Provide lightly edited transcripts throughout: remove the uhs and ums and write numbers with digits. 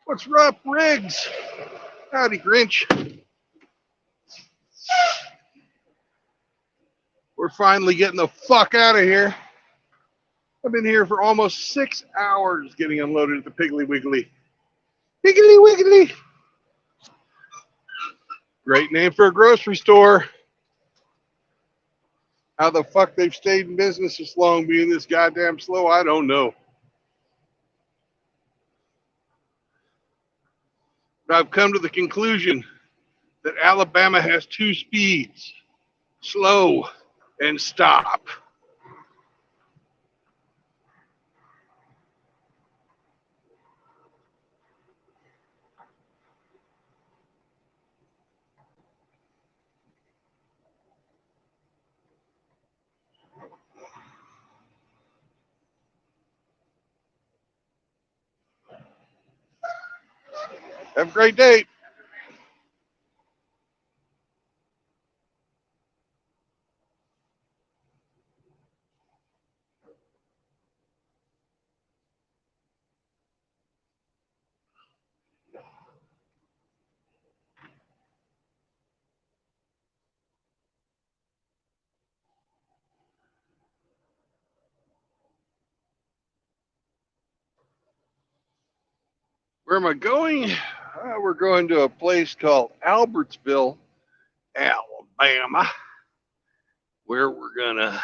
What's up, Riggs? Howdy, Grinch. We're finally getting the fuck out of here. I've been here for almost 6 hours getting unloaded at the Piggly Wiggly. Piggly Wiggly. Great name for a grocery store. How the fuck they've stayed in business this long being this goddamn slow, I don't know. But I've come to the conclusion that Alabama has two speeds, slow and stop. Have a great day. Where am I going? We're going to a place called Albertsville, Alabama, where we're going to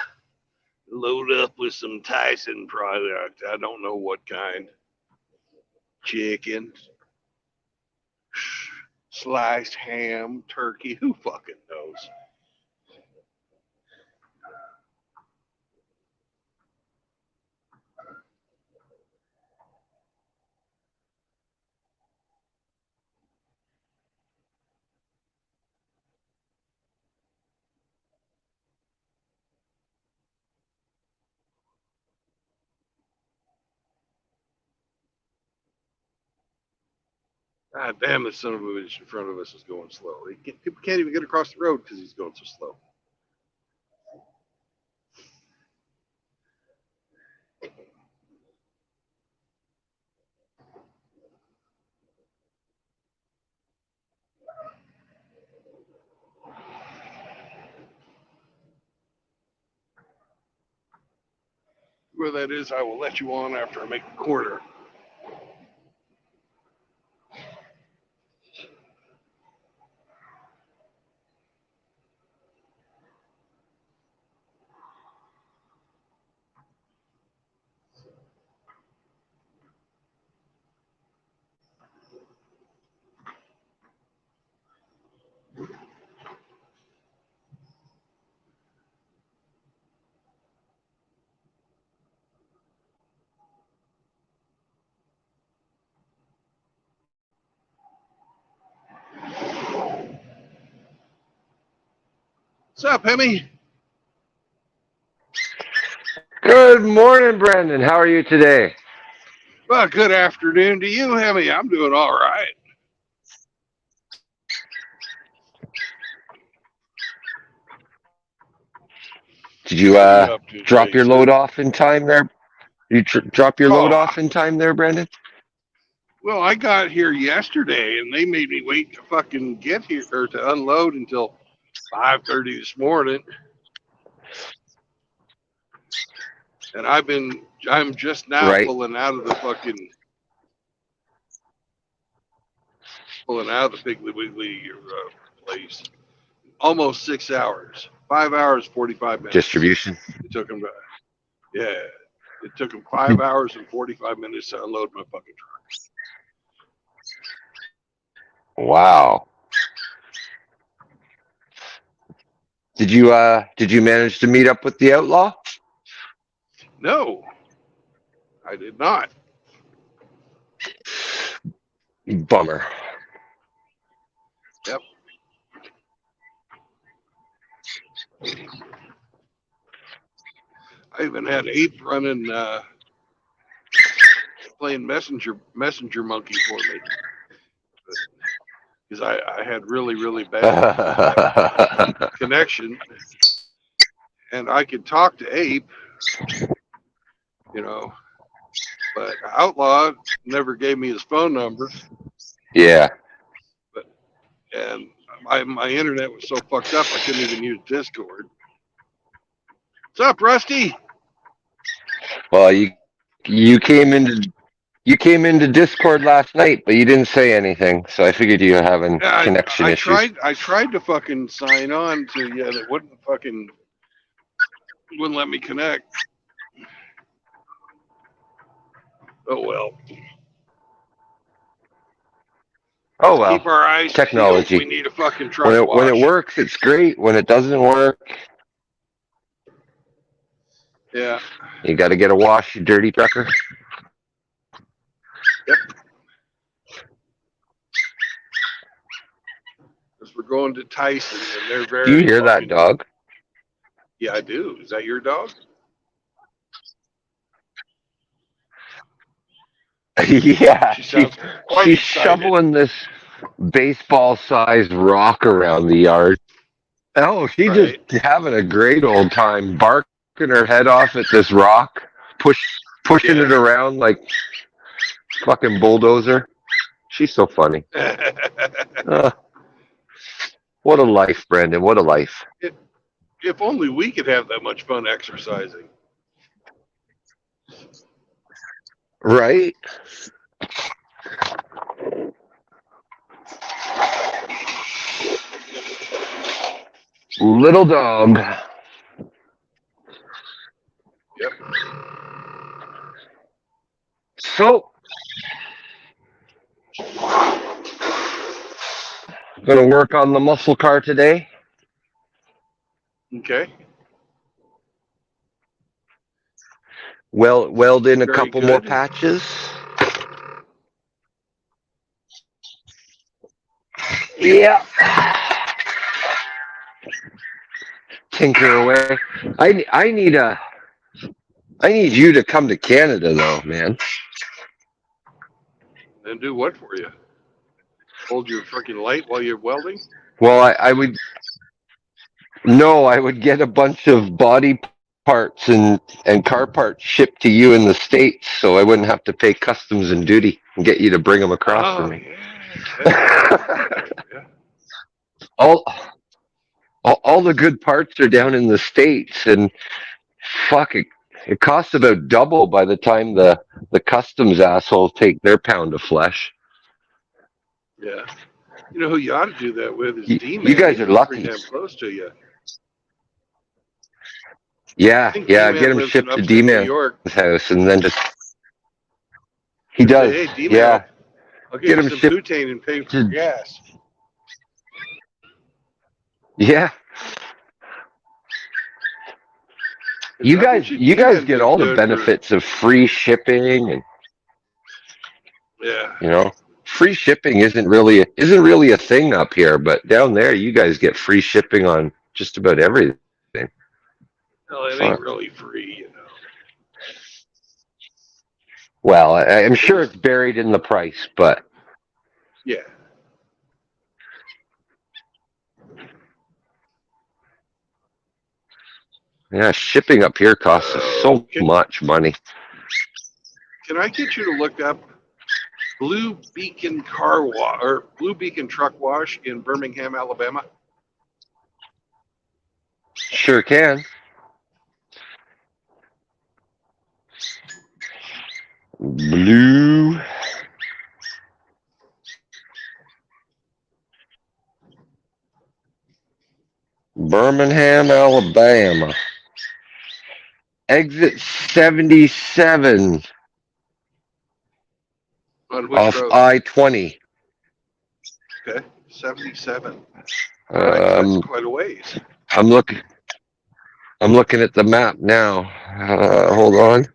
load up with some Tyson product. I don't know what kind. Chicken, sliced ham, turkey. Who fucking knows? God damn, this son of a bitch in front of us is going slow. People can't even get across the road because he's going so slow. Where that is, I will let you on after I make the quarter. What's up, Hemi? Good morning, Brendan. How are you today? Well, good afternoon to you, Hemi. I'm doing all right. Did you drop your load off in time there? You drop your load off in time there, Brendan? Well, I got here yesterday, and they made me wait to fucking get here or to unload until 5:30 this morning. And I'm just now pulling out of the Piggly Wiggly place. Almost 6 hours. 5 hours, 45 minutes. Distribution. It took them, it took them 5 hours and 45 minutes to unload my fucking truck. Wow. Did you manage to meet up with the outlaw? No, I did not. Bummer. Yep. I even had Ape running, playing messenger monkey for me. Because I had really bad connection, and I could talk to Ape, you know, But Outlaw never gave me his phone number. Yeah. And my internet was so fucked up I couldn't even use Discord. What's up, Rusty? Well, you came into Discord last night, but you didn't say anything, so I figured you were having connection issues. I tried to fucking sign on to it wouldn't let me connect. Oh well. Oh well. Keep our eyes Technology. peeled. We need a fucking truck wash. When it works, it's great. When it doesn't work, yeah, you got to get a wash, you dirty trucker. Yep. Because we're going to Tyson, and they're very. Do you hear that dog? Yeah, I do. Is that your dog? Yeah, she's shoveling this baseball-sized rock around the yard. Oh, she's just having a great old time, barking her head off at this rock, pushing it around like fucking bulldozer. She's so funny. What a life, Brandon. What a life. If only we could have that much fun exercising. Right? Little dog. Yep. So, gonna work on the muscle car today. Okay. Weld in a couple more patches. Yeah. Tinker away. I need you to come to Canada though, man. And do what for you? Hold your freaking light while you're welding? Well, I would get a bunch of body parts and car parts shipped to you in the States, so I wouldn't have to pay customs and duty and get you to bring them across for me. Yeah. All the good parts are down in the States, and fuck it. It costs about double by the time the customs assholes take their pound of flesh. Yeah. You know who you ought to do that with is D-Man. You guys are lucky. Pretty damn close to you. Yeah. Get him shipped to D-Man's house, and then just he does. Hey, D-Man, yeah. I'll get him some butane and pay for gas. Yeah. You guys get all the benefits of free shipping and free shipping isn't really a thing up here, but down there you guys get free shipping on just about everything. Well, it ain't really free, you know. Well, I'm sure it's buried in the price, but yeah. Yeah, shipping up here costs us so much money. Can I get you to look up Blue Beacon Blue Beacon Truck Wash in Birmingham, Alabama? Sure can. Blue Birmingham, Alabama. Exit 77 off I-20. Okay, 77. That's quite a ways. I'm looking at the map now. Hold on.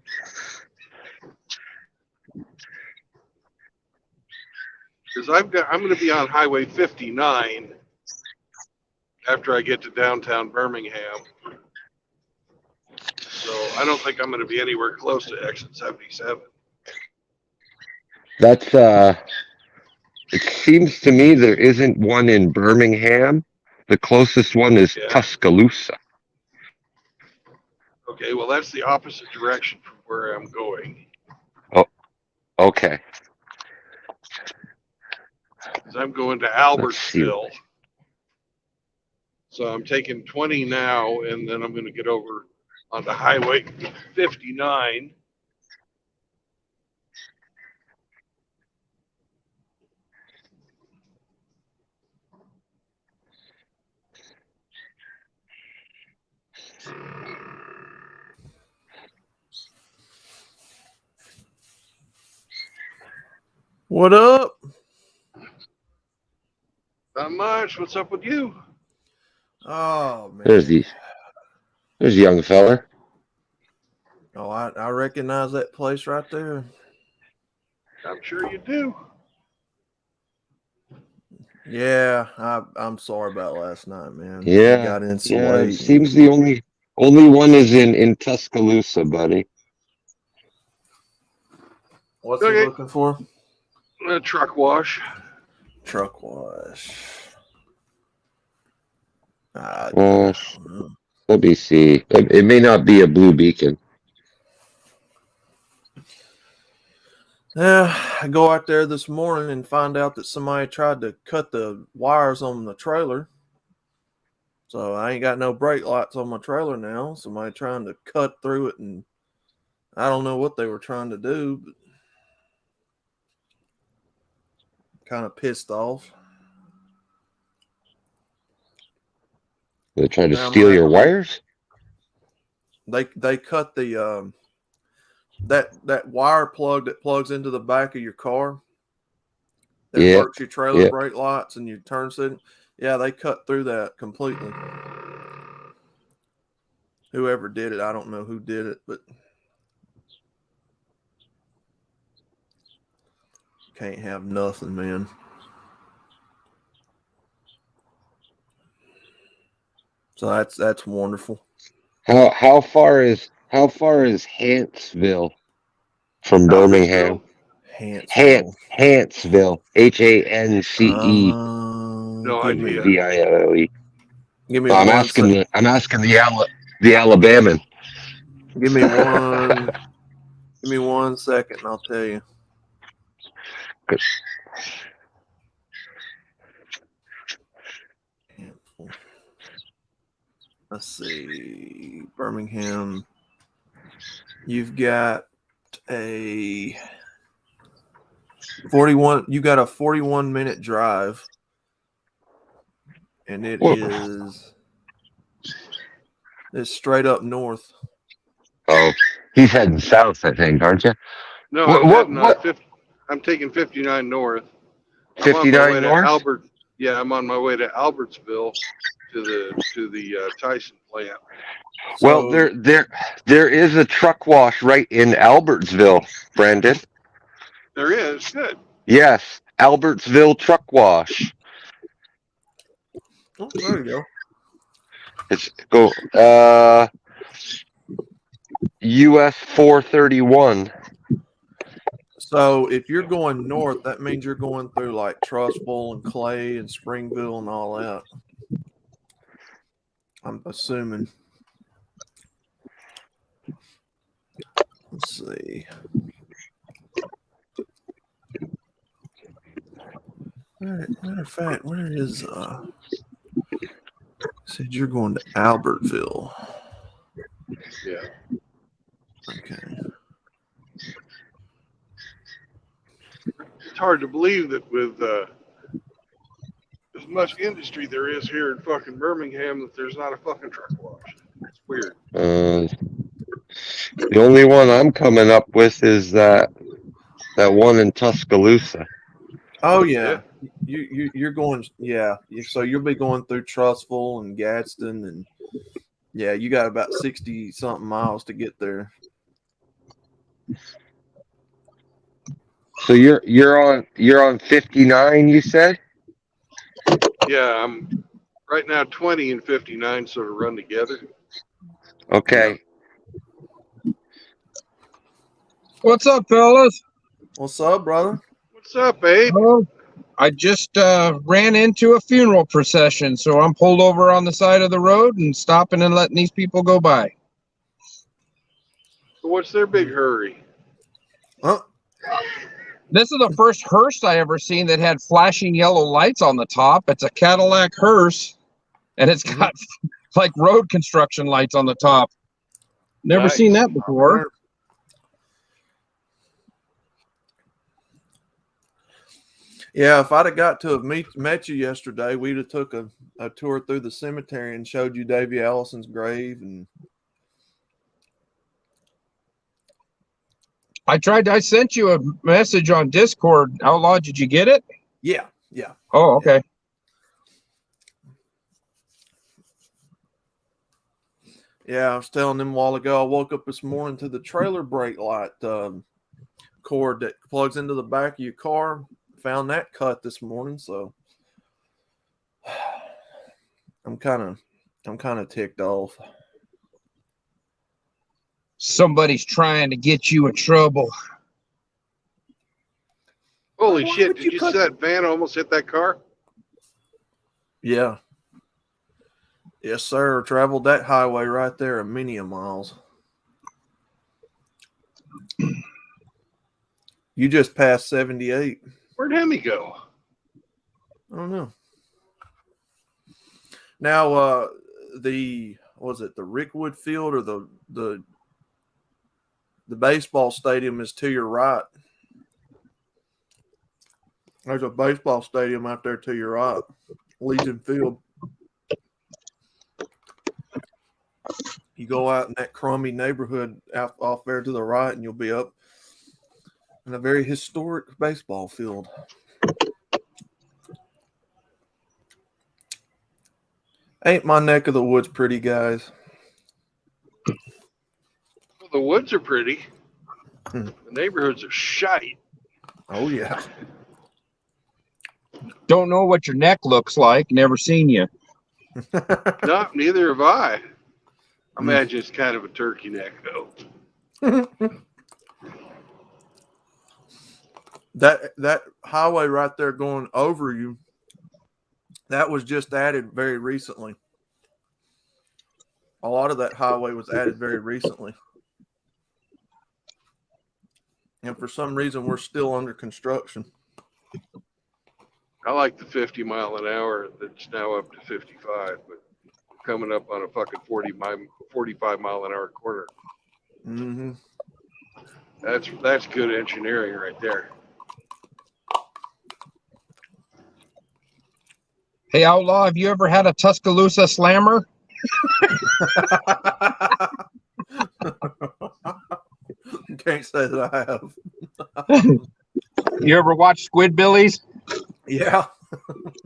Because I'm going to be on Highway 59 after I get to downtown Birmingham. So I don't think I'm going to be anywhere close to exit 77. That's it seems to me there isn't one in Birmingham. The closest one is Tuscaloosa. Okay, well that's the opposite direction from where I'm going. Okay. I'm going to Let's see. Albertsville. So I'm taking 20 now, and then I'm going to get over onto Highway 59. What up? Not much. What's up with you? Oh man. There's a young fella. Oh, I recognize that place right there. I'm sure you do. Yeah, I'm sorry about last night, man. Yeah. We got in so Yeah. late. It seems the only one is in Tuscaloosa, buddy. What's he looking for? A truck wash. Truck wash. Let me see. It may not be a Blue Beacon. Yeah, I go out there this morning and find out that somebody tried to cut the wires on the trailer. So I ain't got no brake lights on my trailer now. Somebody trying to cut through it, and I don't know what they were trying to do, but kind of pissed off. They tried to steal your wires? They cut the that wire plug that plugs into the back of your car that works your trailer brake lights and your turn signal. Yeah, they cut through that completely. Whoever did it, I don't know who did it, but can't have nothing, man. So that's wonderful. How far is Huntsville from Birmingham? Huntsville. Huntsville. HANCE. No idea. VILE. Give me I'm one asking the Alabaman. Give me one. Give me 1 second, and I'll tell you. Let's see, Birmingham. You've got a 41. You got a 41-minute drive, and it's straight up north. Oh, he's heading south, I think, aren't you? No, I'm taking 59 north. 59 north. I'm on my way to Albertsville to the Tyson plant. Well, there is a truck wash right in Albertsville, Brandon. There is. Good. Yes, Albertsville truck wash. Oh, there you go. It's US 431. So if you're going north, that means you're going through like Trustful and Clay and Springville and all that. I'm assuming. Let's see. Matter of fact, where is said you're going to Albertville. Yeah. Okay. It's hard to believe that with as much industry there is here in fucking Birmingham that there's not a fucking truck wash. It's weird. The only one I'm coming up with is that one in Tuscaloosa. Oh yeah. You're going, yeah. So you'll be going through Trustful and Gadsden, and yeah, you got about 60 something miles to get there. So you're on 59, you said? Yeah, I'm right now 20 and 59 sort of run together. Okay. Yeah. What's up, fellas? What's up, brother? What's up, babe? I just ran into a funeral procession, so I'm pulled over on the side of the road and stopping and letting these people go by. So what's their big hurry? Huh? This is the first hearse I ever seen that had flashing yellow lights on the top. It's a Cadillac hearse, and it's got like road construction lights on the top. Never seen that before. Yeah, if I'd have got to have met you yesterday, we'd have took a tour through the cemetery and showed you Davy Allison's grave. And I sent you a message on Discord. Outlaw, did you get it? Yeah. Oh, okay. Yeah, I was telling them a while ago, I woke up this morning to the trailer brake light cord that plugs into the back of your car. Found that cut this morning, so I'm kind of ticked off. Somebody's trying to get you in trouble. Holy shit, did you see that van almost hit that car? Yeah. Yes, sir. Traveled that highway right there a many a miles. You just passed 78. Where'd Hemi go? I don't know. Now, the Rickwood Field or the baseball stadium is to your right. There's a baseball stadium out there to your right, Legion Field. You go out in that crummy neighborhood off there to the right, and you'll be up in a very historic baseball field. Ain't my neck of the woods pretty, guys? Well, the woods are pretty. The neighborhoods are shite. Oh, yeah. Don't know what your neck looks like. Never seen you. No, neither have I. I imagine it's kind of a turkey neck, though. That highway right there going over you, that was just added very recently. A lot of that highway was added very recently. And for some reason, we're still under construction. I like the 50 mile an hour that's now up to 55, but coming up on a fucking 45 mile an hour corner. Mm-hmm. That's good engineering right there. Hey, Outlaw, have you ever had a Tuscaloosa slammer? Can't say that I have. You ever watch Squidbillies? Yeah.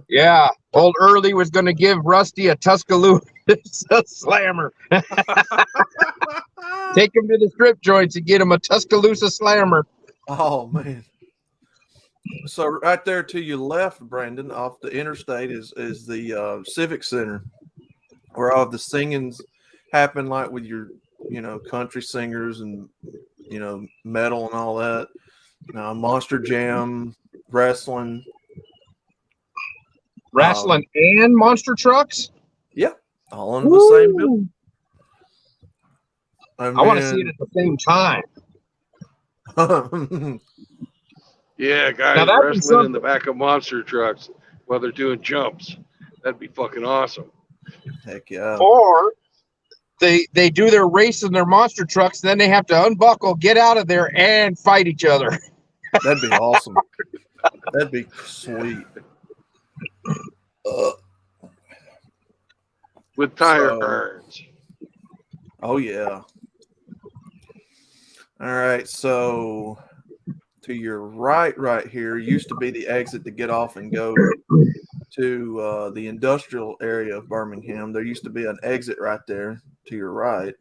Yeah. Old Early was going to give Rusty a Tuscaloosa slammer. Take him to the strip joints and get him a Tuscaloosa slammer. Oh, man. So right there to your left, Brandon, off the interstate is the Civic Center, where all the singings happen, like with your, country singers and, metal and all that. Monster Jam, wrestling. Wrestling and monster trucks? Yeah, all under the same building. I want to see it at the same time. Yeah, guys wrestling in the back of monster trucks while they're doing jumps. That'd be fucking awesome. Heck yeah. Or they do their race in their monster trucks, then they have to unbuckle, get out of there, and fight each other. That'd be awesome. That'd be sweet. With tire irons. Oh, yeah. All right, so to your right here used to be the exit to get off and go to the industrial area of Birmingham. There used to be an exit right there to your right,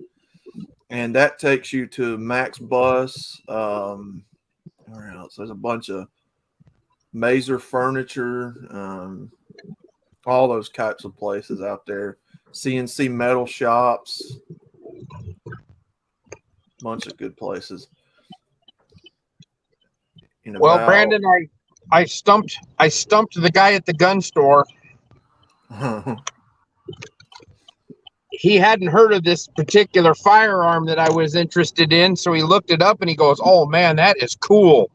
and that takes you to Max Bus. Where else? There's a bunch of Mazer Furniture, all those types of places out there. CNC Metal Shops, bunch of good places. Well, Brandon, I stumped the guy at the gun store. He hadn't heard of this particular firearm that I was interested in, so he looked it up and he goes, "Oh man, that is cool."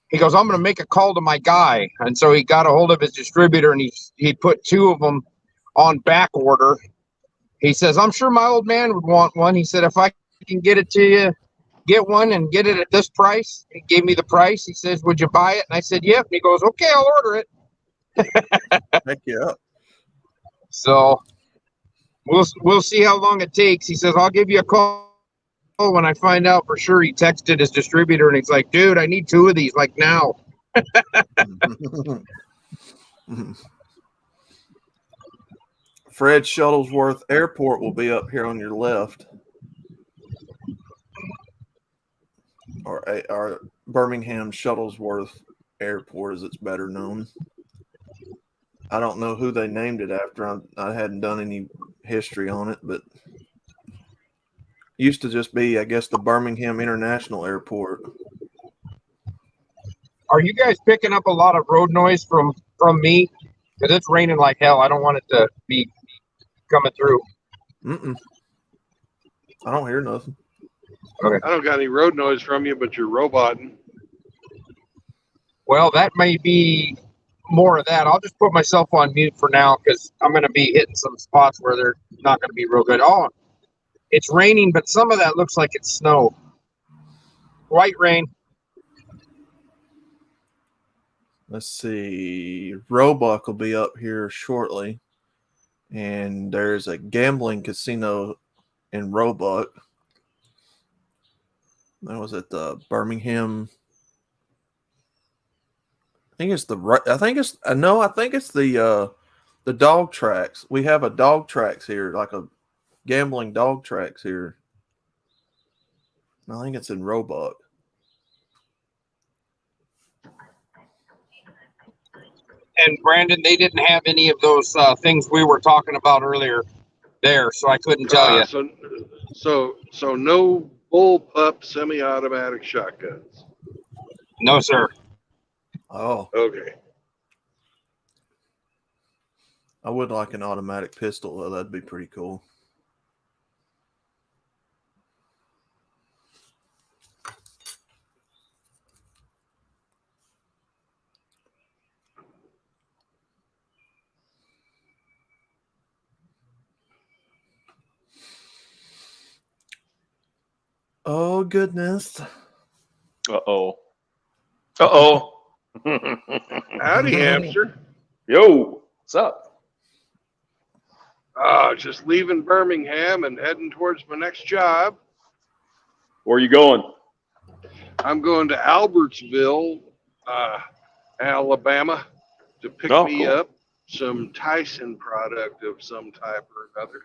he goes, I'm going to make a call to my guy. And so he got a hold of his distributor, and he put 2 of them on back order. He says, I'm sure my old man would want one. He said, if I can get it to you, get one and get it at this price. He gave me the price. He says, would you buy it? And I said, yep. And he goes, okay, I'll order it. Heck yeah. So we'll see how long it takes. He says, I'll give you a call when I find out for sure. He texted his distributor, and he's like, dude, I need 2 of these, like, now. Fred Shuttlesworth Airport will be up here on your left. Or Birmingham Shuttlesworth Airport, as it's better known. I don't know who they named it after. I hadn't done any history on it, but used to just be, I guess, the Birmingham International Airport. Are you guys picking up a lot of road noise from me? Because it's raining like hell. I don't want it to be coming through. I don't hear nothing. Okay. I don't got any road noise from you, but you're roboting. Well, that may be more of that. I'll just put myself on mute for now because I'm going to be hitting some spots where they're not going to be real good. Oh, it's raining, but some of that looks like it's snow. White rain. Let's see. Roebuck will be up here shortly. And there's a gambling casino in Roebuck. That was at the Birmingham. I think it's the dog tracks. We have a dog tracks here, like a gambling dog tracks here. I think it's in Roebuck. And Brandon, they didn't have any of those things we were talking about earlier there, so I couldn't tell you. So no bullpup semi-automatic shotguns. No, sir. Oh, okay. I would like an automatic pistol, though. That'd be pretty cool. Oh, goodness. Uh-oh. Uh-oh. Howdy, hamster. Yo, what's up? Just leaving Birmingham and heading towards my next job. Where are you going? I'm going to Albertsville, Alabama, to pick me cool. up some Tyson product of some type or another.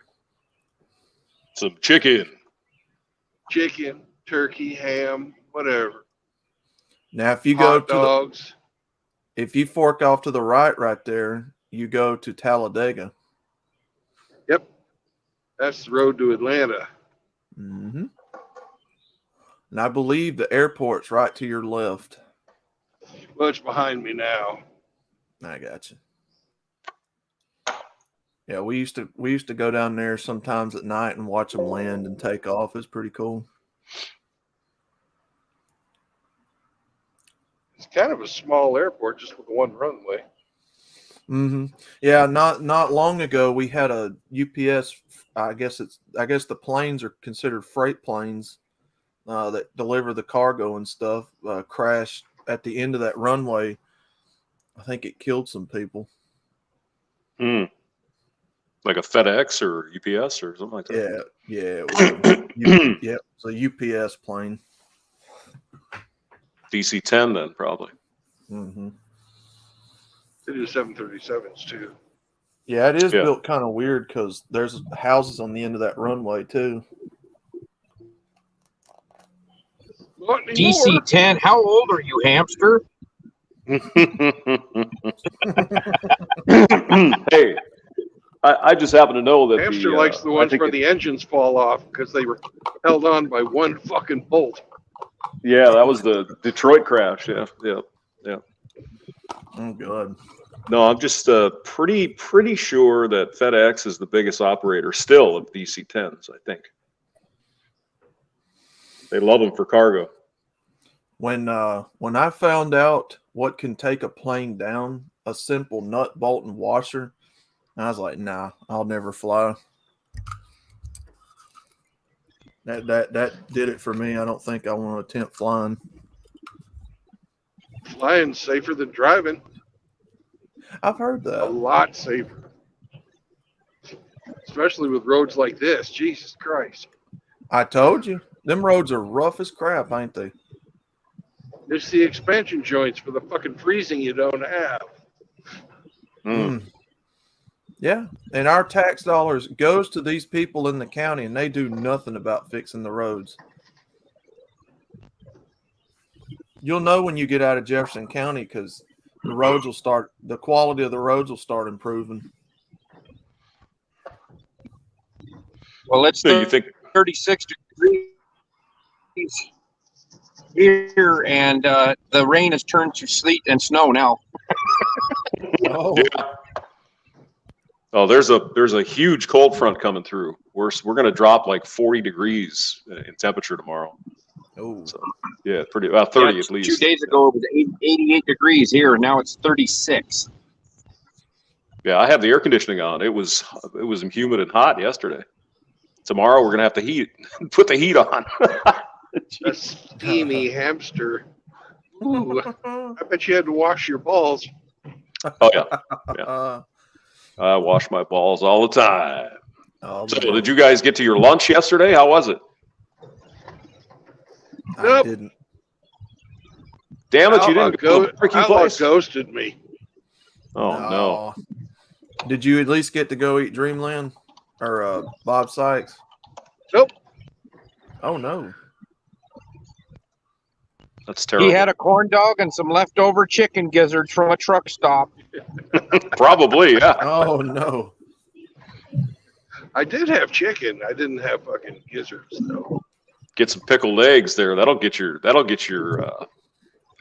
Some chicken. Chicken, turkey, ham, whatever. Now, if you Hot dogs. If you fork off to the right there, you go to Talladega. Yep. That's the road to Atlanta. Mm-hmm. And I believe the airport's right to your left. Well, it's behind me now. I got you. Yeah, we used to go down there sometimes at night and watch them land and take off. It's pretty cool. It's kind of a small airport, just with one runway. Mm-hmm. Yeah, not long ago we had a UPS. I guess the planes are considered freight planes that deliver the cargo and stuff. Crashed at the end of that runway. I think it killed some people. Like a FedEx or UPS or something like that. Yeah, it was it's a UPS plane. DC-10 then, probably. Mm-hmm. They do 737s too. Yeah, it is built kind of weird because there's houses on the end of that runway too. DC-10, how old are you, hamster? Hey, I just happen to know that Hamster likes the ones where the engines fall off because they were held on by one fucking bolt. Yeah, that was the Detroit crash. Yeah. Oh, God. No, I'm just pretty sure that FedEx is the biggest operator still of DC-10s, I think. They love them for cargo. When I found out what can take a plane down, a simple nut, bolt, and washer, I was like, nah, I'll never fly. That did it for me. I don't think I want to attempt flying. Flying's safer than driving. I've heard A that. lot safer. Especially with roads like this. Jesus Christ. I told you. Them roads are rough as crap, ain't they? It's the expansion joints for the fucking freezing you don't have. Yeah, and our tax dollars goes to these people in the county, and they do nothing about fixing the roads. You'll know when you get out of Jefferson County because the quality of the roads will start improving. Well, it's So you think 36 degrees here, and the rain has turned to sleet and snow now. Oh, yeah. Oh, there's a huge cold front coming through. We're going to drop like 40 degrees in temperature tomorrow. oh. So, yeah, pretty about 30 at 2 least. days ago, it was 88 degrees here, and now it's 36. Yeah, I have the air conditioning on. It was humid and hot yesterday. Tomorrow we're gonna have to put the heat on. A steamy hamster. Ooh, I bet you had to wash your balls. Oh yeah. I wash my balls all the time. Oh, So, did you guys get to your lunch yesterday? How was it? I Nope. didn't. Damn it, you didn't go to the freaky Outlaw place. ghosted me. Oh no. Did you at least get to go eat Dreamland or Bob Sykes? Nope. Oh no. That's terrible. He had a corn dog and some leftover chicken gizzards from a truck stop. Probably, yeah. Oh no. I did have chicken. I didn't have fucking gizzards though. Get some pickled eggs there. That'll get your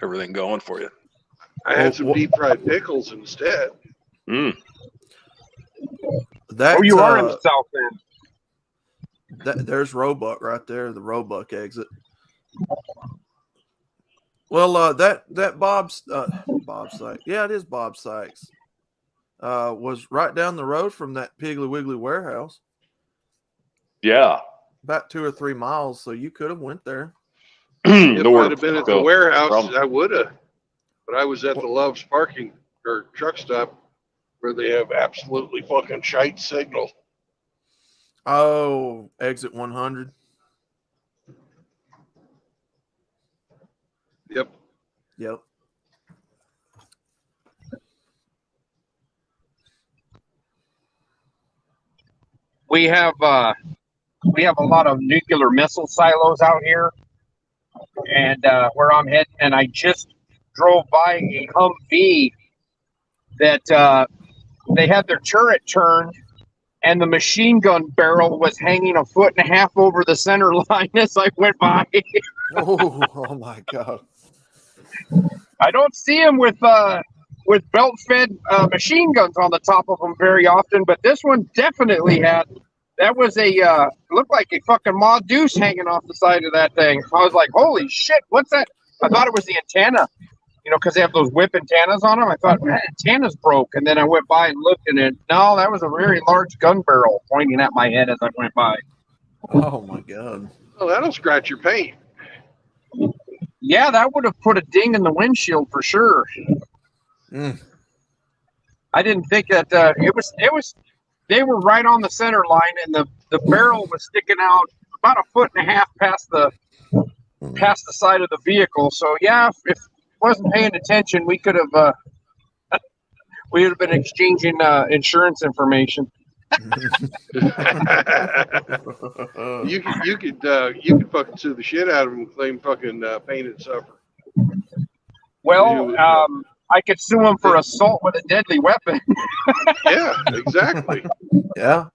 everything going for you. I had some deep fried pickles instead. Mm. That, Oh, you are in the South then. there's Roebuck right there, the Roebuck exit. Well, that Bob Sykes, yeah, it is Bob Sykes. Was right down the road from that Piggly Wiggly warehouse, Yeah. about 2 or 3 miles. So you could have went there. If Nowhere I'd have been to at the go. warehouse, Problem. I would have. But I was at the Love's parking or truck stop where they have absolutely fucking shite signal. Oh, exit 100. Yep. Yep. We have a lot of nuclear missile silos out here, and where I'm heading, and I just drove by a Humvee that they had their turret turned, and the machine gun barrel was hanging 1.5 feet over the center line as I went by. Oh my God. I don't see them with belt-fed machine guns on the top of them very often, but this one definitely had. That was looked like a fucking Ma Deuce hanging off the side of that thing. I was like, holy shit, what's that? I thought it was the antenna, because they have those whip antennas on them. I thought, man, antenna's broke. And then I went by and looked, and no, that was a very large gun barrel pointing at my head as I went by. Oh my God. Well, that'll scratch your paint. Yeah, that would have put a ding in the windshield for sure. Mm. I didn't think that it was. They were right on the center line, and the barrel was sticking out about 1.5 feet past the side of the vehicle. So yeah, if wasn't paying attention, we could have we would have been exchanging insurance information. You could fucking sue the shit out of them and claim fucking pain and suffer. Well, I could sue him for assault with a deadly weapon. Yeah, exactly. Yeah.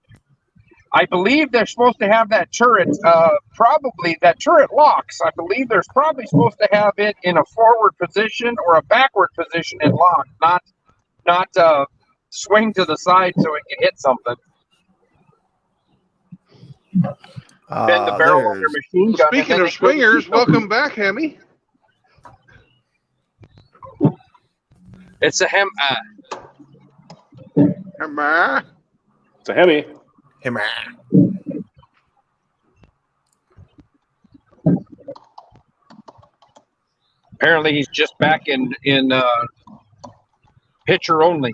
I believe they're supposed to have that turret. Probably that turret locks. I believe they're probably supposed to have it in a forward position or a backward position and lock, not swing to the side so it can hit something. Bend the barrel on their machine gun. Speaking of swingers, welcome back, Hemi. It's a hem. Am I? It's a Hemi. Hey, man. Apparently, he's just back in pitcher only.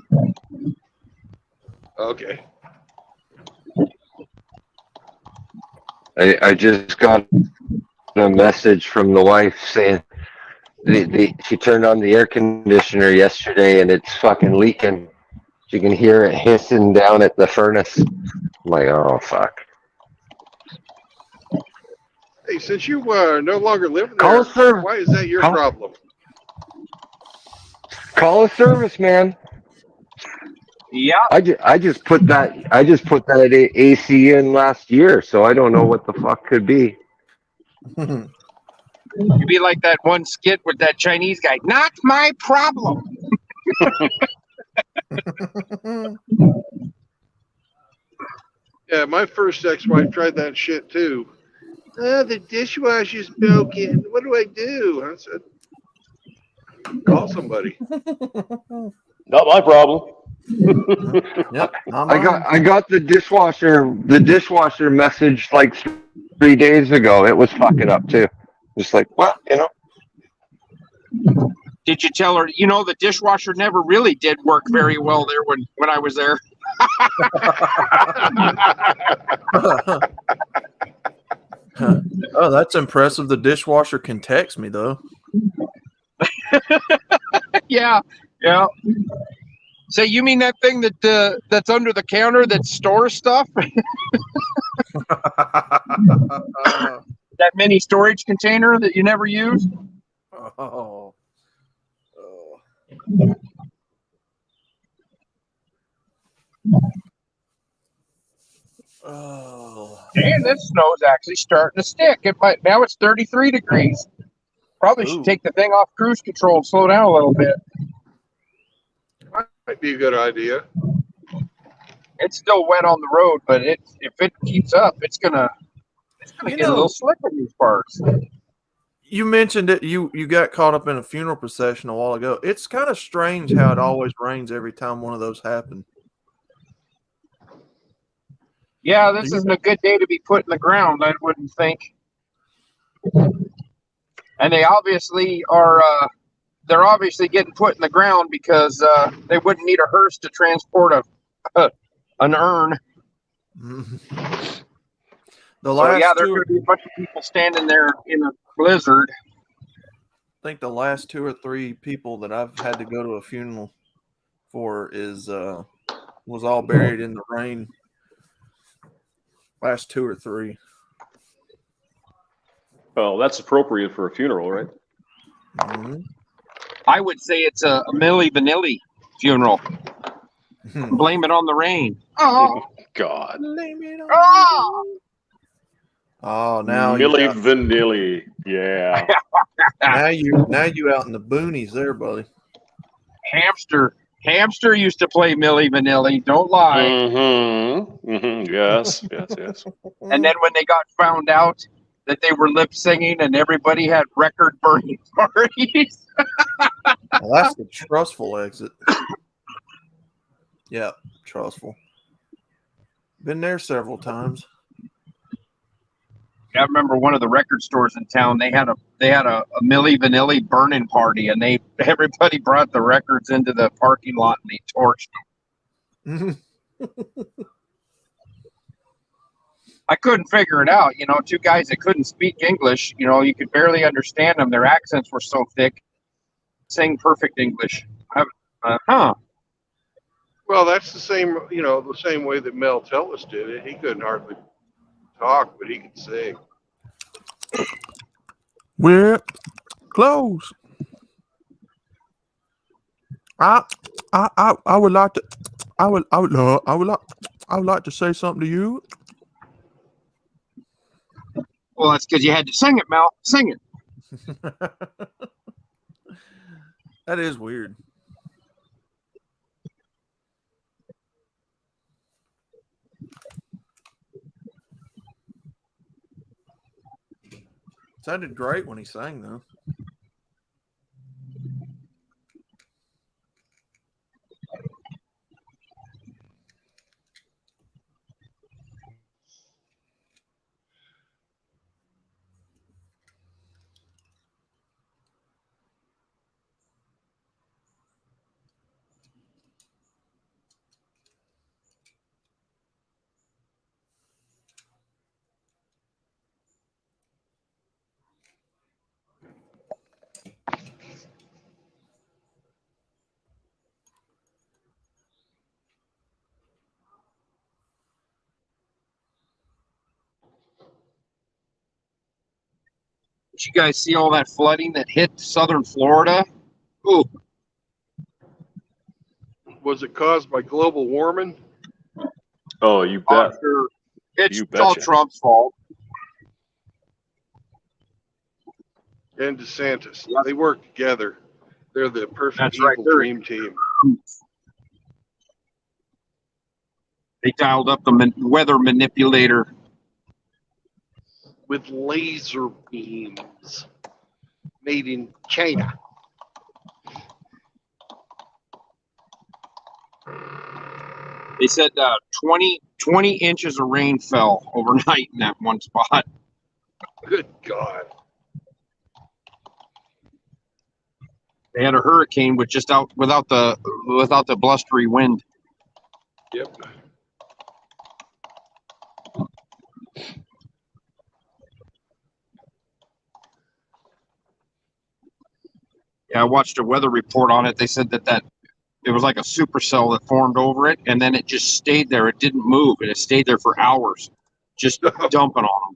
Okay. I just got a message from the wife saying she turned on the air conditioner yesterday and it's fucking leaking. She can hear it hissing down at the furnace. I'm like, oh fuck. Hey, since you no longer live there, Call a service. why is that your problem? Call a service, man. Yeah. I just put that AC in last year, so I don't know what the fuck could be. You'd be like that one skit with that Chinese guy. Not my problem. Yeah, my first ex-wife tried that shit too. The dishwasher's broken. What do I do? I said, call somebody. Not my problem. Yep. I got the dishwasher message like 3 days ago. It was fucking up too. Just like, well, you know. Did you tell her? You know, the dishwasher never really did work very well there when I was there. Oh, that's impressive. The dishwasher can text me though. Yeah. Say, you mean that thing that's under the counter that stores stuff? That mini storage container that you never use? Oh. And this snow's actually starting to stick. Now it's 33 degrees. Probably should take the thing off cruise control and slow down a little bit. Might be a good idea. It's still wet on the road, but if it keeps up, it's gonna get a little slick in these parts. You mentioned it. You got caught up in a funeral procession a while ago. It's kind of strange how it always rains every time one of those happen. Yeah, this isn't a good day to be put in the ground, I wouldn't think. And they obviously are. They're obviously getting put in the ground because they wouldn't need a hearse to transport an urn. There's going to be a bunch of people standing there in a blizzard. I think the last 2 or 3 people that I've had to go to a funeral for was all buried in the rain. Last 2 or 3. Well, that's appropriate for a funeral, right? Mm-hmm. I would say it's a Milli Vanilli funeral. Blame it on the rain. Oh God. Oh, now Milli Vanilli. Yeah. now you out in the boonies there, buddy. Hamster used to play Milli Vanilli. Don't lie. Mm-hmm. Mm-hmm. Yes. And then when they got found out that they were lip singing and everybody had record burning parties. Well, that's the trustful exit. Yeah, trustful. Been there several times. I remember one of the record stores in town. They had a Milli Vanilli burning party, and everybody brought the records into the parking lot and they torched them. I couldn't figure it out. 2 guys that couldn't speak English. You could barely understand them. Their accents were so thick. Sing perfect English. Well, that's the same way that Mel Tillis did it. He couldn't hardly talk, but he could sing. We're close. I would like to. I would like to say something to you. Well, that's because you had to sing it, Mel. Sing it. That is weird. Sounded great when he sang, though. Did you guys see all that flooding that hit southern Florida? Ooh, Was it caused by global warming? Oh, you I'm bet. sure it's You all betcha. Trump's fault. And DeSantis. Yes. They work together. They're the perfect That's right. evil dream team. They dialed up the weather manipulator. With laser beams made in China. They said 20 inches of rain fell overnight in that one spot. Good God. They had a hurricane with without the blustery wind. Yep. Yeah, I watched a weather report on it. They said that it was like a supercell that formed over it, and then it just stayed there. It didn't move, and it stayed there for hours, just dumping on them.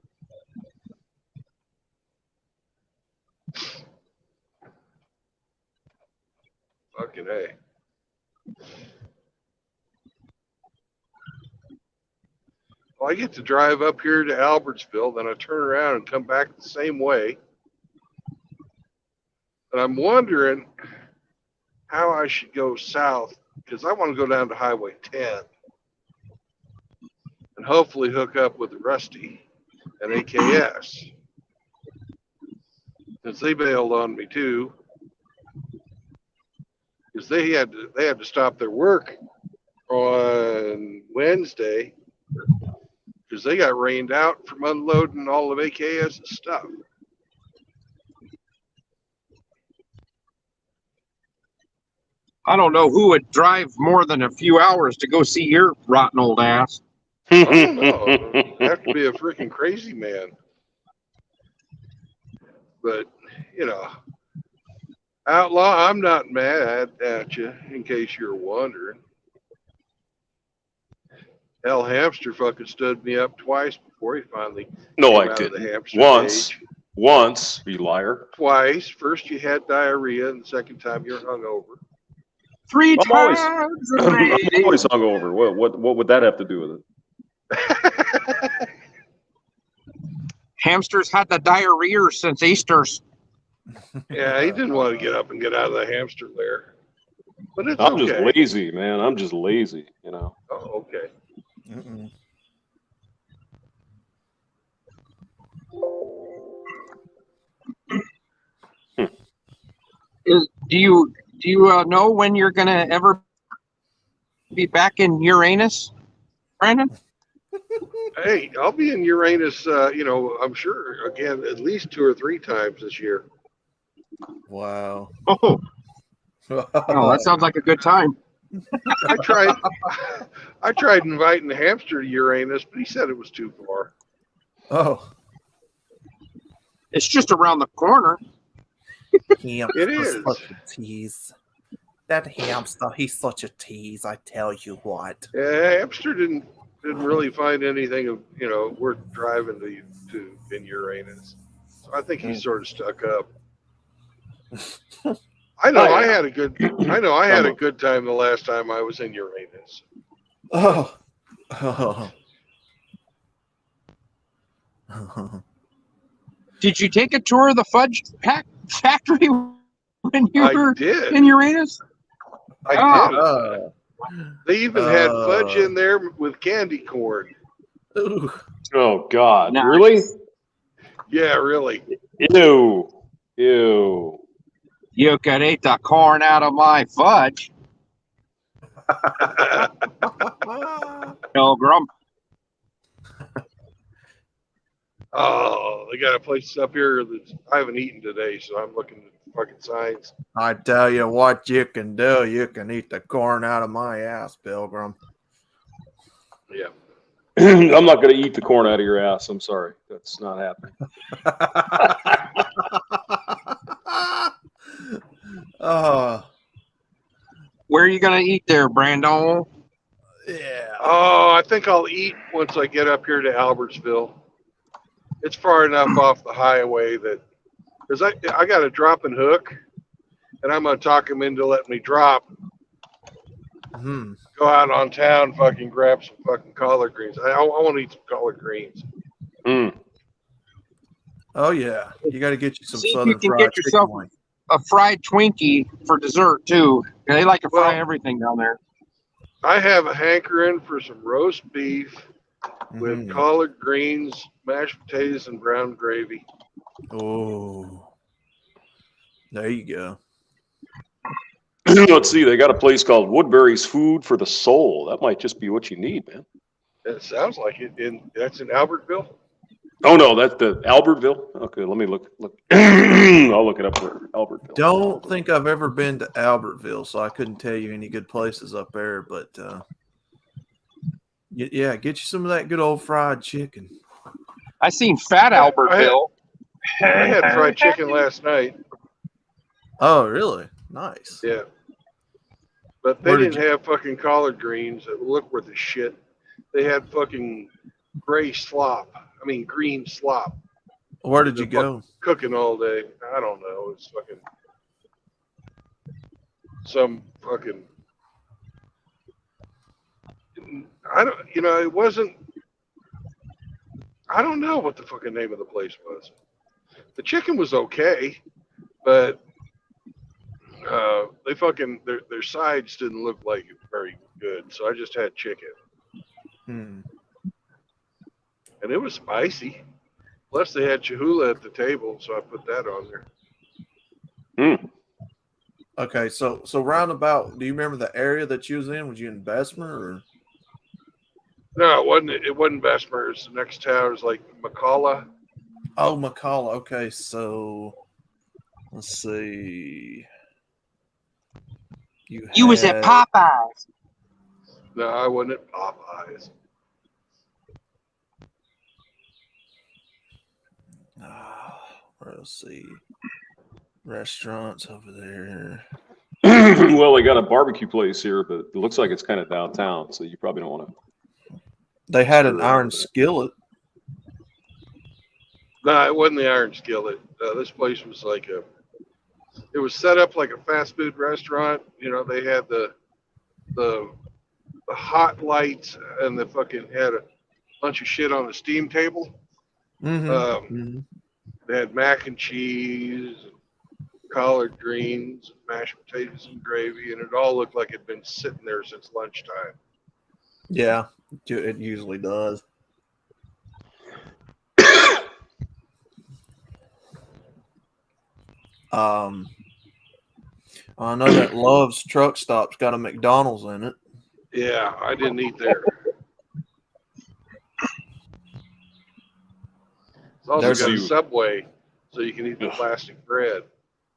Fucking A. Well, I get to drive up here to Albertsville, then I turn around and come back the same way. And I'm wondering how I should go south, because I want to go down to Highway 10 and hopefully hook up with Rusty and AKS. Since they bailed on me too, because they had to stop their work on Wednesday because they got rained out from unloading all of AKS's stuff. I don't know who would drive more than a few hours to go see your rotten old ass. I don't know. It'd have to be a freaking crazy man. But, you know, Outlaw, I'm not mad at you, in case you're wondering. Hell, Hamster fucking stood me up twice before he finally No, came I out of the didn't. hamster Once. cage. Once, you liar. Twice. First you had diarrhea, and the second time you're hungover. 3 I'm always- times a I'm day. always hungover. What would that have to do with it? Hamsters had the diarrhea since Easter's. Yeah, he didn't want to get up and get out of the hamster lair. But it's I'm okay. just lazy, man. I'm just lazy, you know. Oh, okay. Mm-mm. Do you know when you're gonna ever be back in Uranus, Brandon? Hey, I'll be in Uranus, I'm sure, again, at least 2 or 3 times this year. Wow. Oh, that sounds like a good time. I tried inviting the hamster to Uranus, but he said it was too far. Oh. It's just around the corner. Hamster's It is. such a tease. That hamster, he's such a tease, I tell you what. Yeah, hamster didn't really find anything of worth driving to in Uranus. So I think he's sort of stuck up. I know I had a good time the last time I was in Uranus. Oh. Did you take a tour of the fudge factory when you I were did. in Uranus? I did. They even had fudge in there with candy corn. Ooh. Oh God! Nice. Really? Yeah, really. Ew! Ew! You could eat the corn out of my fudge, Pilgrim. Oh, they got a place up here that I haven't eaten today, so I'm looking at fucking signs. I tell you what you can do. You can eat the corn out of my ass, Pilgrim. Yeah. I'm not going to eat the corn out of your ass. I'm sorry. That's not happening. Oh, Where are you gonna eat there, Brandon? yeah. Oh, I think I'll eat once I get up here to Albertsville. It's far enough off the highway that because I got a dropping hook, and I'm gonna talk him into letting me drop. Hmm. Go out on town, fucking grab some fucking collard greens. I want to eat some collard greens. Mm. Oh yeah, you got to get you some See if you southern can fried get yourself chicken wings. a fried Twinkie for dessert too. They like to fry Well, everything down there. I have a hankering for some roast beef with Mhm. collard greens, mashed potatoes, and brown gravy. Oh, there you go. Let's see. They got a place called Woodbury's Food for the Soul. That might just be what you need, man. It sounds like it. That's in Albertville. Oh no, that's the Albertville. Okay, let me look. I'll look it up for Albertville. Don't think I've ever been to Albertville, so I couldn't tell you any good places up there. But yeah, get you some of that good old fried chicken. I seen Fat Albertville. I had fried chicken last night. Oh, really? Nice. Yeah. But they Where did didn't have fucking collard greens that look worth a shit. They had fucking gray slop. I mean, green slop. Where did you They're go? Cooking all day. I don't know. It's fucking some fucking. I don't. You know, it wasn't. I don't know what the fucking name of the place was. The chicken was okay, but they fucking their sides didn't look like very good. So I just had chicken, Hmm. and it was spicy. Plus, they had Cholula at the table, so I put that on there. Mm. Okay, so roundabout. Do you remember the area that you was in? Was you in Bessemer or? No, it wasn't. It wasn't Bessemer. It was the next town. It was like McCalla. Oh, McCalla. Okay, so let's see. You was at Popeyes. No, I wasn't at Popeyes. Let's see. Restaurants over there. Well, they got a barbecue place here, but it looks like it's kind of downtown, so you probably don't want to. They had an iron skillet. No, it wasn't the Iron Skillet. This place was like it was set up like a fast food restaurant. You know, they had the hot lights and the fucking had a bunch of shit on the steam table. Mm-hmm. They had mac and cheese, collard greens, mashed potatoes and gravy, and it all looked like it'd been sitting there since lunchtime. Yeah, it usually does. I know that Love's Truck Stop's got a McDonald's in it. Yeah, I didn't eat there. It's also There's got a you. Subway, so you can eat the plastic bread.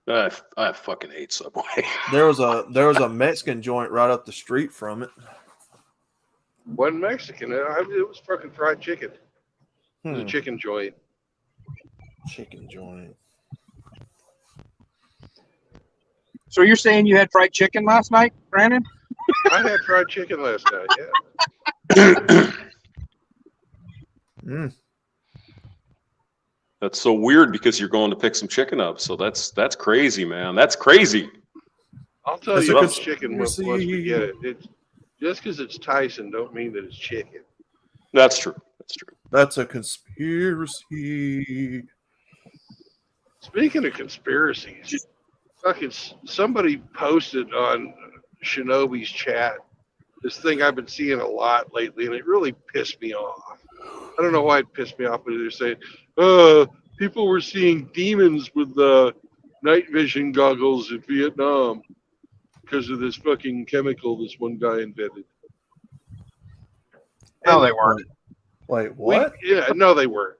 I fucking hate Subway. There was a Mexican joint right up the street from it. Wasn't Mexican. It was fucking fried chicken. It was a chicken joint. Chicken joint. So you're saying you had fried chicken last night, Brandon? I had fried chicken last night, yeah. That's so weird because you're going to pick some chicken up. So that's crazy, man. That's crazy. I'll tell That's you a what's chicken once we get it. It's just because it's Tyson don't mean that it's chicken. That's true. That's true. That's a conspiracy. Speaking of conspiracies, fucking somebody posted on Shinobi's chat this thing I've been seeing a lot lately, and it really pissed me off. I don't know why it pissed me off, but they're saying, people were seeing demons with night vision goggles in Vietnam because of this fucking chemical this one guy invented. No, they weren't. Wait, what? No, they weren't.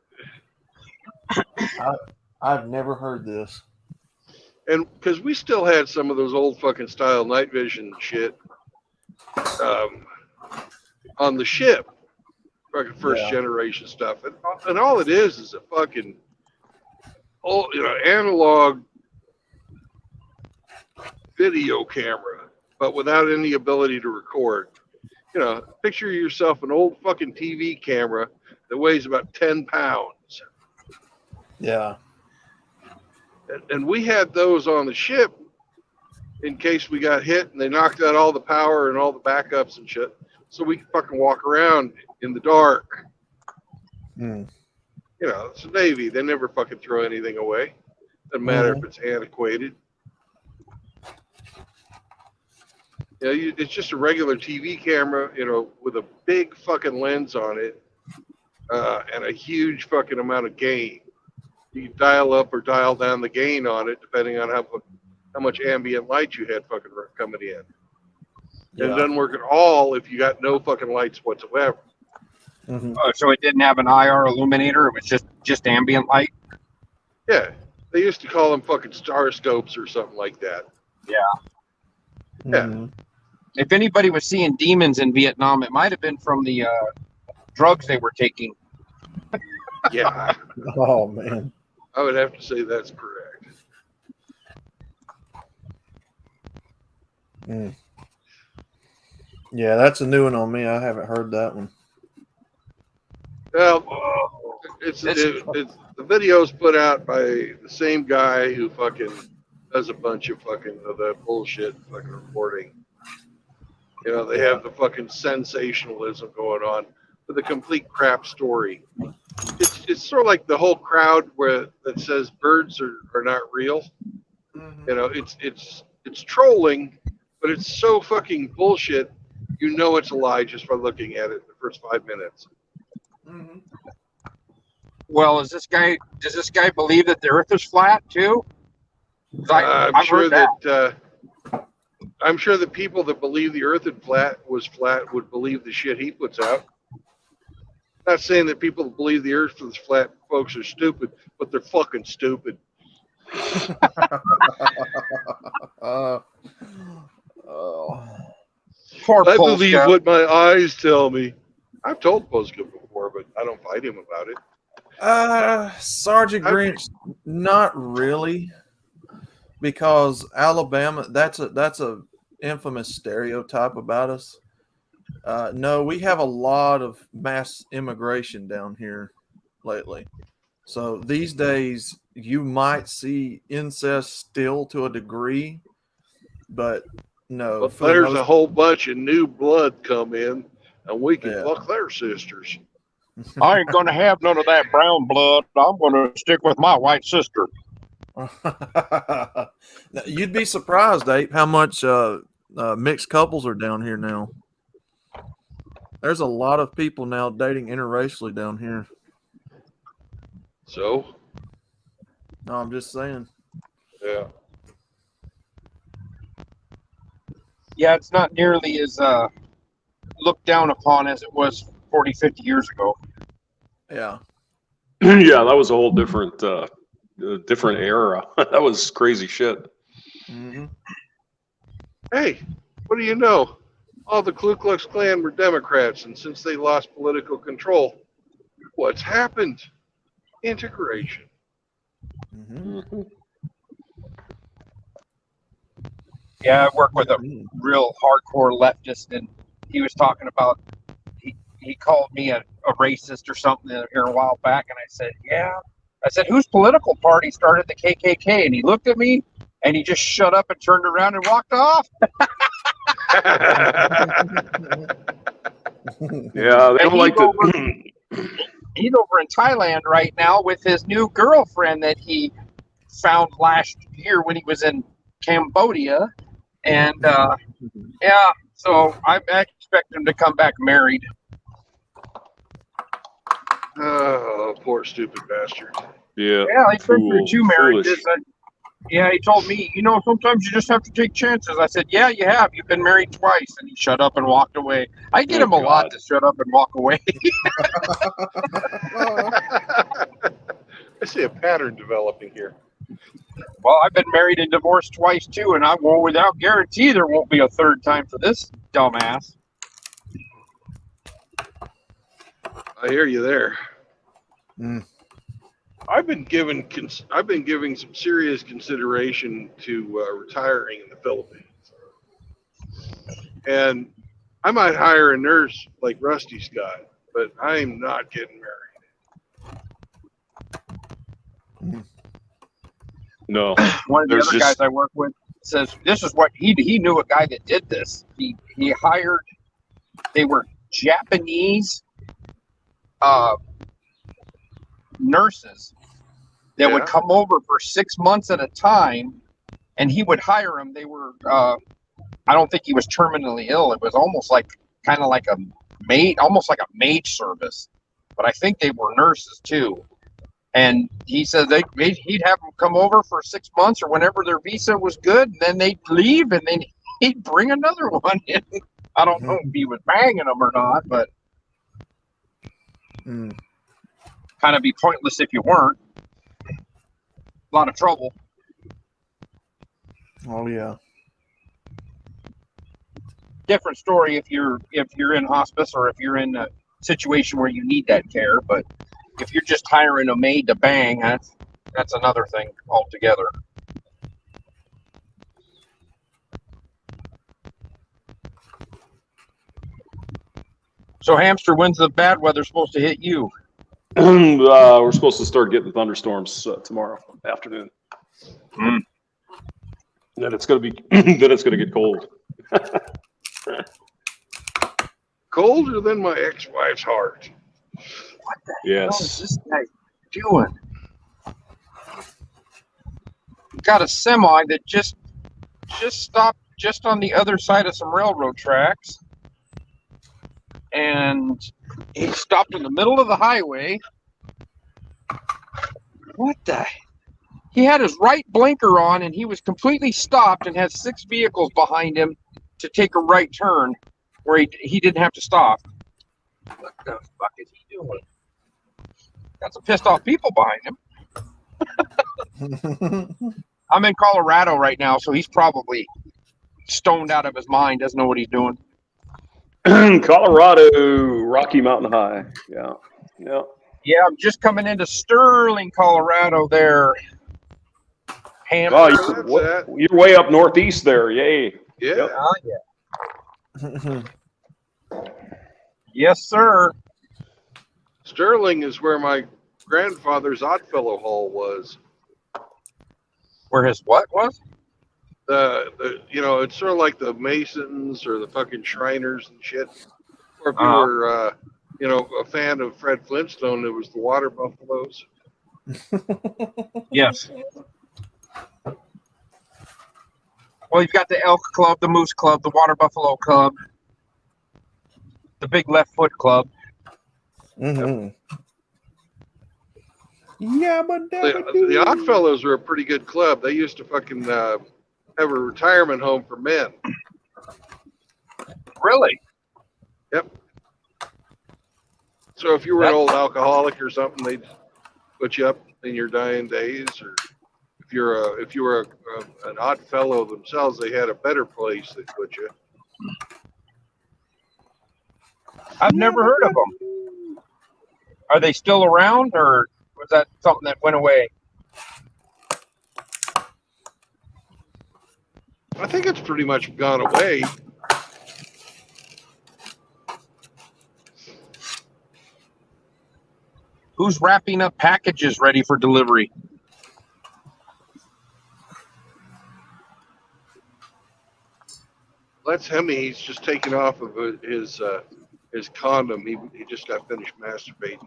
I've never heard this. And because we still had some of those old fucking style night vision shit on the ship, fucking first generation stuff, and all it is a fucking old, analog video camera, but without any ability to record. Picture yourself an old fucking TV camera that weighs about 10 pounds. Yeah. And we had those on the ship in case we got hit and they knocked out all the power and all the backups and shit. So we could fucking walk around in the dark. Mm. You know, it's the Navy. They never fucking throw anything away. Doesn't matter if it's antiquated. You know, it's just a regular TV camera, you know, with a big fucking lens on it and a huge fucking amount of gain. You can dial up or dial down the gain on it depending on how much ambient light you had fucking coming in. And it doesn't work at all if you got no fucking lights whatsoever. Mm-hmm. So it didn't have an IR illuminator. It was just ambient light. Yeah, they used to call them fucking star scopes or something like that. Yeah. Mm-hmm. If anybody was seeing demons in Vietnam, it might have been from the drugs they were taking. Yeah, Oh man. I would have to say that's correct. Mm. Yeah, that's a new one on me. I haven't heard that one. Well, it's the video's put out by the same guy who fucking does a bunch of fucking of that bullshit fucking reporting. You know, they have the fucking sensationalism going on with a complete crap story. It's sort of like the whole crowd that says birds are not real. Mm-hmm. You know, it's trolling, but it's so fucking bullshit. You know it's a lie just by looking at it the first 5 minutes. Mm-hmm. Well, does this guy believe that the Earth is flat too? I'm sure that people that believe the Earth was flat would believe the shit he puts out. Not saying that people that believe the Earth is flat folks are stupid, but they're fucking stupid. Oh. Poor I Polska. believe what my eyes tell me. I've told Polska before, but I don't fight him about it. Sergeant Grinch, not really, because Alabama. That's a infamous stereotype about us. No, we have a lot of mass immigration down here lately. So these days, you might see incest still to a degree, but no. But there's a whole bunch of new blood come in, and we can fuck their sisters. I ain't gonna have none of that brown blood. I'm gonna stick with my white sister. You'd be surprised, Ape, how much mixed couples are down here now. There's a lot of people now dating interracially down here. So? No, I'm just saying. Yeah. Yeah, it's not nearly as looked down upon as it was 40, 50 years ago. Yeah. Yeah, that was a whole different era. That was crazy shit. Mm-hmm. Hey, what do you know? All the Ku Klux Klan were Democrats, and since they lost political control, what's happened? Integration. Mm-hmm. Yeah, I work with a real hardcore leftist, and he was talking about, he called me a racist or something here a while back, and I said, yeah. I said, whose political party started the KKK? And he looked at me, and he just shut up and turned around and walked off. Yeah, they don't like to. He's over in Thailand right now with his new girlfriend that he found last year when he was in Cambodia. And yeah, so I expect him to come back married. Oh, poor stupid bastard. Yeah, Yeah, he's been through 2 marriages. foolish. Yeah, he told me, sometimes you just have to take chances. I said, yeah, you have. You've been married twice. And he shut up and walked away. I get him a lot to shut up and walk away. I see a pattern developing here. Well, I've been married and divorced twice, too, and I will, without guarantee, there won't be a third time for this dumbass. I hear you there. Mm. I've been giving some serious consideration to retiring in the Philippines, and I might hire a nurse like Rusty's got, but I'm not getting married. No. One of the There's other just- guys I work with says this is what he knew a guy that did this. He hired. They were Japanese nurses that would come over for 6 months at a time, and he would hire them. They were. I don't think he was terminally ill. It was almost like kind of like a maid, almost like a maid service, but I think they were nurses too. And he said he'd have them come over for 6 months or whenever their visa was good, and then they'd leave, and then he'd bring another one in. I don't know if he was banging them or not, but kind of be pointless if you weren't. A lot of trouble. Oh yeah. Different story if you're in hospice or if you're in a situation where you need that care, but if you're just hiring a maid to bang, that's another thing altogether. So, Hamster, when's the bad weather supposed to hit you? We're supposed to start getting thunderstorms tomorrow afternoon. Then it's gonna be. Then it's gonna get cold. Colder than my ex-wife's heart. What the hell is Yes. this guy doing? Got a semi that just stopped just on the other side of some railroad tracks, and he stopped in the middle of the highway. What the? He had his right blinker on, and he was completely stopped and has 6 vehicles behind him to take a right turn where he didn't have to stop. What the fuck is he doing? Got some pissed off people behind him. I'm in Colorado right now, so he's probably stoned out of his mind, doesn't know what he's doing. Colorado, Rocky Mountain High. Yeah. Yeah, I'm just coming into Sterling, Colorado there. Oh, Hamster. you're way up northeast there. Yay. Yeah. Yep. Oh, yeah. Yes, sir. Sterling is where my grandfather's Oddfellow Hall was. Where his what was? It's sort of like the Masons or the fucking Shriners and shit. Or if you were, a fan of Fred Flintstone, it was the Water Buffaloes. Yes. Well, you've got the Elk Club, the Moose Club, the Water Buffalo Club, the Big Left Foot Club. Mm-hmm. Yeah, but the Oddfellows were a pretty good club. They used to fucking have a retirement home for men. Really? Yep. So if you were an old alcoholic or something, they'd put you up in your dying days. Or if you were an odd fellow themselves, they had a better place they'd put you. I've never heard of them. Are they still around, or was that something that went away? I think it's pretty much gone away. Who's wrapping up packages ready for delivery? That's Hemi. He's just taken off of his condom. He just got finished masturbating.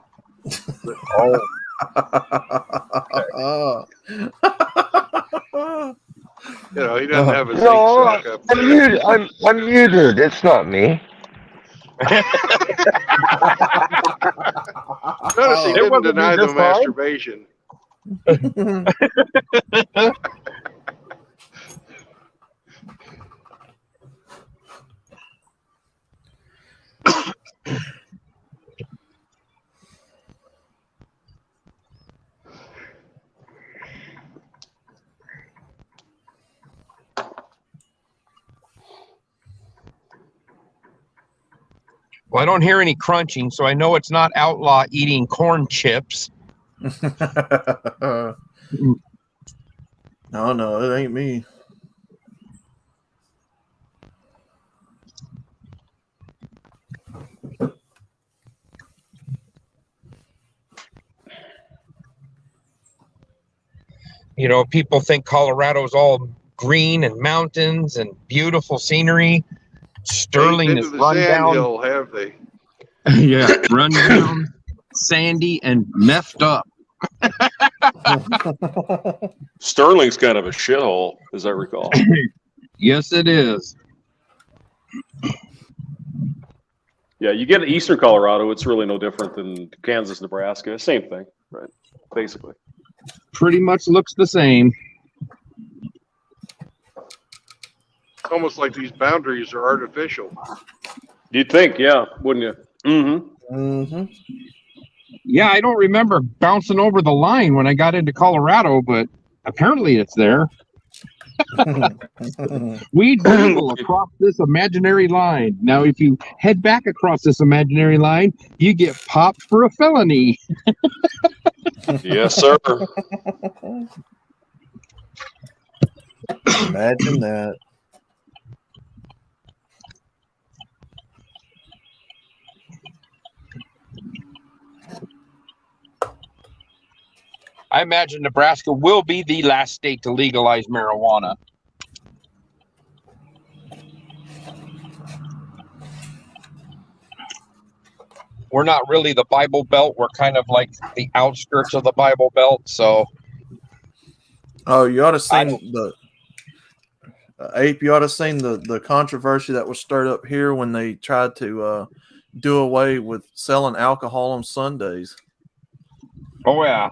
He doesn't have his No, zinc up. I'm muted. It's not me. Notice he didn't wasn't deny me the this time. masturbation. Well, I don't hear any crunching, so I know it's not outlaw eating corn chips. No, it ain't me. You know, people think Colorado's all green and mountains and beautiful scenery. Sterling is run down. Hill, have they? Yeah, run down, sandy, and messed up. Sterling's kind of a shithole, as I recall. Yes, it is. Yeah, you get eastern Colorado, it's really no different than Kansas, Nebraska. Same thing, right? Basically. Pretty much looks the same. It's almost like these boundaries are artificial. You'd think, yeah, wouldn't you? Mm-hmm. Mm-hmm. Yeah, I don't remember bouncing over the line when I got into Colorado, but apparently it's there. Weed legal across this imaginary line. Now, if you head back across this imaginary line, you get popped for a felony. Yes, sir. Imagine that. I imagine Nebraska will be the last state to legalize marijuana. We're not really the Bible Belt. We're kind of like the outskirts of the Bible Belt. So, oh, you ought to seen the Ape. You ought to seen the controversy that was stirred up here when they tried to do away with selling alcohol on Sundays. oh yeah.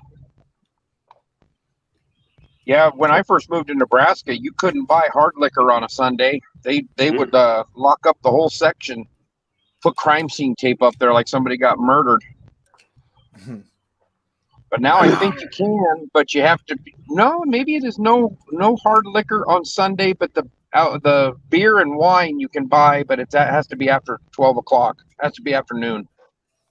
Yeah, when I first moved to Nebraska, you couldn't buy hard liquor on a Sunday. They would lock up the whole section, put crime scene tape up there like somebody got murdered. But now I think you can, but you have to. No, maybe it is no hard liquor on Sunday, but the beer and wine you can buy, but that has to be after 12 o'clock. It has to be afternoon.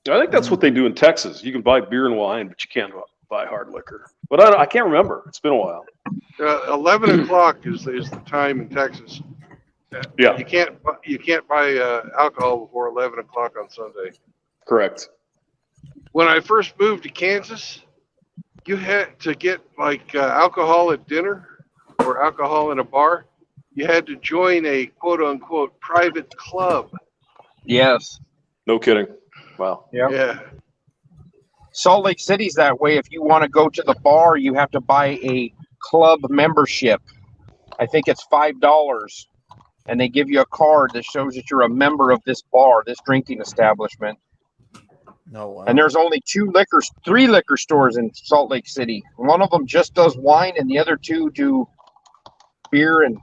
I think that's what they do in Texas. You can buy beer and wine, but you can't buy hard liquor. But I can't remember. It's been a while. 11 o'clock is the time in Texas. Yeah. You can't buy alcohol before 11 o'clock on Sunday. Correct. When I first moved to Kansas, you had to get like alcohol at dinner or alcohol in a bar. You had to join a quote unquote private club. Yes. No kidding. Wow. Yep. Yeah. Salt Lake City's that way. If you want to go to the bar, you have to buy a club membership. I think it's $5. And they give you a card that shows that you're a member of this bar, this drinking establishment. No, wow. And there's only three liquor stores in Salt Lake City. One of them just does wine, and the other two do beer and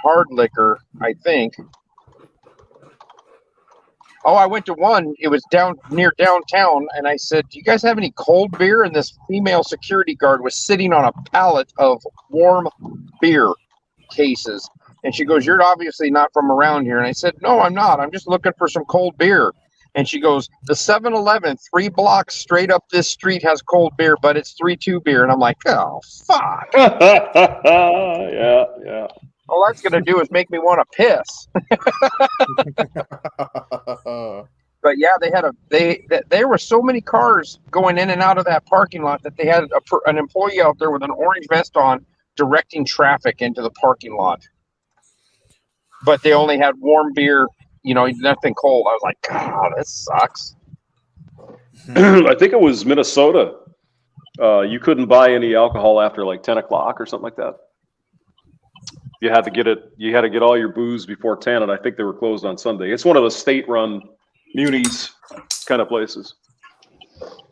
hard liquor, I think. Oh, I went to one. It was near downtown, and I said, "Do you guys have any cold beer?" And this female security guard was sitting on a pallet of warm beer cases. And she goes, "You're obviously not from around here." And I said, "No, I'm not. I'm just looking for some cold beer." And she goes, "The 7-Eleven 3 blocks straight up this street has cold beer, but it's 3-2 beer." And I'm like, "Oh, fuck." Yeah. All that's going to do is make me want to piss. But yeah, there were so many cars going in and out of that parking lot that they had an employee out there with an orange vest on directing traffic into the parking lot. But they only had warm beer, nothing cold. I was like, God, this sucks. I think it was Minnesota. You couldn't buy any alcohol after like 10 o'clock or something like that. You had to get all your booze before 10, and I think they were closed on Sunday. It's one of the state-run munis kind of places.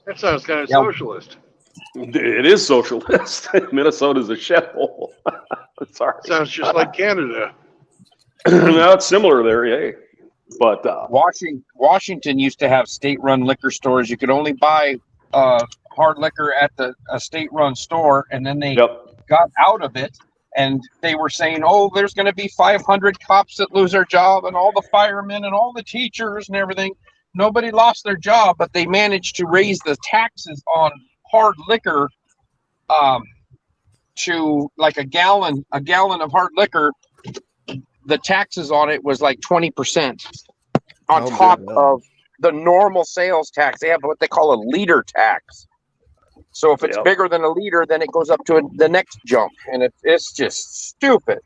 That sounds kind of socialist. It is socialist. Minnesota's a shithole. Sorry. Sounds just like Canada. No, it's similar there, yeah. But Washington used to have state-run liquor stores. You could only buy hard liquor at a state-run store, and then they got out of it, and they were saying, "Oh, there's going to be 500 cops that lose their job, and all the firemen and all the teachers and everything." Nobody lost their job, but they managed to raise the taxes on hard liquor to like a gallon of hard liquor. The taxes on it was like 20% on top of the normal sales tax. They have what they call a liter tax. So if it's bigger than a liter, then it goes up to the next jump, and it's just stupid.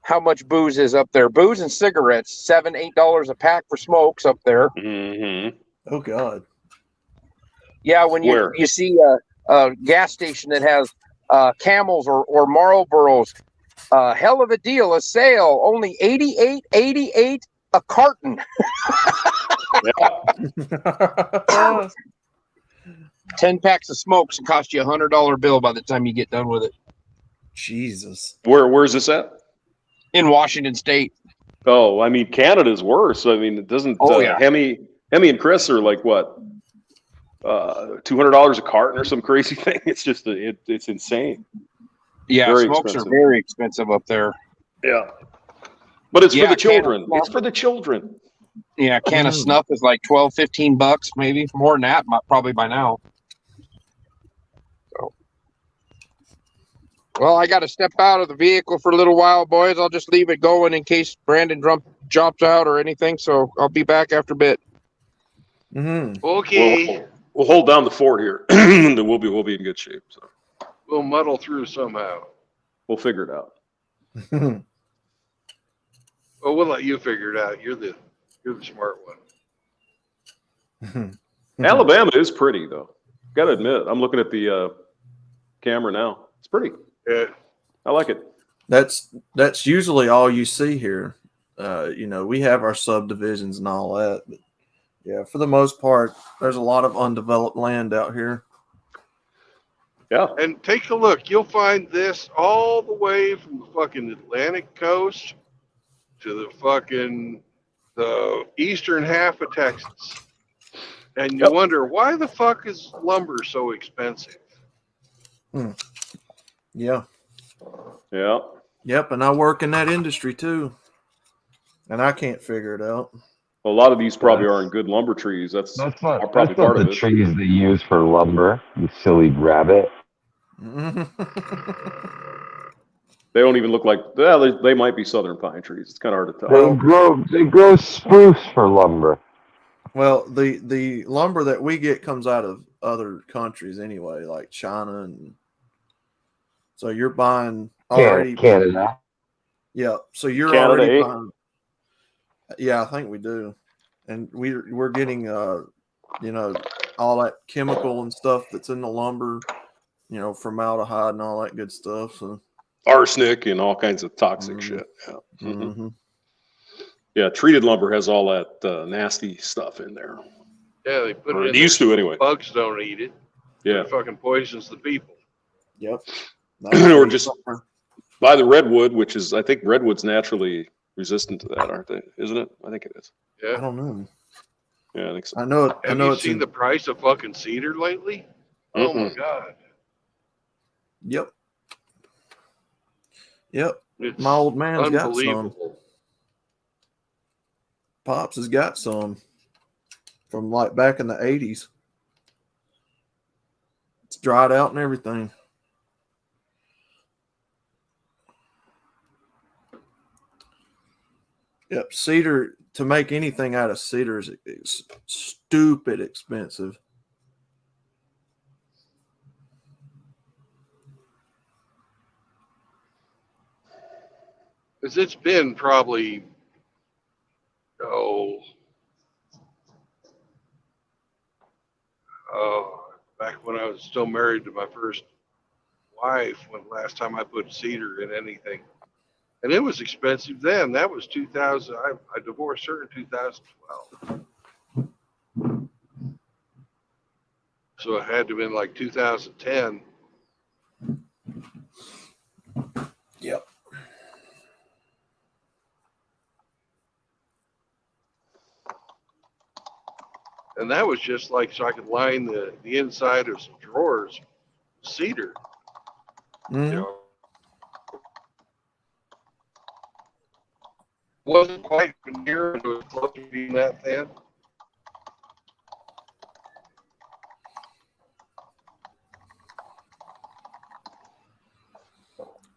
How much booze is up there? Booze and cigarettes, $7-8 a pack for smokes up there. Mm-hmm. Oh God. Yeah, when you see a gas station that has Camels or Marlboros, hell of a deal, a sale, only $88 a carton. Yeah. 10 packs of smokes and cost you $100 bill by the time you get done with it. Jesus. Where's this at? In Washington State. Oh, I mean, Canada's worse. I mean, it doesn't. Yeah. Hemi and Chris are like what? $200 a carton or some crazy thing. It's just it's insane. Yeah, Very smokes expensive. are very expensive up there. Yeah, but it's for the children. It's for the children. Yeah, a can of snuff is like $12-15, maybe more than that, probably by now. So, well, I got to step out of the vehicle for a little while, boys. I'll just leave it going in case Brandon drops out or anything. So I'll be back after a bit. Mm-hmm. Okay. We'll hold down the fort here, and then we'll be in good shape. So We'll muddle through somehow. we'll figure it out. Well, we'll let you figure it out. You're the smart one. Alabama is pretty, though. Got to admit, I'm looking at the camera now. It's pretty. Yeah. I like it. That's usually all you see here. We have our subdivisions and all that, but yeah, for the most part, there's a lot of undeveloped land out here. Yeah. And take a look. You'll find this all the way from the fucking Atlantic coast to the eastern half of Texas. And you wonder, why the fuck is lumber so expensive? Yeah. Yeah. Yep, and I work in that industry too. And I can't figure it out. Well, a lot of these probably aren't good lumber trees. That's not probably part of the it. trees they use for lumber, you silly rabbit. They don't even look like they might be southern pine trees. It's kind of hard to tell. They grow spruce for lumber. Well, the lumber that we get comes out of other countries anyway, like China, and so you're buying already Canada. Yeah, so you're Canada, already buying. Yeah, I think we do, and we're getting all that chemical and stuff that's in the lumber, formaldehyde and all that good stuff. So Arsenic and all kinds of toxic shit. Yeah. Mm-hmm. Yeah, treated lumber has all that nasty stuff in there. Yeah, they put it in. It used to anyway. Bugs don't eat it. Yeah. It fucking poisons the people. Yep. Or just buy the redwood, which is, I think redwood's naturally resistant to that, aren't they? Isn't it? I think it is. Yeah. I don't know. Yeah, I think so. I know it. Have you seen the price of fucking cedar lately? Oh my God. Yep. It's my old man's got some. unbelievable. Pops has got some from like back in the 80s. It's dried out and everything. Yep, cedar, to make anything out of cedar is stupid expensive. Because it's been probably, back when I was still married to my first wife, when last time I put cedar in anything. And it was expensive then. That was 2000. I divorced her in 2012. So it had to have been like 2010. Yep. And that was just like so I could line the inside of some drawers with cedar. Mm-hmm. Wasn't quite near, it was close to being that thin.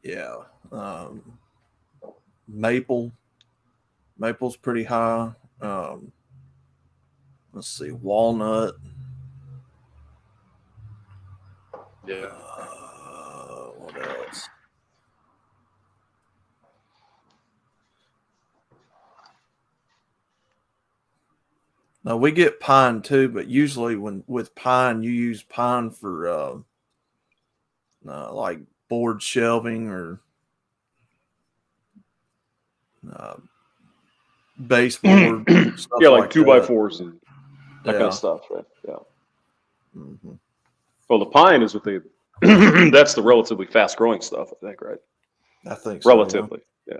Yeah. Maple's pretty high. Let's see, walnut. Yeah. What else? Now we get pine too, but usually with pine, you use pine for like board shelving or baseboard stuff Yeah, like like 2x4s and that kind Yeah. of stuff, right? Yeah. Mm-hmm. Well, the pine is what they. That's the relatively fast-growing stuff, I think, right? I think so. Relatively, yeah.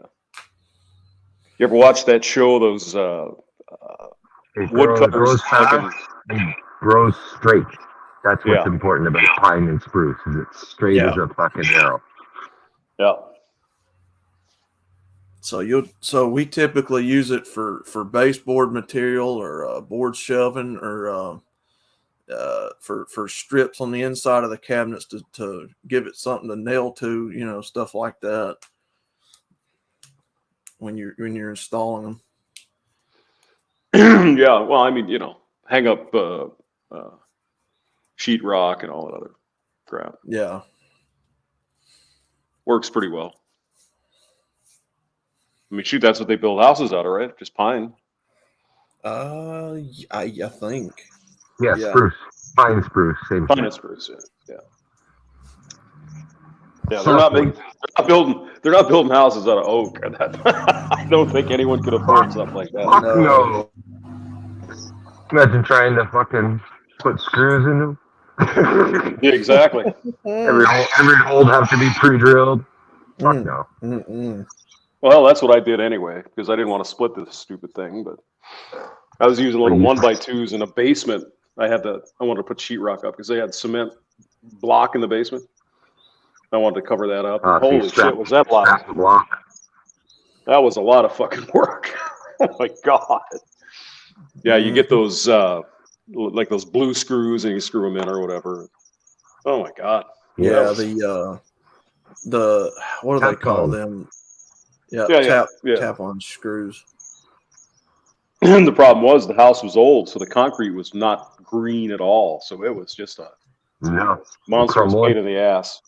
You ever watch that show? Those It woodcutters, grows fast and grows straight. That's what's Yeah. important about pine and spruce. Is it's straight Yeah. as a fucking arrow. Yeah. So we typically use it for baseboard material or board shelving or for strips on the inside of the cabinets to give it something to nail to, stuff like that. When you're installing them. Yeah. Well, I mean, hang up sheetrock and all that other crap. Yeah. Works pretty well. I mean, shoot, that's what they build houses out of, right? Just pine. I think. Yeah, spruce, pine spruce, same Pine thing. and spruce. Yeah. Yeah, they're not building houses out of oak. I don't think anyone could afford something like that. Fuck no. Imagine trying to fucking put screws in them. Yeah, exactly. every hole have to be pre-drilled. Fuck no. Mm-mm. Well, that's what I did anyway, because I didn't want to split this stupid thing. But I was using little 1x2s in a basement. I wanted to put sheetrock up because they had cement block in the basement. I wanted to cover that up. Holy shit, was that loud? That was a lot of fucking work. Oh my god. Yeah, you get those like those blue screws and you screw them in or whatever. Oh my god. Yeah, the what do they call them? Yeah, tap on screws. And the problem was the house was old, so the concrete was not green at all. So it was just a monstrous pain in the ass.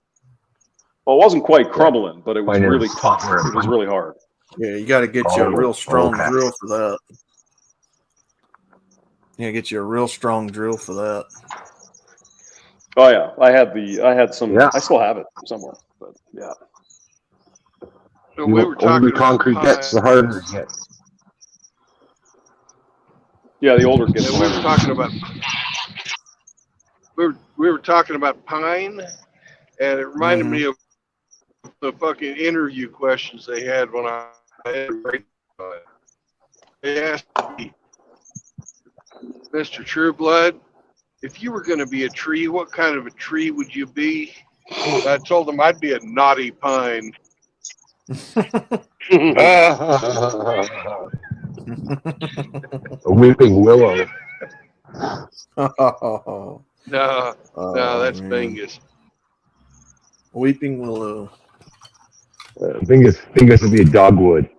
Well, it wasn't quite crumbling, but it was really tough. It was really hard. Yeah, you got to get you a real strong drill for that. Yeah, get you a real strong drill for that. Oh yeah, I had some. I still have it somewhere, but yeah. So we were talking about concrete gets, the harder it gets. Yeah, the older it gets. We were talking about. We were talking about pine, and it reminded me of the fucking interview questions they had when I had a radio. They asked me, Mr. Trueblood, if you were going to be a tree, what kind of a tree would you be? I told them I'd be a knotty pine. A weeping willow. No, that's Bingus. Weeping willow. Bingus would be a dogwood.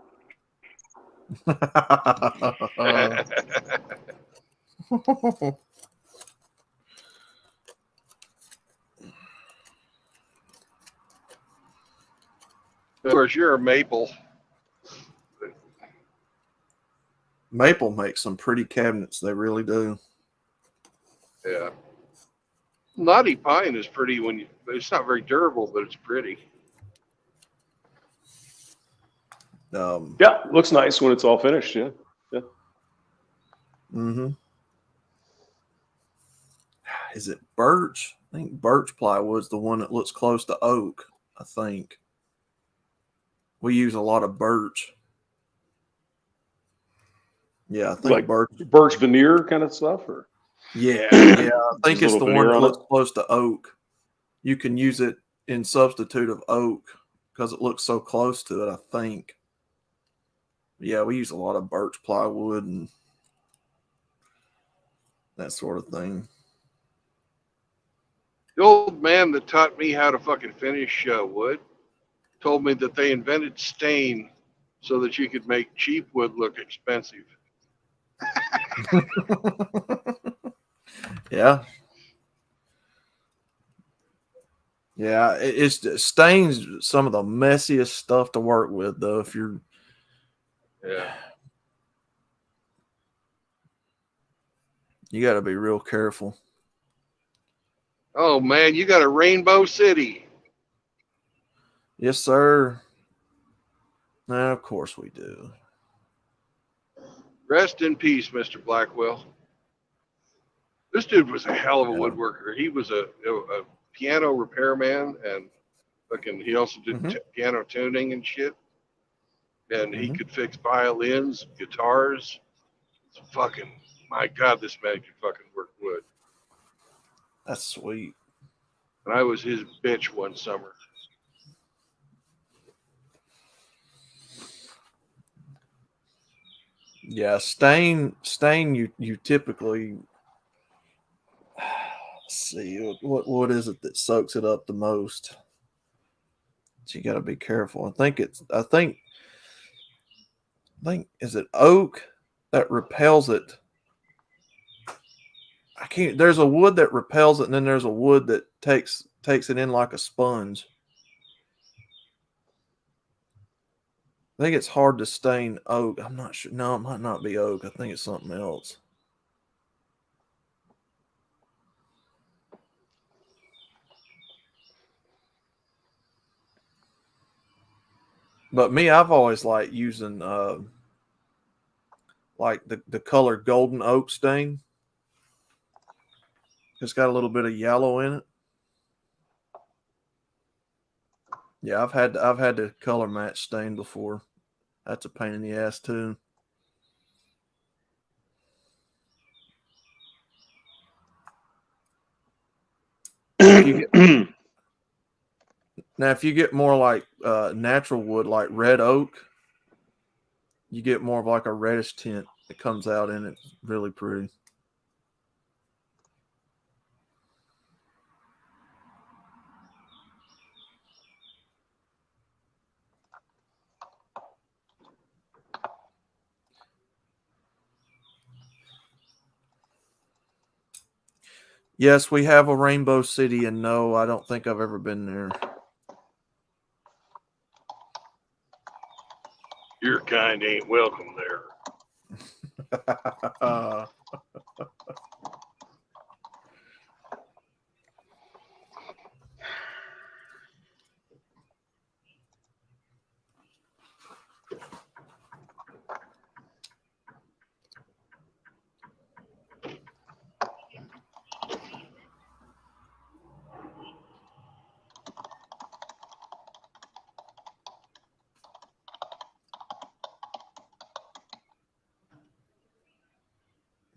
Of course, you're a maple. Maple makes some pretty cabinets. They really do. Yeah. Knotty pine is pretty it's not very durable, but it's pretty. Yeah, looks nice when it's all finished. Yeah. Mm-hmm. Is it birch? I think birch plywood's the one that looks close to oak. I think we use a lot of birch. Yeah, I think like birch veneer kind of stuff, or yeah. I think it's the one that looks close to oak. You can use it in substitute of oak because it looks so close to it. I think. Yeah, we use a lot of birch plywood and that sort of thing. The old man that taught me how to fucking finish wood told me that they invented stain so that you could make cheap wood look expensive. Yeah. Yeah, it's stains some of the messiest stuff to work with, though. If you're, Yeah. you got to be real careful. Oh man, you got a Rainbow City. Yes, sir. Now, of course we do. Rest in peace, Mr. Blackwell. This dude was a hell of a Yeah. woodworker. He was a piano repairman, and fucking he also did piano tuning and shit. And he could fix violins, guitars. Fucking, my God, this man could fucking work wood. That's sweet. And I was his bitch one summer. Yeah, stain. You typically see what is it that soaks it up the most. So you got to be careful. I think is it oak that repels it. I can't. There's a wood that repels it, and then there's a wood that takes it in like a sponge. I think it's hard to stain oak. I'm not sure. No, it might not be oak. I think it's something else. But me, I've always liked using like the color golden oak stain. It's got a little bit of yellow in it. Yeah, I've had to color match stain before. That's a pain in the ass too. Now, if you get more like natural wood, like red oak, you get more of like a reddish tint that comes out in it. It's really pretty. Yes, we have a Rainbow City, and no, I don't think I've ever been there. Your kind ain't welcome there.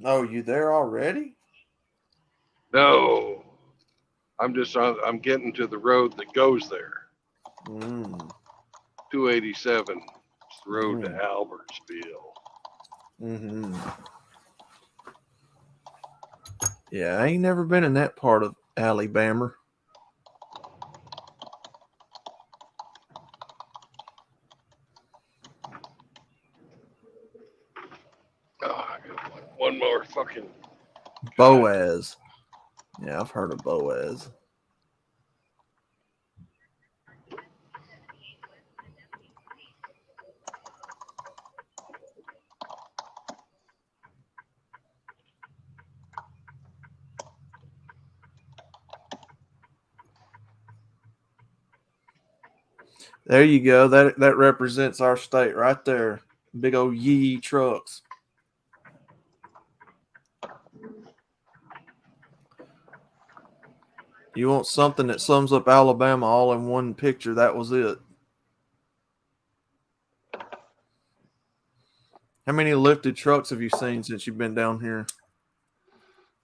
Oh, you there already? No, I'm getting to the road that goes there. 287. It's the road to Albertsville. Yeah, I ain't never been in that part of Alabama. Oh, I got one more fucking Boaz. Yeah, I've heard of Boaz. There you go. That represents our state right there. Big old yee trucks. You want something that sums up Alabama all in one picture? That was it. How many lifted trucks have you seen since you've been down here?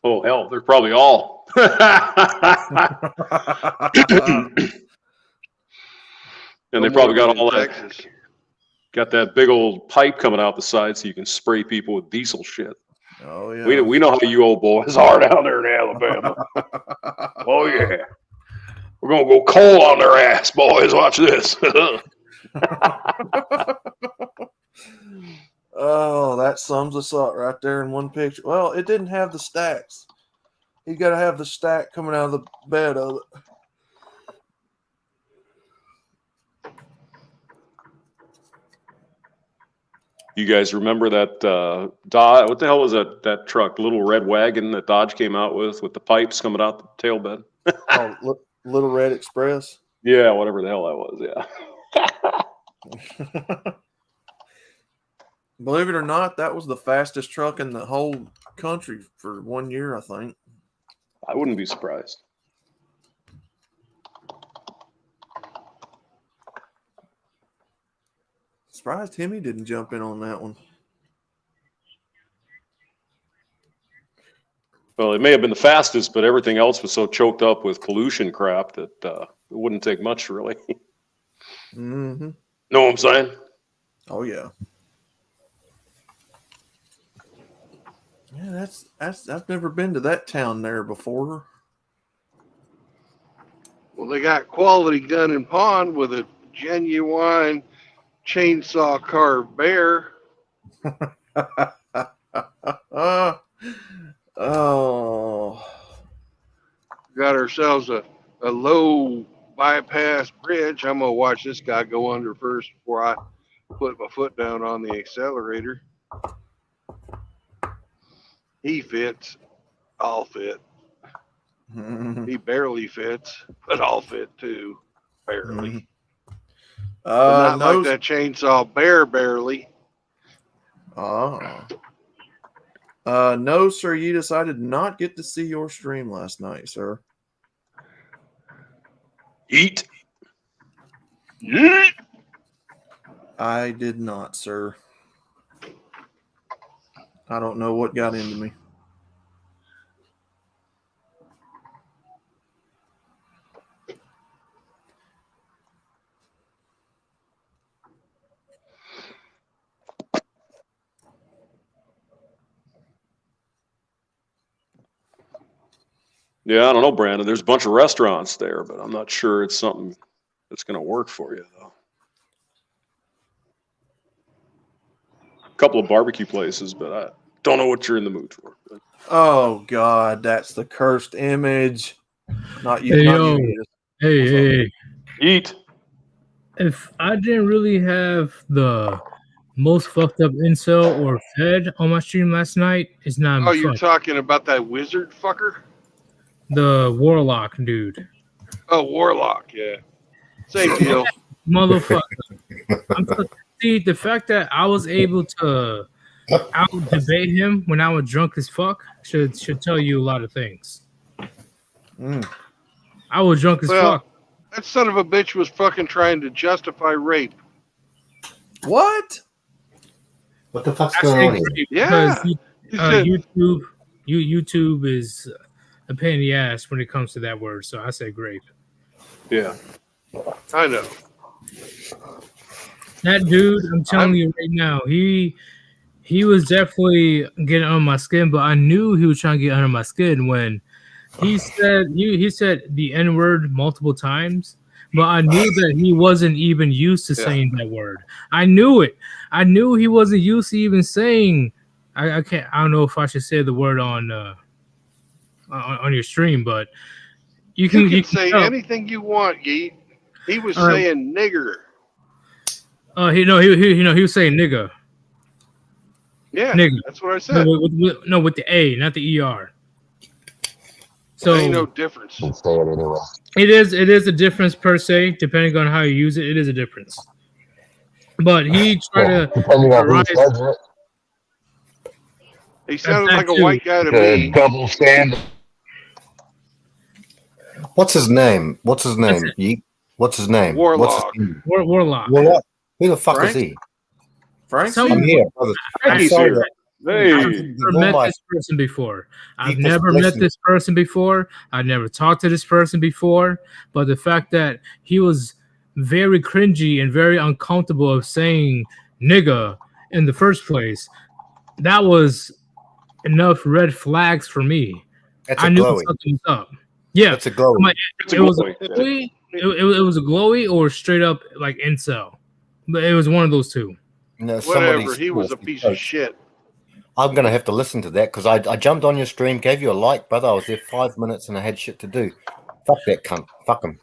Oh, hell, they're probably all. And they probably got all that. Texas. Got that big old pipe coming out the side so you can spray people with diesel shit. Oh, yeah. We know how you old boys are down there in Alabama. Oh, yeah. We're going to go coal on their ass, boys. Watch this. Oh, that sums us up right there in one picture. Well, it didn't have the stacks. You got to have the stack coming out of the bed of it. You guys remember that Dodge? What the hell was that truck? Little red wagon that Dodge came out with the pipes coming out the tail bed. Oh, Little Red Express. Yeah, whatever the hell that was. Yeah. Believe it or not, that was the fastest truck in the whole country for 1 year, I think. I wouldn't be surprised. Surprised Timmy didn't jump in on that one. Well, it may have been the fastest, but everything else was so choked up with pollution crap that it wouldn't take much, really. Mm-hmm. Know what I'm saying? Oh yeah. Yeah, that's I've never been to that town there before. Well, they got Quality Gun and Pawn with a genuine chainsaw carved bear. Oh. Got ourselves a low bypass bridge. I'm gonna watch this guy go under first before I put my foot down on the accelerator. He fits. I'll fit. He barely fits, but I'll fit too. Barely. But not no, like that chainsaw bear barely. No, sir. You decided not get to see your stream last night, sir. Eat. Yeet. I did not, sir. I don't know what got into me. Yeah, I don't know, Brandon. There's a bunch of restaurants there, but I'm not sure it's something that's going to work for you, though. A couple of barbecue places, but I don't know what you're in the mood for. Oh God, that's the cursed image. Not you. Hey, not yo. you. Hey. Eat. If I didn't really have the most fucked up incel or fed on my stream last night, it's not. Oh, you're talking about that wizard fucker? The warlock dude. Oh, warlock. Yeah. Same deal. Motherfucker. See, the fact that I was able to out debate him when I was drunk as fuck should tell you a lot of things. I was drunk as fuck. That son of a bitch was fucking trying to justify rape. What? What the fuck's going on here? Yeah. YouTube is a pain in the ass when it comes to that word, so I say grape. Yeah. I know. That dude, I'm telling you right now, he was definitely getting on my skin, but I knew he was trying to get under my skin when he said the N-word multiple times, but I knew that he wasn't even used to saying that word. I knew it. I knew he wasn't used to even saying. I don't know if I should say the word on your stream, but you can say anything you want, Yeet. He was saying nigger. He was saying nigga. Yeah, nigga. That's what I said. With the A, not the ER. So ain't no difference. Say it anyway. It is a difference per se, depending on how you use it. It is a difference. But he tried to depending on who says it. He sounded like a white guy to me. Double standard. What's his name? What's his name? What's his name? Warlock. Warlock. Who the fuck is he? Frank? I'm here, brother. I'm sorry. I've never met this person before. I've never met this person before. I've never talked to this person before. But the fact that he was very cringy and very uncomfortable of saying nigga in the first place, that was enough red flags for me. That's I knew something was up. Yeah, it's a glowy. It was a glowy. It was a glowy or straight up like incel. But it was one of those two. No, whatever. He was a piece of shit. I'm gonna have to listen to that because I jumped on your stream, gave you a like, brother. I was there 5 minutes and I had shit to do. Fuck that cunt. Fuck him.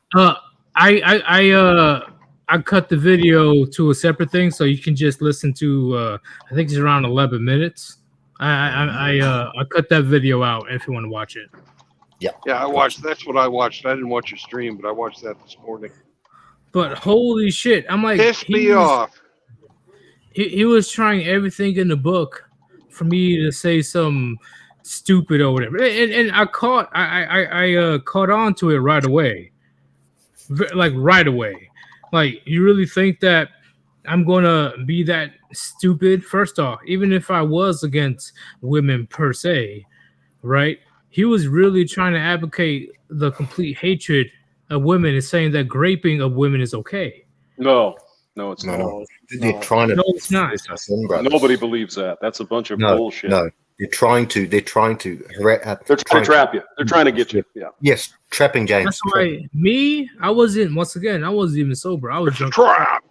I cut the video to a separate thing, so you can just listen to. I think it's around 11 minutes. I cut that video out if you want to watch it. Yeah, I watched. That's what I watched. I didn't watch your stream, but I watched that this morning. But holy shit, I'm like, Pissed me off. He was trying everything in the book for me to say some stupid or whatever, and I caught on to it right away, like right away. Like, you really think that I'm gonna be that stupid? First off, even if I was against women per se, right? He was really trying to advocate the complete hatred of women and saying that graping of women is okay. No, it's not. No. They're trying to. No, it's not. Nobody believes that. That's a bunch of bullshit. No, they're trying to. They're trying to. They're trying to trap you. They're trying to get you. Yeah. Yes, trapping James. That's why I wasn't. Once again, I wasn't even sober. I was drunk. Trap.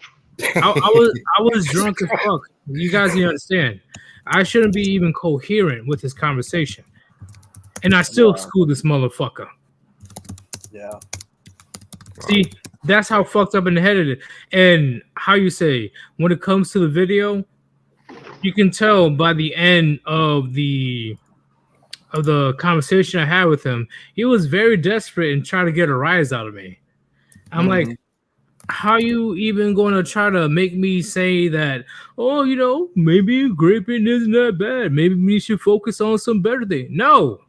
I was drunk as fuck. You guys need to understand. I shouldn't be even coherent with this conversation, and I still schooled this motherfucker. Yeah. See, that's how fucked up in the head it is. And how you say, when it comes to the video, you can tell by the end of the conversation I had with him, he was very desperate and trying to get a rise out of me. I'm like, how you even going to try to make me say that, oh, you know, maybe graping isn't that bad. Maybe we should focus on some better thing. No,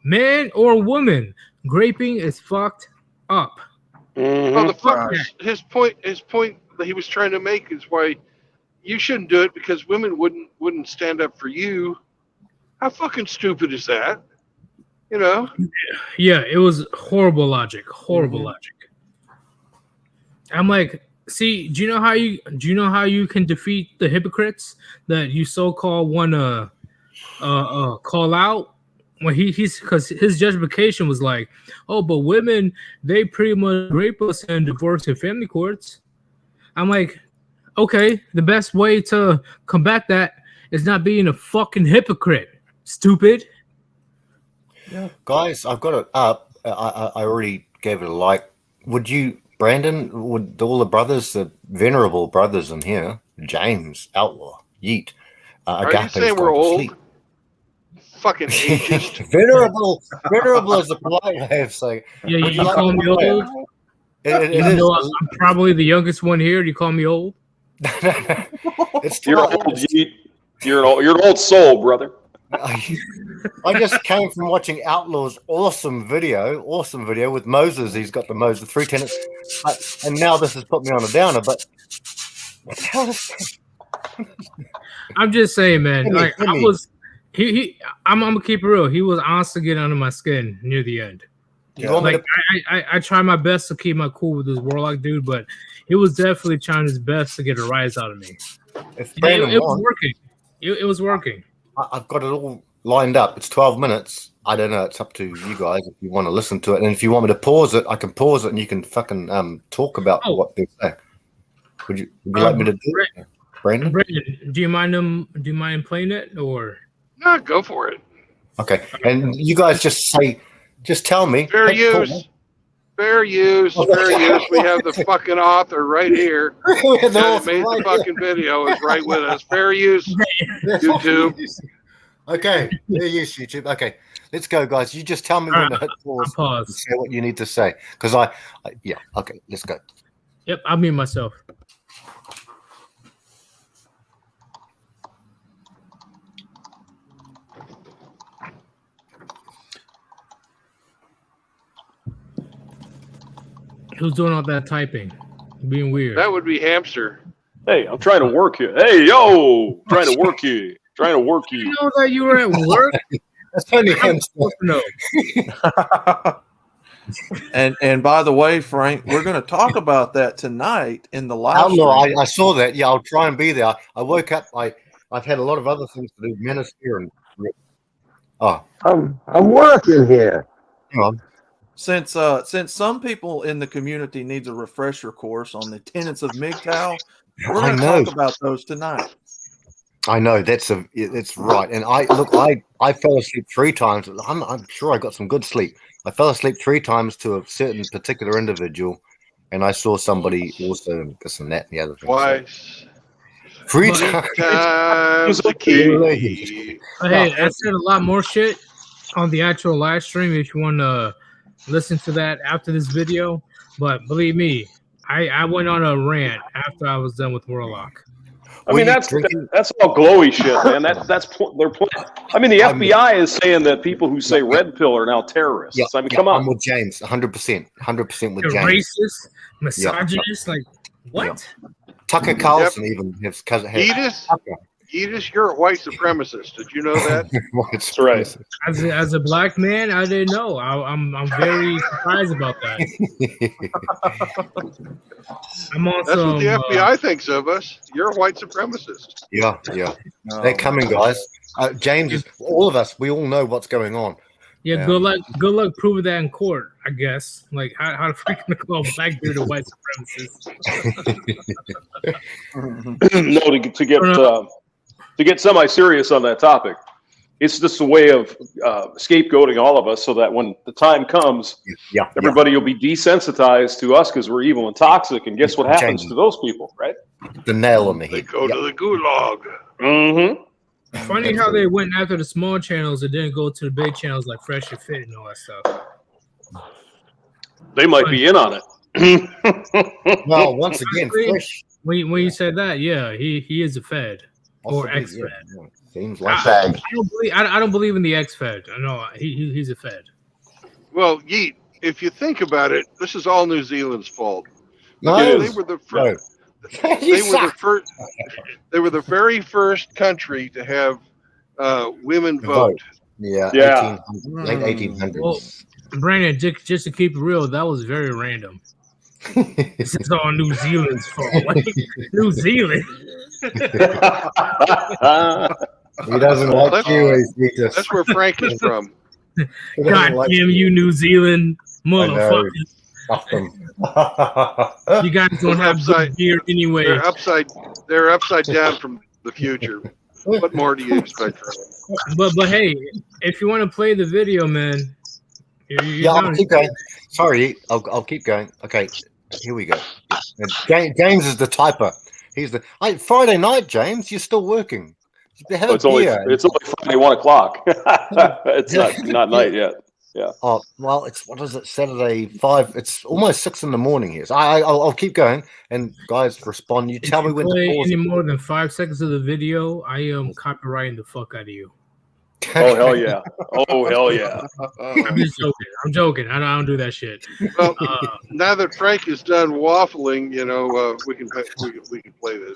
man or woman, graping is fucked up. Well, the fuck his point that he was trying to make is why you shouldn't do it, because women wouldn't stand up for you. How fucking stupid is that? You know? Yeah, it was horrible logic. Logic. I'm like, see, do you know how you can defeat the hypocrites that you so-called want to call out? When he's because his justification was like, oh, but women, they pretty much rape us in divorce and family courts. I'm like, okay, the best way to combat that is not being a fucking hypocrite, stupid. Yeah. Guys, I've got it up. I already gave it a like. Would you, Brandon, would all the brothers, the venerable brothers in here, James, Outlaw, Yeet, are you saying we're old? Fucking ageist. venerable is the polite way of saying. Yeah, you call me old. I'm probably the youngest one here. Do you call me old? You're old, Yeet. You're an old soul, brother. I just came from watching Outlaw's awesome video with Moses. He's got the Moses 3 tenets, and now this has put me on a downer. But what the hell is that? I'm just saying, man. I'm gonna keep it real. He was honestly getting under my skin near the end. Yeah. Like I try my best to keep my cool with this warlock dude, but he was definitely trying his best to get a rise out of me. It was working. It was working. I've got it all lined up. It's 12 minutes. I don't know. It's up to you guys if you want to listen to it. And if you want me to pause it, I can pause it and you can fucking talk about what they say. Would you like me to do it? Brandon, do you mind playing it or? No, go for it. Okay. And you guys just tell me. Fair use. Fair use. We have the fucking author right here. That made the fucking video is right with us. Fair use, YouTube. Okay. Fair use, YouTube. Okay. Let's go, guys. You just tell me when to hit pause and say what you need to say. Because yeah. Okay. Let's go. Yep. I'll mute myself. Who's doing all that typing? Being weird. That would be Hamster. Hey, I'm trying to work you. Hey, yo, trying to work you. You know that you were at work? That's funny, Hamster. No. And by the way, Frank, we're going to talk about that tonight in the live stream. I saw that. Yeah, I'll try and be there. I woke up. I've had a lot of other things to do. Minister and I'm working here. Hang on. Since some people in the community needs a refresher course on the tenets of MGTOW, we're going to talk about those tonight. I know it's right, and I fell asleep 3 times. I'm sure I got some good sleep. I fell asleep 3 times to a certain particular individual and I saw somebody also this and that and the other thing. Twice. 3 But- times. Times the key. Hey, I said a lot more shit on the actual live stream if you want to listen to that after this video. But believe me, I went on a rant after I was done with Warlock. I mean, that's all glowy shit, man. They're playing. I mean, the FBI is saying that people who say red pill are now terrorists. I mean, come on. I'm with James, 100%, 100% with They're James. racist, misogynist, like what? Tucker Carlson even his cousin. Edith, you're a white supremacist. Did you know that? That's right. As a black man, I didn't know. I'm very surprised about that. I'm also. That's what the FBI thinks of us. You're a white supremacist. Yeah. They're coming, guys. James, all of us, we all know what's going on. Yeah, good luck proving that in court, I guess. Like how to freaking call black dude a white supremacist. To get semi-serious on that topic, it's just a way of scapegoating all of us so that when the time comes, everybody will be desensitized to us because we're evil and toxic. And guess what happens to those people, right? The nail on the head. They go to the gulag. Mm-hmm. Funny how they went after the small channels and didn't go to the big channels like Fresh and Fit and all that stuff. They might be in on it. Well, once again, Fresh. When you said that, yeah, he is a Fed. Or ex-Fed. Seems like I don't believe in the ex-Fed. I know he's a Fed. Well, Yeet, if you think about it, this is all New Zealand's fault. No, they were the first. They were the very first country to have women vote. Yeah. Late 1800s. Well, Brandon, just to keep it real, that was very random. This is all New Zealand's fault. Like, New Zealand. He doesn't like you. That's where Frank is from. God damn you, New Zealand motherfuckers! You guys don't have good beer anyway. They're upside down from the future. What more do you expect from them? But hey, if you want to play the video, man. I'll keep going. Sorry, I'll keep going. Okay, here we go. James is the typer. He's the Friday night, James. You're still working. It's only Friday 1 o'clock. It's not night yet. Yeah. Oh well, it's what is it? Saturday 5. It's almost 6 in the morning here. So I'll keep going. And guys, respond. You tell me when to pause. Any more than 5 seconds of the video, I am copyrighting the fuck out of you. Oh hell yeah! Oh hell yeah! I'm just joking. I'm joking. I don't do that shit. Well, now that Frank is done waffling, we can play this.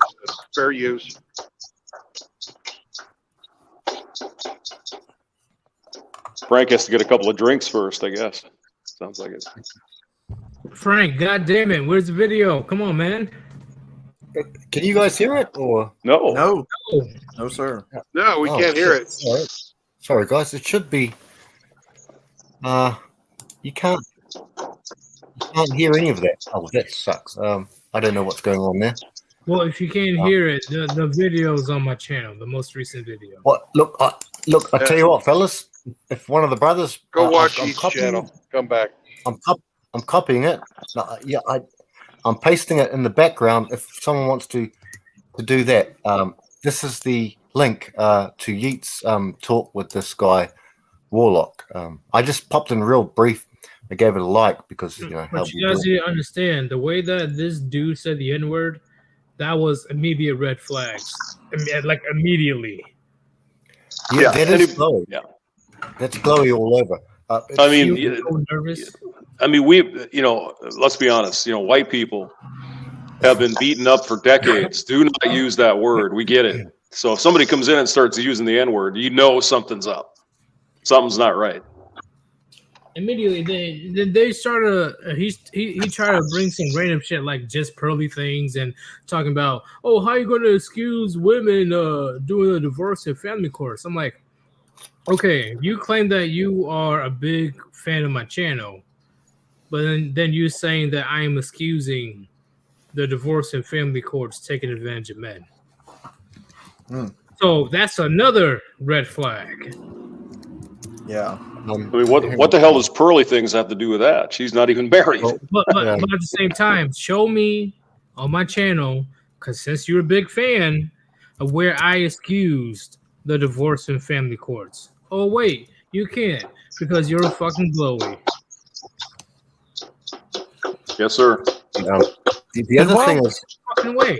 Fair use. Frank has to get a couple of drinks first, I guess. Sounds like it. Frank, god damn it, where's the video? Come on, man. Can you guys hear it or No, sir. No, we can't hear it. Sorry, guys. It should be. You can't hear any of that. Oh, that sucks. I don't know what's going on there. Well, if you can't hear it, the video is on my channel, the most recent video. What? Look! I tell you what, fellas. If one of the brothers go watch each channel, come back. I'm copying it. I'm pasting it in the background. If someone wants to do that, this is the link to Yeet's talk with this guy Warlock. I just popped in real brief. I gave it a like because But you guys need to understand the way that this dude said the N-word. That was immediate red flags. Like immediely. Yeah, that is glowy. Yeah, that's glowy all over. I mean, so nervous. I mean, let's be honest. White people have been beaten up for decades. Do not use that word. We get it. So if somebody comes in and starts using the N-word, something's up. Something's not right. Immediately, they started. He tried to bring some random shit like just pearly things and talking about, how you going to excuse women doing a divorce and family course? I'm like, okay, you claim that you are a big fan of my channel, but then you saying that I am excusing the divorce and family courts taking advantage of men. So that's another red flag. Yeah. I mean, what the hell does Pearly things have to do with that? She's not even married. But at the same time, show me on my channel, because since you're a big fan of where I excused the divorce and family courts. Oh wait, you can't because you're fucking glowy. Yes, sir. The other thing is, fucking way.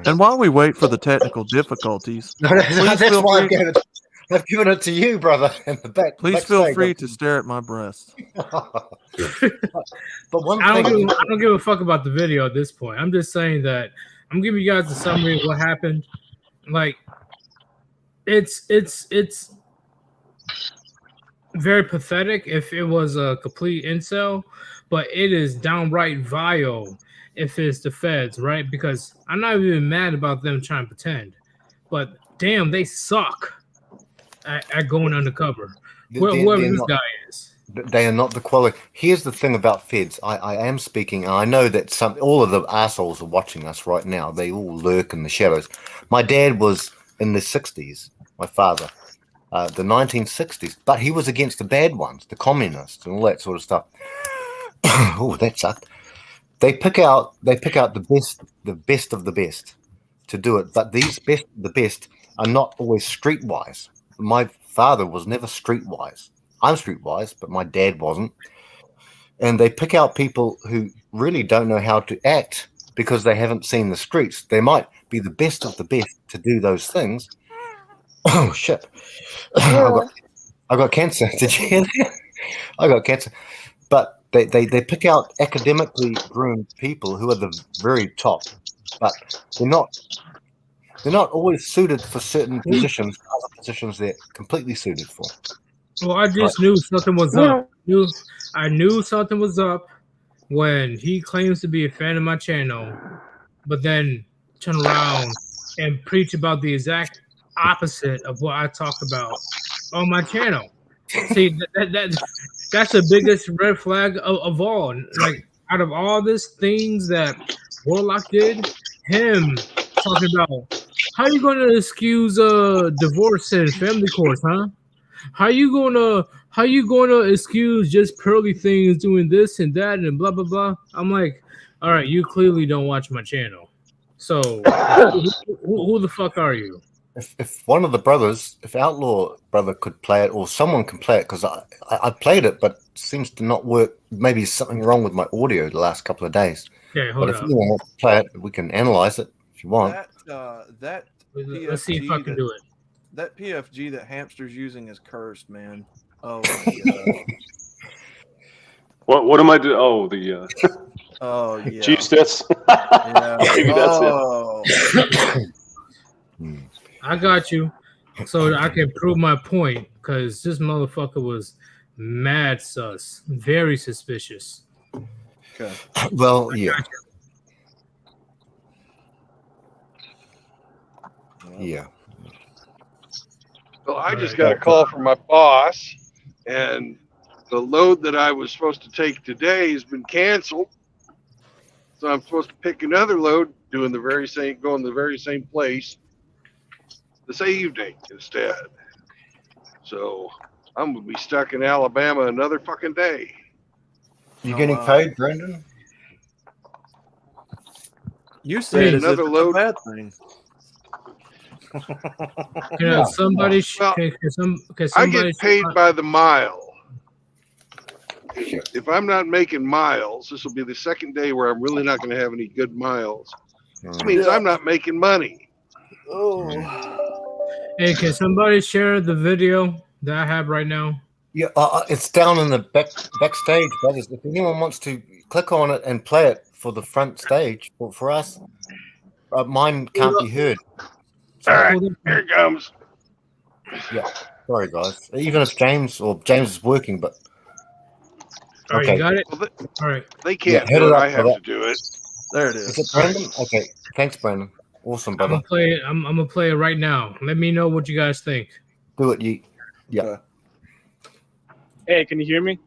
And while we wait for the technical difficulties, that's why I've given it to you, brother. In the back. Please feel free to stare at my breast. But one I thing, don't give a fuck about the video at this point. I'm just saying that I'm giving you guys a summary of what happened. Like, it's very pathetic if it was a complete incel, but it is downright vile if it's the feds, right? Because I'm not even mad about them trying to pretend, but damn, they suck at going undercover. Whoever this guy is. They are not the quality. Here's the thing about feds. I am speaking, and I know that all of the assholes are watching us right now. They all lurk in the shadows. My dad was in the 60s, my father, the 1960s, but he was against the bad ones, the communists and all that sort of stuff. Oh, that sucked. They pick out the best of the best to do it, but the best are not always streetwise. My father was never streetwise. I'm streetwise, but my dad wasn't. And they pick out people who really don't know how to act because they haven't seen the streets. They might be the best of the best to do those things. Oh shit! I got cancer. Did you hear that? I got cancer. But they pick out academically groomed people who are the very top, but they're not always suited for certain positions. Other positions they're completely suited for. Well, I just knew something was up. I knew something was up when he claims to be a fan of my channel, but then turn around and preach about the exact opposite of what I talk about on my channel. See, that's the biggest red flag of all. Like, out of all these things that Warlock did, him talking about how you going to excuse divorce and family courts, huh? How you gonna excuse just Pearly things doing this and that and blah blah blah? I'm like, all right, you clearly don't watch my channel. So who the fuck are you? If one of the brothers, if Outlaw brother could play it, or someone can play it, because I played it, but it seems to not work. Maybe something wrong with my audio the last couple of days. Okay, but if anyone wants to play it, we can analyze it if you want. Let's see if I can do it. That PFG that Hamster's using is cursed, man. Oh my god. What am I doing? Oh, the oh yeah. Chief Stitz. Yeah. Maybe that's it. I got you, so I can prove my point because this motherfucker was mad sus, very suspicious. Okay. Well, yeah. Yeah. Well, I just got a call from my boss, and the load that I was supposed to take today has been canceled. So I'm supposed to pick another load, going the very same place this evening instead. So I'm gonna be stuck in Alabama another fucking day. You getting paid, Brendan? You said another load. A bad thing. Somebody. I get paid by the mile. If I'm not making miles, this will be the second day where I'm really not going to have any good miles. That means I'm not making money. Oh. Hey, can somebody share the video that I have right now? Yeah, it's down in the backstage, brothers. If anyone wants to click on it and play it for the front stage, for us, mine can't be heard. All right, here it comes. Yeah, sorry guys. Even if James is working, but all right, you got it. Well, all right, they can't do it. I have to do it. There it is. Is it Brandon? Okay, thanks, Brandon. Awesome, brother. I'm gonna play it. I'm gonna play it right now. Let me know what you guys think. Do it, Yeet. Yeah. Hey, can you hear me?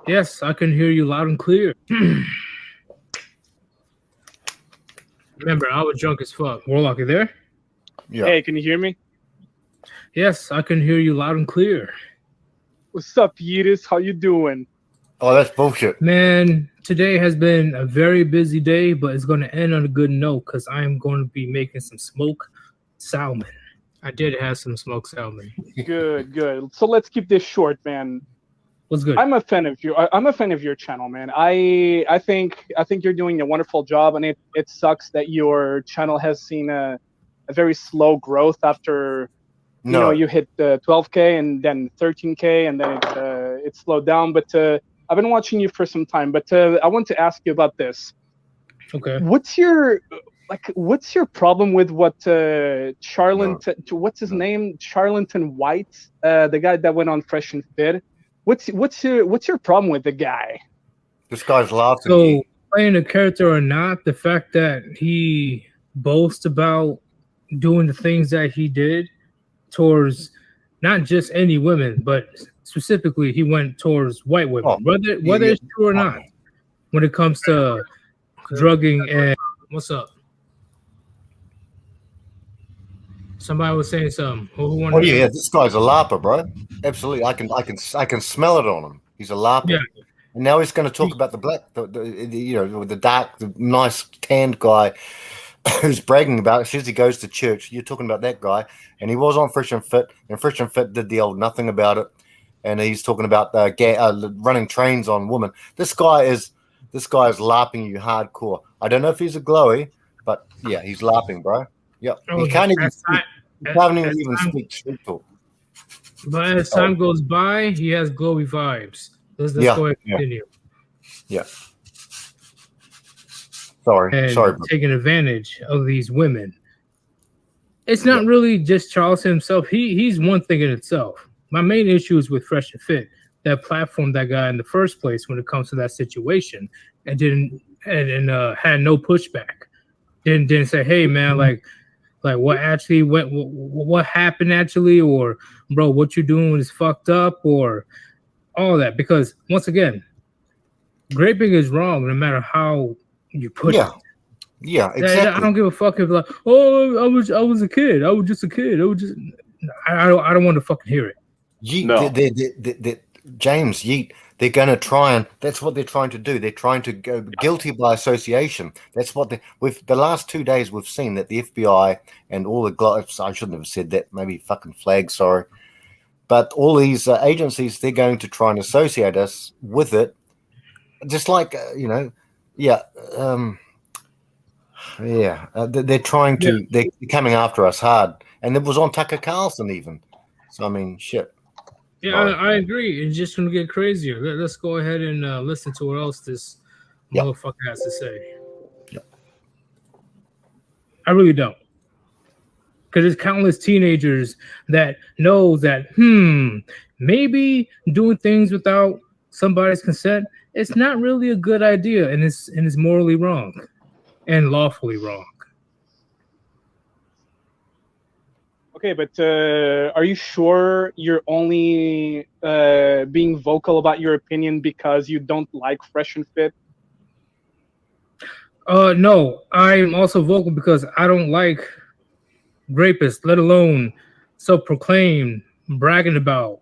Yes, I can hear you loud and clear. Remember, I was drunk as fuck. Warlock, you there? Yeah. Hey, can you hear me? Yes, I can hear you loud and clear. What's up, Yeetus? How you doing? Oh, that's bullshit. Man, today has been a very busy day, but it's going to end on a good note because I am going to be making some smoked salmon. I did have some smoked salmon. Good, good. So let's keep this short, man. What's good? I'm a fan of you. I'm a fan of your channel, man. I think you're doing a wonderful job, and it sucks that your channel has seen a very slow growth after you hit 12K and then 13K and then it slowed down. But I've been watching you for some time. But I want to ask you about this. Okay. What's your problem with what Charlton? What's his name? Charlton White, the guy that went on Fresh and Fit. What's your problem with the guy? This guy's laughing. So playing a character or not, the fact that he boasts about doing the things that he did towards not just any women, but specifically he went towards white women, whether it's true or not. When it comes to drugging and what's up? Somebody was saying something. Oh yeah, this guy's a larper, bro. Absolutely, I can smell it on him. He's a larper. Yeah. And now he's going to talk about the black, the dark, the nice tanned guy who's bragging about it. Says he goes to church. You're talking about that guy, and he was on Fresh and Fit, and Fresh and Fit did the old nothing about it, and he's talking about running trains on women. This guy is larping you hardcore. I don't know if he's a glowy, but yeah, he's larping, bro. Yeah, he can't even speak street talk. But as time goes by, he has glowy vibes. Let's go ahead and continue. Yeah. Sorry. Taking advantage of these women. It's not really just Charles himself. He's one thing in itself. My main issue is with Fresh and Fit, that platform that guy in the first place when it comes to that situation, and had no pushback. Didn't say, hey man, like what actually went, what happened actually, or bro, what you're doing is fucked up, or all that. Because once again, raping is wrong no matter how you put it. Yeah, exactly. I don't give a fuck if like, oh, I was a kid. I was just a kid. I don't want to fucking hear it. James Yeet, they're going to try, and that's what they're trying to do. They're trying to go guilty by association. That's what with the last 2 days we've seen that the FBI and all the I shouldn't have said that. Maybe fucking flag. Sorry, but all these agencies, they're going to try and associate us with it, just like they're trying to. They're coming after us hard, and it was on Tucker Carlson even. So I mean, shit. Yeah, I agree. It's just going to get crazier. Let's go ahead and listen to what else this motherfucker has to say. Yep. I really don't. Because there's countless teenagers that know that, maybe doing things without somebody's consent, it's not really a good idea, and it's morally wrong and lawfully wrong. Okay, but are you sure you're only being vocal about your opinion because you don't like Fresh and Fit? No, I'm also vocal because I don't like rapists, let alone self-proclaimed, bragging about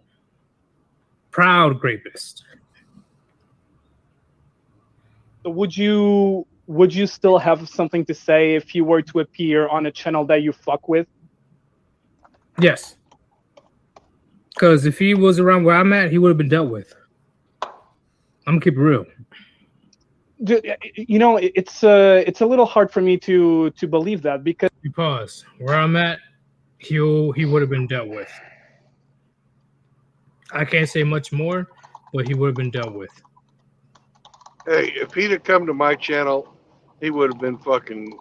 proud rapists. So would you still have something to say if you were to appear on a channel that you fuck with? Yes. Because if he was around where I'm at, he would have been dealt with. I'm gonna keep it real. It's a little hard for me to believe that because where I'm at, he would have been dealt with. I can't say much more, but he would have been dealt with. Hey, if he'd have come to my channel, he would have been fucking.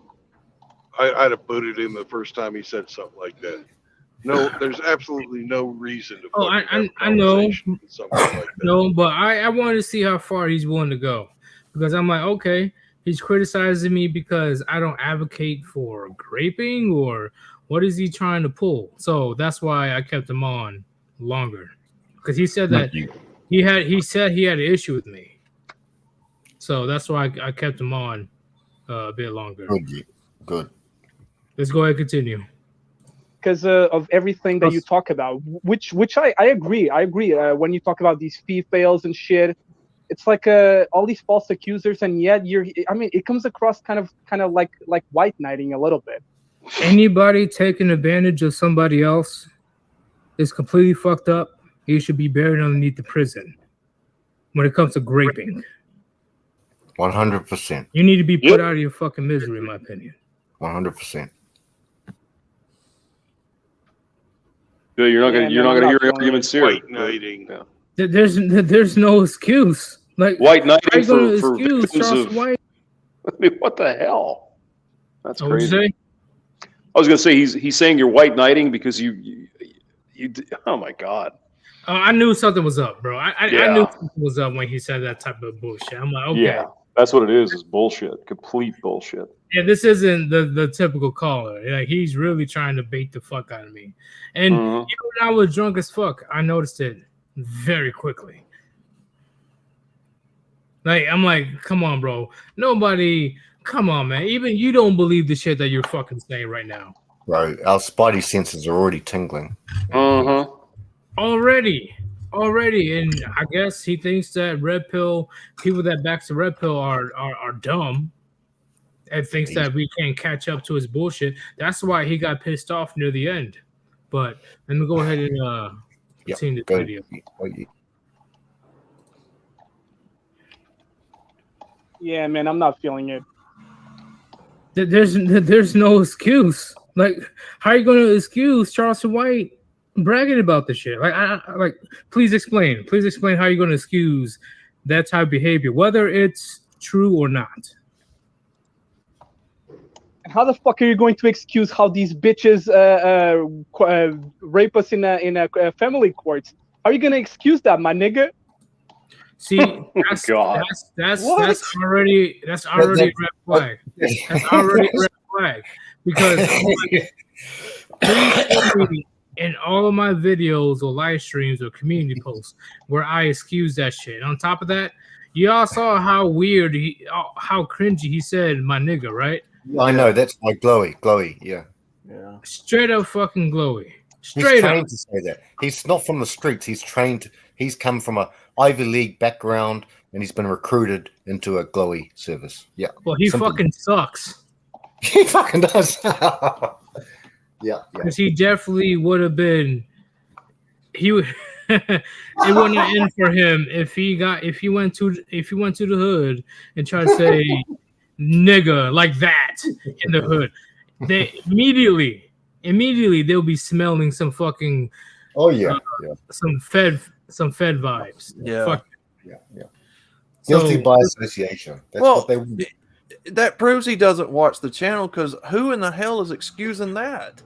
I'd have booted him the first time he said something like that. No, there's absolutely no reason to. I know. Like no, but I wanted to see how far he's willing to go, because I'm like, okay, he's criticizing me because I don't advocate for raping, or what is he trying to pull? So that's why I kept him on longer, because he said that he said he had an issue with me. So that's why I kept him on a bit longer. Good. Let's go ahead and continue. of everything that you talk about, which I agree. When you talk about these females and shit, it's like all these false accusers, and yet it comes across kind of like white knighting a little bit. Anybody taking advantage of somebody else is completely fucked up. He should be buried underneath the prison. When it comes to graping, 100%. you need to be put out of your fucking misery, in my opinion. 100%. Yeah, you're not gonna hear arguments here. White knighting. Yeah. There's no excuse. Like White knighting for excuse victims Charles of. White. I mean, what the hell? That's What'd you crazy. say? I was gonna say he's saying you're white knighting because you. Oh my god. Oh, I knew something was up, bro. I knew something was up when he said that type of bullshit. I'm like, okay. Yeah, that's what it is bullshit. Complete bullshit. Yeah, this isn't the typical caller. Like, he's really trying to bait the fuck out of me. And even when I was drunk as fuck, I noticed it very quickly. Like, I'm like, come on, bro. Come on, man. Even you don't believe the shit that you're fucking saying right now. Bro, our spidey senses are already tingling. Already. And I guess he thinks that red pill, people that backs the red pill are dumb. And thinks that we can't catch up to his bullshit. That's why he got pissed off near the end. But let me go ahead and continue the video. Yeah, man, I'm not feeling it. There's no excuse. Like, how are you going to excuse Charleston White bragging about the shit? Like, please explain. Please explain how you're going to excuse that type of behavior, whether it's true or not. How the fuck are you going to excuse how these bitches rape us in a family court? How are you going to excuse that, my nigga? See, that's already a red flag. That's already a red flag. Because please show me in all of my videos or live streams or community posts where I excuse that shit. On top of that, you all saw how weird how cringy he said my nigga, right? I know, that's my glowy, yeah. Straight up fucking glowy. He's trained to say that. He's not from the streets. He's trained. He's come from a Ivy League background, and he's been recruited into a glowy service. Yeah. Well, he fucking sucks. He fucking does. Yeah. Because he definitely would have been. He would. It wouldn't have ended for him if he went to the hood and tried to say nigga like that in the hood. They immediately they'll be smelling some fucking some fed vibes. Yeah. Guilty by association. That's what they want. That proves he doesn't watch the channel, because who in the hell is excusing that?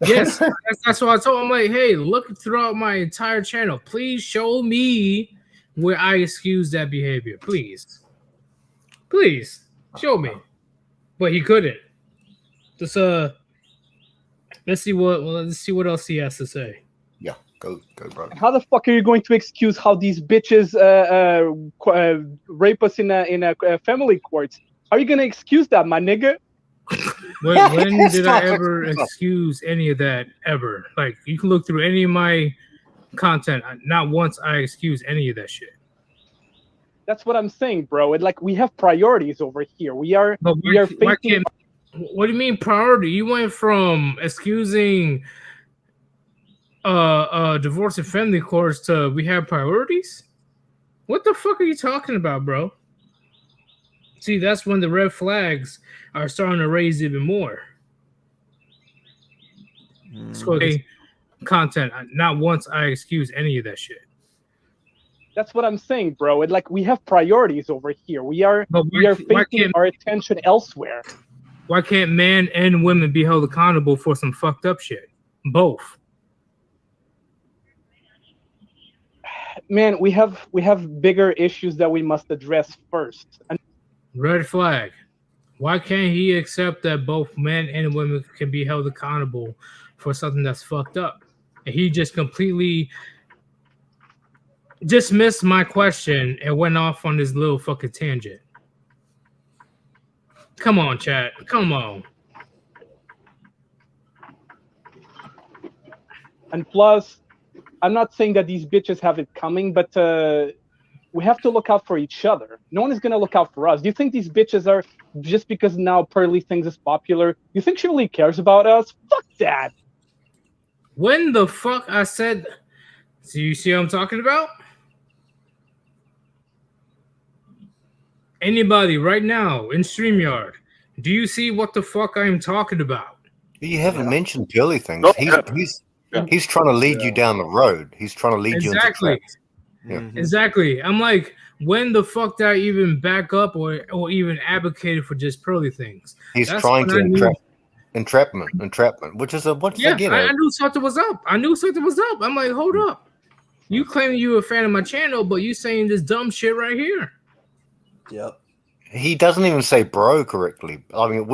Yes, that's what I told him. I'm like, hey, look throughout my entire channel. Please show me where I excuse that behavior. Please show me. But he couldn't. Just let's see what else he has to say. Yeah, go, brother. How the fuck are you going to excuse how these bitches rape us in a family court? How are you gonna excuse that, my nigga? When did I ever excuse any of that ever? Like, you can look through any of my content. Not once I excuse any of that shit. That's what I'm saying, bro. Like, we have priorities over here. We are facing. What do you mean priority? You went from excusing divorce and family courts to we have priorities? What the fuck are you talking about, bro? See, that's when the red flags are starting to raise even more. Content. Not once I excuse any of that shit. That's what I'm saying, bro. Like, we have priorities over here. We are facing our attention elsewhere. Why can't men and women be held accountable for some fucked up shit? Both. Man, we have bigger issues that we must address first. Red flag. Why can't he accept that both men and women can be held accountable for something that's fucked up? And he just completely dismissed my question and went off on this little fucking tangent. Come on, chat. Come on. And plus, I'm not saying that these bitches have it coming, but we have to look out for each other. No one is going to look out for us. Do you think these bitches are, just because now Pearly Things is popular, you think she really cares about us? Fuck that. When the fuck I said, so you see what I'm talking about? Anybody right now in StreamYard, do you see what the fuck I'm talking about? You haven't mentioned Pearly Things. He's trying to lead you down the road. He's trying to lead you into traps. Yeah. Exactly. I'm like, when the fuck did I even back up or even advocated for just Pearly Things? He's trying to entrapment, which is once again. I knew something was up. I'm like, hold up. You claiming you a fan of my channel, but you saying this dumb shit right here. Yep. He doesn't even say bro correctly. I mean,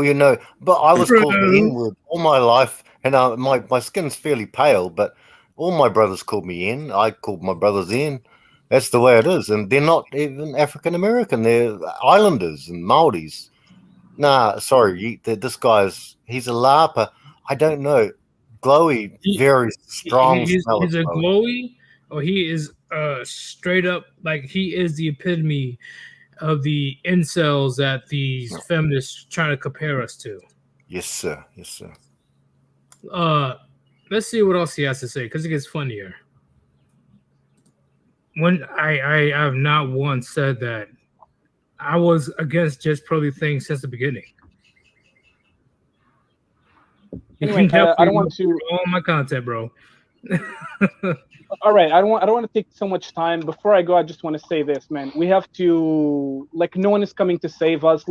but I was called the N-word all my life, and my skin's fairly pale, but all my brothers called me N. I called my brothers N. That's the way it is, and they're not even African American. They're Islanders and Maoris. Nah, sorry, he's a LARPer. I don't know. Glowy, very strong. He's a glowy, or he is straight up like he is the epitome of the incels that these feminists trying to compare us to. Yes, sir. Let's see what else he has to say, because it gets funnier. When I have not once said that I was against just Pearly Things since the beginning. Anyway, I don't want to all my content, bro. All right, I don't want to take so much time. Before I go, I just want to say this, man. We have to, like, no one is coming to save us.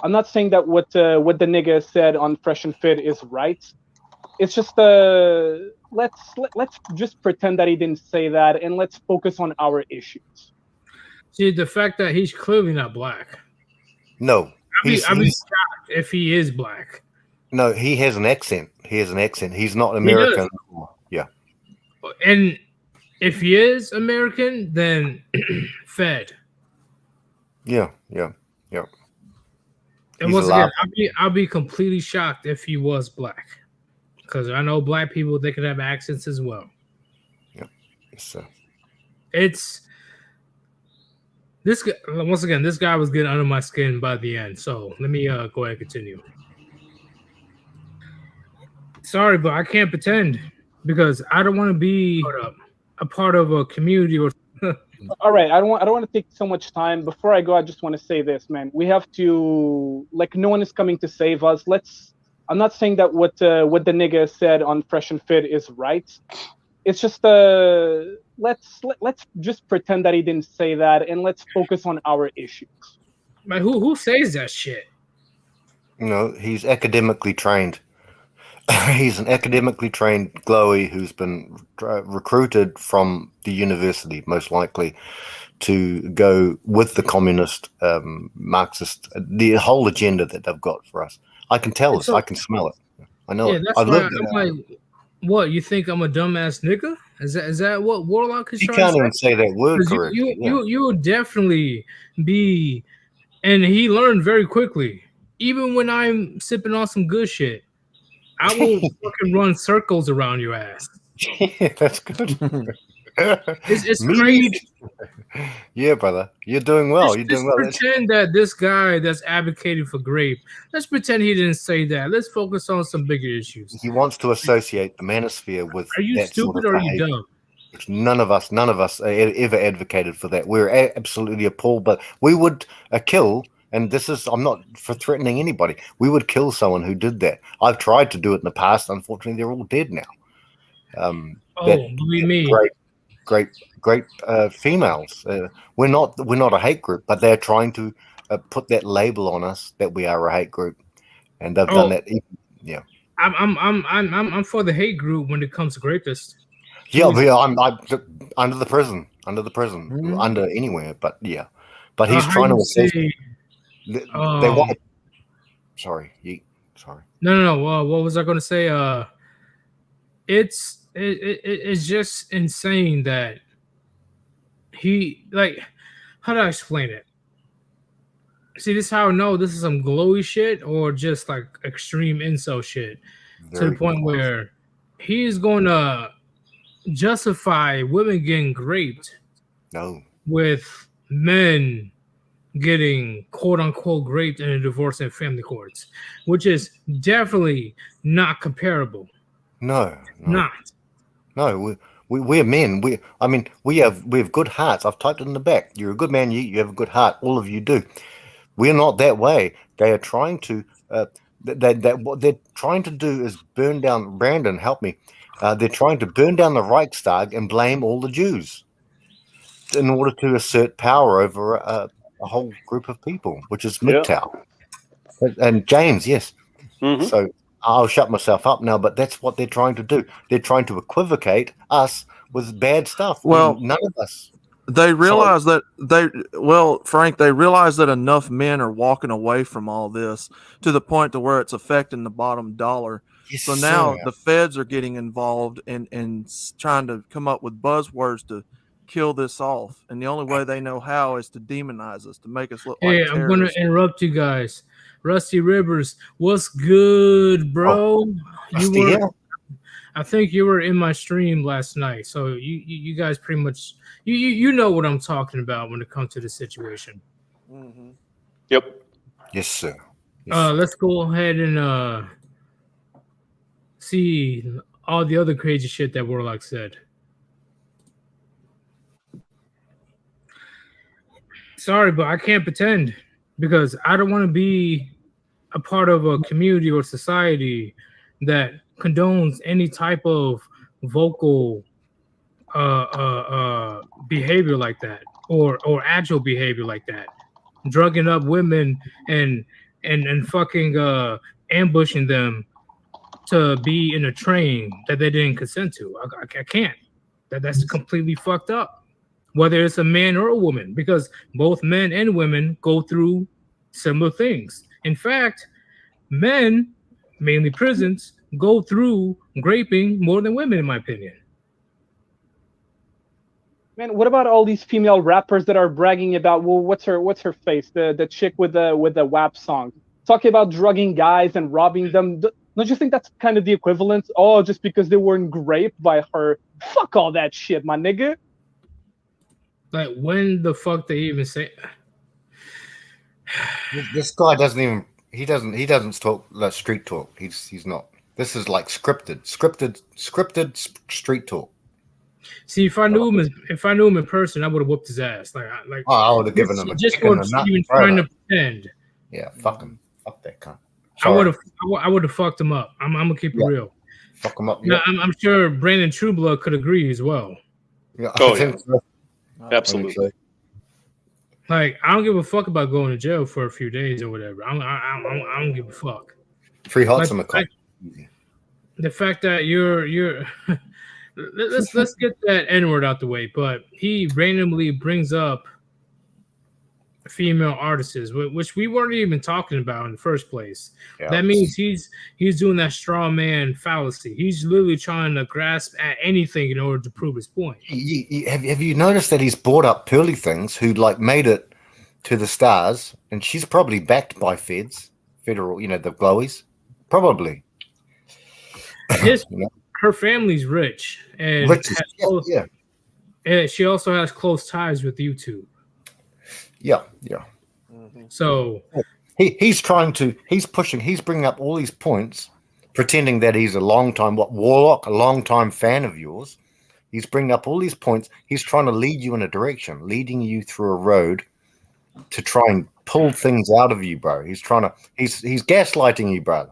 I'm not saying that what the nigga said on Fresh and Fit is right. It's just let's just pretend that he didn't say that, and let's focus on our issues. See, the fact that he's clearly not black. No, I'd be shocked if he is black. No, he has an accent. He's not American. Yeah. And if he is American, then fed. Yeah. And once again, I'll be completely shocked if he was black, because I know black people, they can have accents as well. Yeah. Yes, sir. It's this guy. Once again, this guy was getting under my skin by the end. So let me go ahead and continue. Sorry, but I can't pretend, because I don't want to be a part of a community or. All right, I don't want to take so much time. Before I go, I just want to say this, man. We have to, like, no one is coming to save us. I'm not saying that what the nigga said on Fresh and Fit is right. It's just let's just pretend that he didn't say that, and let's focus on our issues. Like, who says that shit? No, he's academically trained. He's an academically trained glowy who's been recruited from the university, most likely, to go with the communist, Marxist, the whole agenda that they've got for us. I can tell this. I can smell it. I know it. That's why I'm like, what, you think I'm a dumbass nigga? Is that what Warlock is trying to say? You can't even say that word correctly. You would definitely be, and he learned very quickly. Even when I'm sipping on some good shit, I will fucking run circles around your ass. Yeah, that's good. It's crazy. Yeah, brother. You're doing well. You're doing well. Pretend that this guy that's advocating for grape, let's pretend he didn't say that. Let's focus on some bigger issues. He wants to associate the manosphere with. Are you stupid or are you dumb? None of us ever advocated for that. We're absolutely appalled, but we would kill. And I'm not for threatening anybody. We would kill someone who did that. I've tried to do it in the past. Unfortunately, they're all dead now. Believe me. Great females. We're not a hate group, but they're trying to put that label on us that we are a hate group, and they've done that. Yeah. I'm for the hate group when it comes to rapists. Yeah, I'm under the prison, under anywhere, but yeah. But he's trying to associate. They want. Sorry. No. What was I going to say? It's just insane that he, like, how do I explain it? See, this is how I know this is some glowy shit or just like extreme incel shit. To the point where he's going to justify women getting raped No. with men getting quote unquote raped in a divorce and family courts, which is definitely not comparable. No. Not. No, we're men. We have good hearts. I've typed it in the back. You're a good man. You have a good heart. All of you do. We're not that way. They are trying to. What they're trying to do is burn down. Brandon, help me. They're trying to burn down the Reichstag and blame all the Jews in order to assert power over a whole group of people, which is MGTOW. And James, yes. Mm-hmm. So I'll shut myself up now, but that's what they're trying to do. They're trying to equivocate us with bad stuff. Well, none of us. They realize Frank, they realize that enough men are walking away from all this to the point to where it's affecting the bottom dollar. Yes, so now sir. the feds are getting involved and trying to come up with buzzwords to kill this off. And the only way they know how is to demonize us, to make us look like terrorists. I'm going to interrupt you guys. Rusty Rivers, what's good, bro? I think you were in my stream last night, so you guys pretty much you know what I'm talking about when it comes to the situation. Mm-hmm. Yep. Yes, sir. Yes, Let's go ahead and see all the other crazy shit that Warlock said. Sorry, but I can't pretend because I don't want to be a part of a community or society that condones any type of vocal behavior like that or actual behavior like that, drugging up women and fucking ambushing them to be in a train that they didn't consent to. I can't. That's completely fucked up, whether it's a man or a woman, because both men and women go through similar things. In fact, men, mainly prisons, go through raping more than women, in my opinion. Man, what about all these female rappers that are bragging about, well, what's her face, the chick with the WAP song, talking about drugging guys and robbing them? Don't you think that's kind of the equivalent? Oh, just because they weren't raped by her, fuck all that shit, my nigga. Like, when the fuck they even say? This guy doesn't even. He doesn't talk like street talk. He's not. This is like scripted street talk. See, if I knew him in person, I would have whooped his ass. I would have given him a just for even trying to pretend. Yeah, fuck him. Fuck that cunt. I would have fucked him up. I'm gonna keep it real. Fuck him up. Yeah. I'm sure Brandon Trueblood could agree as well. Yeah. I think so. Absolutely. Like, I don't give a fuck about going to jail for a few days or whatever. I don't give a fuck. Free hots on the clock. The fact that you're let's get that N-word out the way, but he randomly brings up female artists, which we weren't even talking about in the first place. Yeah. That means he's doing that straw man fallacy. He's literally trying to grasp at anything in order to prove his point. Have you noticed that he's brought up Pearly Things, who like made it to the stars, and she's probably backed by federal, the glowies, probably. Her family's rich, and and she also has close ties with YouTube. Yeah. So he's bringing up all these points, pretending that he's a Warlock, a long-time fan of yours. He's bringing up all these points. He's trying to lead you in a direction, leading you through a road to try and pull things out of you, bro. He's gaslighting you, brother.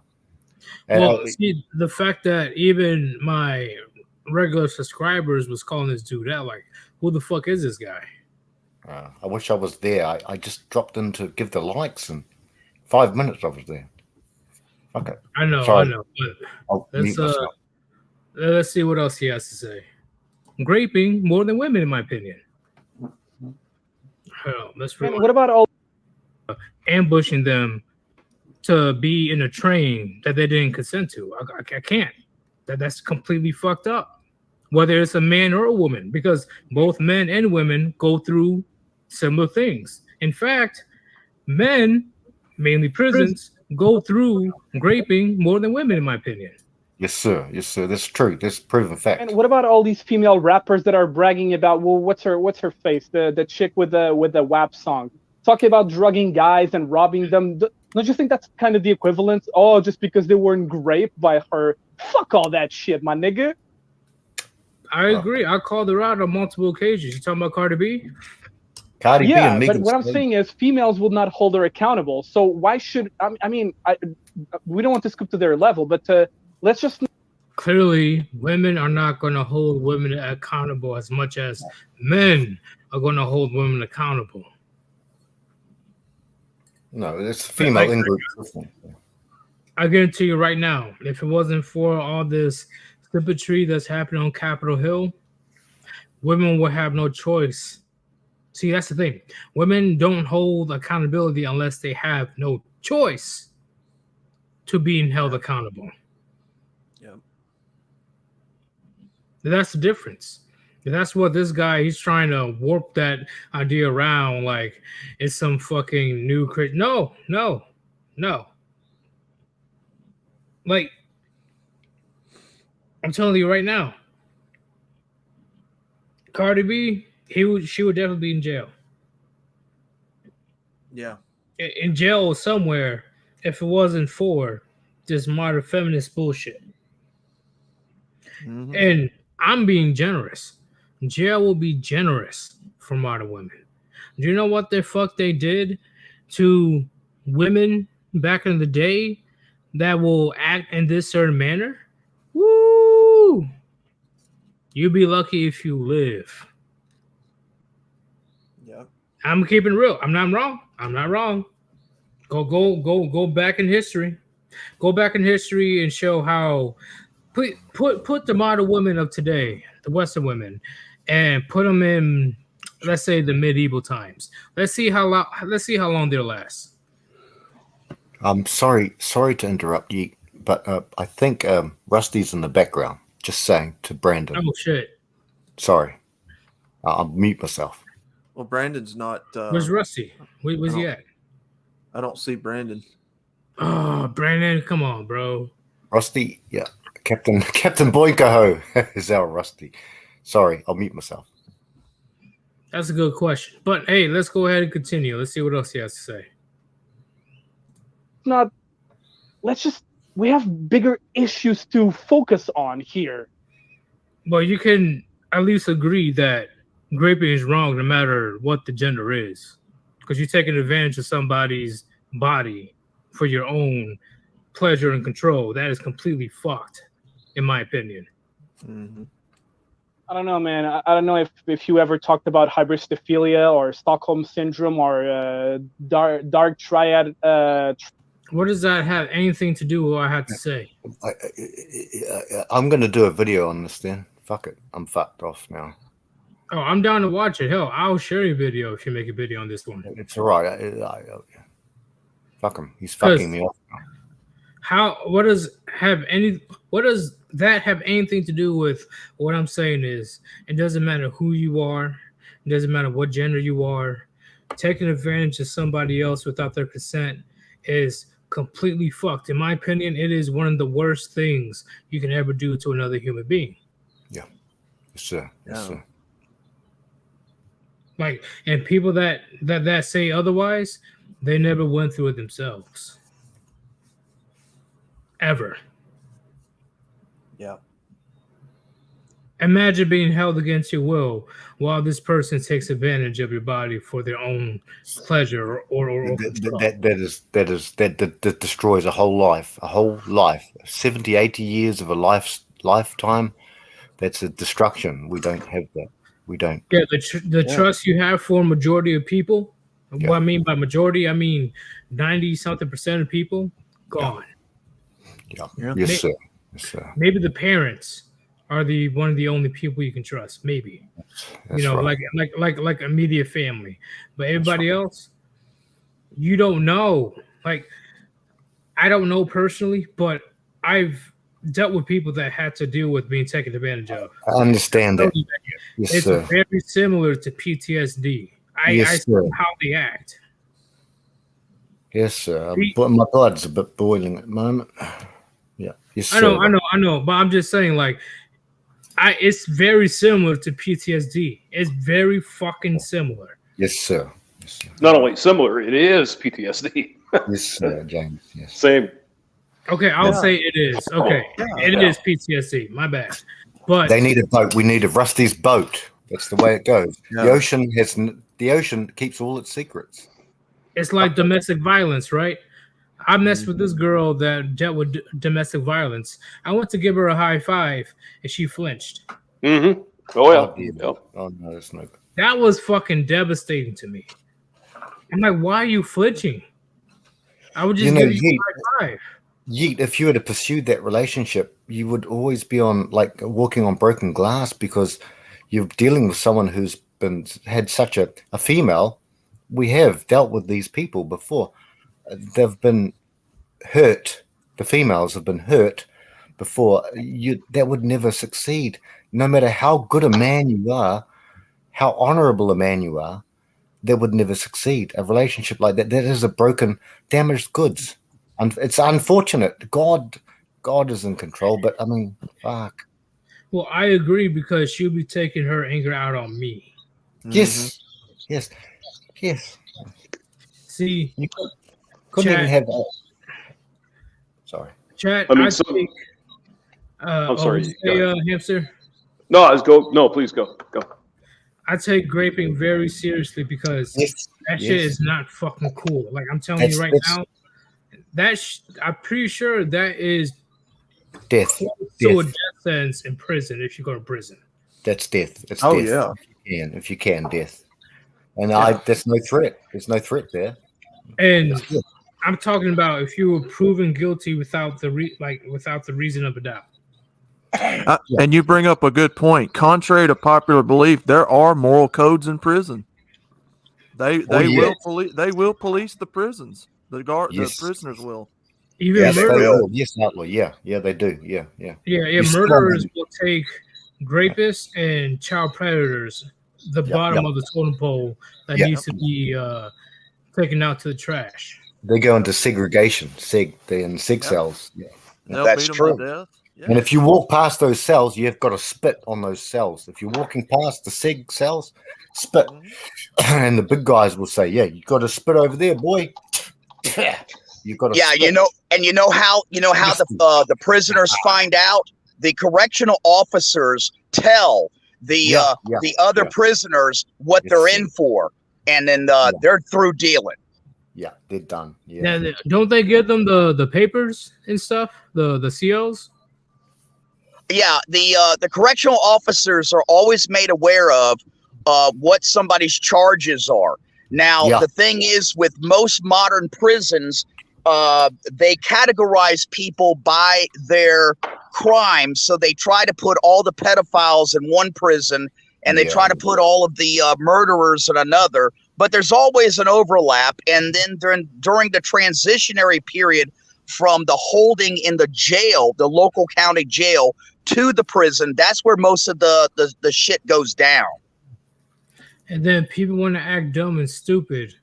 Well, see, the fact that even my regular subscribers was calling this dude out, like, who the fuck is this guy? I wish I was there. I just dropped in to give the likes, and 5 minutes I was there. Okay. I know. But let's see what else he has to say. Raping more than women, in my opinion. What about all ambushing them to be in a train that they didn't consent to? I can't. That's completely fucked up. Whether it's a man or a woman, because both men and women go through similar things. In fact, men, mainly prisons, go through raping more than women, in my opinion. Yes, sir. Yes, sir. That's true. That's proven fact. And what about all these female rappers that are bragging about, well, what's her face? The chick with the WAP song, talking about drugging guys and robbing them. Don't you think that's kind of the equivalent? Oh, just because they weren't raped by her. Fuck all that shit, my nigga. I agree. I called her out on multiple occasions. You talking about Cardi B? Cardi B and but Megan what I'm Thee saying is females will not hold her accountable. So why should we don't want to scoop to their level, but let's just clearly women are not going to hold women accountable as much as men are going to hold women accountable. No, it's female in-group system. I guarantee you right now, if it wasn't for all this symmetry that's happening on Capitol Hill, women would have no choice. See, that's the thing. Women don't hold accountability unless they have no choice to being held accountable. Yeah. That's the difference. That's what this guy, he's trying to warp that idea around like it's some fucking new No. Like, I'm telling you right now, Cardi B, she would definitely be in jail. Yeah. In jail somewhere if it wasn't for this modern feminist bullshit. Mm-hmm. And I'm being generous. Jail will be generous for modern women. Do you know what the fuck they did to women back in the day that will act in this certain manner? Woo! You'll be lucky if you live. Yeah. I'm keeping it real. I'm not wrong. Go back in history. Go back in history and show how put the modern women of today, the Western women, and put them in, let's say, the medieval times. Let's see how long they'll last. I'm sorry to interrupt you, but I think Rusty's in the background. Just saying to Brandon. Oh shit! Sorry, I'll mute myself. Well, Brandon's not. Where's Rusty? Where's he at? I don't see Brandon. Oh, Brandon, come on, bro. Rusty, yeah, Captain Boinkaho is our Rusty. Sorry, I'll mute myself. That's a good question, but hey, let's go ahead and continue. Let's see what else he has to say. We have bigger issues to focus on here. But you can at least agree that raping is wrong no matter what the gender is, because you're taking advantage of somebody's body for your own pleasure and control. That is completely fucked, in my opinion. Mm-hmm. I don't know, man. I don't know if you ever talked about hybristophilia or Stockholm syndrome or dark triad. What does that have anything to do with what I had to say? I'm going to do a video on this then. Fuck it. I'm fucked off now. Oh, I'm down to watch it. Hell, I'll share your video if you make a video on this one. It's all right. Fuck him. He's fucking me off now. What does that have anything to do with what I'm saying is it doesn't matter who you are. It doesn't matter what gender you are. Taking advantage of somebody else without their consent is completely fucked. In my opinion, it is one of the worst things you can ever do to another human being. Yeah. Yes, sir. Yes, sir. Like, and people that say otherwise, they never went through it themselves. Ever. Yeah. Imagine being held against your will while this person takes advantage of your body for their own pleasure or that destroys a whole life, 70, 80 years of a lifetime. That's a destruction. We don't have that. We don't. Yeah, the trust you have for a majority of people. Yeah. What I mean by majority, I mean 90-something% of people gone. Yeah. Yes, sir. Yes, sir. Maybe the parents are one of the only people you can trust. Maybe, that's right. like immediate family, but everybody else, you don't know. Like, I don't know personally, but I've dealt with people that had to deal with being taken advantage of. I understand that. Yes, it's sir. very similar to PTSD. I see how they act. Yes, sir. But my blood's a bit boiling at the moment. Yeah. Yes, I know. But I'm just saying, like, it's very similar to PTSD. It's very fucking similar. Yes, sir. Yes, sir. Not only similar, it is PTSD. Yes, sir, James. Yes. Same. Okay, I'll say it is. Okay, it is PTSD. My bad. But they need a boat. We need a Rusty's boat. That's the way it goes. Yeah. The ocean keeps all its secrets. It's like domestic violence, right? I messed with this girl that dealt with domestic violence. I went to give her a high five, and she flinched. Mm-hmm. Oh, yeah. Yep. Oh, no, that's no good. That was fucking devastating to me. I'm like, why are you flinching? I would just give you a high five. If you were to pursue that relationship, you would always be on like walking on broken glass because you're dealing with someone who's had such a female. We have dealt with these people before. They've been hurt. The females have been hurt before. That would never succeed. No matter how good a man you are, how honorable a man you are, that would never succeed. A relationship like that is a broken, damaged goods. And it's unfortunate. God is in control, but I mean, fuck. Well, I agree because she'll be taking her anger out on me. Yes. See, you couldn't even have that. Sorry. Chat. I mean, I'm sorry. Hamster. No, please go. I take graping very seriously because that shit is not fucking cool. Like I'm telling you right now, I'm pretty sure that is death. So a death sentence in prison if you go to prison. That's death. It's death. Yeah. If you can, death. And that's no threat. There's no threat there. And I'm talking about if you were proven guilty without the reason of a doubt. And you bring up a good point. Contrary to popular belief, there are moral codes in prison. They will police the prisons. The prisoners will. Even Yes, yeah, they do. Yeah. Murderers will take rapists and child predators, the bottom of the totem pole that needs to be taken out to the trash. They go into segregation. They're in cells. Yeah. That's true. Yeah. And if you walk past those cells, you've got to spit on those cells. If you're walking past the seg cells, spit. And the big guys will say, "Yeah, you got to spit over there, boy." You got to. Yeah, spit. you know how the prisoners find out. The correctional officers tell the other prisoners what they're in for, and then they're through dealing. Yeah, they're done. Yeah. Now, don't they give them the papers and stuff, the COs? Yeah, the correctional officers are always made aware of what somebody's charges are. Now, the thing is, with most modern prisons, they categorize people by their crimes. So they try to put all the pedophiles in one prison, and they try to put all of the murderers in another. But there's always an overlap. And then during the transitionary period from the holding in the jail, the local county jail, to the prison, that's where most of the shit goes down. And then people want to act dumb and stupid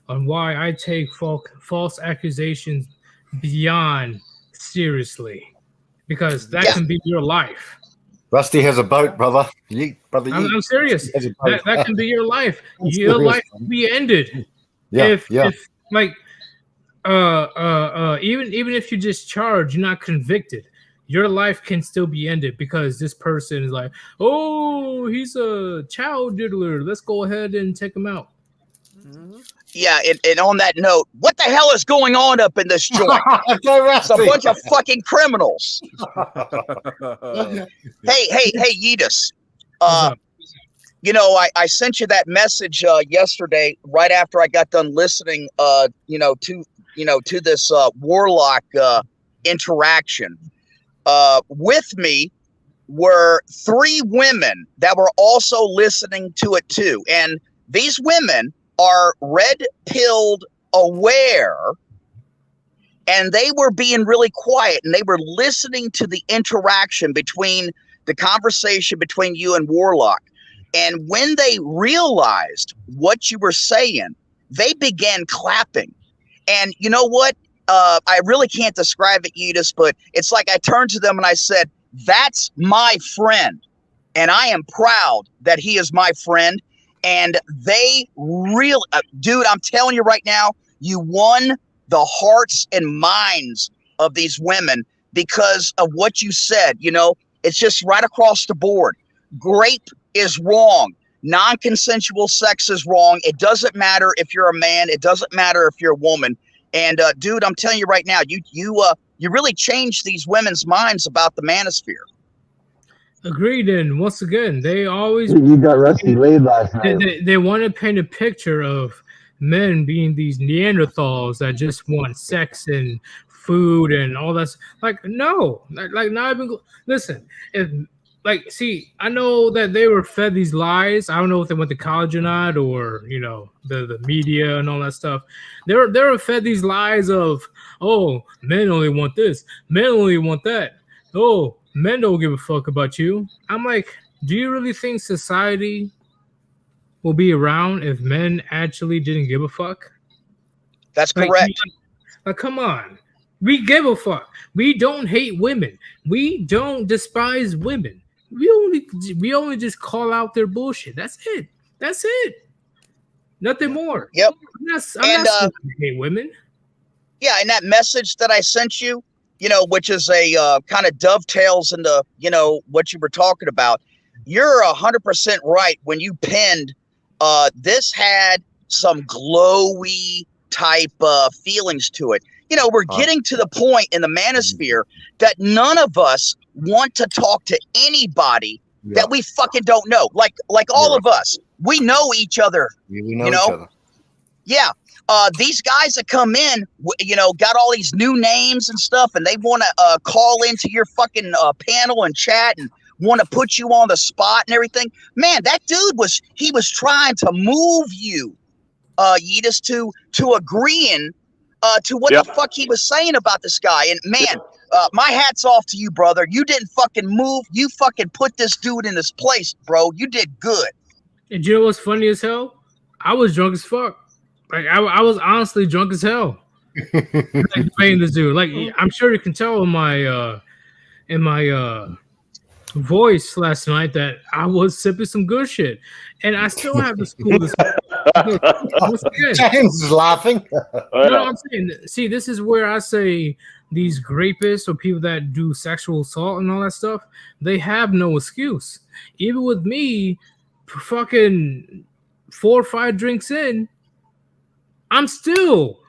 on why I take false accusations beyond seriously, because that can be your life. Rusty has a boat, brother. I'm serious. That can be your life. Your life will be ended. If like even if you just charge, you're not convicted, your life can still be ended because this person is like, oh, he's a child diddler. Let's go ahead and take him out. Yeah, and on that note, what the hell is going on up in this joint? It's a bunch of fucking criminals. Hey, Yeetus. I sent you that message yesterday right after I got done listening to this Warlock interaction. With me were 3 women that were also listening to it too. And these women are red-pilled aware, and they were being really quiet, and they were listening to the interaction between the conversation between you and Warlock. And when they realized what you were saying, they began clapping. And you know what? I really can't describe it, Yudis, but it's like I turned to them and I said, that's my friend. And I am proud that he is my friend. And they really, dude, I'm telling you right now, you won the hearts and minds of these women because of what you said. You know, it's just right across the board. Grape is wrong. Non-consensual sex is wrong. It doesn't matter if you're a man. It doesn't matter if you're a woman. And dude, I'm telling you right now, you really changed these women's minds about the manosphere. Agreed. And once again, they always You got Rusty laid last night. they want to paint a picture of men being these Neanderthals that just want sex and food and all that. Like, no, like not even. Listen, if like, see, I know that they were fed these lies. I don't know if they went to college or not, or you know, the media and all that stuff. They were fed these lies of, oh, men only want this, men only want that. Oh, men don't give a fuck about you. I'm like, do you really think society will be around if men actually didn't give a fuck? That's correct. Like, come on. We give a fuck. We don't hate women. We don't despise women. We only just call out their bullshit. That's it. That's it. Nothing more. Yep. I'm not hate women. Yeah, and that message that I sent you, you know, which is a kind of dovetails into, you know, what you were talking about. You're 100% right when you pinned this had some glowy type feelings to it. You know, we're getting to the point in the manosphere that none of us want to talk to anybody that we fucking don't know. Like all of us, we know each other. We know each other. Yeah. These guys that come in, you know, got all these new names and stuff, and they want to call into your fucking panel and chat and want to put you on the spot and everything. Man, that dude was trying to move you, Yedis, to agreeing to what the fuck he was saying about this guy. And man, my hat's off to you, brother. You didn't fucking move. You fucking put this dude in his place, bro. You did good. And you know what's funny as hell? I was drunk as fuck. Like I was honestly drunk as hell. Like playing this dude. Like I'm sure you can tell in my voice last night that I was sipping some good shit, and I still have to school this. James is laughing. No, I'm saying, see, this is where I say these rapists or people that do sexual assault and all that stuff, they have no excuse. Even with me, fucking 4 or 5 drinks in, I'm still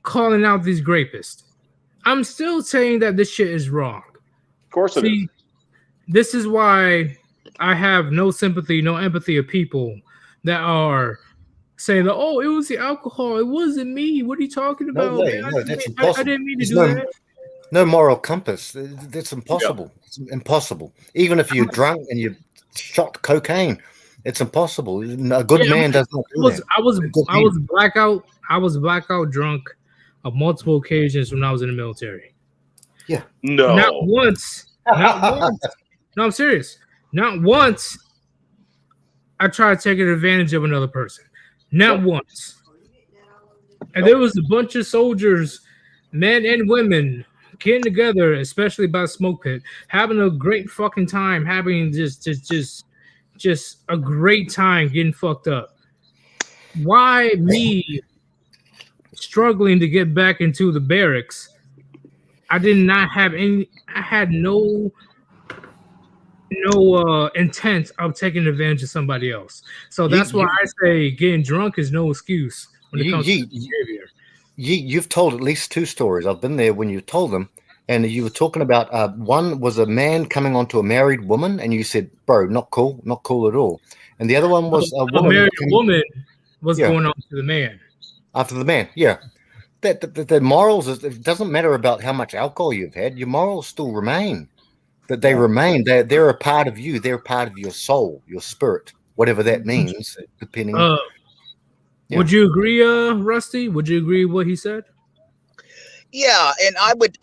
calling out these rapists. I'm still saying that this shit is wrong. Of course it is. This is why I have no sympathy, no empathy of people that are saying that, oh, it was the alcohol. It wasn't me. What are you talking about? No way. No, that's impossible. I didn't mean to do that. No moral compass. That's impossible. Yeah. It's impossible. Even if you're drunk and you shot cocaine, it's impossible. A good man does not do that. I was blackout. I was blackout drunk on multiple occasions when I was in the military. Yeah. No. Not once. Not once. No, I'm serious. Not once I tried taking advantage of another person. Not once. And there was a bunch of soldiers, men and women, getting together, especially by the smoke pit, having a great fucking time, having just a great time getting fucked up. Why me struggling to get back into the barracks? I did not have any. I had no intent of taking advantage of somebody else. So that's why I say getting drunk is no excuse when it comes to behavior. You've told at least 2 stories. I've been there when you told them, and you were talking about one was a man coming onto a married woman, and you said, "Bro, not cool at all." And the other one was a married woman was going on to the man. After the man, yeah. The morals, it doesn't matter about how much alcohol you've had. Your morals still remain. That they remain. They're a part of you. They're a part of your soul, your spirit, whatever that means, depending. Would you agree, Rusty? Would you agree with what he said? Yeah, and I would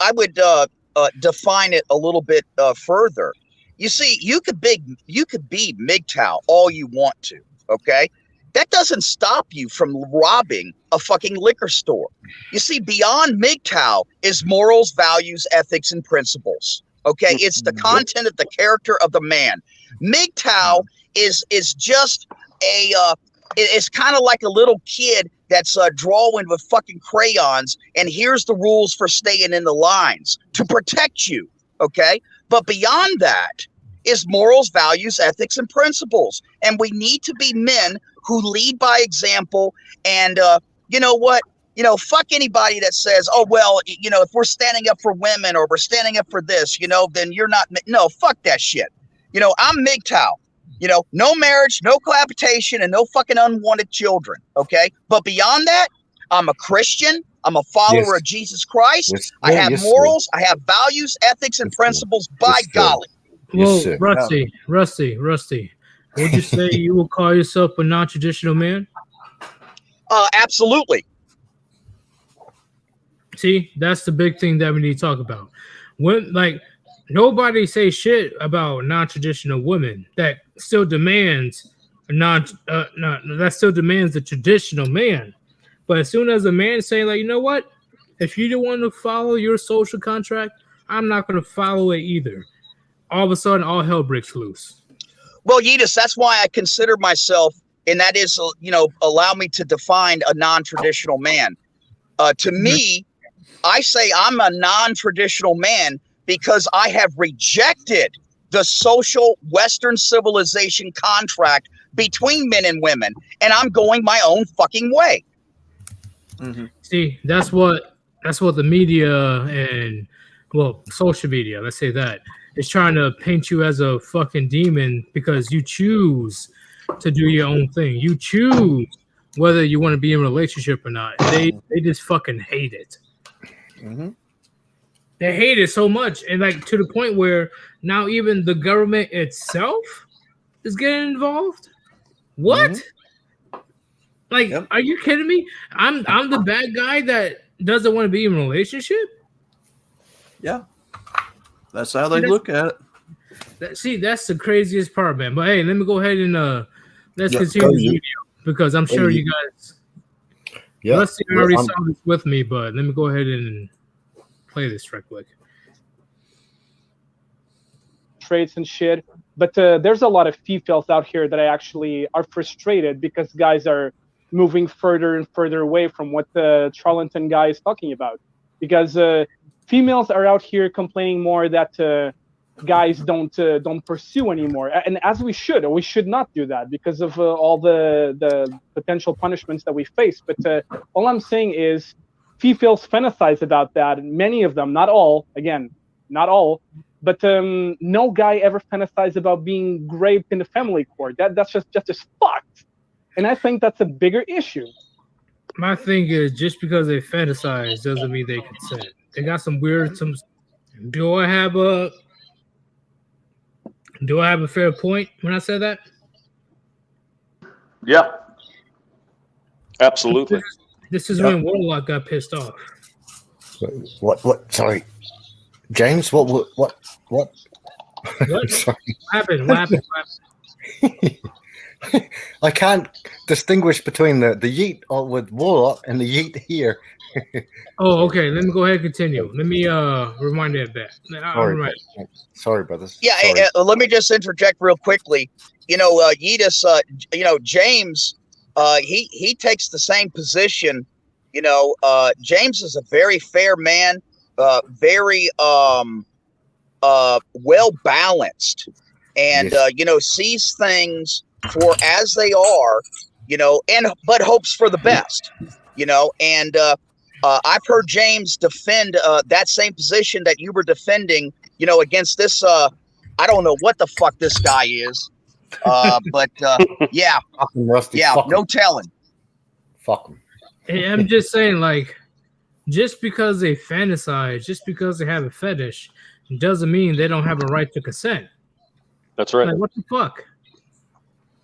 define it a little bit further. You see, you could be MGTOW all you want to, okay? that doesn't stop you from robbing a fucking liquor store. You see, beyond MGTOW is morals, values, ethics, and principles. Okay, it's the content of the character of the man. MGTOW is just a it's kind of like a little kid that's drawing with fucking crayons, and here's the rules for staying in the lines to protect you. Okay, but beyond that is morals, values, ethics, and principles, and we need to be men who lead by example. And you know what? You know, fuck anybody that says, oh, well, you know, if we're standing up for women or we're standing up for this, you know, then you're not. No, fuck that shit. You know, I'm MGTOW. You know, no marriage, no cohabitation, and no fucking unwanted children. Okay. But beyond that, I'm a Christian. I'm a follower of Jesus Christ. Yes. I have Yes, morals. I have values, ethics, and principles, by golly. Well, Yes, Rusty, would you say you will call yourself a non-traditional man? Absolutely. See, that's the big thing that we need to talk about. When, like, nobody say shit about non-traditional women that still demands that still demands the traditional man. But as soon as a man saying, like, you know what, if you don't want to follow your social contract, I'm not going to follow it either. All of a sudden, all hell breaks loose. Well, Yidis, that's why I consider myself, and that is, you know, allow me to define a non-traditional man. To me, I say I'm a non-traditional man because I have rejected the social Western civilization contract between men and women, and I'm going my own fucking way. Mm-hmm. See, that's what the media and, well, social media, let's say that, is trying to paint you as a fucking demon because you choose to do your own thing. You choose whether you want to be in a relationship or not. They just fucking hate it. Mm-hmm. They hate it so much, and like to the point where now even the government itself is getting involved. What? Mm-hmm. Like, Yep. Are you kidding me? I'm the bad guy that doesn't want to be in a relationship. Yeah, that's how they look at it. See, that's the craziest part, man. But hey, let me go ahead and let's Yeah, continue go the you. video because I'm sure you guys. Yeah, Rusty already saw this with me, but let me go ahead and play this right quick. Traits and shit, but there's a lot of females out here that I actually are frustrated because guys are moving further and further away from what the Charlatan guy is talking about. Because females are out here complaining more that guys don't pursue anymore, and as we should not do that because of all the potential punishments that we face. But all I'm saying is females fantasize about that, and many of them, not all, not all, but no guy ever fantasized about being raped in the family court. That's just as fucked, and I think that's a bigger issue. My thing is, just because they fantasize doesn't mean they consent. They got some weird. Do I have a fair point when I said that? Yeah, absolutely. This is when Warlock got pissed off. What? Sorry, James. What? What? Sorry. What happened? I can't distinguish between the yeet with Warlock and the yeet here. Oh, okay. Let me go ahead and continue. Let me remind you of that. Sorry, brothers. Yeah, Sorry. let me just interject real quickly. You know, Yidis, you know, James, he takes the same position. You know, James is a very fair man, very well balanced, and Yes. you know, sees things for as they are. You know, but hopes for the best. You know, and I've heard James defend that same position that you were defending. You know, against this. I don't know what the fuck this guy is. But yeah, Rusty, yeah, no telling. Fuck him. I'm just saying, like, just because they fantasize, just because they have a fetish, doesn't mean they don't have a right to consent. That's right. Like, what the fuck?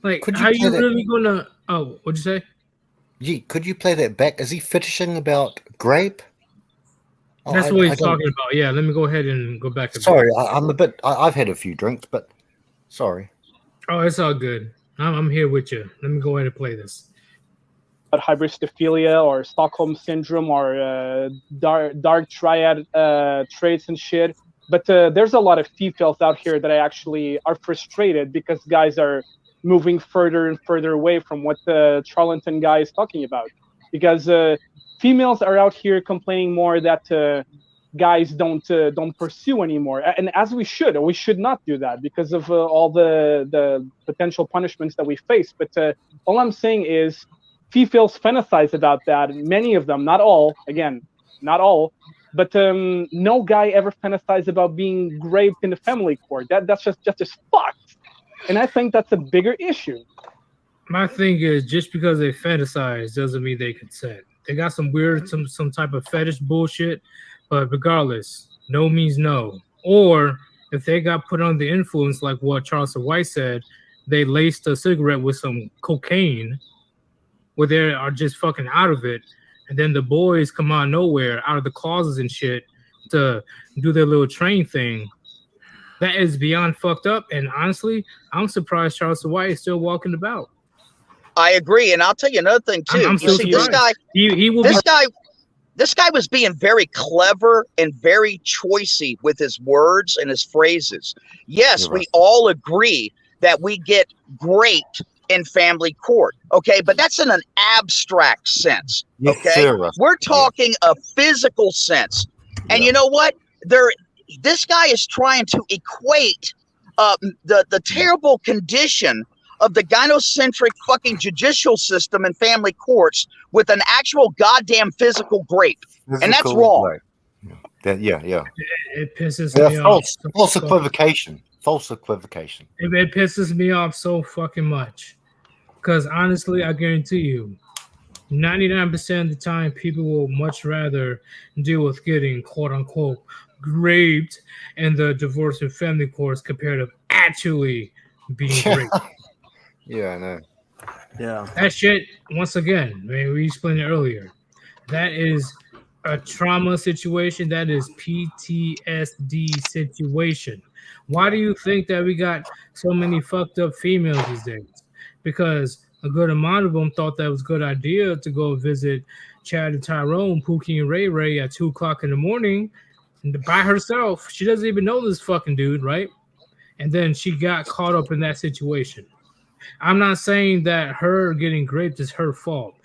Like, Could you how you play that- really gonna? Oh, what'd you say? Gee, could you play that back? Is he fetishing about grape? Oh, That's I- what I he's don't- talking about. Yeah, let me go ahead and go back. Sorry, I'm a bit. I've had a few drinks, but sorry. Oh, it's all good. I'm here with you. Let me go ahead and play this. Hybristophilia or Stockholm syndrome or dark triad traits and shit. But there's a lot of females out here that actually are frustrated because guys are moving further and further away from what the Charlatan guy is talking about. Because females are out here complaining more that guys don't pursue anymore, and as we should not do that because of all the potential punishments that we face. But all I'm saying is, females fantasize about that. Many of them, not all, again, not all, but no guy ever fantasized about being raped in the family court. That's just fucked, and I think that's a bigger issue. My thing is, just because they fantasize doesn't mean they consent. They got some weird, some type of fetish bullshit, but regardless, no means no. Or if they got put under the influence, like what Charleston White said, they laced a cigarette with some cocaine, where they are just fucking out of it, and then the boys come out of nowhere, out of the closets and shit, to do their little train thing. That is beyond fucked up, and honestly, I'm surprised Charleston White is still walking about. I agree, and I'll tell you another thing too. I'm you see, this guy, this guy was being very clever and very choicey with his words and his phrases. Yes, we all agree that we get great in family court, okay, but that's in an abstract sense. Okay, we're talking a physical sense, and you know what? This guy is trying to equate the terrible condition of the gynocentric fucking judicial system and family courts with an actual goddamn physical grape. And that's wrong. Yeah. It pisses me off. False equivocation. False equivocation. It pisses me off so fucking much. Because honestly, I guarantee you, 99% of the time, people will much rather deal with getting quote unquote raped in the divorce and family courts compared to actually being raped. Yeah, I know. Yeah. That shit, once again, I mean, we explained it earlier. That is a trauma situation. That is PTSD situation. Why do you think that we got so many fucked up females these days? Because a good amount of them thought that was a good idea to go visit Chad and Tyrone, Pookie and Ray Ray at 2 o'clock in the morning by herself. She doesn't even know this fucking dude, right? And then she got caught up in that situation. I'm not saying that her getting raped is her fault.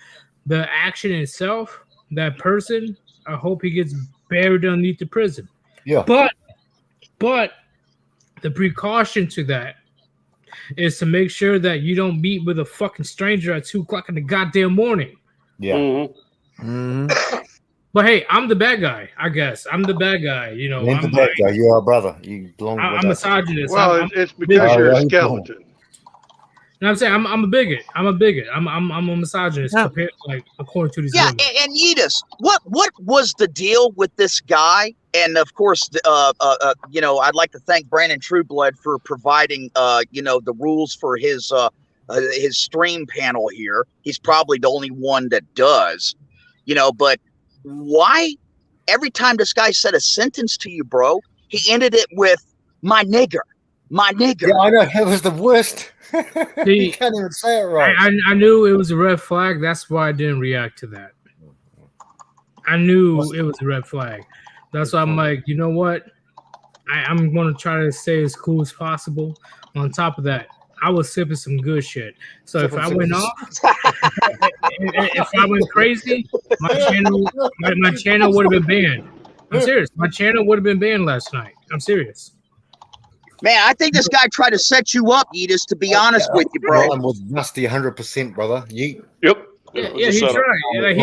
The action itself, that person, I hope he gets buried underneath the prison. Yeah. But the precaution to that is to make sure that you don't meet with a fucking stranger at 2 o'clock in the goddamn morning. Yeah. Mm-hmm. But hey, I'm the bad guy, I guess. I'm the bad guy, you know. I'm the bad guy. You're our brother. You belong with I'm misogynist. Well, it's because you're a skeleton. You know what I'm saying? I'm a bigot. I'm a bigot. I'm a misogynist, compared, like, according to these women. And Yidis, what was the deal with this guy? And of course, you know, I'd like to thank Brandon Trueblood for providing, you know, the rules for his stream panel here. He's probably the only one that does, you know. But why every time this guy said a sentence to you, bro, he ended it with "my nigger." My nigger. Yeah, I know. It was the worst. See, you can't even say it right. I knew it was a red flag. That's why I didn't react to that. I knew it was a red flag. That's why I'm like, you know what? I'm going to try to stay as cool as possible. On top of that, I was sipping some good shit. So if I went off, if I went crazy, my channel would have been banned. I'm serious. My channel would have been banned last night. I'm serious. Man, I think this guy tried to set you up, Edis, to be honest with you, bro. I was nasty 100%, brother. Yep. Yeah, he tried. Like,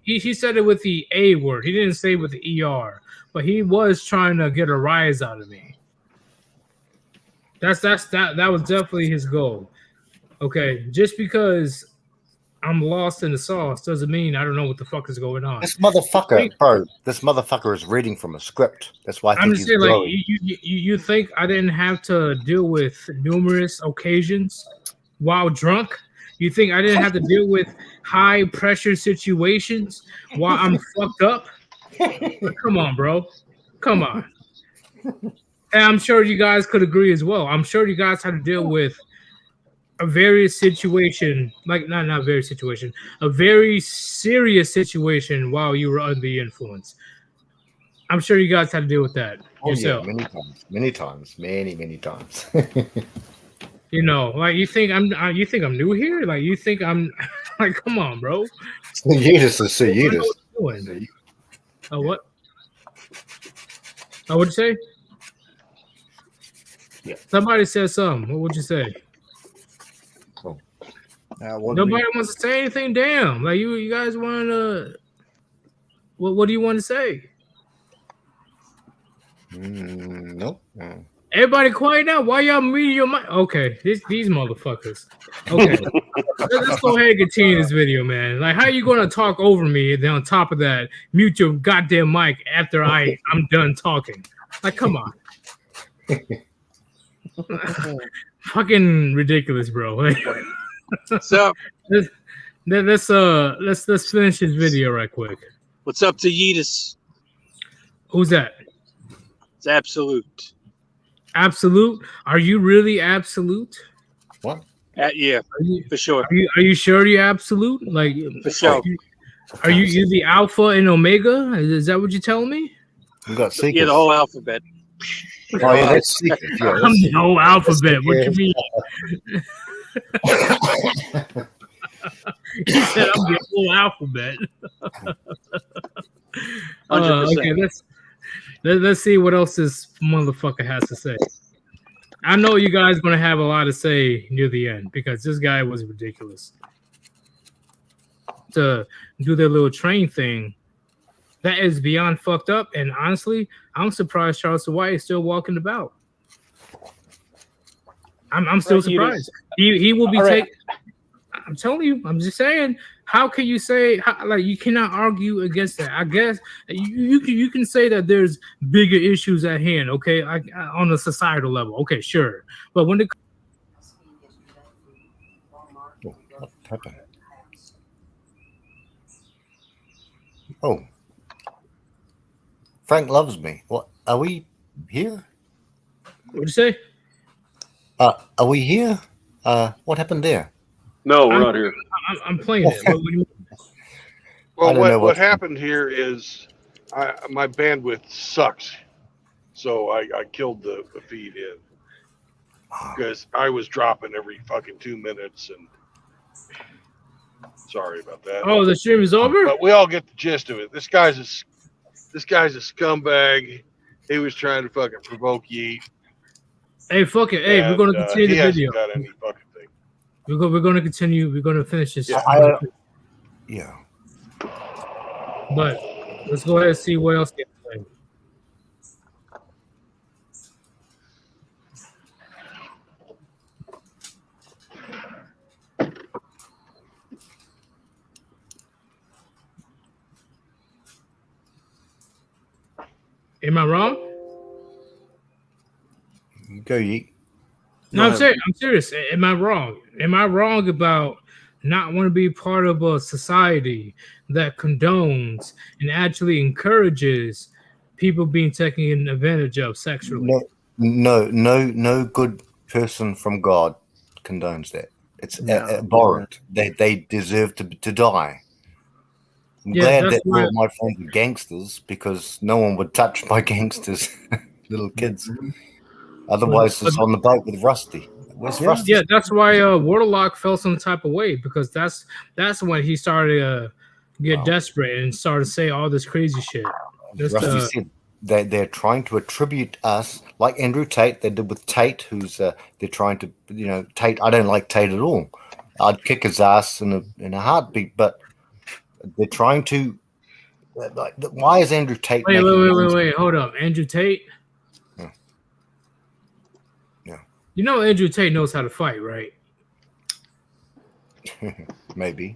he said it with the A word. He didn't say it with the ER, but he was trying to get a rise out of me. That was definitely his goal. Okay, just because I'm lost in the sauce doesn't mean I don't know what the fuck is going on. This motherfucker, bro. This motherfucker is reading from a script. That's why I'm just saying, like, you think I didn't have to deal with numerous occasions while drunk? You think I didn't have to deal with high pressure situations while I'm fucked up? Come on, bro. Come on. And I'm sure you guys could agree as well. I'm sure you guys had to deal with a very situation, like not very situation, a very serious situation while you were under the influence? I'm sure you guys had to deal with that yourself. Yeah, many times. You know, like you think I'm new here? Like you think I'm like, come on, bro. What? Oh, what? Oh, what'd you say? Yeah. Somebody said something. What would you say? Nobody wants to say anything. Damn. Like you guys want to. What do you want to say? Nope. Everybody quiet now. Why y'all muting your mic? Okay, these motherfuckers. Okay, let's go ahead and continue this video, man. Like, how you gonna talk over me and then on top of that, mute your goddamn mic after I'm done talking? Like, come on. Fucking ridiculous, bro. So let's finish this video right quick. what's up to Yeetus? Who's that? It's Absolute. Absolute? Are you really absolute? What? Yeah, for sure. Are you sure you're absolute? Like, for sure. Are you the alpha and omega? Is that what you're telling me? You got secrets. Yeah, the whole alphabet. Oh, yeah, that's secret. Yeah, I'm the whole alphabet. What you mean? He said I'm the whole alphabet. Okay, let's see what else this motherfucker has to say. I know you guys gonna have a lot to say near the end because this guy was ridiculous. To do their little train thing, that is beyond fucked up. And honestly, I'm surprised Charles White is still walking about. I'm still surprised. He will be taking. I'm telling you. I'm just saying. How can you say like you cannot argue against that? I guess you can say that there's bigger issues at hand. Okay, on a societal level. Okay, sure. But when what happened? Oh, Frank loves me. What are we here? What'd you say? Are we here? What happened there? No, we're not here. I'm playing it. What do you mean? Well, what happened here is my bandwidth sucks, so I killed the feed in because I was dropping every fucking 2 minutes, and sorry about that. Oh, the stream is over. But we all get the gist of it. This guy's a scumbag. He was trying to fucking provoke Yeet. Hey, fuck it. Hey, we're gonna continue the video. Got any fucking thing. We're gonna continue. We're gonna finish this. Yeah. But let's go ahead and see what else gets played. Am I wrong? Go Yeet. No, I'm serious. Am I wrong? Am I wrong about not want to be part of a society that condones and actually encourages people being taken advantage of sexually? No good person from God condones that. It's abhorrent. They deserve to die. I'm glad that all my friends are gangsters because no one would touch my gangsters, little kids. Otherwise, it's on the boat with Rusty. Where's Rusty? Yeah, that's why Warlock felt some type of way because that's when he started to get desperate and started to say all this crazy shit. Rusty said they're trying to attribute us like Andrew Tate. They did with Tate, who's they're trying to Tate. I don't like Tate at all. I'd kick his ass in a heartbeat, but they're trying to. Why is Andrew Tate? Wait! Hold up, Andrew Tate. You know Andrew Tate knows how to fight, right? Maybe.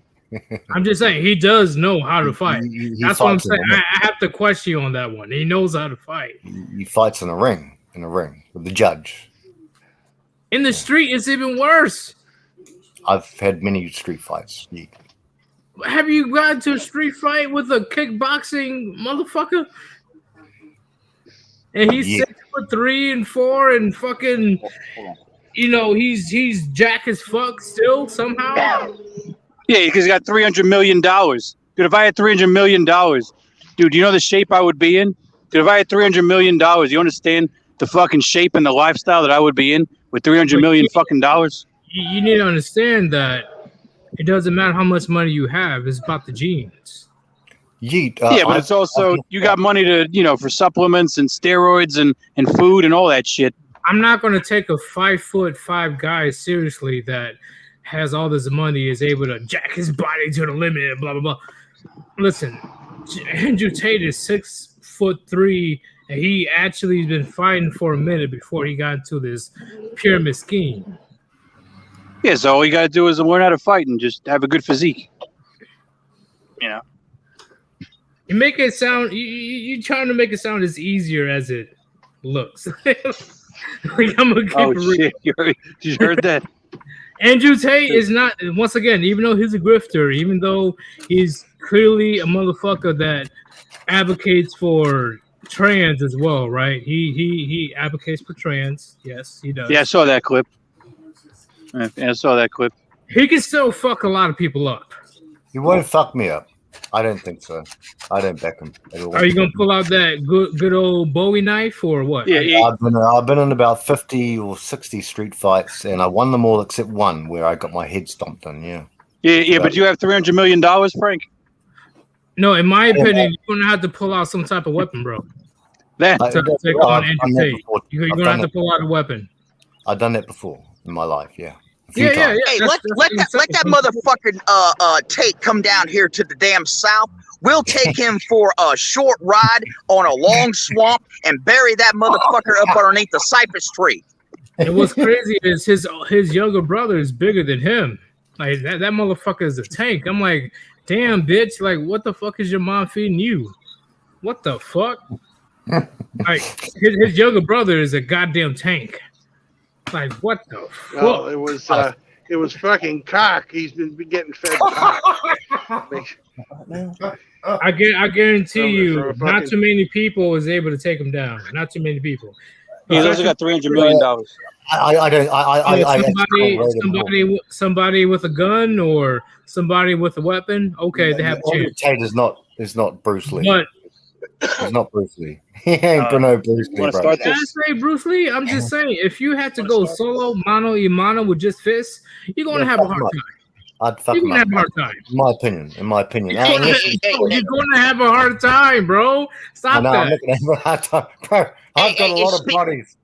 I'm just saying he does know how to fight. That's what I'm saying. I have to question you on that one. He knows how to fight. He fights in a ring with the judge. In the street, it's even worse. I've had many street fights. Have you gotten to a street fight with a kickboxing motherfucker? And he's 6'3" and 4" and fucking you know, he's jack as fuck still somehow. Yeah, because he got $300 million. Dude, if I had $300 million, dude, you know the shape I would be in? Dude, if I had $300 million, you understand the fucking shape and the lifestyle that I would be in with $300 million fucking dollars? You need to understand that it doesn't matter how much money you have; it's about the genes. Yeet. Yeah, but it's also you got money to for supplements and steroids and food and all that shit. I'm not going to take a 5'5" guy seriously that has all this money, is able to jack his body to the limit, and blah blah blah. Listen, Andrew Tate is 6'3", and he actually has been fighting for a minute before he got into this pyramid scheme. Yeah, so all you got to do is learn how to fight and just have a good physique. You know. You make it sound. You trying to make it sound as easier as it looks. Like, I'm gonna keep shit! You heard that? Andrew Tate is not. Once again, even though he's a grifter, even though he's clearly a motherfucker that advocates for trans as well, right? He advocates for trans. Yes, he does. Yeah, I saw that clip. Yeah, I saw that clip. He can still fuck a lot of people up. He won't fuck me up. I don't think so. I don't back him. Are you gonna pull out that good old Bowie knife or what? Yeah. I've been in about 50 or 60 street fights, and I won them all except one where I got my head stomped on. Yeah. But you have $300 million, Frank. No, in my opinion, you're gonna have to pull out some type of weapon, bro. That to take on Andrew Tate. You're gonna have to pull out a weapon. I've done that before in my life. Yeah. Yeah. Hey, let that motherfucker Tate come down here to the damn South. We'll take him for a short ride on a long swamp and bury that motherfucker up underneath the cypress tree. And what's crazy is his younger brother is bigger than him. Like that motherfucker is a tank. I'm like, damn, bitch. Like, what the fuck is your mom feeding you? What the fuck? Like his younger brother is a goddamn tank. Like, what the fuck? Oh, it was fucking cock. He's been getting fed cock. I guarantee you, not too many people is able to take him down. Not too many people. He's also got $300 million. Somebody with a gun or somebody with a weapon. Okay, they have a chance. Tate is not Bruce Lee. But he's not Bruce Lee. He ain't no Bruce Lee, bro. Did I say Bruce Lee? I'm just saying, if you had to go solo, mano y mano with just fists, you're gonna have a hard time. I'd fuck You're him gonna up. have a hard time. In my opinion. You're gonna have a hard time, bro. Stop that. I'm not gonna have a hard time, bro. I've got a lot of buddies.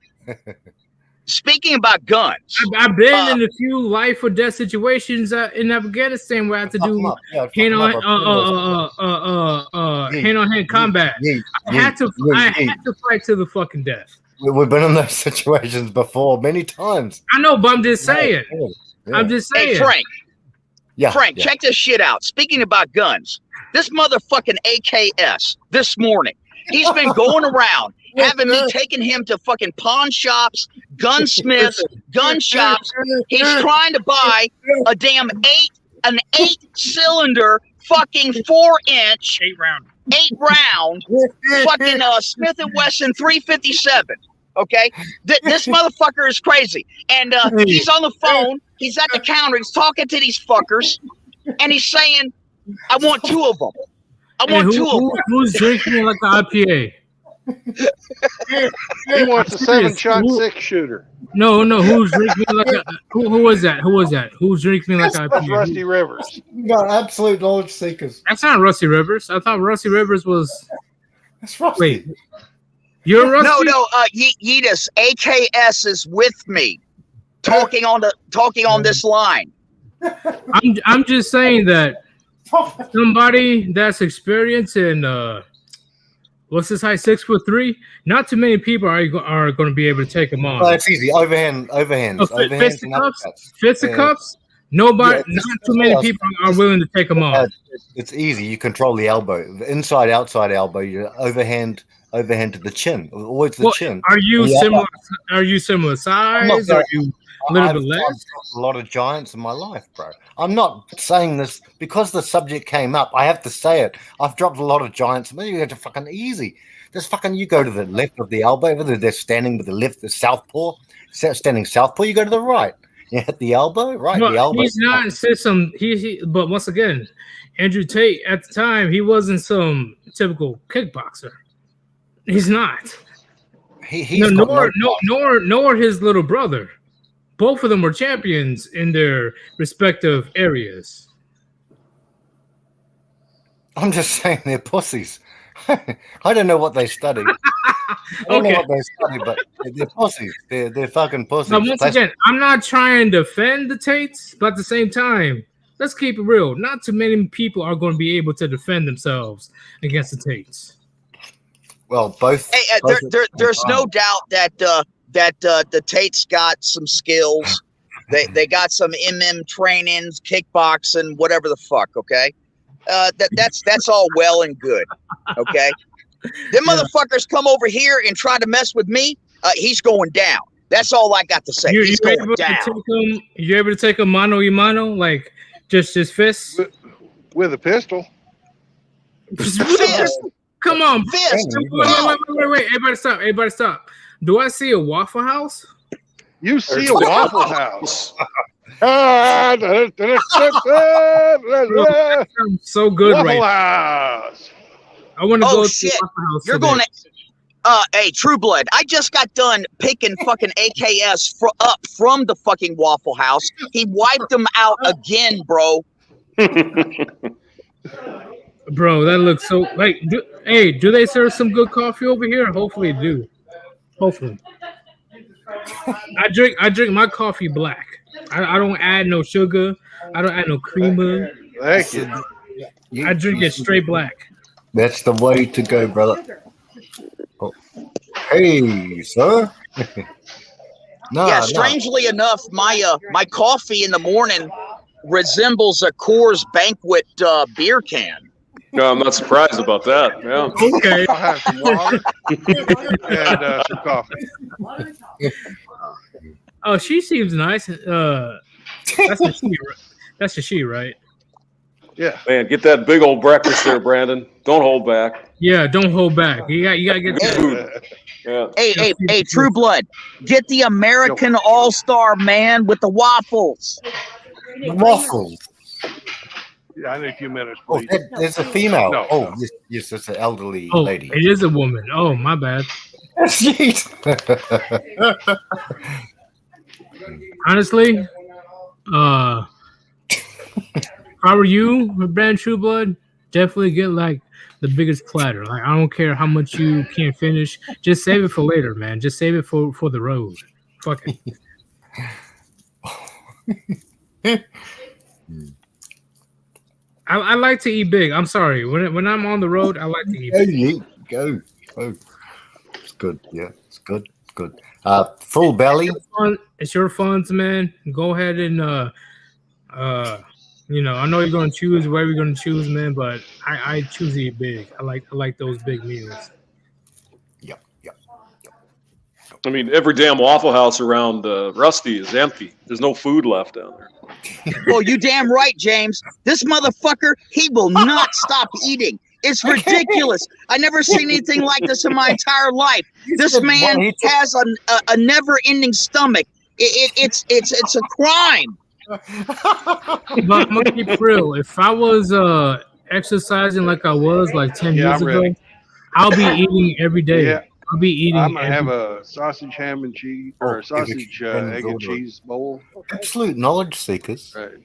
Speaking about guns, I've been in a few life or death situations in Afghanistan where I had to do hand-on-hand combat. I had to fight to the fucking death. We've been in those situations before many times. I know, but I'm just saying. Yeah. I'm just saying. Hey, Frank, check this shit out. Speaking about guns, this motherfucking AKS this morning, he's been going around having me taking him to fucking pawn shops, gunsmiths, gun shops. He's trying to buy a damn an 8-cylinder fucking 4-inch 8-round fucking Smith & Wesson 357. Okay, this motherfucker is crazy, and he's on the phone. He's at the counter. He's talking to these fuckers, and he's saying, "I want 2 of them. I want 2 of them." Who's drinking like an IPA? He wants a 7-shot 6-shooter. No. Who's drinking like a? Who was that? Who's drinking like an IPA? That's Rusty Rivers. You got absolute knowledge seekers. That's not Rusty Rivers. I thought Rusty Rivers was. That's Rusty. Wait. You're Rusty? No. Yeetus, AKS is with me, talking on this line. I'm just saying that somebody that's experienced in what's this height, 6'3"? Not too many people are going to be able to take him on. Oh, it's easy. Overhands. Fisticuffs. Nobody. Not too many people are willing to take him on. It's easy. You control the elbow, the inside, outside elbow. Your overhand. overhand to the chin. Always the chin. Are you similar? Are you similar size? Are you a little bit less? I've dropped a lot of giants in my life, bro. I'm not saying this because the subject came up. I have to say it. I've dropped a lot of giants. Maybe it's fucking easy. Just fucking you go to the left of the elbow. Whether they're standing with the left, the southpaw, standing southpaw, you go to the right. You hit the elbow, right? Well, the elbow. He's not some. But once again, Andrew Tate at the time, he wasn't some typical kickboxer. He's not. Nor his little brother. Both of them were champions in their respective areas. I'm just saying they're pussies. I don't know what they studied. I don't know what they studied, but they're pussies. They're fucking pussies. But once again, I'm not trying to defend the Tates, but at the same time, let's keep it real. Not too many people are going to be able to defend themselves against the Tates. Well, both. Hey, there's no doubt that the Tates got some skills. They got some trainings, kickboxing, whatever the fuck. Okay, that's all well and good. Okay, them motherfuckers come over here and try to mess with me. He's going down. That's all I got to say. He's going down. You able to take a mano y mano, like just fists with a pistol? Fist. Come on, fist. Wait! Everybody stop! Do I see a Waffle House? You see a Waffle House? So good, Waffle right? House. I want to go shit. to Waffle House. You're going to. Hey, True Blood, I just got done picking fucking AKS up from the fucking Waffle House. He wiped them out again, bro. Bro, that looks so like. Do they serve some good coffee over here? Hopefully, they do. Hopefully, I drink my coffee black. I don't add no sugar. I don't add no creamer. Thank you. I drink it straight black. That's the way to go, brother. Oh. Hey, sir. Strangely enough, my coffee in the morning resembles a Coors Banquet beer can. No, I'm not surprised about that. Yeah. Okay. I'll have some water and some coffee. Oh, she seems nice. That's the she, right? Yeah. Man, get that big old breakfast there, Brandon. Don't hold back. Yeah, don't hold back. You gotta get that food. Yeah. Hey, True Blood, get the American All-Star man with the waffles. Waffles. Yeah, I need a few minutes, Oh, please. there's a female. No. Yes, it's an elderly Oh, lady. it is a woman. Oh, my bad. Honestly, if I were you, Brand True Blood, definitely get like the biggest platter. Like I don't care how much you can't finish, just save it for later, man. Just save it for the road. Fuck it. I like to eat big. I'm sorry. When I'm on the road, I like to eat big. Go. It's good. Yeah, it's good. It's good. Full belly. It's your funds, man. Go ahead and I know you're gonna choose where you're gonna choose, man, but I choose to eat big. I like those big meals. Yep. I mean, every damn Waffle House around Rusty is empty. There's no food left down there. Well, you damn right, James. This motherfucker, he will not stop eating. It's ridiculous. I never seen anything like this in my entire life. This man has a never-ending stomach. It's a crime. But I'm gonna keep it real. If I was exercising like I was like 10 years ago, I'll be eating every day. Yeah. I'll be eating. I'm gonna have a sausage, ham and cheese, or a sausage, egg and cheese bowl. Absolute knowledge seekers. Right.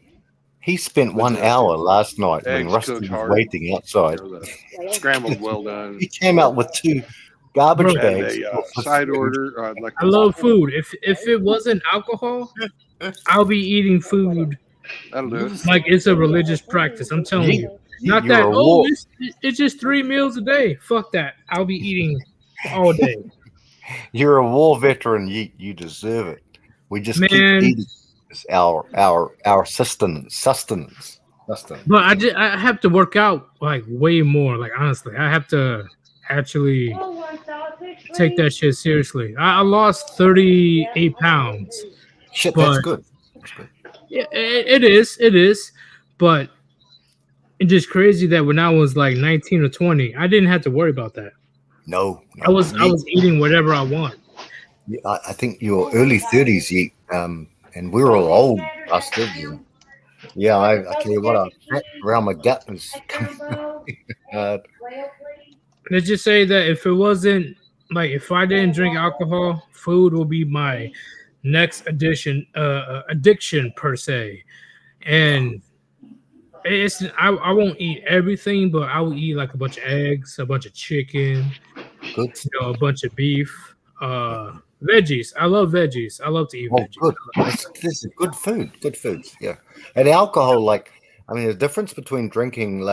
He spent 1 hour last night when Rusty was waiting outside. Scrambled, well done. He came out with 2 garbage bags. A side order. I love food. If it wasn't alcohol, I'll be eating food. That'll do it. Like it's a religious practice. I'm telling you. Not that. It's just 3 meals a day. Fuck that. I'll be eating all day. You're a war veteran. You deserve it. We just keep eating. It's our sustenance. But I have to work out like way more. Like honestly, I have to actually take that shit seriously. I lost 38 pounds. Shit, that's good. That's good. Yeah, it is. But it's just crazy that when I was like 19 or 20, I didn't have to worry about that. No. I was eating whatever I want. I think your early 30s, and we're all old bastards. Yeah, I tell you what, a fat around my gut is Let's just say that if it wasn't like if I didn't drink alcohol, food will be my next addiction per se. And it's I won't eat everything, but I will eat like a bunch of eggs, a bunch of chicken, good. A bunch of beef, veggies. I love veggies. I love to eat veggies. Good. This is good food. Good food. Yeah. And alcohol, the difference between drinking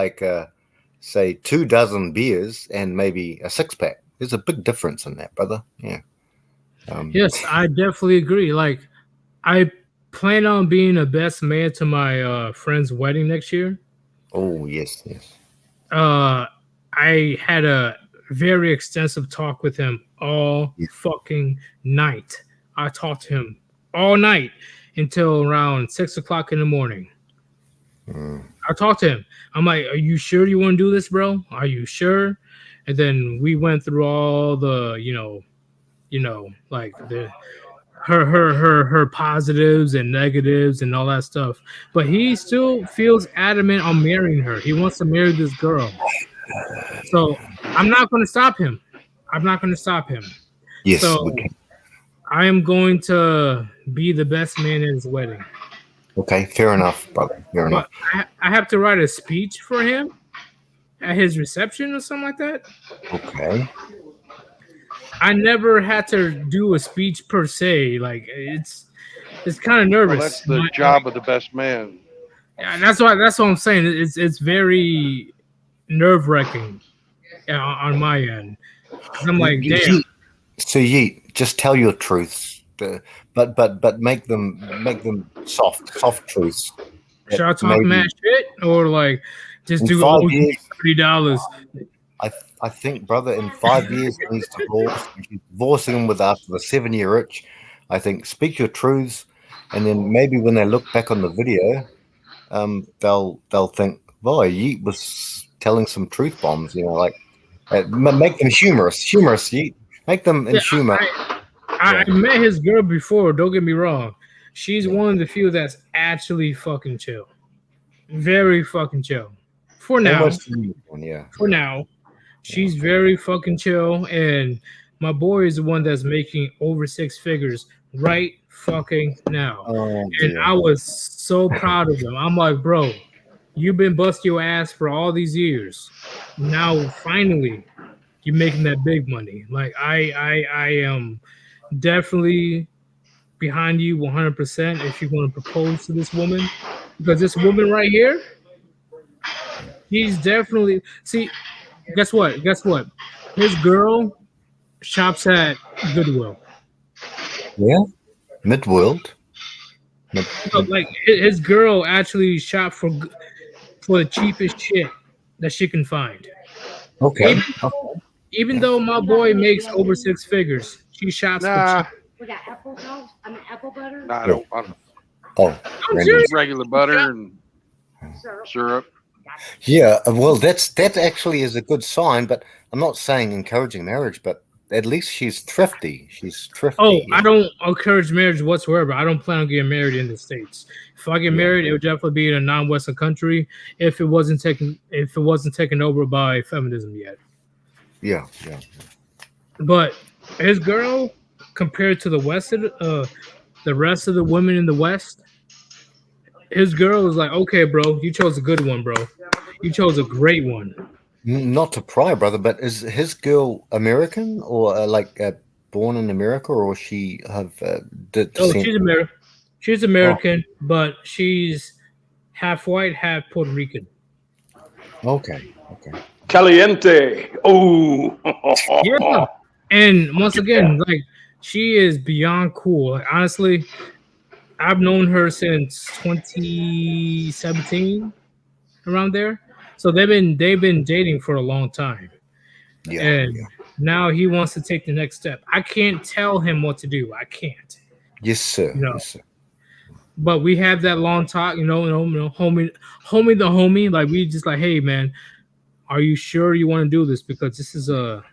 say 2 dozen beers and maybe a 6-pack. There's a big difference in that, brother. Yeah. Yes, I definitely agree. Like, I plan on being a best man to my friend's wedding next year. Oh, yes. I had a very extensive talk with him all fucking night. I talked to him all night until around 6 o'clock in the morning. I talked to him. I'm like, "Are you sure you want to do this, bro? Are you sure?" And then we went through all the, like the her positives and negatives and all that stuff. But he still feels adamant on marrying her. He wants to marry this girl. So I'm not going to stop him. Yes. So I am going to be the best man at his wedding. Okay, fair enough, brother. Fair enough. I have to write a speech for him at his reception or something like that. Okay. I never had to do a speech per se. Like it's kind of nervous. Well, that's the job of the best man. Yeah, that's what I'm saying. It's very nerve-wracking on my end. I'm like, damn. So just tell your truths, but make them soft truths. Should I talk mad shit or like just do $30? I think, brother, in 5 years he's divorced. He's divorcing him after the 7-year itch. I think speak your truths, and then maybe when they look back on the video, they'll think, boy, Yeet was telling some truth bombs. Make them humorous, Yeet. Make them in humor. I met his girl before. Don't get me wrong. She's one of the few that's actually fucking chill. Very fucking chill. For now. For now. She's very fucking chill. And my boy is the one that's making over 6 figures right fucking now. And I was so proud of him. I'm like, bro, you've been busting your ass for all these years. Now, finally, you're making that big money. Like, I am definitely behind you 100% if you want to propose to this woman. Because this woman right here, he's definitely... See, guess what? His girl shops at Goodwill. Yeah? Midworld? Like, his girl actually shopped for the cheapest shit that she can find. Okay. Even though my boy makes over 6 figures, she shops for cheap. We got apple sauce. Apple butter. Nah, I don't. Oh, just regular butter and syrup. Yeah, well, that actually is a good sign, but I'm not saying encouraging marriage, but at least she's thrifty. Oh, I don't encourage marriage whatsoever. I don't plan on getting married in the States. If I get married, it would definitely be in a non-Western country if it wasn't taken over by feminism yet. Yeah. But his girl, compared to the rest of the women in the West, his girl was like, okay, bro, you chose a good one, bro. You chose a great one. Not to pry, brother, but is his girl American or born in America, or she have? She's American. She's American, but she's half white, half Puerto Rican. Okay. Caliente. Oh. Yeah. And once again, like, she is beyond cool. Like, honestly, I've known her since 2017, around there. So they've been dating for a long time. And now he wants to take the next step. I can't tell him what to do. I can't. Yes, sir. You know? Yes, sir. But we have that long talk, homie, the homie. Like we just like, hey man, are you sure you want to do this? Because this is a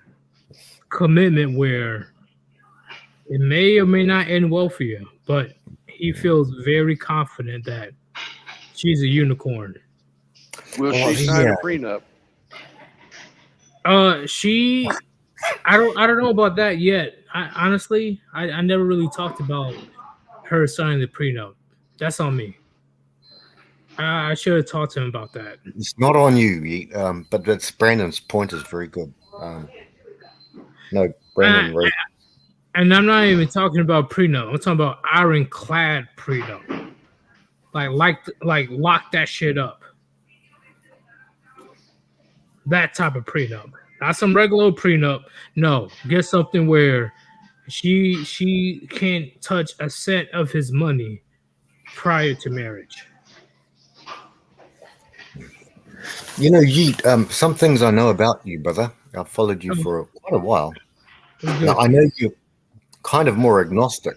commitment where it may or may not end well for you. But he feels very confident that she's a unicorn. Will she sign a prenup? I don't know about that yet. I never really talked about her signing the prenup. That's on me. I should have talked to him about that. It's not on you, but that's Brandon's point is very good. No, Brandon. And I'm not even talking about prenup. I'm talking about ironclad prenup. Like lock that shit up. That type of prenup. Not some regular prenup. No, get something where she can't touch a cent of his money prior to marriage. You know, Yeet, some things I know about you, brother. I've followed you for quite a while. Now, I know you're kind of more agnostic.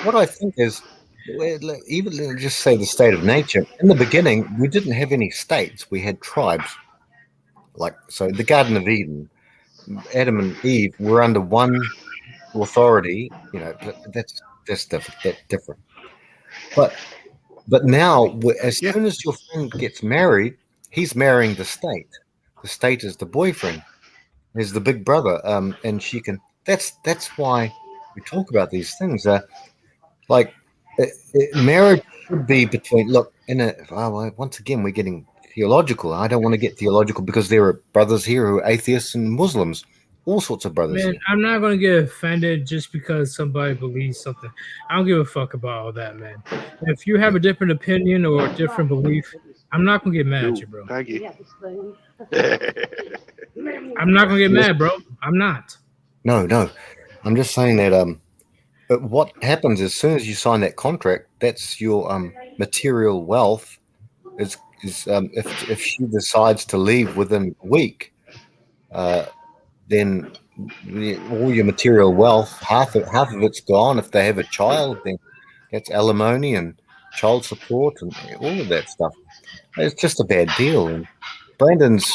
What I think is, even just say the state of nature, in the beginning, we didn't have any states. We had tribes. So the Garden of Eden, Adam and Eve were under one authority. You know, that's different. But now, as soon as your friend gets married, he's marrying the state. The state is the boyfriend, is the big brother, and she can. That's why we talk about these things. Marriage should be between. Look, once again, we're getting theological. I don't want to get theological because there are brothers here who are atheists and Muslims, all sorts of brothers. Man, here. I'm not going to get offended just because somebody believes something. I don't give a fuck about all that, man. If you have a different opinion or a different belief, I'm not going to get mad at you, bro. Thank you. I'm not going to get mad, bro. I'm not. No. I'm just saying that but what happens as soon as you sign that contract, that's your material wealth is if she decides to leave within a week, then all your material wealth, half of it's gone. If they have a child, then that's alimony and child support and all of that stuff. It's just a bad deal. And Brandon's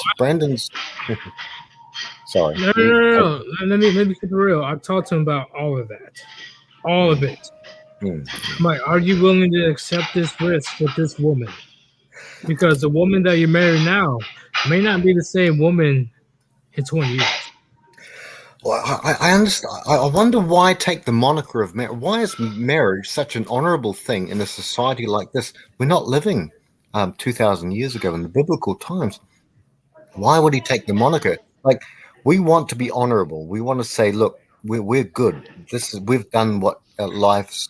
sorry. No. Let me keep it real. I've talked to him about all of that. All of it. I'm like, are you willing to accept this risk with this woman? Because the woman that you're married now may not be the same woman in 20 years. Well, I understand. I wonder why take the moniker of marriage. Why is marriage such an honorable thing in a society like this? We're not living 2,000 years ago in the biblical times. Why would he take the moniker? Like, we want to be honorable. We want to say, look, we're good. We've done what life's.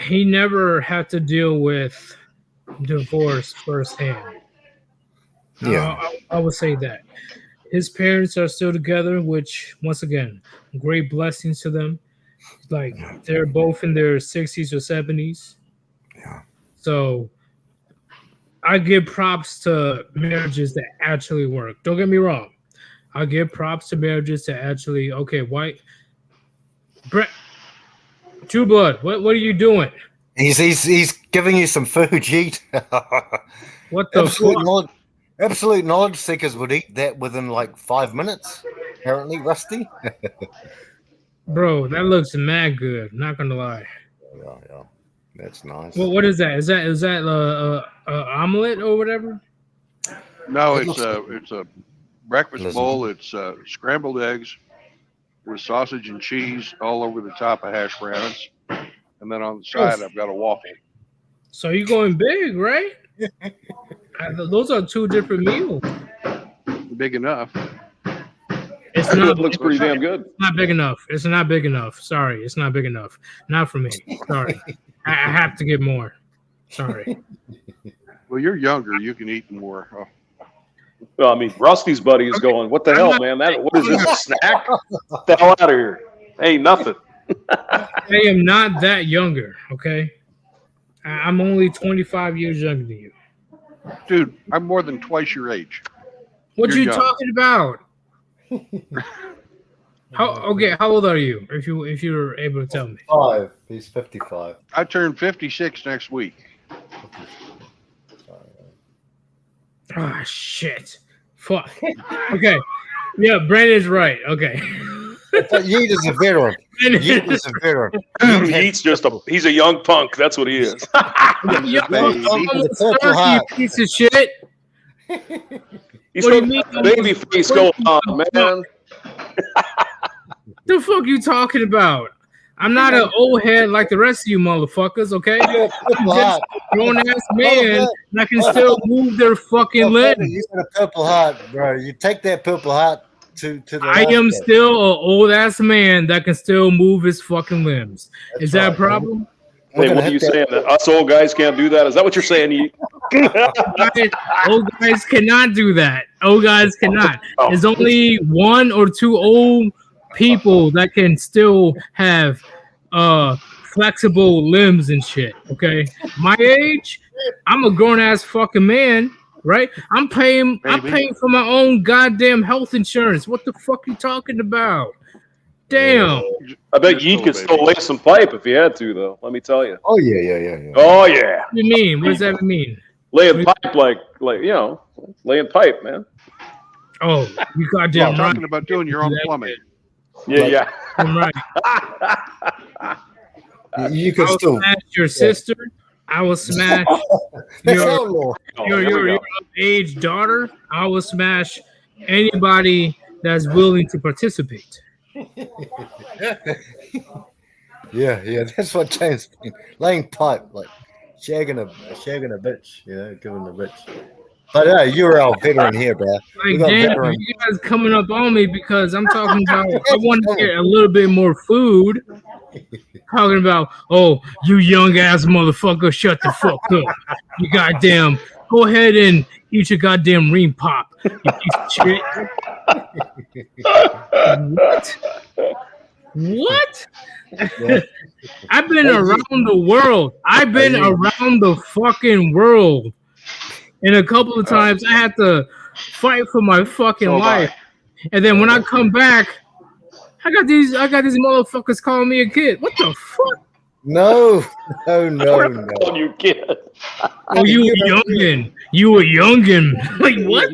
He never had to deal with divorce firsthand. Yeah, I would say that his parents are still together, which once again, great blessings to them. Like they're both in their 60s or 70s. Yeah. So I give props to marriages that actually work. Don't get me wrong. I give props to marriages that actually Brett, True Blood, what are you doing? He's giving you some food, Jeet. What the fuck? Absolute knowledge seekers would eat that within like 5 minutes. Apparently, Rusty. Bro, that looks mad good. Not gonna lie. Yeah, that's nice. Well, what is that? Is that omelet or whatever? No, it's a breakfast bowl. It's scrambled eggs with sausage and cheese all over the top of hash browns, and then on the side I've got a waffle. So you're going big, right? Those are two different meals. Big enough. It's not. It looks pretty damn good. It's not big enough. It's not big enough. Sorry, it's not big enough. Not for me. Sorry. I have to get more. Sorry. Well, you're younger. You can eat more. Oh. Well, I mean, Rusty's buddy is going, what the hell, man? What is this, a snack? Get the hell out of here. Hey, nothing. I am not that younger, okay? I'm only 25 years younger than you. Dude, I'm more than twice your age. What you talking about? How old are you? If you're able to tell me. 5. He's 55. I turn 56 next week. Ah, shit. Fuck. Okay. Yeah, Brandon's right. Okay. Yeet is a veteran. Yeet is a veteran. He's a young punk. That's what he is. Piece of shit. He's got a baby face going on, man. The fuck you talking about? I'm not an old head like the rest of you motherfuckers, okay? I'm just a grown-ass man that can still move their fucking limbs. You got a purple heart, bro. You take that purple heart to the I am still an old-ass man that can still move his fucking limbs. Is that a problem? Wait, what are you saying? That us old guys can't do that? Is that what you're saying? Old guys cannot do that. Old guys cannot. There's only 1 or 2 old people that can still have flexible limbs and shit. Okay, my age, I'm a grown ass fucking man, right? I'm paying for my own goddamn health insurance. What the fuck you talking about? Damn. I bet you could still lay some pipe if you had to, though. Let me tell you. Oh yeah. Oh yeah. What do you mean? What does that mean? Laying pipe, like laying pipe, man. Oh, you goddamn right. Talking about doing your own plumbing. Yeah. I'm right. You can still smash your sister. I will smash your age daughter. I will smash anybody that's willing to participate. Yeah. That's what James mean. Laying pipe, like shagging a bitch, giving a bitch. But you're our veteran here, bro. Like, damn, you guys coming up on me because I'm talking about. I want to get a little bit more food. Talking about, oh, you young ass motherfucker, shut the fuck up. You goddamn, go ahead and eat your goddamn ream pop. You piece of shit. What? I've been around the world. I've been around the fucking world. And a couple of times I had to fight for my fucking life. And then when I come back, I got these motherfuckers calling me a kid. What the fuck? No. You kid. Oh, you a youngin. You a youngin. Like what?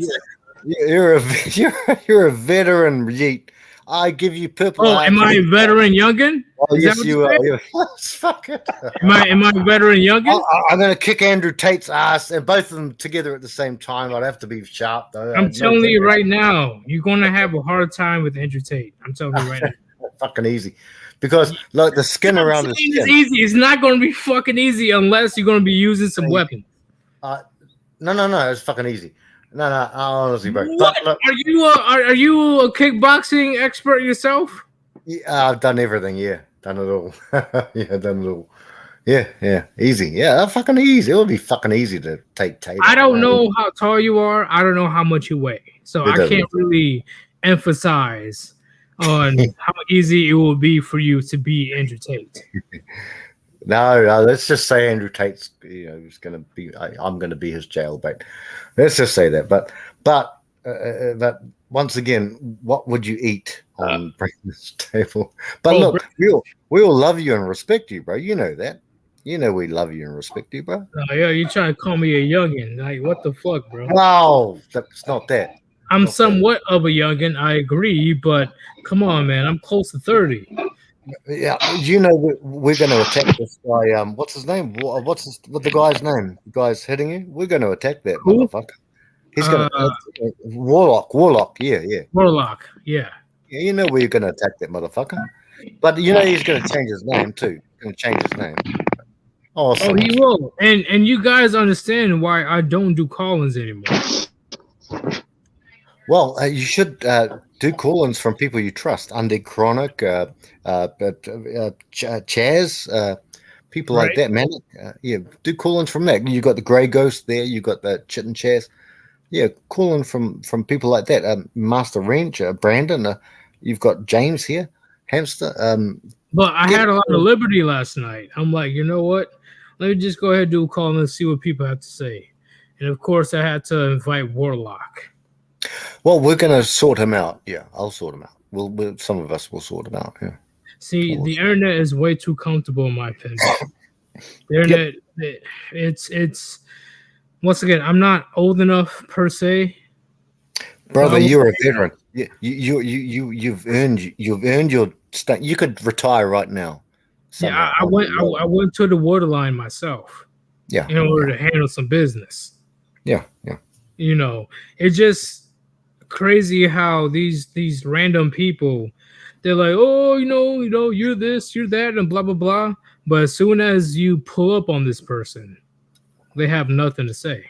You're a veteran, Yeet. I give you purple. Oh, am I a veteran youngin? Oh, yes, you are. Fuck it. Am I a veteran youngin? I'm going to kick Andrew Tate's ass, and both of them together at the same time. I'd have to be sharp, though. I'm telling you right now, you're going to have a hard time with Andrew Tate. I'm telling you right now. Fucking easy. Because, look, the skin around his skin. It's easy. It's not going to be fucking easy unless you're going to be using some weapons. No. It's fucking easy. No, honestly, bro. What? Look, are you a kickboxing expert yourself? Yeah, I've done everything. Yeah, done it all. Done it all. Yeah, easy. Yeah, fucking easy. It'll be fucking easy to take Tate. I don't know how tall you are. I don't know how much you weigh, so I can't really emphasize on how easy it will be for you to be Andrew Tate. No, let's just say Andrew Tate's, he's going to be. I'm going to be his jailbait. Let's just say that. But once again, what would you eat on breakfast table? But look, we all love you and respect you, bro. You know that. You know we love you and respect you, bro. Yeah, you trying to call me a youngin? Like what the fuck, bro? No, that's not that. I'm somewhat of a youngin. I agree, but come on, man. I'm close to 30. Yeah, we're going to attack this guy. What's his name? What's the guy's name? The guy's hitting you. We're going to attack that motherfucker. He's going to Warlock. Yeah. Warlock. Yeah. You know we're going to attack that motherfucker, but he's going to change his name too. Going to change his name. Oh, he will. And you guys understand why I don't do call-ins anymore. Well, you should do call-ins from people you trust. Undead Chronic, Chaz, people like that, man. Do call-ins from that. You got the Grey Ghost there. You got the Chit and Chaz. Yeah, call-in from people like that. Master Wrench, Brandon. You've got James here, Hamster. But I had a lot of liberty last night. I'm like, you know what? Let me just go ahead and do a call and see what people have to say. And of course, I had to invite Warlock. Well, we're going to sort him out. Yeah, I'll sort him out. some of us will sort it out. Yeah. See, the internet is way too comfortable, in my opinion. The internet, it's once again, I'm not old enough per se. Brother, you're a veteran. You've earned your state. You could retire right now. Yeah, I went to the borderline myself. Yeah. In order to handle some business. Yeah. You know, it's just crazy how these random people, they're like, oh, you're this, you're that, and blah blah blah. But as soon as you pull up on this person, they have nothing to say.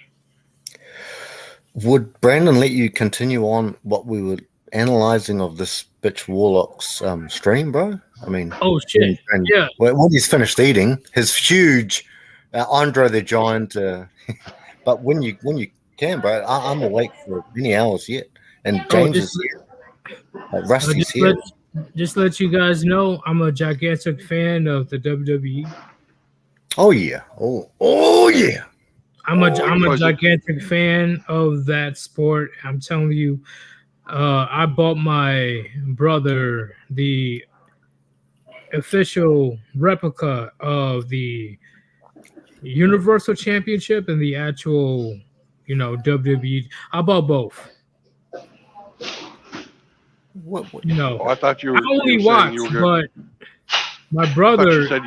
Would Brandon let you continue on what we were analyzing of this bitch Warlock's stream, bro? I mean, oh shit, yeah. When he's finished eating his huge Andre the Giant, but when you can, bro, I'm awake for many hours yet, and James is here. Rusty's here. Just let you guys know, I'm a gigantic fan of the WWE. Oh yeah, oh yeah. I'm a gigantic fan of that sport. I'm telling you, I bought my brother the official replica of the Universal Championship and the actual, WWE. I bought both. What? I thought you were. I only watched, but my brother. I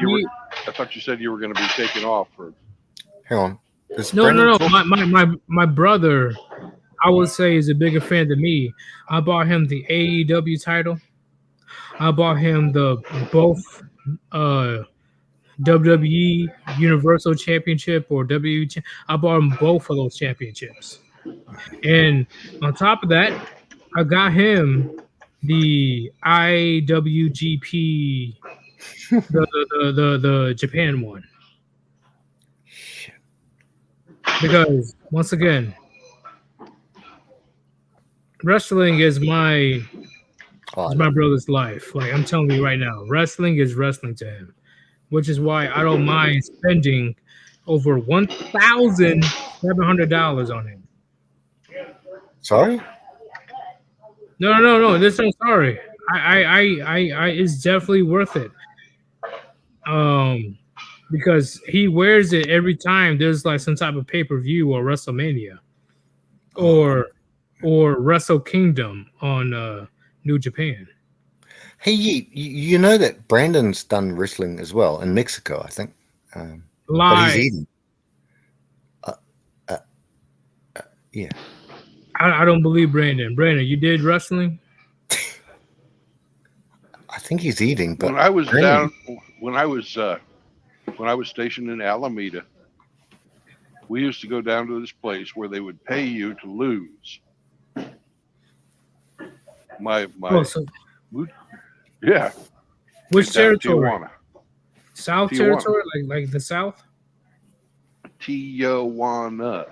thought you said you were going to be taken off for. Hang on. No. My brother, I would say, is a bigger fan than me. I bought him the AEW title. I bought him both WWE Universal Championship or WWE. I bought him both of those championships. And on top of that, I got him the IWGP, the Japan one. Because once again, wrestling is my brother's life. Like I'm telling you right now, wrestling is wrestling to him, which is why I don't mind spending over $1,700 on him. Sorry? No. This I'm sorry. I it's definitely worth it. Because he wears it every time there's like some type of pay-per-view or WrestleMania or Wrestle Kingdom on New Japan. Hey, you know that Brandon's done wrestling as well in Mexico, I think. But he's eating. Yeah. I don't believe Brandon. Brandon, you did wrestling? I think he's eating. But when I was when I was stationed in Alameda, we used to go down to this place where they would pay you to lose. Yeah. Which territory? Tijuana. South territory, like the South? Tijuana.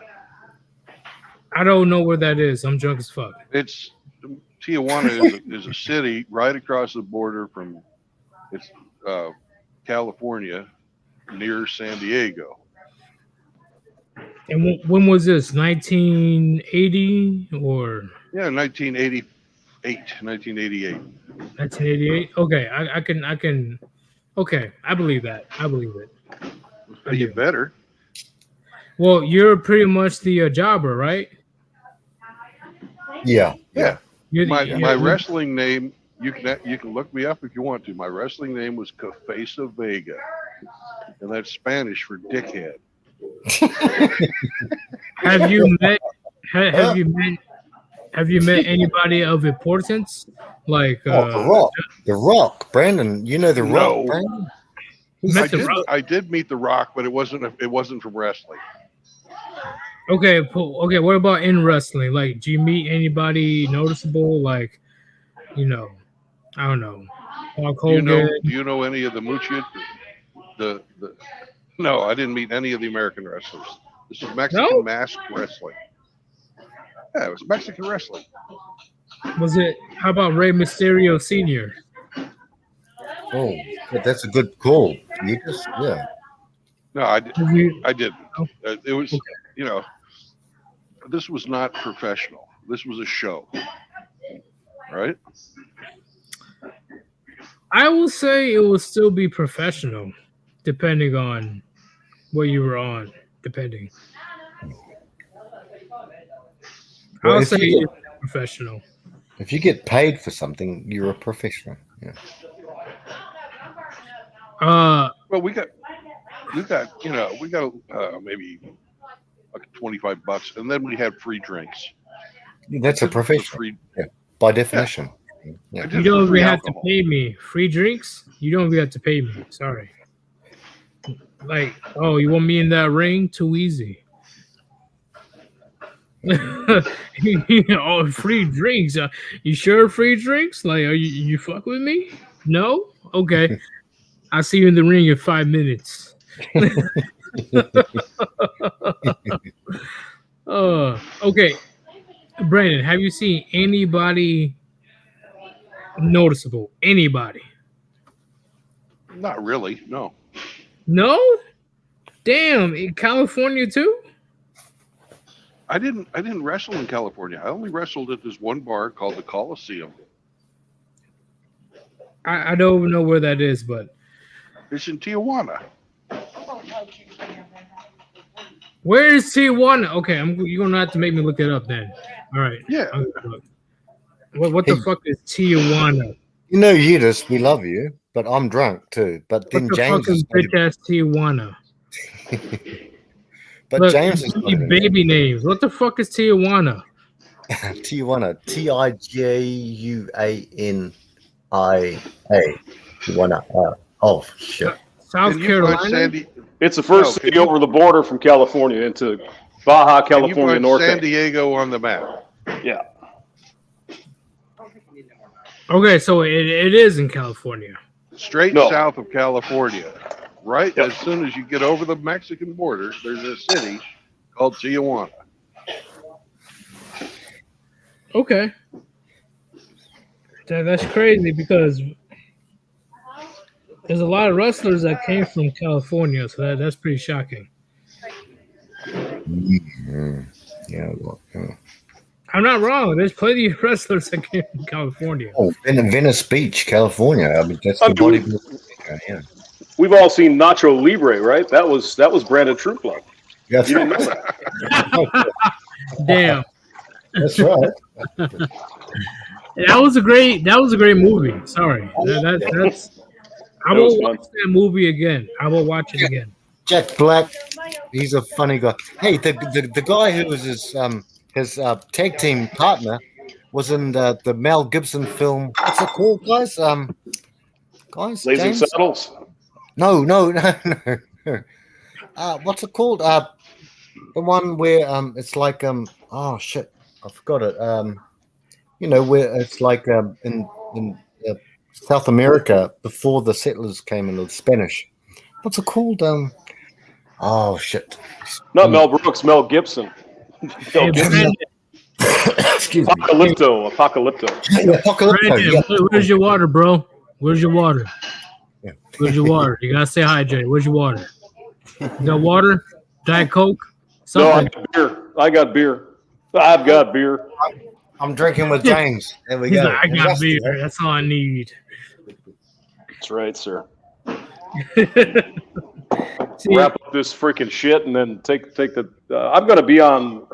I don't know where that is. I'm drunk as fuck. Tijuana is a city right across the border from California, near San Diego. And when was this? 1980 or? Yeah, 1988. 1988. Okay, I can. Okay, I believe that. I believe it. You better. Well, you're pretty much the jobber, right? Yeah. My wrestling name. You can look me up if you want to. My wrestling name was Cabeza Vega, and that's Spanish for dickhead. Have you met anybody of importance? Like The Rock, Brandon. You know The Rock, Brandon? I did meet The Rock, but it wasn't from wrestling. Okay. What about in wrestling? Like, do you meet anybody noticeable? Like, I don't know. Hulk Hogan. Do you know any of the Mucha? No, I didn't meet any of the American wrestlers. This is Mexican masked wrestling. Yeah, it was Mexican wrestling. Was it? How about Rey Mysterio Sr.? Oh, that's a good call. Yeah. No, I didn't. It was, this was not professional. This was a show, right? I will say it will still be professional, depending on what you were on. Depending, Well, I'll say it's professional. If you get paid for something, you're a professional. Yeah. Well, we got maybe like $25, and then we had free drinks. That's a professional. Free, by definition. Yeah. You don't even have to pay me. Free drinks? You don't even have to pay me. Sorry. Like, oh, you want me in that ring? Too easy. Oh, free drinks. You sure free drinks? Like, are you fuck with me? No? Okay. I'll see you in the ring in 5 minutes. Okay. Brandon, have you seen anybody noticeable? Anybody? Not really, no. No? Damn, in California too? I didn't wrestle in California. I only wrestled at this one bar called the Coliseum. I don't even know where that is, but it's in Tijuana. Where is Tijuana? Okay, you're gonna have to make me look it up then. All right. Yeah. What the fuck is Tijuana? You know, Yidis, we love you, but I'm drunk too. But then what James is bitch ass Tijuana. But look, James is baby names. What the fuck is Tijuana? Tijuana. Tijuana. Tijuana. Oh shit. South Carolina. It's the first city over the border from California into Baja California North. San Diego on the map. Yeah. Okay, so it is in California. Straight south of California. Right as soon as you get over the Mexican border, there's a city called Tijuana. Okay. That's crazy because there's a lot of wrestlers that came from California, so that's pretty shocking. Yeah, well, I'm not wrong. There's plenty of wrestlers that came from California. Oh, in Venice Beach, California. I mean, that's the bodybuilding. Yeah. We've all seen Nacho Libre, right? That was Brandon True-Blood. That's you right. didn't know that. Damn. That's right. That was a great movie. Sorry. That's I will watch that movie again. I will watch it again. Jack Black, he's a funny guy. Hey, the guy who was his tag team partner was in the Mel Gibson film. What's it called, guys? Blazing Saddles. No. What's it called? The one where it's like oh shit, I forgot it. You know, where it's like in South America before the settlers came in, the Spanish. What's it called? Oh shit. Not Mel Brooks, Mel Gibson. Mel Gibson. Excuse me. Apocalypto. Brandon, where's your water, bro? Where's your water? Where's your water? You gotta say hi, Jay. Where's your water? You got water? Diet Coke? Something. No, I got beer. I've got beer. I'm drinking with James. There we go. I got beer. That's all I need. That's right, sir. See, wrap up this freaking shit and then take the. I'm going to be on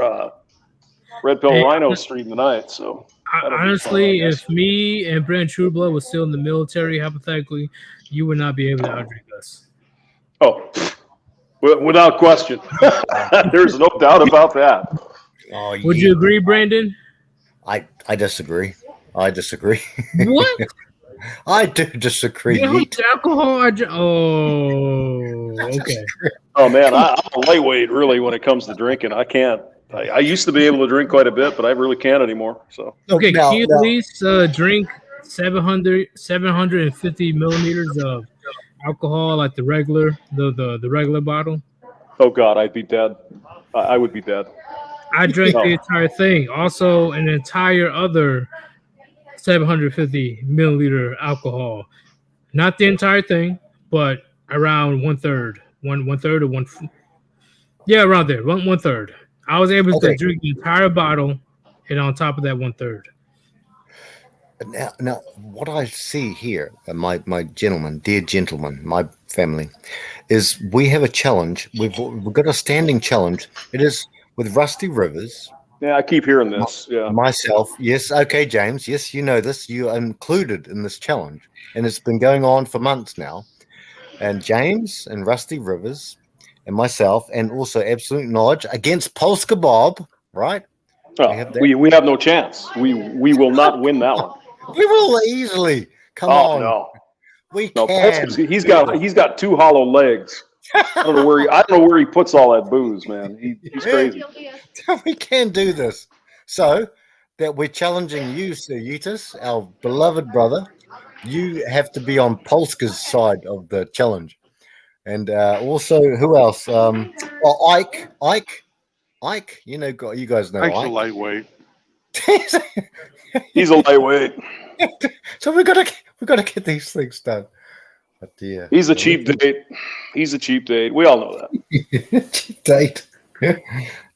Red Pill Rhino stream tonight, so. Honestly, if me and Brent Trueblood was still in the military, hypothetically, you would not be able to outdrink us. Oh, without question. There's no doubt about that. Oh, would you agree, Brandon? I disagree. I disagree. What? I do disagree. Alcohol. Oh, okay. Oh man, I'm a lightweight really when it comes to drinking. I can't. I used to be able to drink quite a bit, but I really can't anymore. So okay, can you at least drink 750 millimeters of alcohol, like the regular bottle? Oh God, I'd be dead. I would be dead. I drank the entire thing. Also, an entire other 750 milliliter alcohol. Not the entire thing, but around one third or one. Yeah, around there, one third. I was able to drink the entire bottle, and on top of that, 1/3. Now, what I see here, my dear gentlemen, my family, is we have a challenge. We've got a standing challenge. It is with Rusty Rivers. Yeah, I keep hearing this. Yeah, myself. Yes, okay, James. Yes, you know this. You are included in this challenge, and it's been going on for months now. And James and Rusty Rivers and myself, and also Absolute Knowledge against Polska Bob, right? Oh, we have no chance. We will not win that one. We will easily. Come on. No. We no, can. He's got two hollow legs. I don't know where he puts all that booze, man. He's crazy. We can do this. So that we're challenging you, Sir Eutis, our beloved brother. You have to be on Polska's side of the challenge. And also, who else? Ike. You know, you guys know Ike's Ike. a lightweight. He's a lightweight. So we got to get these things done. But yeah, he's a cheap date. He's a cheap date. We all know that. Cheap date.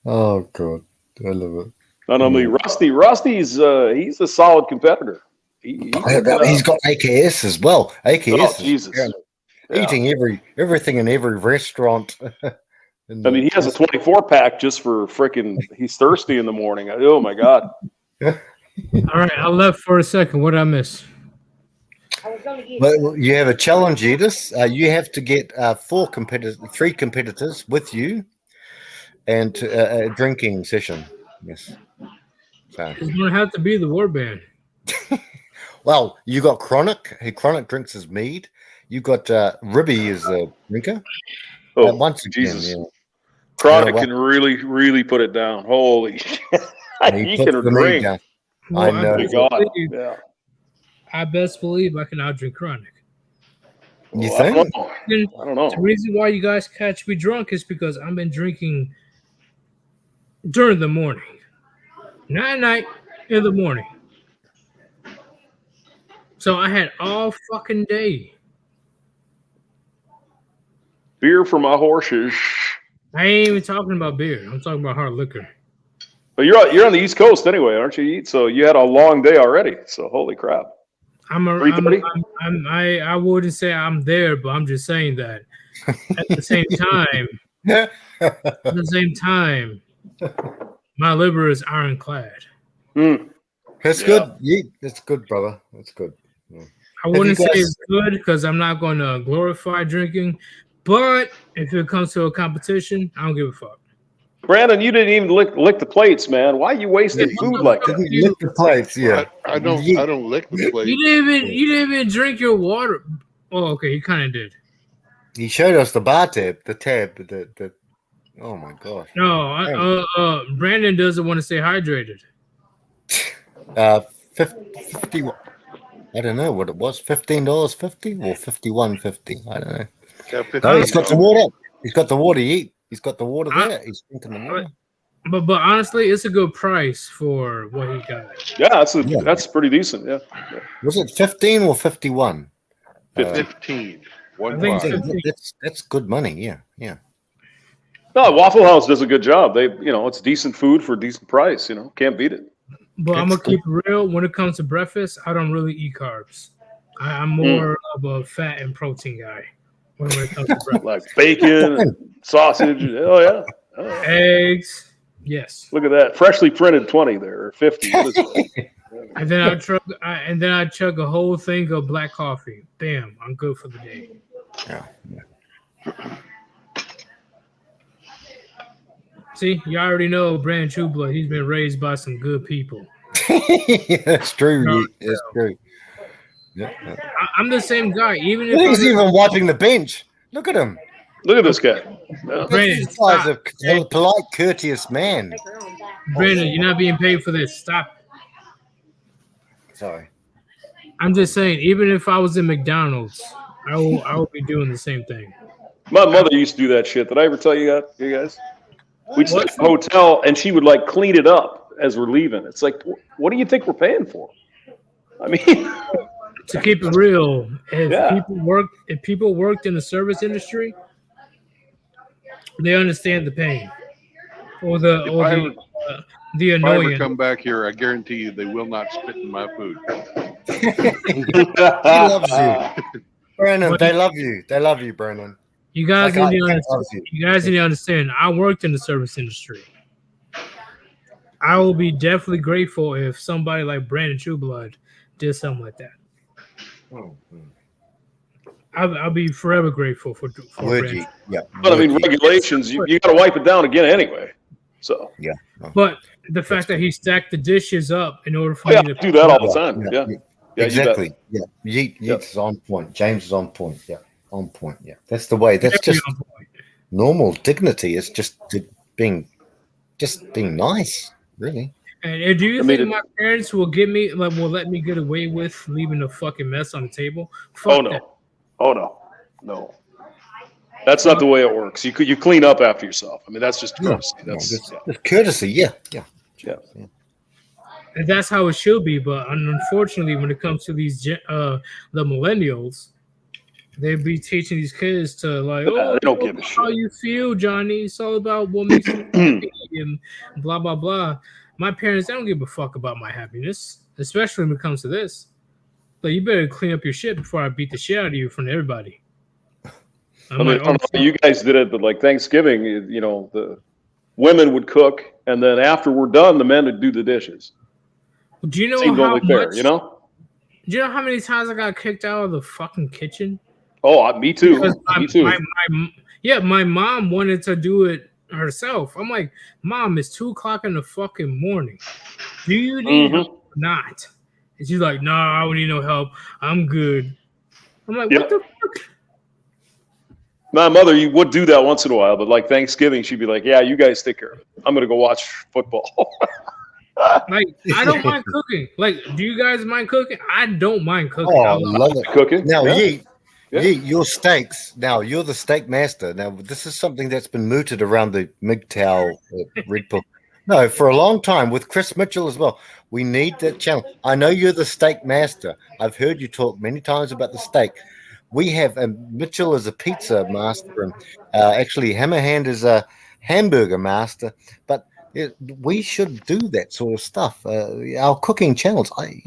Oh God, I love it. Not only Rusty's he's a solid competitor. He's got AKS as well. AKS. Oh, Jesus. Eating everything in every restaurant. I mean, he has a 24-pack just for freaking. He's thirsty in the morning. Oh my God. All right, I left for a second. What did I miss? Well, you have a challenge, Edith. You have to get 3 competitors with you, and a drinking session. Yes. So. It's going to have to be the warband. Well, you got Chronic. Chronic drinks his mead. You got Ribby is a drinker. Oh, once again, Jesus. Yeah. Chronic can really, really put it down. Holy shit. He can drink. I know. Yeah. I best believe I can outdrink Chronic. You think? I don't know. The reason why you guys catch me drunk is because I've been drinking during the morning. Not at night, in the morning. So I had all fucking day. Beer for my horses. I ain't even talking about beer. I'm talking about hard liquor. But you're on the East Coast anyway, aren't you? So you had a long day already. So holy crap. I wouldn't say I'm there, but I'm just saying that at the same time, my liver is ironclad. That's good. Yeah, that's good, brother. That's good. Yeah. I wouldn't say it's good because I'm not going to glorify drinking, but if it comes to a competition, I don't give a fuck. Brandon, you didn't even lick the plates, man. Why are you wasting food like that? Lick the plates, yeah. I don't lick the plate. You didn't even drink your water. Oh, okay, you kind of did. He showed us the bar tab, the oh my gosh. No, Brandon doesn't want to stay hydrated. 50. I don't know what it was. $15.50 or $51.50. I don't know. No, he's got the water. He's got the water. He's got the water there. He's drinking the water. But honestly, it's a good price for what he got. Yeah, that's pretty decent. Yeah. Was it 15 or 51? 15. I think 15. That's good money. Yeah, yeah. No, Waffle House does a good job. It's decent food for a decent price. Can't beat it. But I'm gonna keep it real. When it comes to breakfast, I don't really eat carbs. I'm more of a fat and protein guy when it comes to breakfast. Like bacon, sausage. Oh yeah. Eggs. Yes. Look at that. Freshly printed 20 there, or 50. And then I chug a whole thing of black coffee. Bam, I'm good for the day. Yeah. See, you already know Brand True Blood. He's been raised by some good people. That's true. It's true. Yeah. I'm the same guy. Even if he's even wiping the bench. Look at him. Look at this guy. Brandon, he's a polite, courteous man. Brandon, you're not being paid for this. Stop. Sorry. I'm just saying, even if I was in McDonald's, I will be doing the same thing. My mother used to do that shit. Did I ever tell you guys? We'd stay at a hotel, and she would clean it up as we're leaving. It's like, what do you think we're paying for? I mean, to keep it real, if people worked in the service industry, they understand the pain or the annoyance. If I ever come back here, I guarantee you they will not spit in my food. loves you, Brandon. They love you. They love you, Brandon. You guys need to understand. I worked in the service industry. I will be definitely grateful if somebody like Brandon Trueblood did something like that. I'll be forever grateful for Brandon. Yeah, but I mean, regulations. You got to wipe it down again anyway. So yeah. But the fact that he stacked the dishes up in order for me to do that all the time. Yeah. Exactly. Yeah. Yeats is on point. James is on point. Yeah. On point. Yeah. That's the way. That's just normal dignity. It's just being nice, really. And do you think my parents will will let me get away with leaving a fucking mess on the table? Fuck that. No. That's not the way it works. You clean up after yourself. I mean, that's just courtesy. That's courtesy. Yeah. And that's how it should be. But unfortunately, when it comes to these the millennials, they be teaching these kids to like, they don't give a shit. How you feel, Johnny? It's all about what makes you happy and blah blah blah. My parents, they don't give a fuck about my happiness, especially when it comes to this. But you better clean up your shit before I beat the shit out of you in front of everybody. I don't know how you guys did it, but like Thanksgiving, you know, the women would cook, and then after we're done, the men would do the dishes. Do you know Seemed how only much? Fair, you know? Do you know how many times I got kicked out of the fucking kitchen? Oh, me too. Me too. My mom wanted to do it herself. I'm like, Mom, it's 2:00 in the fucking morning. Do you need help or not? And she's like, Nah, I don't need no help. I'm good. I'm like, what the fuck? My mother, you would do that once in a while, but like Thanksgiving, she'd be like, "Yeah, you guys take care of it. I'm gonna go watch football." Like, I don't mind cooking. Like, do you guys mind cooking? I don't mind cooking. Oh, I love it. Cooking. Now, Yeet, your steaks. Now, you're the steak master. Now, this is something that's been mooted around the MGTOW Red Book. No, for a long time with Chris Mitchell as well. We need that channel. I know you're the steak master. I've heard you talk many times about the steak. We have Mitchell is a pizza master, and actually Hammerhand is a hamburger master. But we should do that sort of stuff. Our cooking channels, we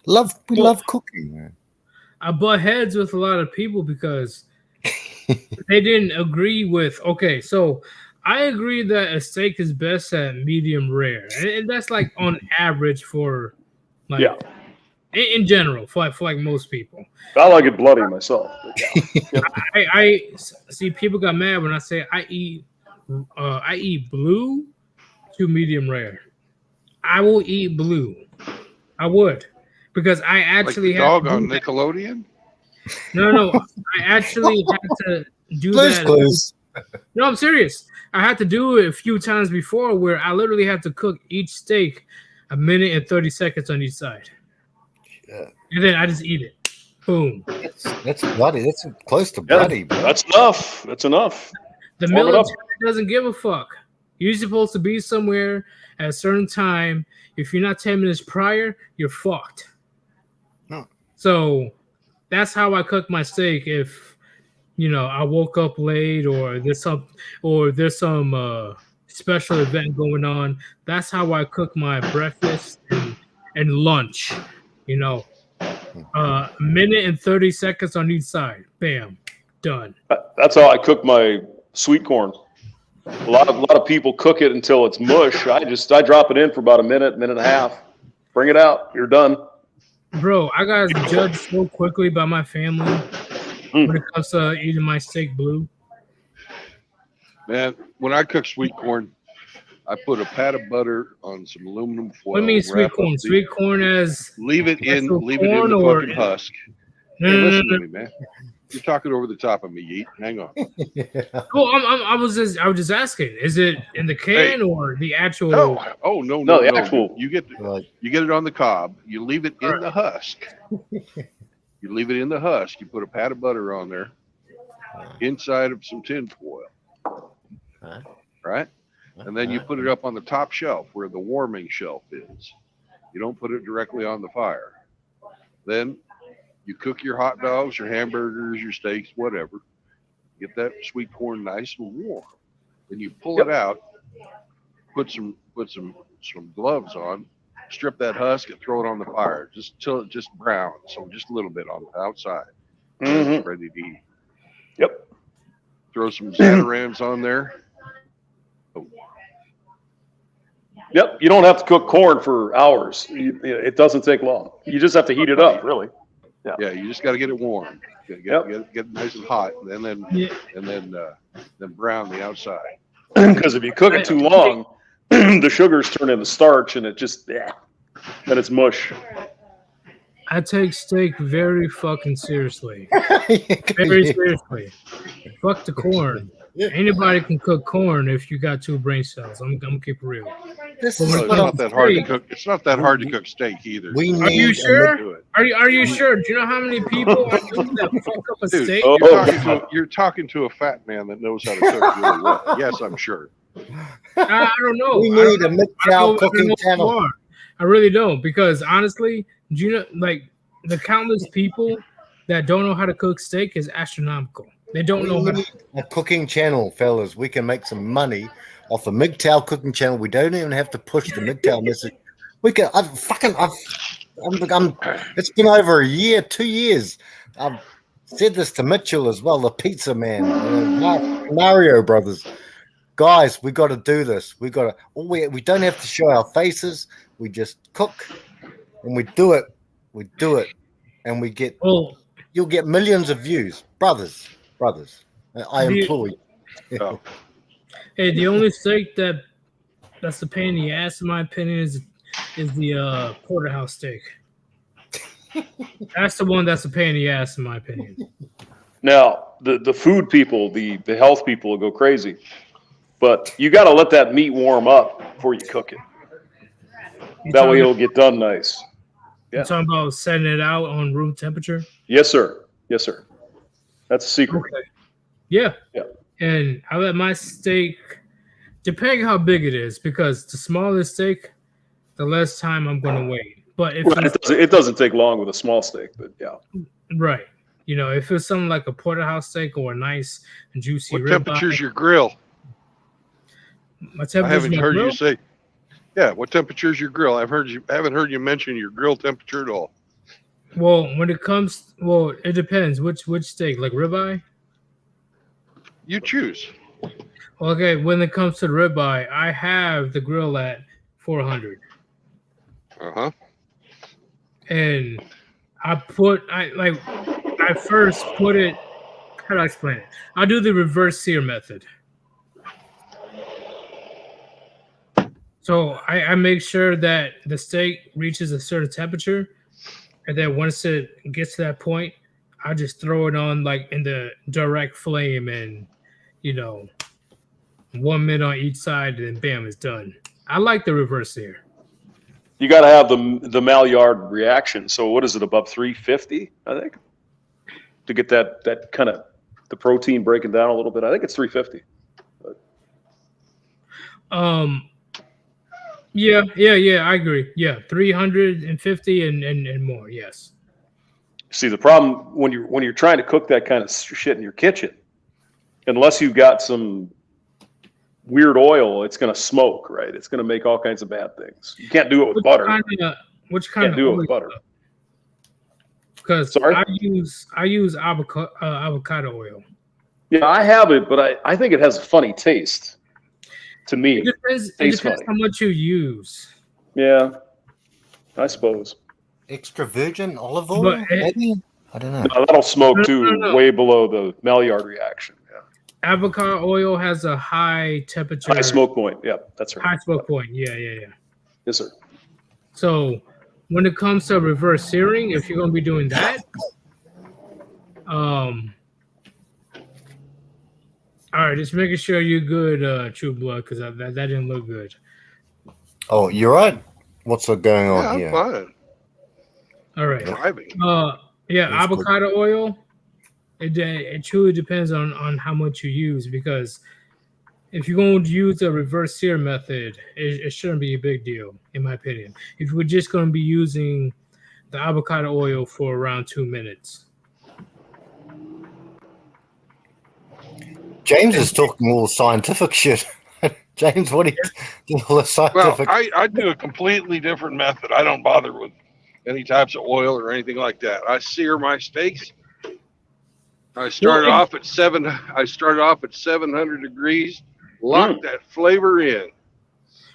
love cooking. I butt heads with a lot of people because they didn't agree with. Okay, so I agree that a steak is best at medium rare, and that's like on average for like in general for like most people. I like it bloody myself. I see people got mad when I say I eat blue to medium rare. I will eat blue. I would, because I actually like the dog on Nickelodeon. No, I actually had to do that. No, I'm serious. I had to do it a few times before where I literally had to cook each steak 1 minute and 30 seconds on each side. Yeah. And then I just eat it. Boom. That's bloody. That's close to bloody. Bro. That's enough. That's enough. The military doesn't give a fuck. You're supposed to be somewhere at a certain time. If you're not 10 minutes prior, you're fucked. No. So that's how I cook my steak. If I woke up late or there's some special event going on, that's how I cook my breakfast and lunch. 1 minute and 30 seconds on each side. Bam, done. That's how I cook my sweet corn. A lot of people cook it until it's mush. I drop it in for about a minute and a half. Bring it out. You're done. Bro, I got judged so quickly by my family when it comes to eating my steak blue. Man, when I cook sweet corn, I put a pat of butter on some aluminum foil. What do you mean sweet corn? Sweet corn as leave it in the fucking husk. Hey, listen to me, man. You're talking over the top of me, Yeet. Hang on. Well, I was just asking. Is it in the can or the actual? No, the actual. You get it on the cob. You leave it in the husk. You leave it in the husk. You put a pat of butter on there, inside of some tin foil, right? And then you put it up on the top shelf where the warming shelf is. You don't put it directly on the fire. Then you cook your hot dogs, your hamburgers, your steaks, whatever. Get that sweet corn nice and warm. Then you pull it out, put some gloves on, strip that husk and throw it on the fire just till it just browns. So just a little bit on the outside. It's ready to eat. Yep. Throw some Zatarans on there. Oh. Yep. You don't have to cook corn for hours. It doesn't take long. You just have to heat it up, really. Yeah. Yeah, you just got to get it warm. Get it nice and hot, and then brown the outside. Because if you cook it too long, the sugars turn into starch, and it just then it's mush. I take steak very fucking seriously. Very seriously. Fuck the corn. Anybody can cook corn if you got 2 brain cells. I'm gonna keep it real. It's not that hard to cook. It's not that hard to cook steak either. Are you sure? Are you sure? Do you know how many people I know that fuck up a Dude, steak? you're talking to a fat man that knows how to cook really well. Yes, I'm sure. I don't know. We need a MGTOW cooking channel. I really don't, because honestly, do you know, like, the countless people that don't know how to cook steak is astronomical. They don't know how to. A cooking channel, fellas. We can make some money off a MGTOW cooking channel. We don't even have to push the MGTOW message. We can. It's been over a year, 2 years. I've said this to Mitchell as well, the pizza man, Mario Brothers. Guys, we got to do this. We got to. We don't have to show our faces. We just cook, and we do it. We do it, and we get. Oh. You'll get millions of views, brothers. I implore you. Hey, the only steak that's a pain in the ass, in my opinion, is the porterhouse steak. That's the one that's a pain in the ass, in my opinion. Now, the food people, the health people will go crazy, but you got to let that meat warm up before you cook it. That way it'll get done nice. Yeah. You're talking about setting it out on room temperature? Yes, sir. Yes, sir. That's a secret. Okay. Yeah. Yeah. And I let my steak, depending how big it is, because the smaller the steak, the less time I'm going to wait. But if it doesn't take long with a small steak, but yeah. Right. You know, if it's something like a porterhouse steak or a nice and juicy What ribeye. temperature's your grill? My temperature. I haven't heard you say. Yeah, what temperature's your grill? I haven't heard you mention your grill temperature at all. Well, when it comes, it depends. Which steak, like ribeye? You choose. Okay, when it comes to the ribeye, I have the grill at 400. And I first put it. How do I explain it? I do the reverse sear method. So I make sure that the steak reaches a certain temperature. And then once it gets to that point, I just throw it on like in the direct flame and, 1 minute on each side, and then bam, it's done. I like the reverse sear. You got to have the Maillard reaction. So what is it, above 350, I think? To get that kind of the protein breaking down a little bit. I think it's 350. Yeah, I agree. Yeah, 350 and more. Yes. See, the problem when you're trying to cook that kind of shit in your kitchen, unless you've got some weird oil, it's going to smoke, right? It's going to make all kinds of bad things. You can't do it with butter. Which kind of do it with butter? Because I use avocado oil. Yeah, I have it, but I think it has a funny taste. To me, it depends how much you use. Yeah, I suppose. Extra virgin olive oil, maybe? I don't know. No, that'll smoke too, way below the Maillard reaction. Yeah. Avocado oil has a high temperature. High smoke point. Yeah, that's right. High smoke point. Yeah. Yes, sir. So when it comes to reverse searing, if you're going to be doing that, all right, just making sure you're good, True Blood, because that didn't look good. Oh, you're right. What's going on here? I'm fine. All right. Driving. Avocado oil. It truly depends on how much you use, because if you're going to use a reverse sear method, it shouldn't be a big deal, in my opinion. If we're just going to be using the avocado oil for around 2 minutes. James is talking all scientific shit. James, what do you do? All the scientific. Well, I do a completely different method. I don't bother with any types of oil or anything like that. I sear my steaks. I started off at 700 degrees. Lock that flavor in.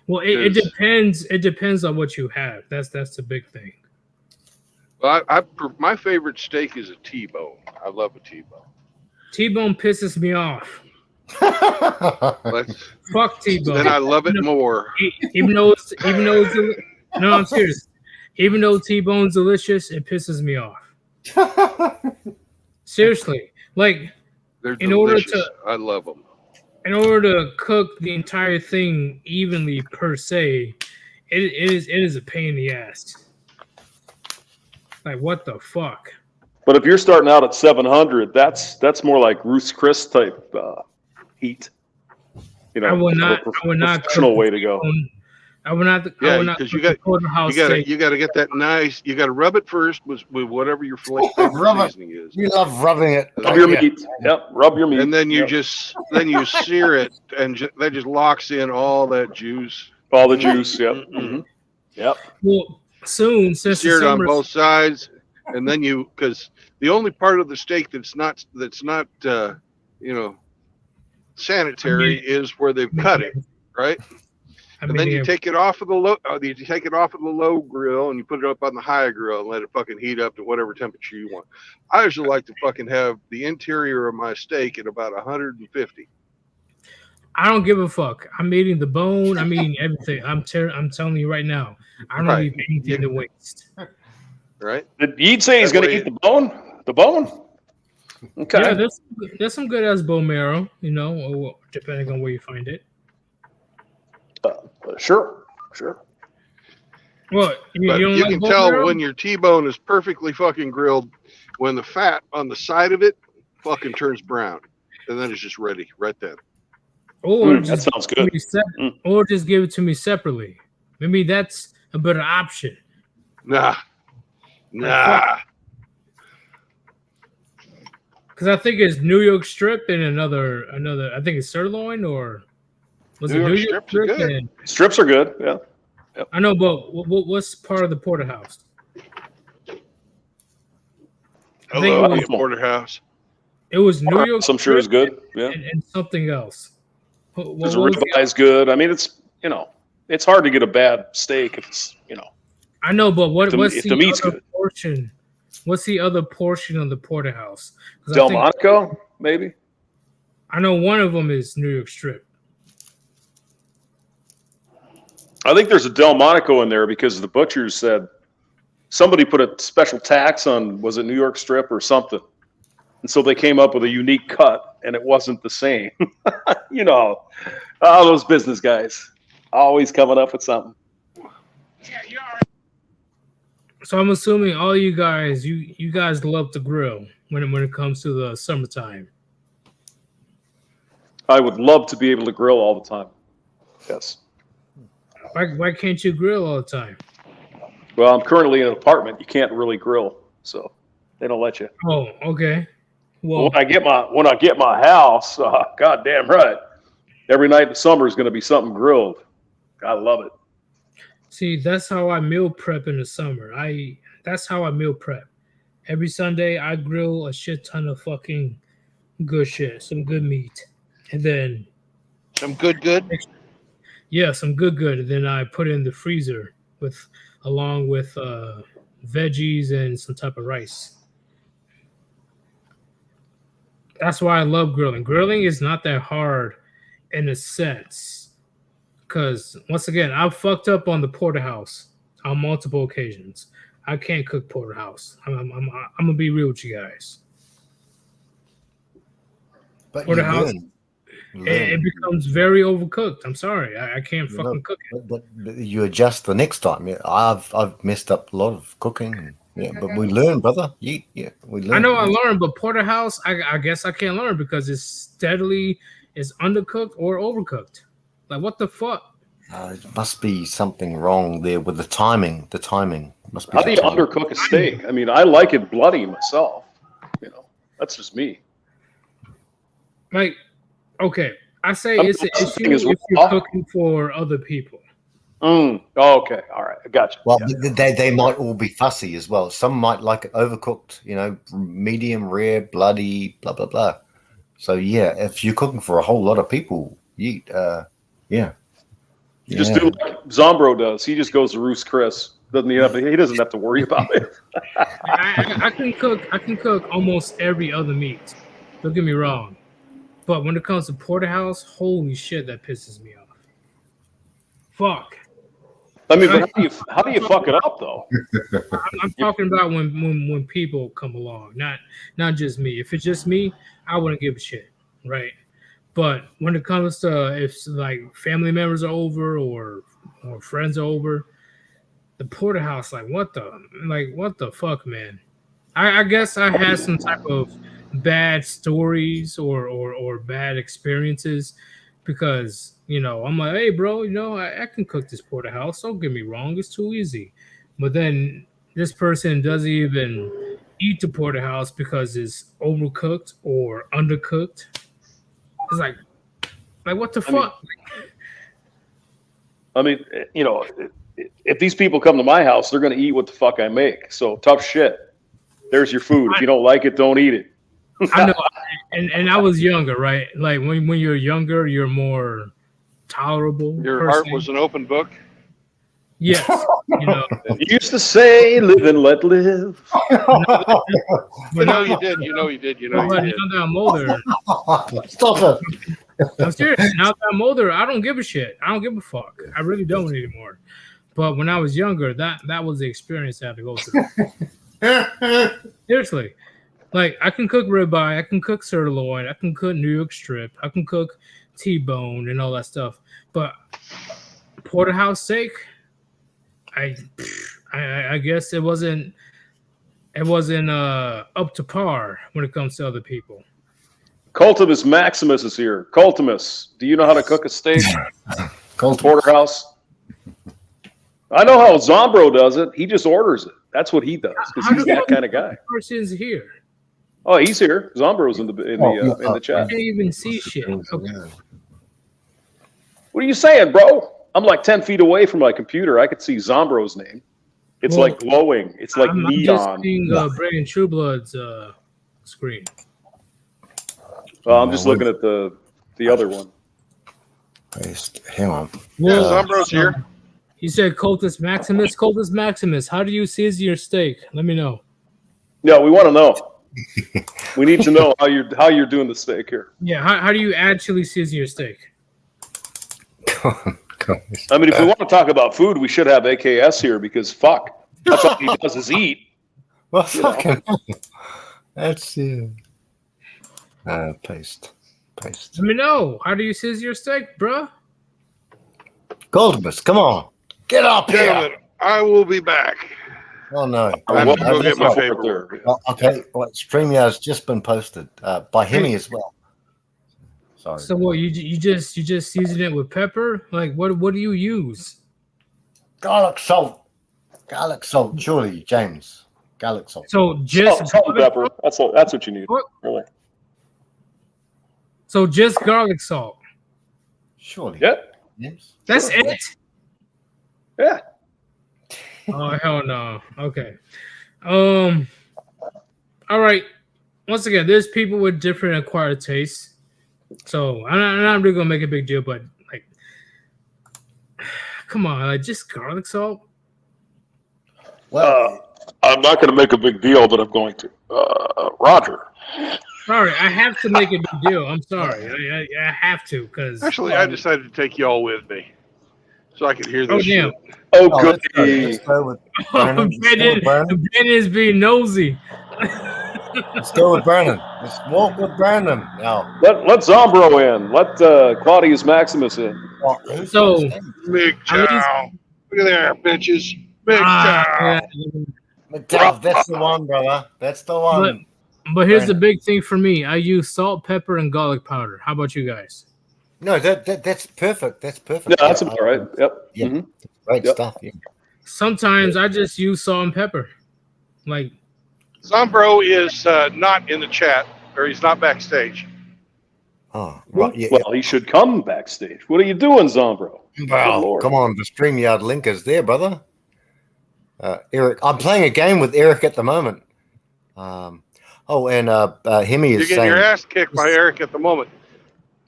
Well, it depends. It depends on what you have. That's the big thing. Well, my favorite steak is a T-bone. I love a T-bone. T-bone pisses me off. Fuck T-bone. Then I love it more. Even though it's no, I'm serious. Even though T-bone's delicious, it pisses me off. Seriously, like they're delicious. I love them. In order to cook the entire thing evenly per se, it is a pain in the ass. Like, what the fuck? But if you're starting out at 700, that's more like Ruth's Chris type heat. You know, I would not professional way to go. I would not. Yeah, because you got to get that nice. You got to rub it first with whatever your favorite seasoning is. You love rubbing it. Rub your meat. Yep, rub your meat. And then you sear it, and that just locks in all that juice. All the juice. Yep. Mm-hmm. Yep. Well, soon since sear it on both sides, and then because the only part of the steak that's not sanitary is where they've cut it, right? And then you take it off of the low grill and you put it up on the high grill and let it fucking heat up to whatever temperature you want. I usually like to fucking have the interior of my steak at about 150. I don't give a fuck. I'm eating the bone. I'm eating everything. I'm telling you right now. I don't leave anything to waste. Right? Did Yeet say he's going to eat the bone? The bone? Okay. Yeah, there's some good ass bone marrow. You know, depending on where you find it. Sure. Well, you can tell when your T-bone is perfectly fucking grilled when the fat on the side of it fucking turns brown, and then it's just ready right then. Or that sounds good. Or just give it to me separately. Maybe that's a better option. Nah. Because I think it's New York strip and another. I think it's sirloin or. Was New York strips are good. Strips are good, yeah. Yep. I know, but what's part of the porterhouse? I think it was porterhouse. It was New York. I'm sure is good, yeah. And something else. There's a ribeye is good. I mean, it's hard to get a bad steak if it's I know, but what's the meat's other good. portion? What's the other portion of the porterhouse? Delmonico, maybe. I know one of them is New York strip. I think there's a Delmonico in there because the butchers said somebody put a special tax on, was it New York strip or something? And so they came up with a unique cut and it wasn't the same. Those business guys always coming up with something. So I'm assuming all you guys, you guys love to grill when it comes to the summertime. I would love to be able to grill all the time. Yes. Why can't you grill all the time? Well, I'm currently in an apartment. You can't really grill, so they don't let you. Oh, okay. Well, when I get my house, goddamn right, every night in the summer is going to be something grilled. I love it. See, that's how I meal prep in the summer. That's how I meal prep. Every Sunday, I grill a shit ton of fucking good shit, some good meat, and then some good. Yeah, some good. And then I put it in the freezer along with veggies and some type of rice. That's why I love grilling. Grilling is not that hard in a sense. Because, once again, I've fucked up on the porterhouse on multiple occasions. I can't cook porterhouse. I'm going to be real with you guys. But porterhouse, it becomes very overcooked. I'm sorry. I can't fucking cook it. But you adjust the next time. Yeah, I've messed up a lot of cooking. Yeah, but we learn, brother. We learn. I know I learned, but porterhouse, I guess I can't learn because it's steadily is undercooked or overcooked. Like, what the fuck? It must be something wrong there with the timing. The timing must be. How do you undercook a steak? I mean, I like it bloody myself. That's just me. Like, okay, I say it's an issue if you're cooking for other people. Oh, okay, all right, I got you. Well, they might all be fussy as well. Some might like it overcooked, medium rare, bloody, blah blah blah. So yeah, if you're cooking for a whole lot of people, you just do like Zombro does. He just goes to Ruth's Chris. He doesn't have to worry about it. I can cook almost every other meat. Don't get me wrong, but when it comes to porterhouse, holy shit, that pisses me off. Fuck. I mean, but how do you fuck it up though? I'm talking about when people come along, not just me. If it's just me, I wouldn't give a shit, right? But when it comes to if like family members are over or friends are over, the porterhouse, what the fuck, man? I guess I had some type of bad stories or bad experiences because I'm like, hey bro, I can cook this porterhouse. Don't get me wrong, it's too easy. But then this person doesn't even eat the porterhouse because it's overcooked or undercooked. It's like what the fuck? I mean, if these people come to my house, they're going to eat what the fuck I make. So tough shit. There's your food. If you don't like it, don't eat it. I know. And I was younger, right? Like when you're younger, you're more tolerable. Your heart was an open book. Yes. You used to say, "Live and let live." You know you did. Now that I'm older. Stop it. I'm serious. Now that I'm older, I don't give a shit. I don't give a fuck. I really don't anymore. But when I was younger, that was the experience I had to go through. Seriously. Like, I can cook ribeye, I can cook sirloin, I can cook New York strip, I can cook T-bone and all that stuff. But porterhouse steak, I guess it wasn't up to par when it comes to other people. Cultimus Maximus is here. Cultimus, do you know how to cook a steak? Porterhouse. I know how Zombro does it. He just orders it. That's what he does because he's that kind of guy. Person's here. Oh, he's here. Zombro's in the chat. I can't even see shit. Okay. What are you saying, bro? I'm like 10 feet away from my computer. I could see Zombro's name. It's like glowing. It's like neon. I'm just seeing Brandon Trueblood's screen. Well, I'm just looking at the other one. Hang on. Yeah, Zombro's here. He said, Cultus Maximus. Cultus Maximus, how do you season your steak? Let me know. Yeah, we want to know. We need to know how you're doing the steak here. Yeah, how do you actually season your steak? I mean, if we want to talk about food, we should have AKS here because fuck, that's all he does is eat. Well, fucking. That's paste. Let me know. How do you season your steak, bruh? Goldmus, come on, get up here. I will be back. Oh no! I'm going to go get my paperwork. Okay, well, StreamYard's just been posted by Hemi as well. Sorry. So what? You just season it with pepper? Like what do you use? Garlic salt, surely, James. Garlic salt. So just salt and pepper. That's what you need. What? Really. So just garlic salt. Surely. Yeah. Yes. That's it. Yeah. Oh hell no. Okay. All right. Once again, there's people with different acquired tastes. So I'm not really gonna make a big deal, but like, come on, like just garlic salt. Well, I'm not going to make a big deal, but I'm going to. Roger. Sorry, I have to make a big deal. I'm sorry. I have to because actually I decided to take y'all with me so I could hear this. Damn. Shit. Oh, good. Brandon is being nosy. Let's go with Brandon. Let's walk with Brandon now. Let Zombro in. Let Claudius Maximus in. So MGTOW. Look at there, bitches. MGTOW. MGTOW, that's the one, brother. That's the one. But here's the big thing for me. I use salt, pepper, and garlic powder. How about you guys? No, that's perfect. That's perfect. Yeah, that's all right. Yep. Yeah, Mm-hmm. great stuff. Yeah. Sometimes I just use salt and pepper. Like Zombro is not in the chat, or he's not backstage. Oh, right. Yeah. Well, he should come backstage. What are you doing, Zombro? Well, come on. The StreamYard link is there, brother. Eric, I'm playing a game with Eric at the moment. And Hemi is You're getting saying your ass kicked by Eric at the moment.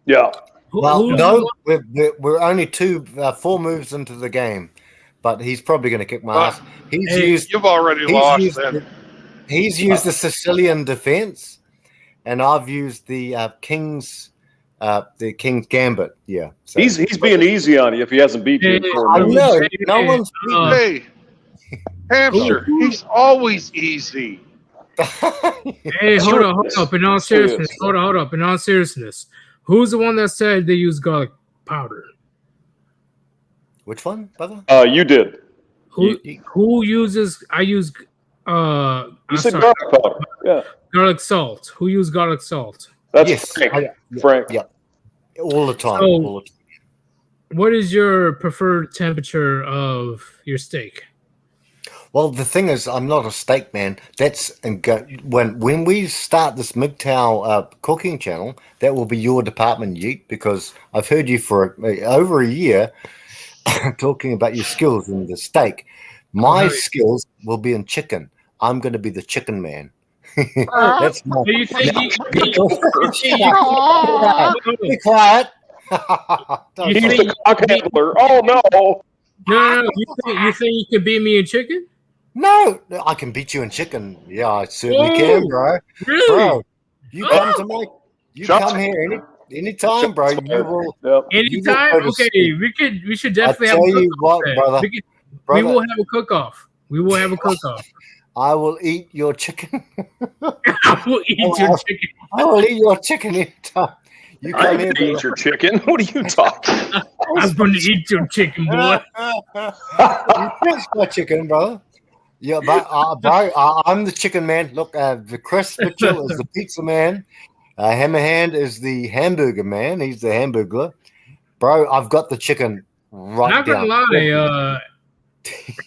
Yeah. Well, no, we're only 4 moves into the game, but he's probably going to kick my ass. You've already lost then. He's used the Sicilian defense, and I've used the King's Gambit. Yeah, so. He's being easy on you if he hasn't beat you. I know. No one's beaten. Hey, Hamster, he's always easy. Hey, hold up. In all seriousness, hold up. In all seriousness, who's the one that said they use garlic powder? Which one, brother? You did. Who uses? I use. You said garlic powder. Yeah. Garlic salt. Who used garlic salt? That's Frank. Yeah. All the time. So, what is your preferred temperature of your steak? Well, the thing is, I'm not a steak man. When we start this MGTOW cooking channel, that will be your department, Yeet, because I've heard you for over a year talking about your skills in the steak. My skills will be in chicken. I'm going to be the chicken man. That's my. Do you think Be quiet. He's the cock handler. Oh no! No. You think you can beat me in chicken? No, I can beat you in chicken. Yeah, I certainly can, bro. Really? Bro, you come to me. You come here anytime, bro. You will. Anytime? Okay, we should definitely have a you what, brother. We will have a cook-off. We will have a cook-off. I will eat your chicken. I will eat your chicken. I will eat your chicken anytime. You come I'm going to eat your chicken. What are you talking? I'm going to eat your chicken, boy. You taste my chicken, brother. Yeah, but I'm the chicken man. Look, the Chris Mitchell is the pizza man. Hammerhand is the hamburger man. He's the hamburger. Bro, I've got the chicken right Not down. gonna lie,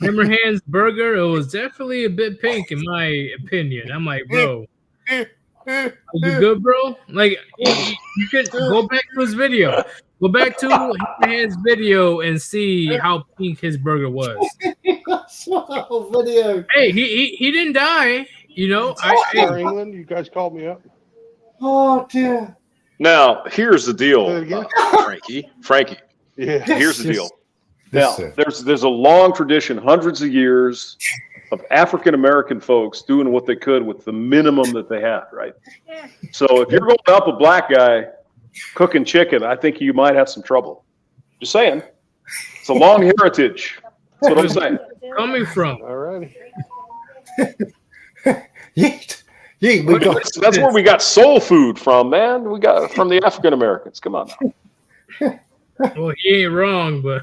Hammerhand's burger, it was definitely a bit pink in my opinion. I'm like, bro, are you good, bro? Like, you can go back to his video. Go back to Hammerhand's video and see how pink his burger was. Video. Hey, he didn't die. You know, England, you guys called me up. Oh dear. Now, here's the deal, Frankie. Yeah. Here's the deal. Now, there's a long tradition, hundreds of years of African American folks doing what they could with the minimum that they had, right? So if you're going to help a black guy cooking chicken, I think you might have some trouble. Just saying. It's a long heritage. That's what I'm saying. Coming from. All righty. That's where we got soul food from, man. We got it from the African Americans. Come on now. Well, he ain't wrong, but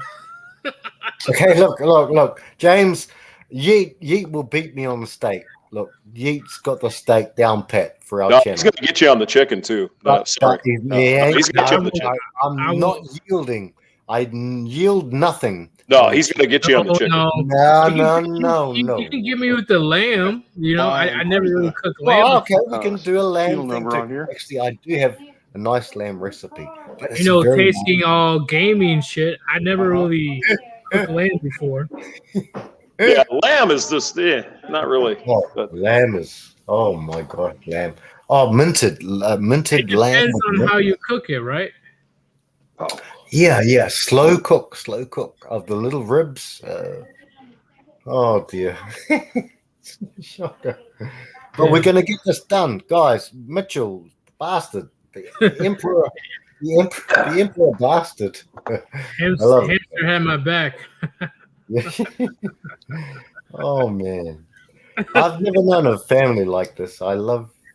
okay, look. James, Yeet will beat me on the steak. Look, Yeet's got the steak down pat for our channel. He's going to get you on the chicken too. Sorry. He's going to get you on the chicken. I'm not yielding. I yield nothing. No, he's going to get you on the chicken. No. You can give me with the lamb. You know, I never really cooked lamb. Well, okay, we can do a lamb thing on here. Actually, I do have a nice lamb recipe. You know, tasting all gaming shit. I never really cooked lamb before. Yeah, lamb is just not really. Oh, lamb is. Oh my god, lamb. Oh, minted lamb. Depends on how you cook it, right? Oh. Yeah. Slow cook of the little ribs. Oh dear. Shocker. But we're gonna get this done, guys. Mitchell, bastard, the emperor, the emperor bastard. Hamster had my back. Oh man, I've never known a family like this. I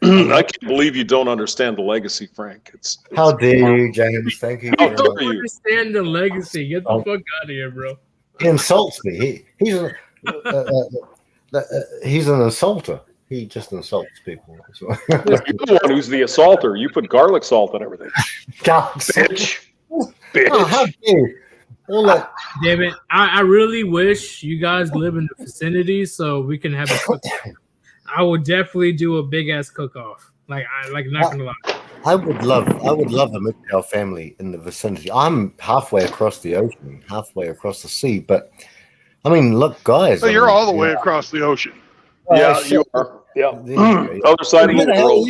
can't believe you don't understand the legacy, Frank. It's how dare you, James? Thank you. I don't understand the legacy. Get the fuck out of here, bro. He insults me. He's an insulter. He just insults people. You're the one who's the assaulter. You put garlic salt on everything. Bitch. Oh, how dare you? Damn it. I really wish you guys live in the vicinity so we can have a cook. I would definitely do a big ass cook off. Like not gonna lie. I would love a MGTOW family in the vicinity. I'm halfway across the ocean, halfway across the sea, but I mean, look, guys. So you're all the way across the ocean. Yeah, you are. Yeah. Other side of the world.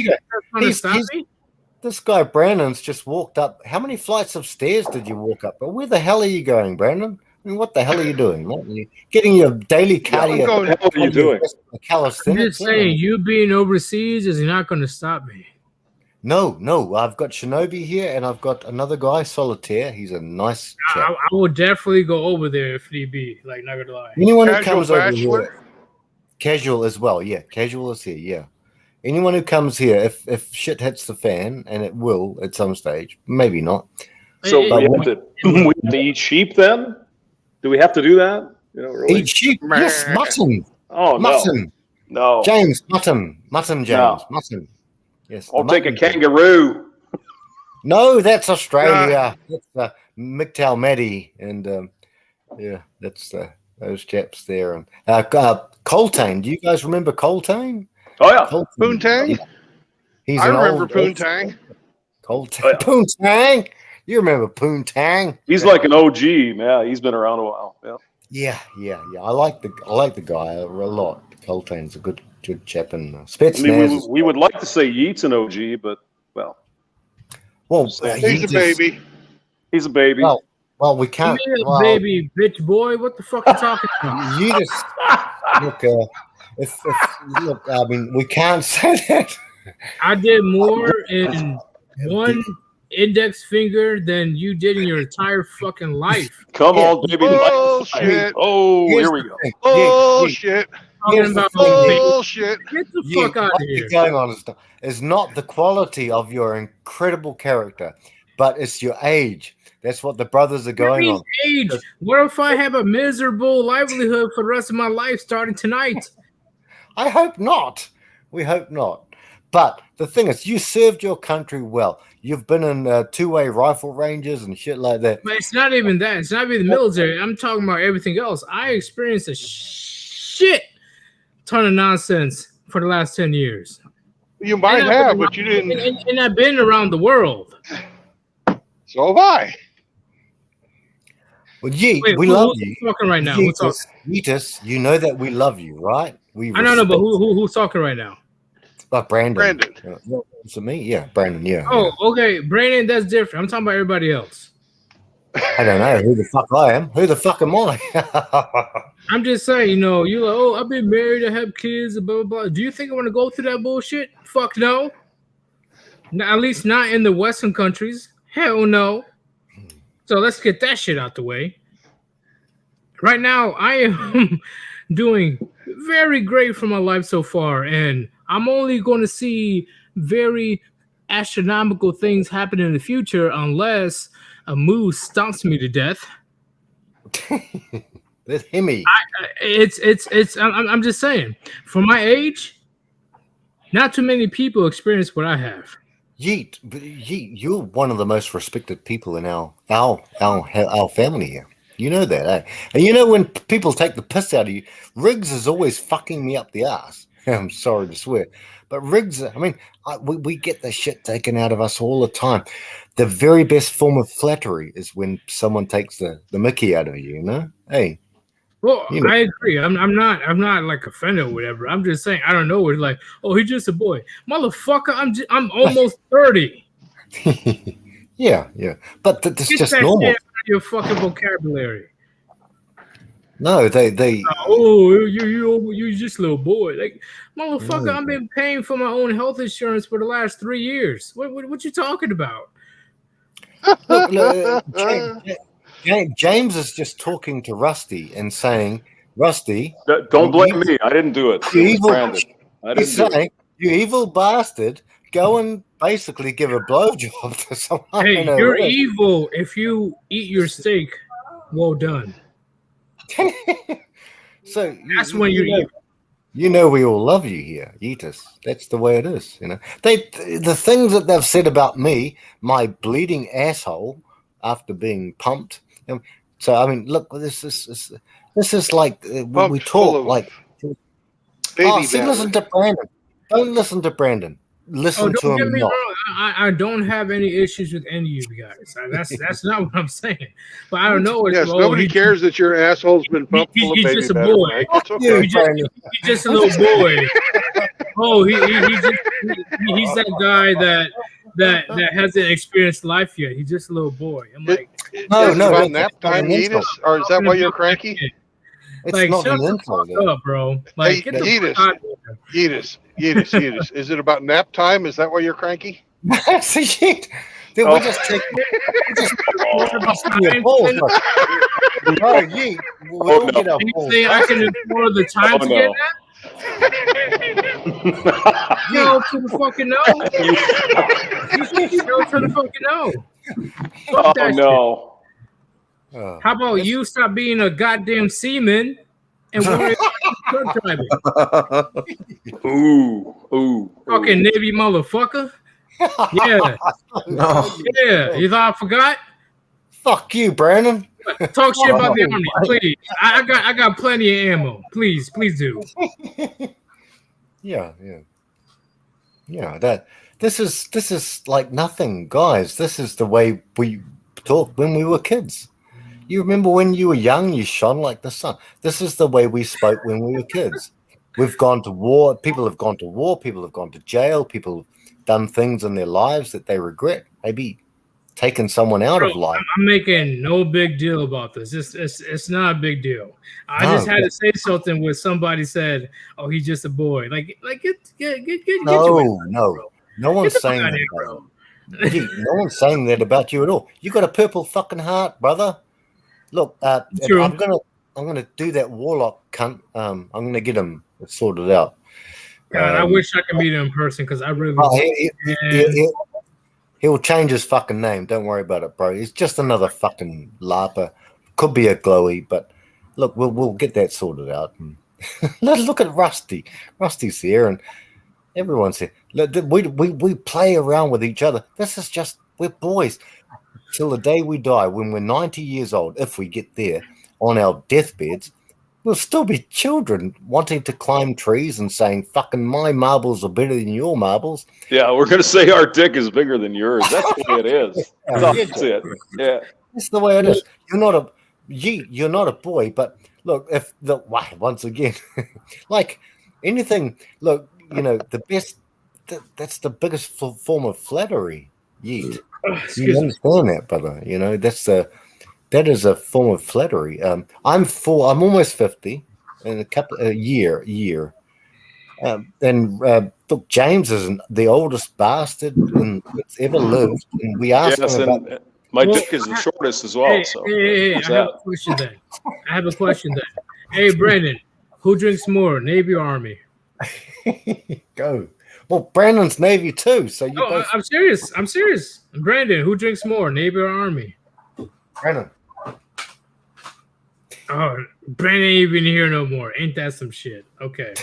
This guy Brandon's just walked up. How many flights of stairs did you walk up? But where the hell are you going, Brandon? I mean, what the hell are you doing? What, you getting your daily cardio? What the hell are you doing? I'm just saying, you being overseas is not going to stop me. No. I've got Shinobi here, and I've got another guy, Solitaire. He's a nice chap. I will definitely go over there if need be. Like, not gonna lie. Anyone who comes over here, casual as well. Yeah, casual is here. Yeah. Anyone who comes here, if shit hits the fan, and it will at some stage, maybe not. So we have to eat sheep then? Do we have to do that? Really? Eat sheep? Yes, mutton. Oh, mutton. No. James, mutton, James, mutton. Yes. I'll take a kangaroo. No, that's Australia. That's MGTOW Maddie, and that's those chaps there. And Coltane. Do you guys remember Coltane? Oh yeah, Poontang. I remember Poontang. Coltane. Poontang. You remember Poontang? He's like an OG. Yeah, he's been around a while. Yeah. Yeah. I like the guy a lot. Coltane's a good chap, and Spetsnaz. I mean, we would like to say Yeet's an OG, but he's a baby. He's a baby. Well, we can't. Baby, bitch boy, what the fuck are you talking about? You just look. Look, I mean, we can't say that. I did more in one index finger than you did in your entire fucking life. Come on, baby. Bullshit. Oh, here we go. Bullshit. Bullshit. Get the fuck out of here. Going on is not the quality of your incredible character, but it's your age. That's what the brothers are going on. Age. What if I have a miserable livelihood for the rest of my life starting tonight? I hope not. We hope not. But the thing is, you served your country well. You've been in two-way rifle ranges and shit like that. But it's not even that. It's not even the military. I'm talking about everything else. I experienced a shit ton of nonsense for the last 10 years. You might have, but you didn't. And I've been around the world. So have I. Well, we love you. Who's talking right now? Yeetus, you know that we love you, right? I don't know, but who's talking right now? Brandon. So me? Yeah, Brandon, yeah. Oh, okay. Brandon, that's different. I'm talking about everybody else. I don't know who the fuck I am. Who the fuck am I? I'm just saying, you're like, oh, I've been married, I have kids, blah, blah, blah. Do you think I want to go through that bullshit? Fuck no. At least not in the Western countries. Hell no. So let's get that shit out the way. Right now, I am doing very great for my life so far, and I'm only going to see very astronomical things happen in the future unless a moose stomps me to death. That's himmy. I'm just saying, for my age, not too many people experience what I have. Yeet, you're one of the most respected people in our family here. You know that, eh? And when people take the piss out of you, Riggs is always fucking me up the ass. I'm sorry to swear, but Riggs, I mean, we get the shit taken out of us all the time. The very best form of flattery is when someone takes the mickey out of you, Hey. Well, I agree. I'm not like offended or whatever. I'm just saying, I don't know. It's like, oh, he's just a boy. Motherfucker, I'm almost 30. Yeah. But that's just normal. Shit out of your fucking vocabulary. No, they. Oh, you just a little boy. Like, motherfucker, I've been paying for my own health insurance for the last 3 years. What you talking about? Look, James is just talking to Rusty and saying, Rusty, don't blame me. I didn't do it. He's saying, you evil bastard, go and basically give a blowjob to someone. Hey, you're evil if you eat your steak well done. So that's when you're evil. You know we all love you here, Yeetus. That's the way it is. The things that they've said about me, my bleeding asshole after being pumped. So I mean, look, this is like we talk like. Listen to Brandon. Don't listen to Brandon. Listen to him. I don't have any issues with any of you guys. That's not what I'm saying. But I don't know. Yes, nobody cares that your asshole's been pumped full of he's baby just a better, boy. Frank. It's okay. He's just a little boy. Oh, he's that guy that hasn't experienced life yet. He's just a little boy. I'm like, is it about nap time, Yeetus? Or is that why you're cranky? It's like, not shut an the insult. fuck up, bro. Like, Hey, get the fuck out of here. Yeetus. Is it about nap time? Is that why you're cranky? See, shit. Dude, we just take. No, Yeet. We all get our balls. Anything I can afford the time to get that? No to the fucking no. No to the fucking no. Fuck that no. shit. How about you stop being a goddamn seaman and worry about truck driving? Ooh. Fucking Navy motherfucker. Yeah. No. Yeah. You thought I forgot? Fuck you, Brandon. Talk shit about the army, please. I got plenty of ammo. Please do. Yeah. That this is like nothing, guys. This is the way we talked when we were kids. You remember when you were young, you shone like the sun. This is the way we spoke when we were kids. We've gone to war. People have gone to war. People have gone to jail. People have done things in their lives that they regret. Maybe taken someone out of life. I'm making no big deal about this. It's not a big deal. I just had to say something when somebody said, "Oh, he's just a boy." Like get no one's saying that. Bro. No one's saying that about you at all. You got a purple fucking heart, brother. Look, I'm gonna do that warlock cunt. I'm gonna get him sorted out. God, I wish I could meet him in person because I really. He'll change his fucking name. Don't worry about it, bro. He's just another fucking larper. Could be a glowy, but look, we'll get that sorted out. Look at Rusty. Rusty's here, and everyone's here. We play around with each other. This is just we're boys till the day we die. When we're 90 years old, if we get there on our deathbeds, we'll still be children wanting to climb trees and saying, fucking my marbles are better than your marbles. Yeah, we're going to say our dick is bigger than yours. That's the way it is. That's it. Yeah. That's the way it is. You're not a boy, but look, once again, like anything, look, the best, that's the biggest form of flattery. Yeet. You understand that, brother. That is a form of flattery. I'm almost 50 in a year. Look, James is the oldest bastard that's ever lived, and we asked him about. My dick is the shortest as well. Hey, I have a question then. Hey, Brandon, who drinks more, Navy or Army? Go. Well, Brandon's Navy too, so you. Both... I'm serious. Brandon, who drinks more, Navy or Army? Brandon. Oh, Brandon ain't even here no more. Ain't that some shit? Okay.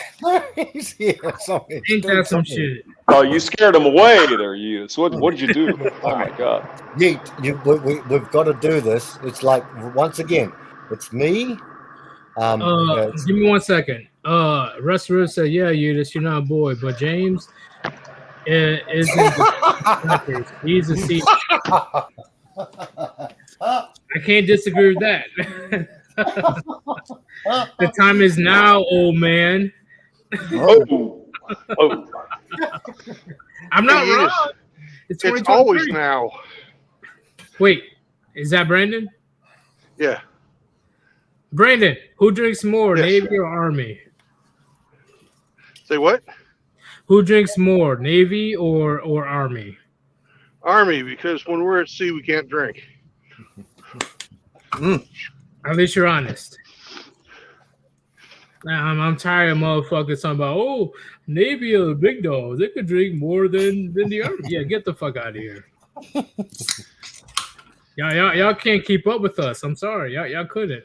He's here. Sorry. Ain't that some shit? Oh, you scared him away there, you. So what did you do? Oh my god. We've got to do this. It's like once again, it's me. Give me 1 second. Russ said, "Yeah, you're not a boy, but James isn't. He's a senior. I can't disagree with that." The time is now, old man. Oh. I'm not wrong. It's always now. Wait, is that Brandon? Yeah. Brandon, who drinks more, Navy or Army? Say what? Who drinks more, Navy or Army? Army, because when we're at sea, we can't drink. At least you're honest. I'm tired of motherfuckers talking about, Navy are the big dogs. They could drink more than the Army. Yeah, get the fuck out of here. Y'all can't keep up with us. I'm sorry. Y'all couldn't.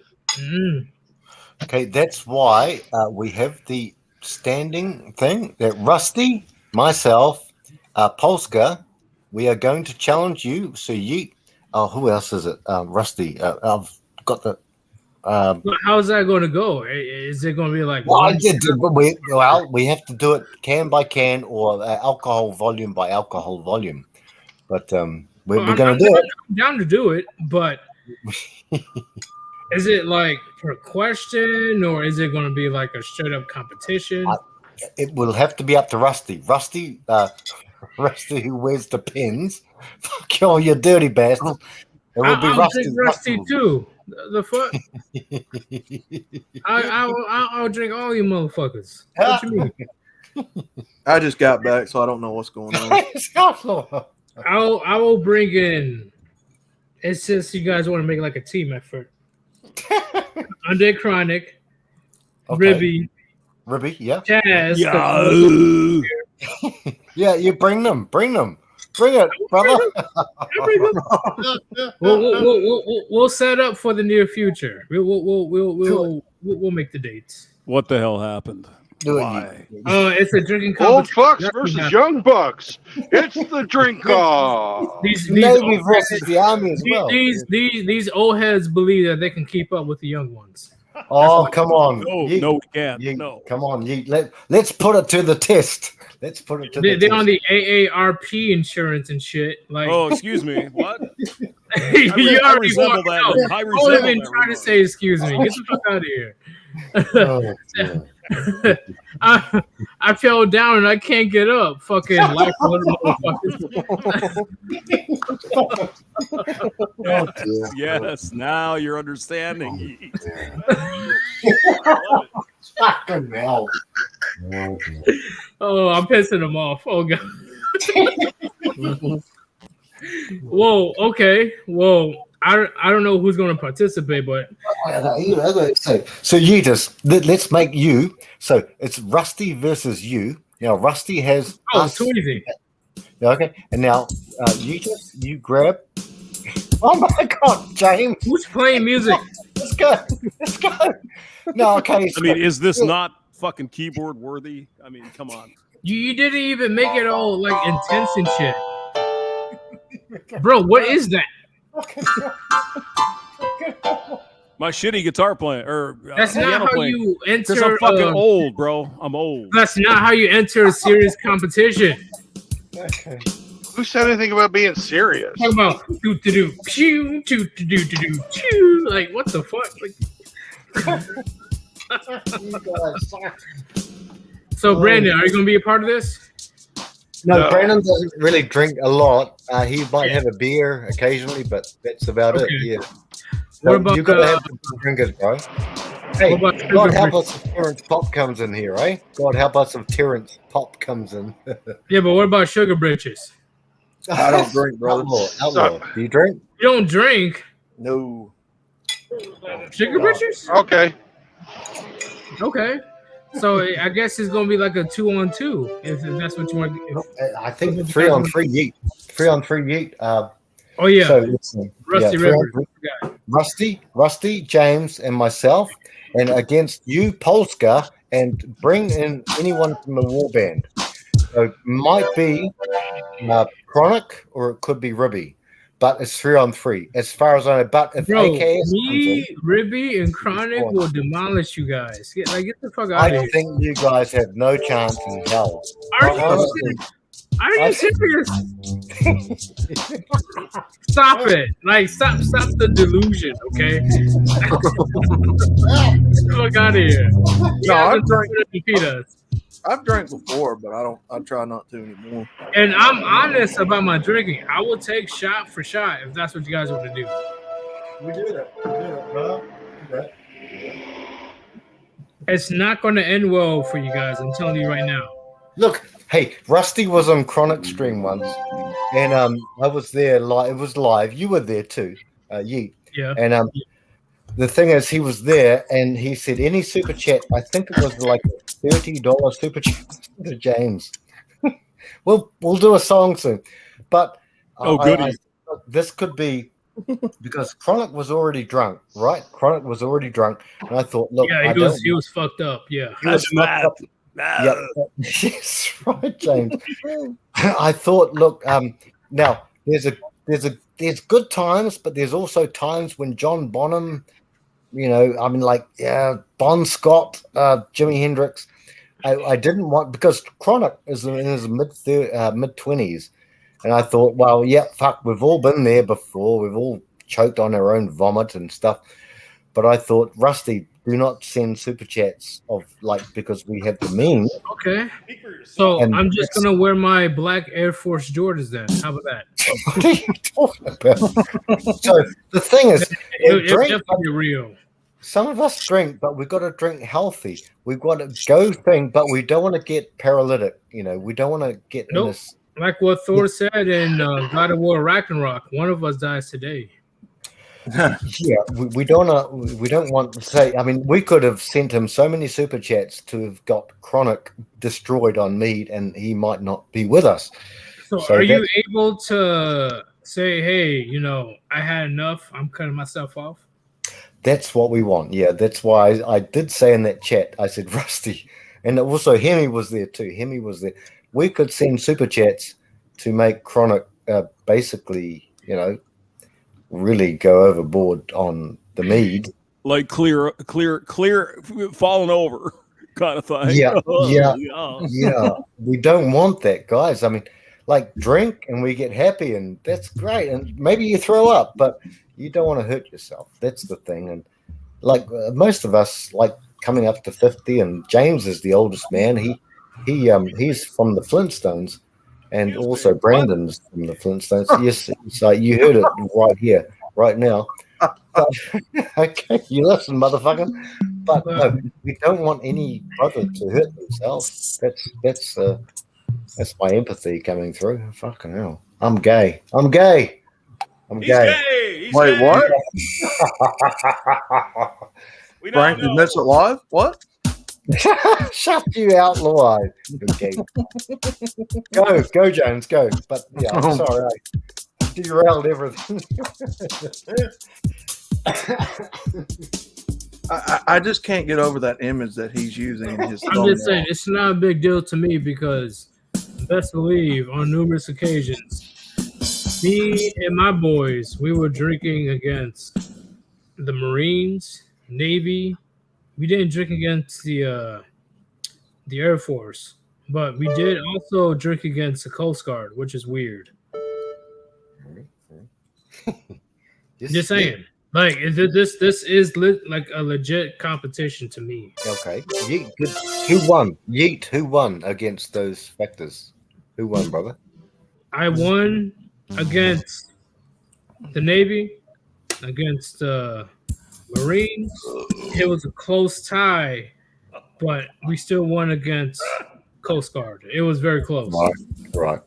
Okay, that's why we have the standing thing that Rusty, myself, Polska, we are going to challenge you. So who else is it? Rusty. I've got the how's that going to go? Is it going to be like we have to do it can by can or alcohol volume by alcohol volume. But we're going to do it. I'm down to do it, but is it like per question or is it going to be like a straight up competition? It will have to be up to Rusty. Rusty, who wears the pins. Fuck you, you dirty bastard. It will be Rusty. Rusty too. The fuck? I'll drink all you motherfuckers. What you mean? I just got back, so I don't know what's going on. I will bring in. It's just you guys want to make like a team effort. Under Chronic, Ribby, yeah, Chaz, yeah. You bring them, bring it, brother. We'll set up for the near future. We'll make the dates. What the hell happened? Why? It's a drinking Old competition. Fucks versus Young Bucks. It's the drink off. These Navy versus the Army as well. These old heads believe that they can keep up with the young ones. Oh, come on. No, we can't. No. Come on. Let's put it to the test. Let's put it to the test. They're on the AARP insurance and shit. Like, oh, excuse me. What? You I resemble that. I Don't resemble even that. try to say excuse me. Get the fuck out of here. I fell down and I can't get up. Fucking life Yes, now you're understanding. Fucking hell. Oh, I'm pissing them off. Oh god. Whoa. Okay. Whoa. I don't know who's going to participate, but so you just let's make you. So it's Rusty versus you. Now Rusty has. It's too easy. Okay, and now you grab. Oh my God, James! Who's playing music? Let's go. No, okay. I mean, is this not fucking keyboard worthy? I mean, come on. You didn't even make it all like intense and shit, bro. What is that? My shitty guitar playing, or that's not how playing. you enter. Because I'm fucking old, bro. I'm old. That's not how you enter a serious competition. Okay. Who said anything about being serious? Talk about do like what the fuck? Like, so Brandon, are you gonna be a part of this? No, Brandon doesn't really drink a lot. He might have a beer occasionally, but that's about it. Yeah. So you got to have some drinkers, bro. Hey, God help us if Terrence Pop comes in here, eh? God help us if Terrence Pop comes in. Yeah, but what about Sugar Britches? I don't drink, bro. Outlaw. Do you drink? You don't drink? No. Sugar Britches? Okay. Okay. So I guess it's gonna be like a 2-on-2 if that's what you want. I think 3-on-3 yeet. 3-on-3 yeet. Oh yeah. So it's, Rusty Rivers. Rusty, James, and myself, and against you, Polska, and bring in anyone from the war band. So it might be Chronic or it could be Ribby, but it's 3-on-3 as far as I know. But if AKS Ribby, and Chronic will demolish you guys. Get the fuck out of here. I think you guys have no chance in hell. Are you serious? Stop it! Like stop the delusion, okay? Get the fuck out of here. No, I've drank before, but I try not to anymore. And I'm honest about my drinking. I will take shot for shot if that's what you guys want to do. We do that, bro. It's not going to end well for you guys. I'm telling you right now. Look, hey, Rusty was on Chronic Stream once, and I was there live. It was live. You were there too, Yeet. Yeah. And the thing is, he was there, and he said any super chat. I think it was like $30 super chat to James. we'll do a song soon, but goody. This could be because Chronic was already drunk, right? Chronic was already drunk, and I thought, look, yeah, he was fucked up. Yeah, he was fucked up. Yeah, yes, right, James. I thought, look, now there's good times, but there's also times when John Bonham you know, I mean, like, yeah, Bon Scott, Jimi Hendrix. I didn't want, because Chronic is in his mid-20s, and I thought, well, yeah, fuck, we've all been there before. We've all choked on our own vomit and stuff. But I thought, Rusty, do not send super chats of because we have the means. Okay. So I'm just gonna wear my black Air Force Jordans then. How about that? What are you talking about? So the thing is, drink, real. Some of us drink, but we've got to drink healthy. We've got to go thing, but we don't want to get paralytic. You know, we don't want to get in this. Like what Thor said in God of War Ragnarok, one of us dies today. Yeah, we don't want to say. I mean, we could have sent him so many super chats to have got Chronic destroyed on Mead, and he might not be with us. So are you able to say, hey, you know, I had enough, I'm cutting myself off? That's what we want. Yeah, that's why I did say in that chat, I said Rusty, and also Hemi was there too. Hemi was there. We could send super chats to make Chronic basically, you know, really go overboard on the Mead, like clear falling over kind of thing. Yeah. We don't want that, guys. I mean, like, drink and we get happy, and that's great, and maybe you throw up, but you don't want to hurt yourself. That's the thing. And like most of us, like coming up to 50, and James is the oldest man. He's from the Flintstones. And also Brandon's from the Flintstones. Yes, so you heard it right here, right now. But, okay, you listen, motherfucker. But no, we don't want any brother to hurt themselves. That's my empathy coming through. Fucking hell, I'm gay. I'm gay. He's gay. He's Wait, gay. what? Frank, you missed it live? What? Shut you out, live. Okay. Go, Jones, go. But yeah, I'm sorry, I derailed everything. I just can't get over that image that he's using in his. I'm just saying it's not a big deal to me because, best believe, on numerous occasions, me and my boys, we were drinking against the Marines, Navy. We didn't drink against the Air Force, but we did also drink against the Coast Guard, which is weird. Just saying, like this is like a legit competition to me. Okay, who won? Yeet, who won against those factors? Who won, brother? I won against the Navy, against Marines. It was a close tie, but we still won against Coast Guard. It was very close. Right.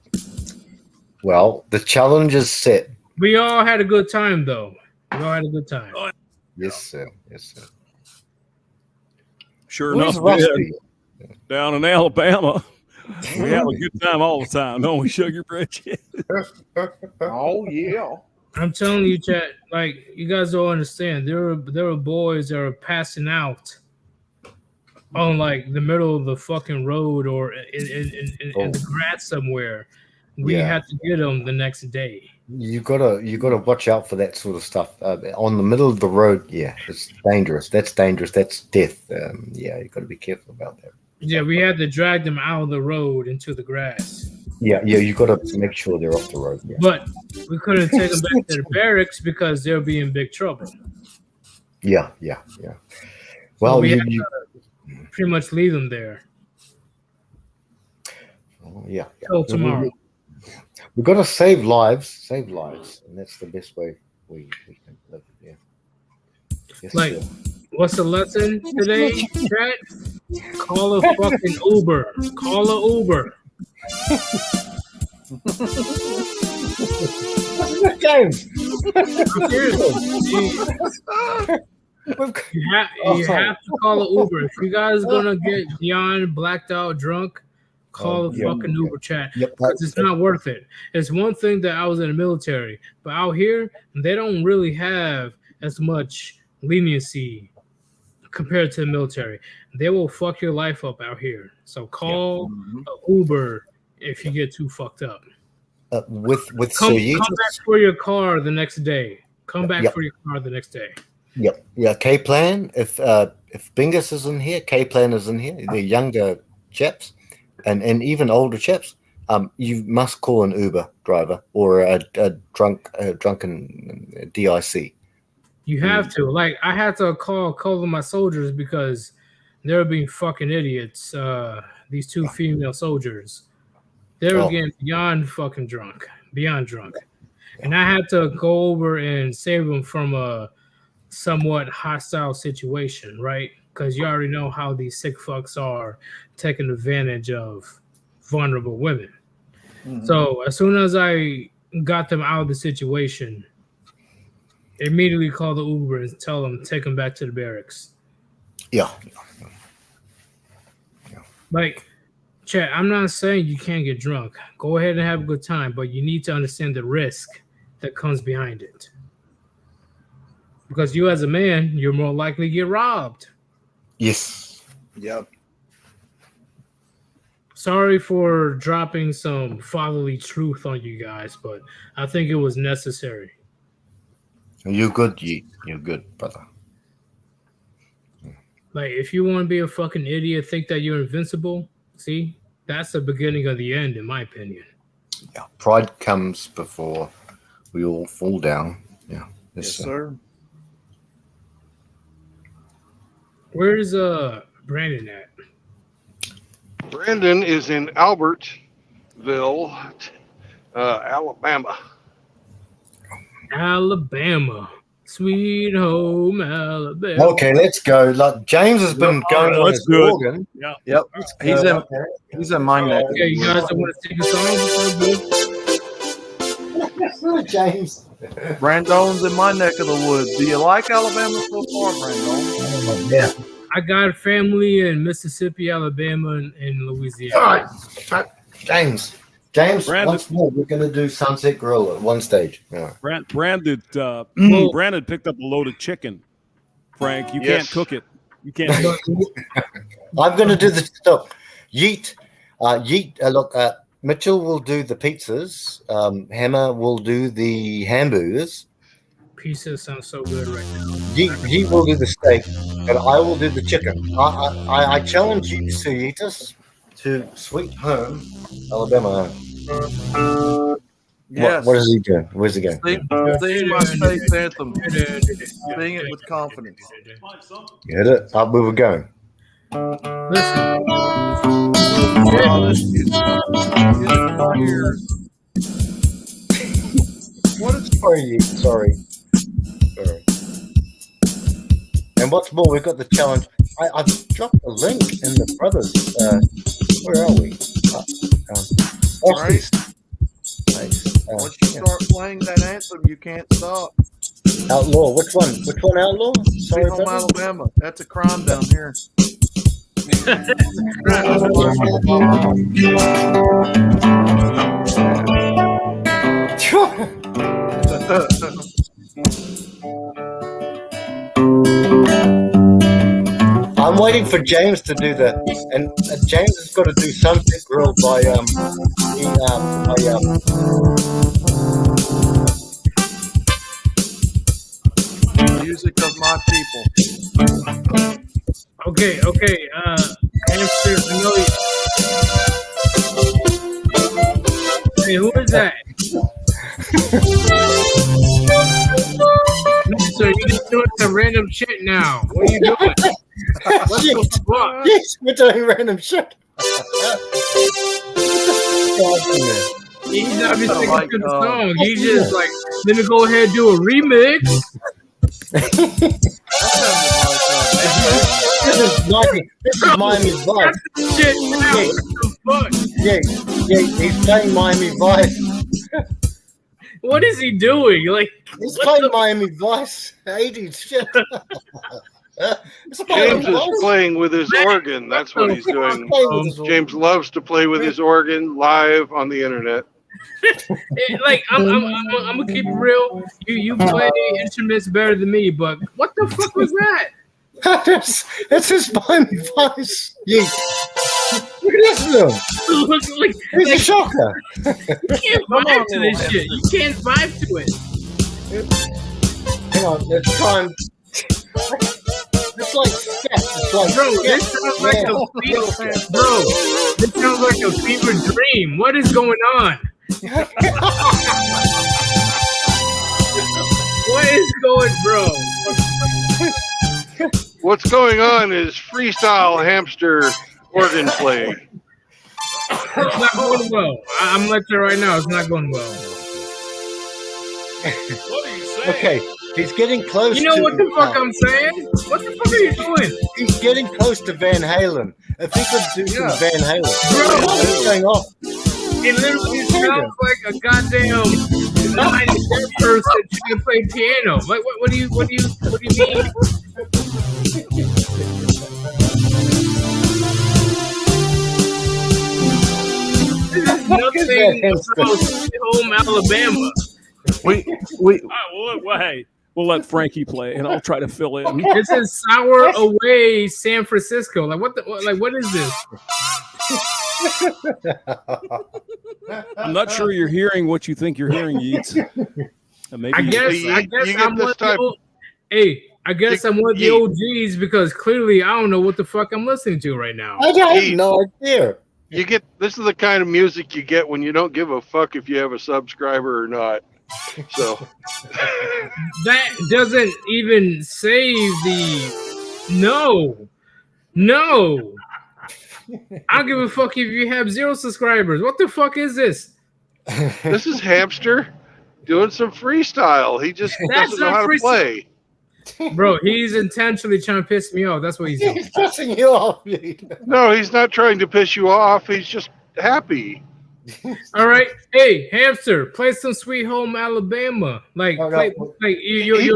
Well, the challenge is set. We all had a good time, though. We all had a good time. Yes, sir. Sure enough, down in Alabama, we have a good time all the time, don't we, Sugar Bridget? Oh, yeah. I'm telling you, chat, like, you guys don't understand. There were boys that were passing out on, like, the middle of the fucking road or in the grass somewhere. We had to get them the next day. You gotta watch out for that sort of stuff. On the middle of the road, it's dangerous. That's dangerous. That's death. You got to be careful about that. Yeah, we had to drag them out of the road into the grass. Yeah, you got to make sure they're off the road. Yeah. But we couldn't take them back to the barracks because they'll be in big trouble. Yeah. Well, so we had to pretty much leave them there. Yeah. Till tomorrow. We've got to save lives, and that's the best way we can live. Yeah. Yes, like, what's the lesson today, chat? Call a fucking Uber. Call a Uber. James. You have to call an Uber. If you guys are gonna get beyond blacked out drunk, call a fucking Uber, chat. Because it's not worth it. It's one thing that I was in the military, but out here they don't really have as much leniency compared to the military. They will fuck your life up out here. So call an Uber if you get too fucked up. Come back for your car the next day. Come back for your car the next day. Yep. Yeah. K-Plan. If Bingus is in here, K-Plan is in here. The younger chaps, and even older chaps. You must call an Uber driver or a drunken DIC. You have to. Like, I had to call a couple of my soldiers because they were being fucking idiots. These two female soldiers, they were getting beyond fucking drunk, and I had to go over and save them from a somewhat hostile situation, right? Because you already know how these sick fucks are taking advantage of vulnerable women. Mm-hmm. So as soon as I got them out of the situation, immediately call the Uber and tell them take them back to the barracks. Yeah. Like, Chad, I'm not saying you can't get drunk. Go ahead and have a good time, but you need to understand the risk that comes behind it. Because you as a man, you're more likely to get robbed. Yes. Yep. Sorry for dropping some fatherly truth on you guys, but I think it was necessary. You're good, Yeet. You're good, brother. Like, if you want to be a fucking idiot, think that you're invincible, see? That's the beginning of the end, in my opinion. Yeah. Pride comes before we all fall down. Yeah. Yes, sir. Where's Brandon at? Brandon is in Albertville, Alabama. Alabama. Sweet home Alabama. Okay, let's go. Like James has been going on his organ. Yeah. Yep. He's in my neck. Yeah, you guys don't want to sing a song? James. Brandon's in my neck of the woods. Do you like Alabama so far, Brandon? Yeah. I got family in Mississippi, Alabama, and Louisiana. James, once more, we're going to do Sunset Grill at one stage. Yeah. Brandon picked up a load of chicken. Frank, you can't cook it. You can't. I'm going to do the stuff. Yeet. Look, Mitchell will do the pizzas. Hammer will do the hamburgers. Pizza sounds so good right now. Yeet will do the steak, and I will do the chicken. I challenge you, Yeetus, to Sweet Home, Alabama. Yes. What is he doing? Where's he going? Sing my state anthem. Sing it with confidence. Hit it. Up we were going. Listen. What is sorry. And what's more, we've got the challenge. I've dropped a link in the brothers. Where are we? Right. Nice. Once you start playing that anthem, you can't stop. Outlaw. Which one? Outlaw? Sorry, home Alabama. That's a crime down here. I'm waiting for James to do that, and James has got to do Sunset Grill by Music of my people. Okay. Hamster, Hey, who is that? So you're just doing some random shit now. What are you doing? What the fuck? Yes, we're doing random shit. He's not even singing to the song. He's just like, let me go ahead and do a remix. This is Miami Vice. Shit, Yeah, he's playing Miami Vice. What is he doing? Like, he's playing Miami Vice. 80s shit. James is playing with his organ. That's what he's doing. James loves to play with his organ live on the internet. Like, I'm gonna keep it real. You play instruments better than me, but what the fuck was that? That's his Miami Vice. Yeet. Look at this film. He's a shocker. You can't vibe to this shit. You can't vibe to it. Hang on, let's try and It's like sketch. It's like Bro, sketch. this sounds like a bro. This sounds like a fever dream. What is going on? What is going, bro? What's going on is freestyle hamster organ play. It's not going well. I'm letting you right now. It's not going well. What are you saying? Okay, he's getting close. You know to, what the fuck I'm saying? What the fuck are you doing? He's getting close to Van Halen. If he could do some Van Halen, Bro. what's going on? It literally sounds like a goddamn 90 person trying to play piano. Like, what do you mean? Nothing about Sweet Home Alabama. We Well, hey, we'll let Frankie play, and I'll try to fill in. This is Sour Away San Francisco. Like what is this? I'm not sure you're hearing what you think you're hearing, Yeats. Maybe I guess I'm one of the I guess I'm one of the OGs because clearly I don't know what the fuck I'm listening to right now. I have no idea. You get this is the kind of music you get when you don't give a fuck if you have a subscriber or not. So that doesn't even say the no. I don't give a fuck if you have 0 subscribers. What the fuck is this? This is Hamster doing some freestyle. He just doesn't know how to play. Bro, he's intentionally trying to piss me off. That's what he's doing. He's pissing you off. No, he's not trying to piss you off. He's just happy. All right, hey Hamster, play some Sweet Home Alabama. Like, He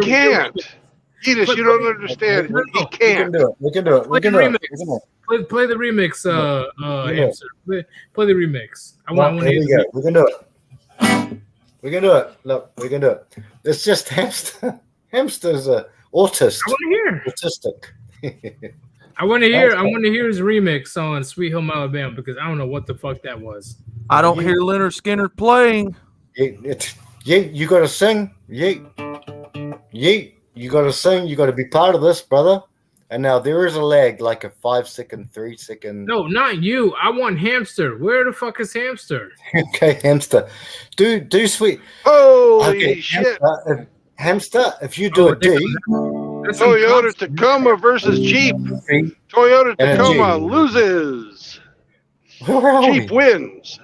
can't. Edith, you don't understand. He can't. We can do it. Play the remix, Hamster. Play the remix. I want to hear it. We can do it. We can do it. Look, we can do it. It's just Hamster. Hamster's a autist. I want to hear. Autistic. I want to hear his remix on Sweet Home Alabama because I don't know what the fuck that was. I don't hear Leonard Skinner playing. You got to sing. You got to sing. You got to be part of this, brother. And now there is a lag, like a 5 second, 3 second. No, not you. I want Hamster. Where the fuck is Hamster? Okay, Hamster. Do sweet. Holy shit. Hamster, if you do a D. Toyota Tacoma versus Jeep. Toyota Tacoma loses. Jeep wins.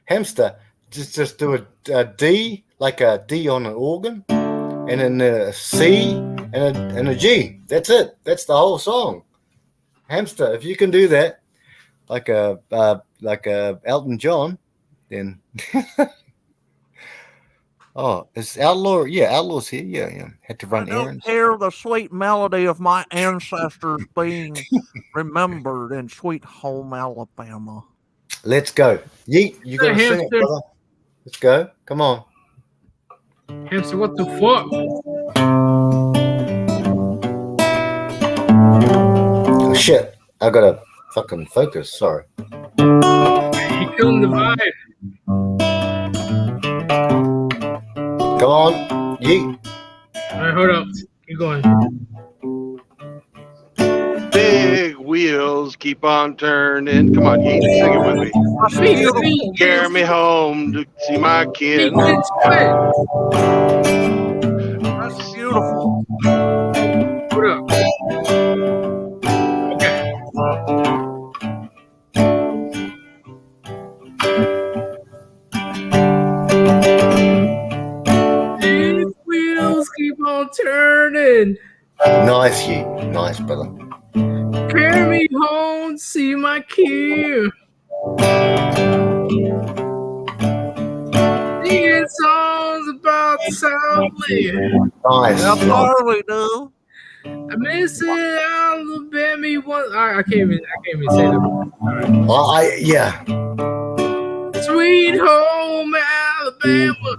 Hamster, just do a D, like a D on an organ, and then a C and a G. That's it. That's the whole song. Hamster, if you can do that, like a Elton John, then. Oh, is Outlaw? Yeah, Outlaw's here. Yeah. Had to run errands. Hear the sweet melody of my ancestors being remembered in Sweet Home Alabama. Let's go. Yeet, you got to sing it, brother. Let's go. Come on. Hamster, what the fuck? Oh, shit. I got to fucking focus. Sorry. You killing the vibe. Come on, yeet. All right, hold up. Keep going. Big wheels keep on turning. Come on, Yeet, sing it with me. Carry me home to see my kid. That's beautiful. Hold up. Keep on turning. Nice, you. Nice, brother. Carry me home, see my kid. Singing songs about the Southland. Nice. How far we do? I miss it, Alabama. I can't even say that. Right. Well, yeah. Sweet home Alabama.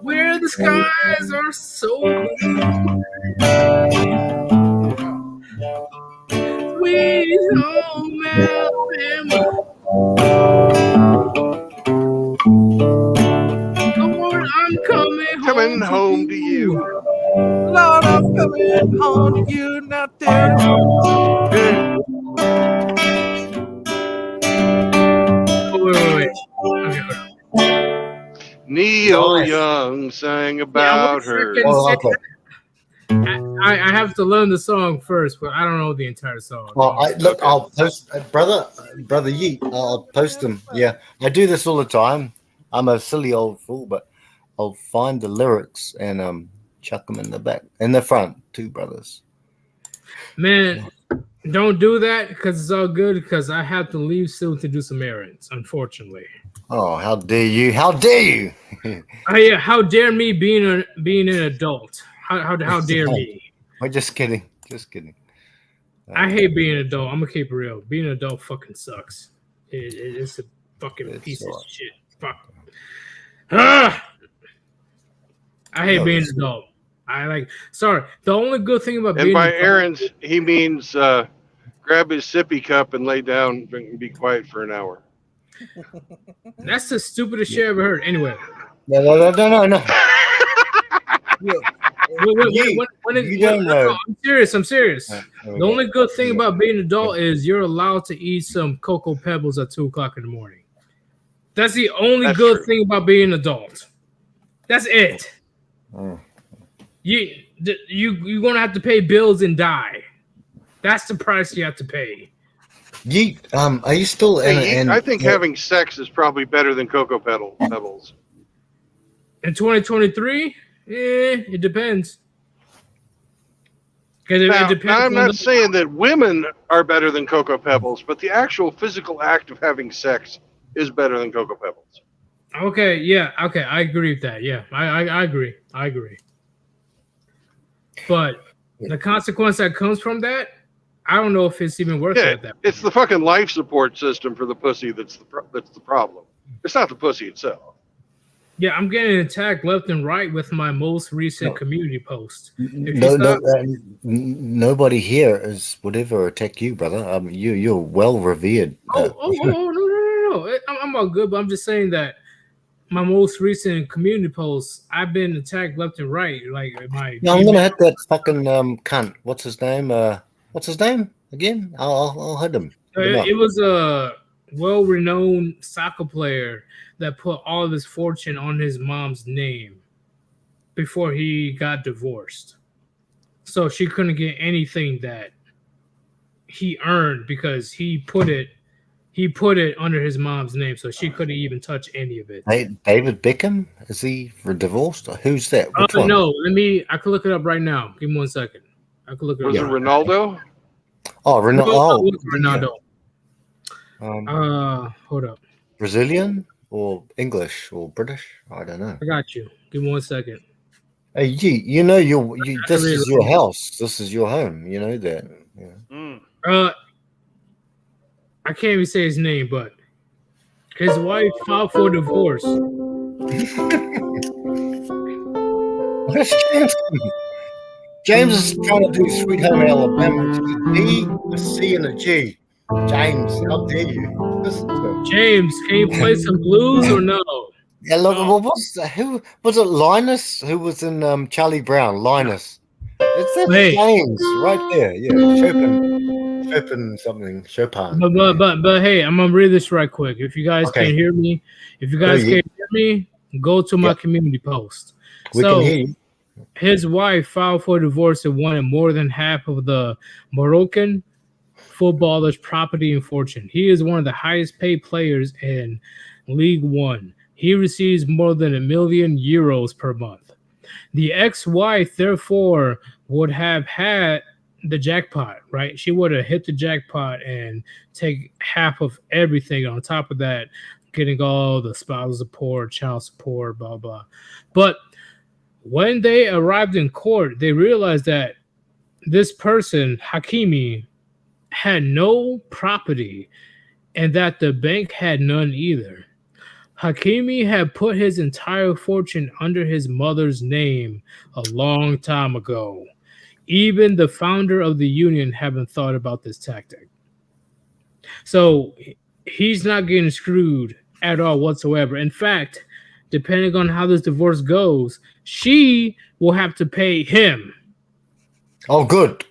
Where the skies are so blue. Sweet home Alabama. Lord, I'm coming home to you. Lord, I'm coming home to you. Now tell me. Wait. Neil Young sang about her. I have to learn the song first, but I don't know the entire song. Well, I'll post, brother Yeet. I'll post them. Yeah, I do this all the time. I'm a silly old fool, but I'll find the lyrics and chuck them in the front too, brothers. Man, don't do that because it's all good. Because I have to leave soon to do some errands. Unfortunately. Oh, how dare you! How dare you! Yeah, how dare me being an adult? How dare me? I'm just kidding. I hate being an adult. I'm gonna keep it real. Being an adult fucking sucks. It's a fucking piece of shit. Fuck. I hate being an adult. Sorry. The only good thing about being by an adult, errands, he means grab his sippy cup and lay down and be quiet for an hour. That's the stupidest shit I ever heard. Anyway. No. I'm serious. The only good thing about being an adult is you're allowed to eat some Cocoa Pebbles at 2:00 in the morning. That's the only good thing about being an adult. That's it. You're gonna have to pay bills and die. That's the price you have to pay. Are you still I think having sex is probably better than Cocoa Pebbles. In 2023, it depends. Now, I'm not saying that women are better than Cocoa Pebbles, but the actual physical act of having sex is better than Cocoa Pebbles. Okay, yeah, okay, I agree with that. Yeah, I agree. But the consequence that comes from that, I don't know if it's even worth it. It's the fucking life support system for the pussy that's the problem. It's not the pussy itself. Yeah, I'm getting attacked left and right with my most recent community post. Nobody here would ever attack you, brother. You're well revered. No. I'm all good, but I'm just saying that my most recent community posts, I've been attacked left and right. Like I'm gonna hit that fucking cunt. What's his name? What's his name again? I'll hit him. It was a well-renowned soccer player that put all of his fortune on his mom's name before he got divorced. So she couldn't get anything that he earned because he put it under his mom's name, so she couldn't even touch any of it. Hey, David Beckham? Is he divorced? Who's that? Which one? No, I can look it up right now. Give me 1 second. I can look it up. Was it Ronaldo? Oh, Ronaldo. Hold up. Brazilian or English or British? I don't know. I got you. Give me 1 second. Hey, you this is your house. This is your home. You know that. Yeah. I can't even say his name, but his wife filed for divorce. Where's James? James is trying to do Sweet Home Alabama, which is a D, a C, and a G. James, how dare you? Listen to him. James, can you play some blues or no? Yeah, look, who was it? Linus, who was in Charlie Brown. Linus. It's James right there. Yeah, Chopin something. Chopin. But hey, I'm gonna read this right quick. If you guys can't hear me, go to my community post. We can hear you. His wife filed for divorce and wanted more than half of the Moroccan footballer's property and fortune. He is one of the highest paid players in League One. He receives more than €1 million per month. The ex-wife, therefore, would have had the jackpot, right? She would have hit the jackpot and take half of everything. On top of that, getting all the spousal support, child support, blah, blah. But when they arrived in court, they realized that this person, Hakimi, had no property and that the bank had none either. Hakimi had put his entire fortune under his mother's name a long time ago. Even the founder of the union haven't thought about this tactic. So he's not getting screwed at all whatsoever. In fact, depending on how this divorce goes, she will have to pay him. Oh, good.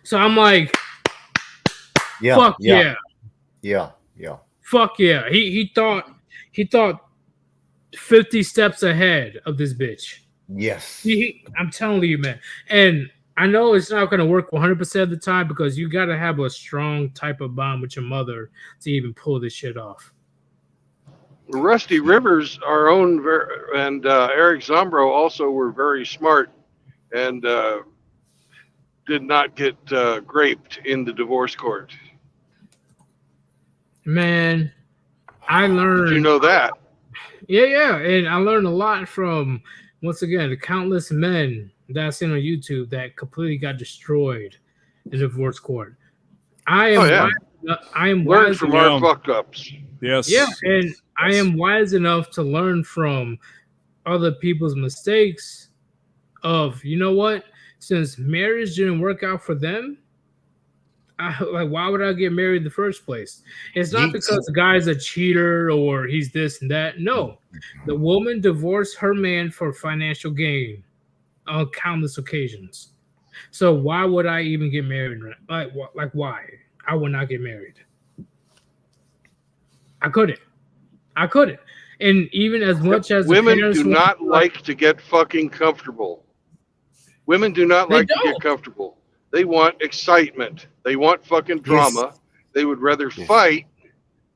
So I'm like, yeah, fuck yeah. Fuck yeah. He thought 50 steps ahead of this bitch. Yes. I'm telling you, man. And I know it's not going to work 100% of the time because you got to have a strong type of bond with your mother to even pull this shit off. Rusty Rivers, our own, and Eric Zombro also were very smart and did not get graped in the divorce court. Man, I learned. Did you know that? Yeah. And I learned a lot from, once again, the countless men that I've seen on YouTube that completely got destroyed in the divorce court. I am learn wise from our fuck ups. Yes. Yeah, and I am wise enough to learn from other people's mistakes of, you know what? Since marriage didn't work out for them, why would I get married in the first place? It's not because the guy's a cheater or he's this and that. No, the woman divorced her man for financial gain on countless occasions. So why would I even get married? Like why? I would not get married. I couldn't. And even as much as women do not like to get fucking comfortable. Women do not like to get comfortable. They want excitement. They want fucking drama. Yes. They would rather fight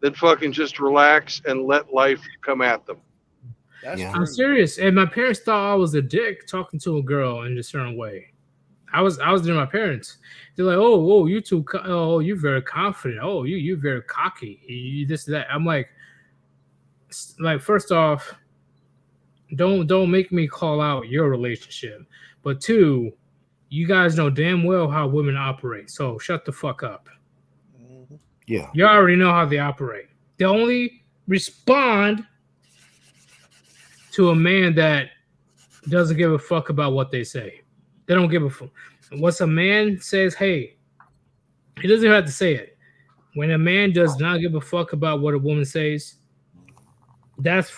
than fucking just relax and let life come at them. I'm serious. And my parents thought I was a dick talking to a girl in a certain way. I was near my parents. They're like, oh, you too. Oh, you're very confident. Oh, you're very cocky. You this that. I'm like, first off, don't make me call out your relationship. But two, you guys know damn well how women operate. So shut the fuck up. Yeah. You already know how they operate. They only respond to a man that doesn't give a fuck about what they say. They don't give a fuck. Once a man says, hey, he doesn't even have to say it. When a man does not give a fuck about what a woman says, that's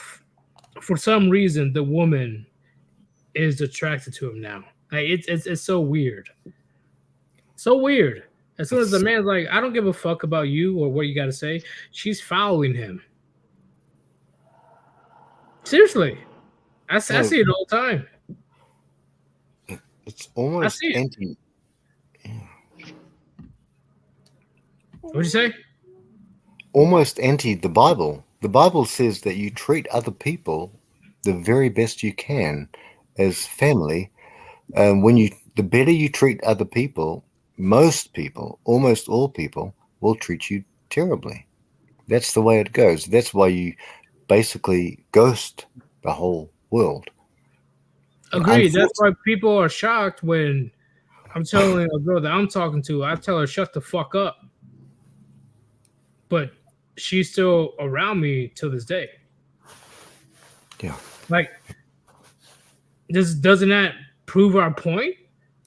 for some reason the woman is attracted to him now. Like it's so weird. So weird. As soon as the man's like, I don't give a fuck about you or what you got to say, she's following him. Seriously. I see it all the time. It's almost anti. What'd you say? Almost anti the Bible. The Bible says that you treat other people the very best you can as family. The better you treat other people, most people, almost all people, will treat you terribly. That's the way it goes. That's why you basically ghost the whole world. Agreed. That's why people are shocked when I'm telling a girl that I'm talking to, I tell her, shut the fuck up. But she's still around me till this day. Yeah. Like, doesn't that prove our point?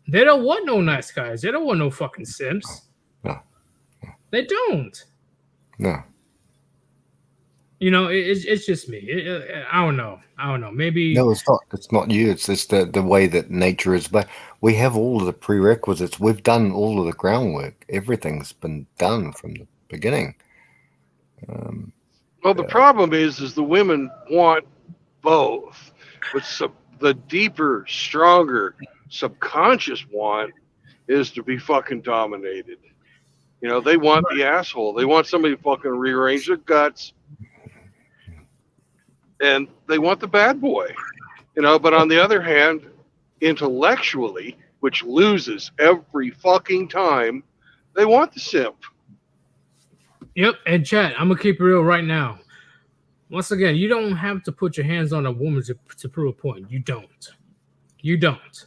They don't want no nice guys. They don't want no fucking simps. No. They don't. No. You know, it's just me. I don't know. Maybe no, it's not. It's not you. It's just the way that nature is. But we have all of the prerequisites. We've done all of the groundwork. Everything's been done from the beginning. Well, the problem is the women want both, but the deeper, stronger, subconscious want is to be fucking dominated. You know, they want the asshole. They want somebody to fucking rearrange their guts. And they want the bad boy, you know, but on the other hand, intellectually, which loses every fucking time, they want the simp. Yep, and chat, I'm going to keep it real right now. Once again, you don't have to put your hands on a woman to prove a point. You don't. You don't.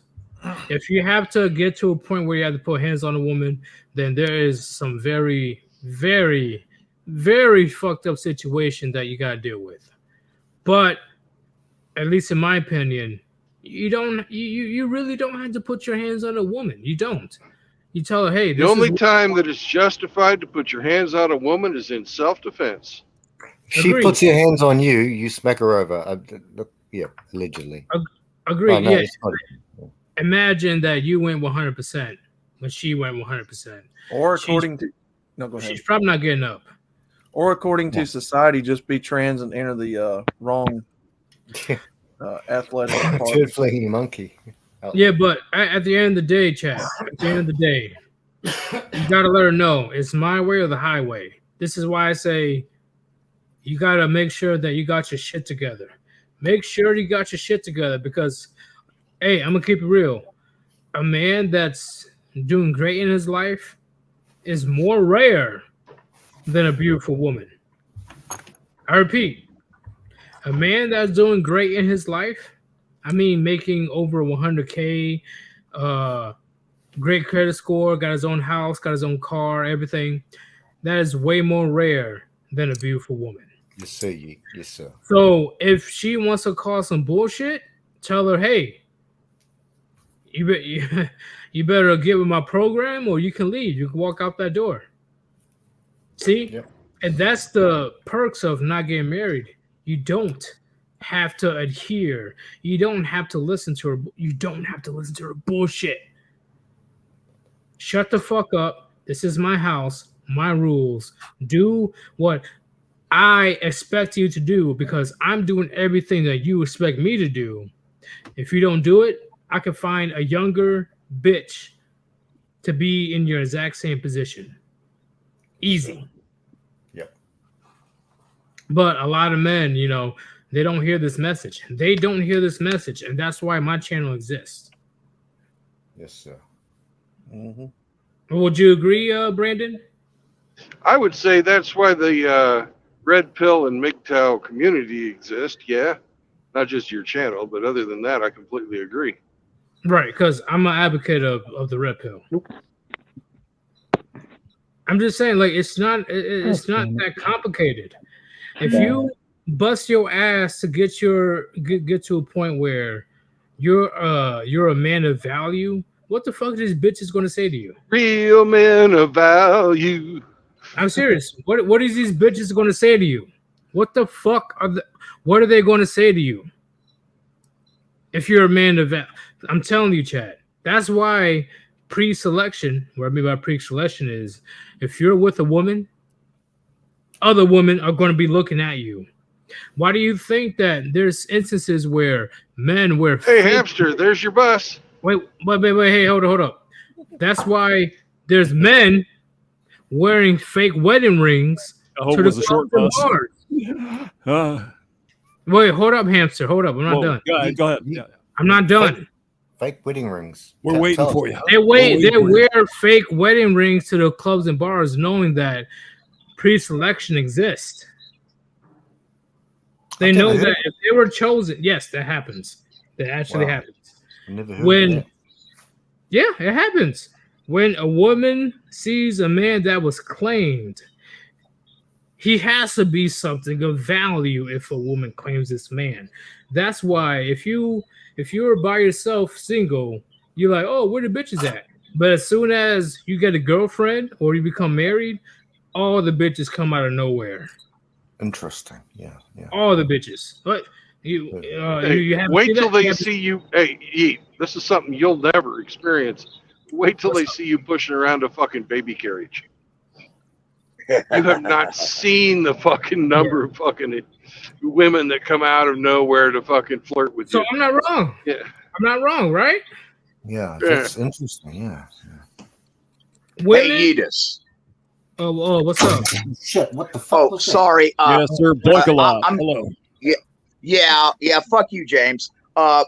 If you have to get to a point where you have to put hands on a woman, then there is some very, very, very fucked up situation that you got to deal with. But at least in my opinion, you really don't have to put your hands on a woman. You don't. You tell her, hey, the only time that it's justified to put your hands on a woman is in self-defense. She puts her hands on you, you smack her over. Yeah, allegedly. Agreed. No, yeah. it's Imagine that you went 100% when she went 100%. Or according to no, go ahead. She's probably not getting up. Or according to society, just be trans and enter the wrong athletic Turd flinging monkey. Yeah, but at the end of the day, Chad, at the end of the day, you gotta let her know it's my way or the highway. This is why I say you gotta make sure that you got your shit together. Make sure you got your shit together because, hey, I'm gonna keep it real. A man that's doing great in his life is more rare than a beautiful woman. I repeat, a man that's doing great in his life, I mean, making over 100K, great credit score, got his own house, got his own car, everything. That is way more rare than a beautiful woman. Yes, sir. Yes, sir. So if she wants to cause some bullshit, tell her, hey, you better get with my program or you can leave. You can walk out that door. See? Yep. And that's the perks of not getting married. You don't have to adhere. You don't have to listen to her. You don't have to listen to her bullshit. Shut the fuck up. This is my house, my rules. Do what I expect you to do because I'm doing everything that you expect me to do. If you don't do it, I can find a younger bitch to be in your exact same position. Easy. Yep. But a lot of men, they don't hear this message. They don't hear this message, and that's why my channel exists. Yes, sir. Mm-hmm. Would you agree, Brandon? I would say that's why the Red Pill and MGTOW community exist. Yeah, not just your channel, but other than that, I completely agree. Right, because I'm an advocate of the Red Pill. I'm just saying, like, it's not that complicated. If you bust your ass to get to a point where you're a man of value, what the fuck are these bitches going to say to you? Real men of value. I'm serious. What is these bitches going to say to you? What the fuck what are they going to say to you? If you're a man of value, I'm telling you, Chad. That's why pre-selection, what I mean by pre-selection is, if you're with a woman, other women are going to be looking at you. Why do you think that there's instances where men wear Hey, hamster, there's your bus. Wait, hey, hold up. That's why there's men wearing fake wedding rings to the short bars. Wait, hold up, hamster. Hold up. I'm not done. Go ahead. Yeah. I'm not done. Fake wedding rings. We're waiting for you. They wear fake wedding rings to the clubs and bars knowing that pre-selection exists. They know that if they were chosen, yes, that happens. That actually happens. I never heard of that. Yeah, it happens. When a woman sees a man that was claimed, he has to be something of value if a woman claims this man. That's why if you're by yourself single, you're like, oh, where the bitches at? But as soon as you get a girlfriend or you become married, all the bitches come out of nowhere. Interesting. Yeah. All the bitches. But you have wait till they see you. Hey, this is something you'll never experience. Wait till they see you pushing around a fucking baby carriage. You have not seen the fucking number of fucking women that come out of nowhere to fucking flirt with you. So I'm not wrong. Yeah. I'm not wrong, right? Yeah, that's interesting. Yeah. Women, hey, Yedis. Oh, what's up? Shit, what the fuck? Oh, sorry. Yes, sir. Blink a lot. Hello. Yeah. Fuck you, James. I'm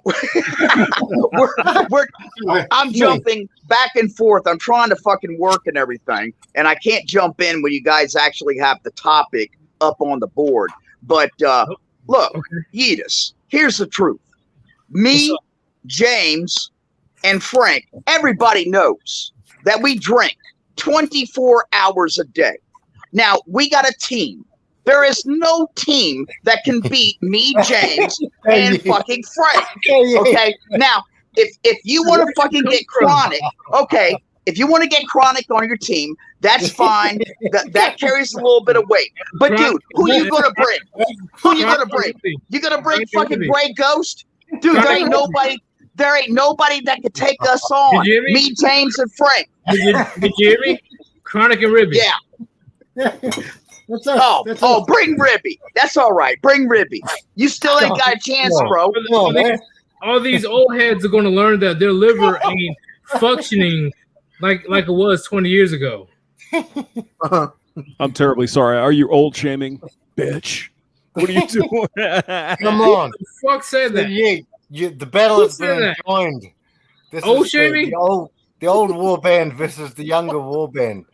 jumping back and forth. I'm trying to fucking work and everything, and I can't jump in when you guys actually have the topic up on the board. But look, Yedis, here's the truth. Me, James, and Frank, everybody knows that we drink 24 hours a day. Now, we got a team. There is no team that can beat me, James, and fucking Frank. Okay? Now, if you want to fucking get chronic, okay, if you want to get Chronic on your team, that's fine. that carries a little bit of weight. But dude, who are you gonna bring? Who are you gonna bring? You gonna bring fucking Gray Ghost? Dude, there ain't nobody that could take us on. Me, James, and Frank. Did you hear me? Chronic and Ribby. Yeah. Bring Ribby. That's all right. Bring Ribby. You still ain't got a chance, bro. All these old heads are going to learn that their liver ain't functioning like it was 20 years ago. I'm terribly sorry. Are you old shaming, bitch? What are you doing? Come on. Who the fuck said that? The battle has been joined. Old shaming? The old war band versus the younger war band.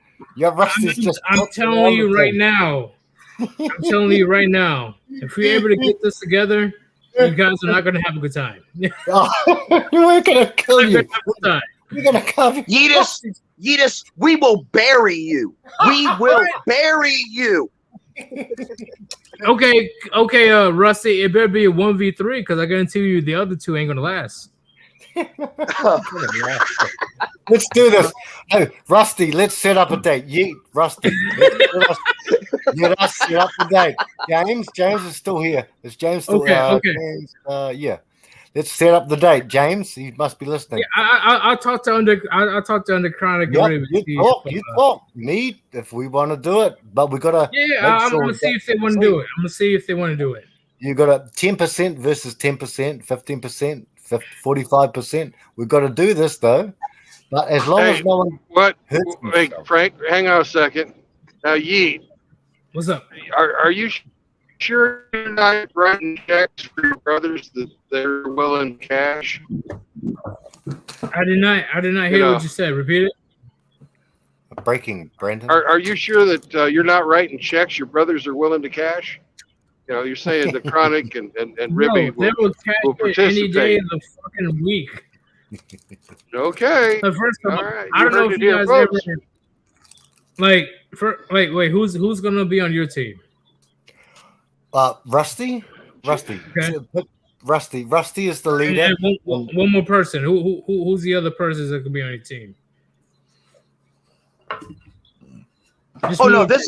I'm telling you right now. I'm telling you right now. If we're able to get this together, you guys are not going to have a good time. We're going to kill you. We're going to cover you. Yeetus, we will bury you. We will bury you. Okay, Rusty, it better be a 1v3 because I guarantee you the other two ain't going to last. Let's do this. Hey, Rusty, let's set up a date. Rusty. Let us set up a date. James is still here. Is James still okay. James, yeah. Let's set up the date. James, he must be listening. Yeah, I'll talk to under Chronic. You talk. Me, if we want to do it, but we gotta. I'm gonna see if they want to do it. I'm gonna see if they want to do it. You got a 10% versus 10%, 15%. 45%. We've got to do this though, but as long as no one Hey, Frank, hang on a second. Now, Yeet, what's up? Are you sure you're not writing checks for your brothers that they're willing cash? I did not hear what you said. Repeat it. Breaking, Brandon. Are you sure that you're not writing checks your brothers are willing to cash? You're saying the Chronic and Ribby will participate any day of the fucking week. Okay. First of all, right. I don't know if you guys ever wait, who's gonna be on your team? Rusty. Okay. Rusty is the leader. And one more person. Who's the other person that could be on your team? This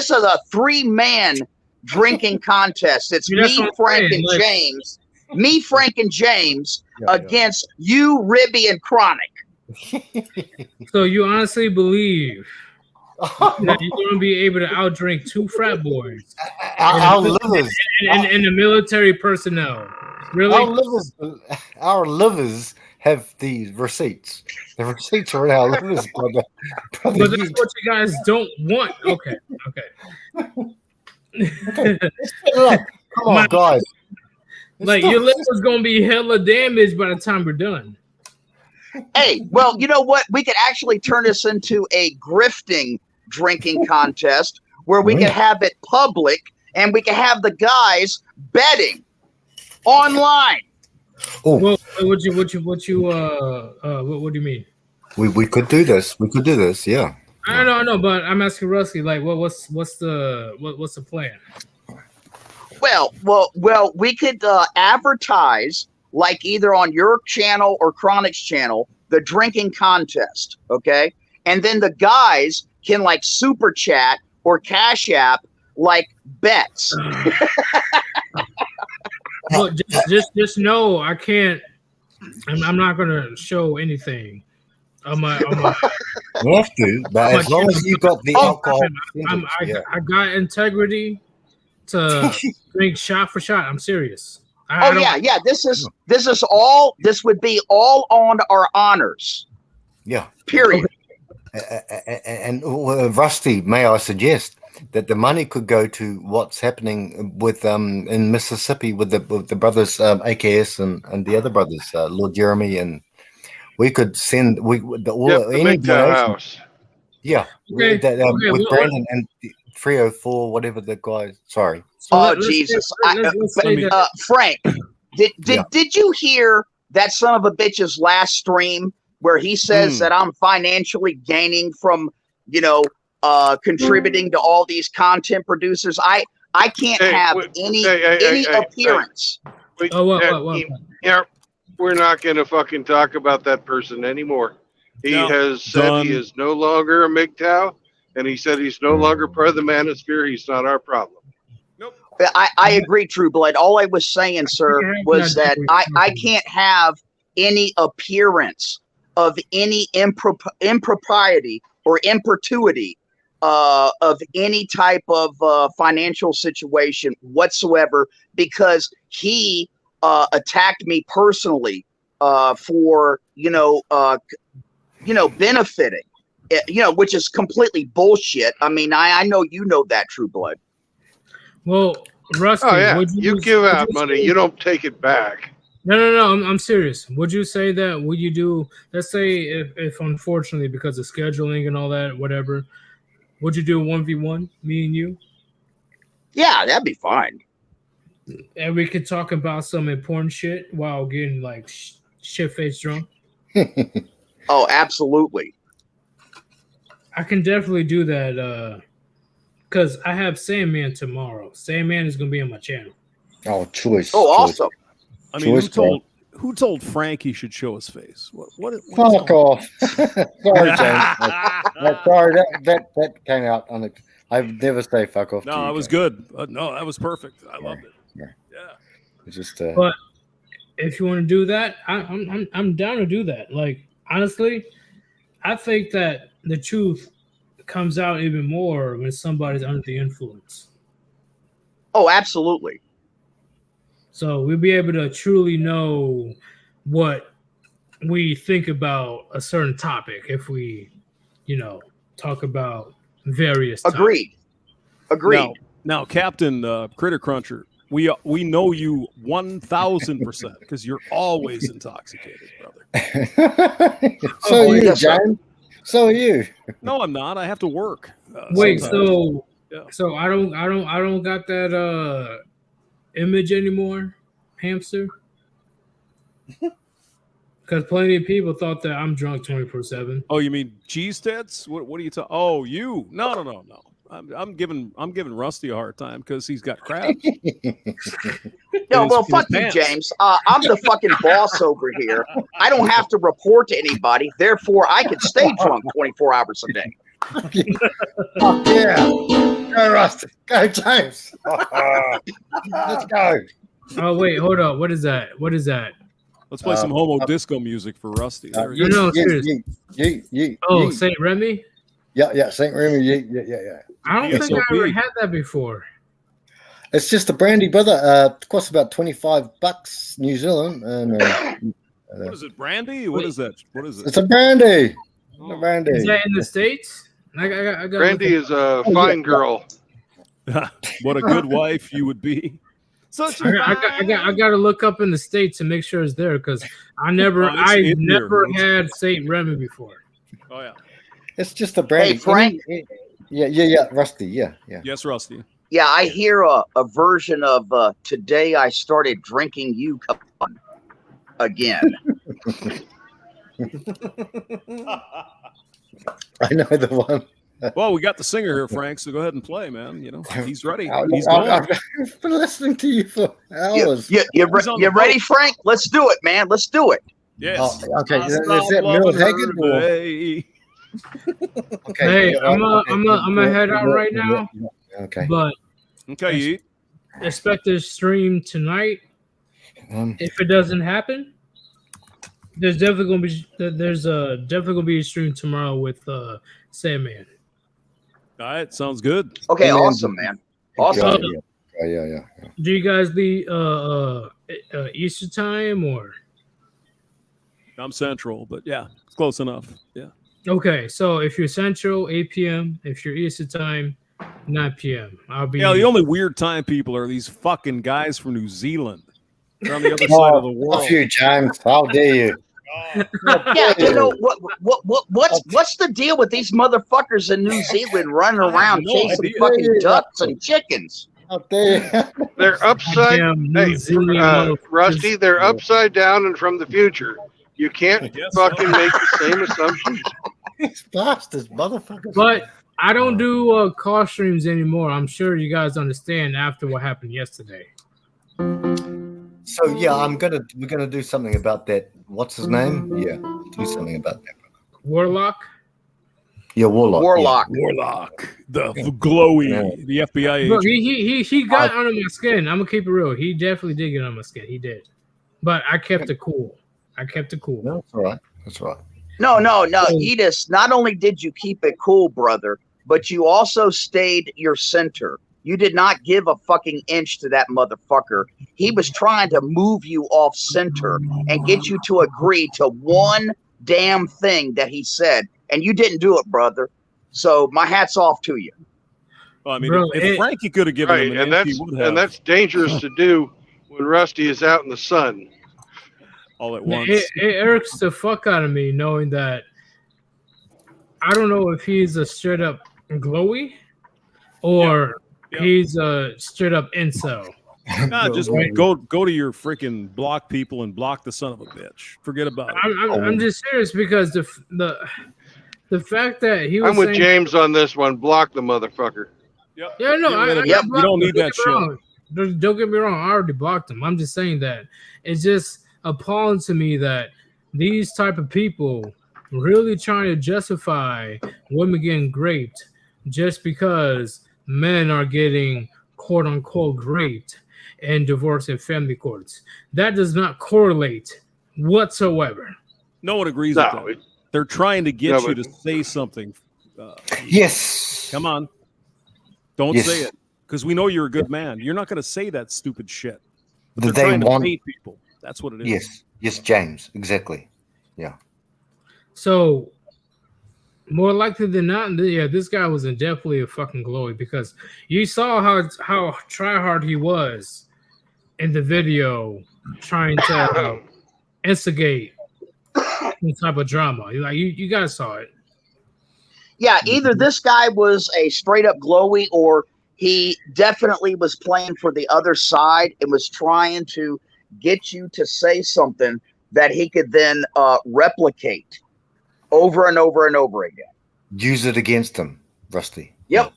is a 3-man drinking contest. It's me, Frank, and James. Me, Frank, and James against you, Ribby, and Chronic. So you honestly believe that you're going to be able to outdrink 2 frat boys and the military personnel? Really? Our livers have the receipts. The receipts are in our livers, brother. But that's what you guys don't want. Okay. Come on, guys. Your liver's gonna be hella damaged by the time we're done. Hey, well, you know what? We could actually turn this into a grifting drinking contest where we can have it public and we can have the guys betting online. Oh, well, what do you mean? We could do this. We could do this. Yeah. I know, but I'm asking Rusty, what's the plan? Well, we could advertise either on your channel or Chronic's channel the drinking contest, okay? And then the guys can super chat or cash app bets. Well, just know I can't. I'm not gonna show anything. You have to, but as long as you got the alcohol, I got integrity to drink shot for shot. I'm serious. This would be all on our honors. Yeah. Period. And Rusty, may I suggest that the money could go to what's happening with in Mississippi with the brothers AKS and the other brothers, Lord Jeremy, and we could send any house. Yeah, with Brandon and 304, whatever the guy. Sorry. Jesus, Frank, did you hear that son of a bitch's last stream where he says that I'm financially gaining from contributing to all these content producers? I can't have any appearance. We're not going to fucking talk about that person anymore. He has said he is no longer a MGTOW, and he said he's no longer part of the manosphere. He's not our problem. I agree, True Blood. All I was saying, sir, was that I can't have any appearance of any impropriety or impertuity of any type of financial situation whatsoever, because he attacked me personally for benefiting, which is completely bullshit. I mean, I know you know that, True Blood. Well, Rusty, oh yeah, you give out money, you don't take it back. No. I'm serious. Would you say that? Would you do? Let's say if unfortunately because of scheduling and all that, whatever, would you do a 1v1, me and you? Yeah, that'd be fine. And we could talk about some important shit while getting like shit-faced drunk. Oh, absolutely. I can definitely do that. Because I have Sandman tomorrow. Sandman is going to be on my channel. Oh, choice. Oh, awesome. I mean, who told Frank he should show his face? What Fuck off. Sorry, James. Sorry, that came out on it. I never say fuck off. No, that was good. No, that was perfect. I loved it. Yeah. It's just. But if you want to do that, I'm down to do that. Like, honestly, I think that the truth comes out even more when somebody's under the influence. Oh, absolutely. So we'll be able to truly know what we think about a certain topic if we, talk about various Agreed. topics. Agreed. Now, Captain Critter Cruncher, we know you 1,000% because you're always intoxicated, brother. So are you, James. So are you. No, I'm not. I have to work. Wait, sometimes. so I don't got that image anymore, hamster. Because plenty of people thought that I'm drunk 24/7. Oh, you mean cheese tits? What are you talking? Oh, you? No. I'm giving Rusty a hard time because he's got crabs. No, well, fuck you, James. I'm the fucking boss over here. I don't have to report to anybody. Therefore, I can stay drunk 24 hours a day. Fuck yeah. Go, Rusty. Go, James. Let's go. Oh, wait, hold up. What is that? Let's play some homo disco music for Rusty. Seriously. St. Remy? Yeah, St. Remy. Yeah. I don't think I ever had that before. It's just a brandy, brother. It costs about $25 New Zealand. And, what is it, brandy? What is that? What is it? It's a brandy. A brandy. Is that in the States? I got brandy is a fine girl. What a good wife you would be. I got to look up in the States and make sure it's there because I never had St. Remy before. Oh yeah. It's just a brandy. Hey, Frank. Yeah, Rusty. Yeah. Yes, Rusty. Yeah, I hear a version of "Today I Started Drinking You" again. I know the one. Well, we got the singer here, Frank. So go ahead and play, man. He's ready. He's I've been listening to you for hours. You ready, Frank? Let's do it, man. Let's do it. Yes. Okay. Is that Mill Haggard? Okay. Hey, I'm gonna head out right now. Okay. But okay, expect to stream tonight. If it doesn't happen, there's definitely gonna be a stream tomorrow with Sandman. All right, sounds good. Okay, awesome, man. Awesome. Yeah. Do you guys be Easter time or? I'm Central, but yeah, it's close enough. Yeah. Okay, so if you're Central, 8 p.m. If you're Easter time, 9 p.m. I'll be. Yeah, the only weird time people are these fucking guys from New Zealand. They're on the other side of the world. Fuck you, James. How dare you? Yeah, what's the deal with these motherfuckers in New Zealand running around chasing fucking ducks and chickens? They're upside. Hey, Rusty, they're upside down and from the future. You can't fucking make the same assumptions. These bastards, motherfuckers. But I don't do call streams anymore. I'm sure you guys understand after what happened yesterday. So yeah, we're gonna do something about that. What's his name? Yeah, do something about that. Warlock. Yeah, Warlock. Warlock. The glowy. The FBI Bro, agent. he got under my skin. I'm gonna keep it real. He definitely did get on my skin. He did. But I kept it cool. No, that's all right. That's all right. No. Edis, not only did you keep it cool, brother, but you also stayed your center. You did not give a fucking inch to that motherfucker. He was trying to move you off center and get you to agree to one damn thing that he said, and you didn't do it, brother. So my hat's off to you. Well, I mean, bro, if Frankie could have given him an inch, he would have. And that's dangerous to do when Rusty is out in the sun. All at once. It irks the fuck out of me knowing that I don't know if he's a straight up glowy or he's a straight up incel. Nah, just go to your freaking block people and block the son of a bitch. Forget about it. I'm just serious because the fact that he was I'm with James on this one. Block the motherfucker. Yep. Yeah, no, you don't need that shit. Don't get me wrong. I already blocked him. I'm just saying that it's just appalling to me that these type of people really trying to justify women getting raped just because men are getting quote unquote raped in divorce and family courts. That does not correlate whatsoever. No one agrees with that. They're trying to get you to say something. Yes. Come on. Don't say it. Because we know you're a good man. You're not going to say that stupid shit. But they're trying to bait people. That's what it is. Yes, James. Exactly. Yeah. So, more likely than not, this guy was definitely a fucking glowy because you saw how try-hard he was in the video trying to instigate some type of drama. Like you guys saw it. Yeah, either this guy was a straight-up glowy or he definitely was playing for the other side and was trying to get you to say something that he could then replicate over and over and over again. Use it against him, Rusty. Yep.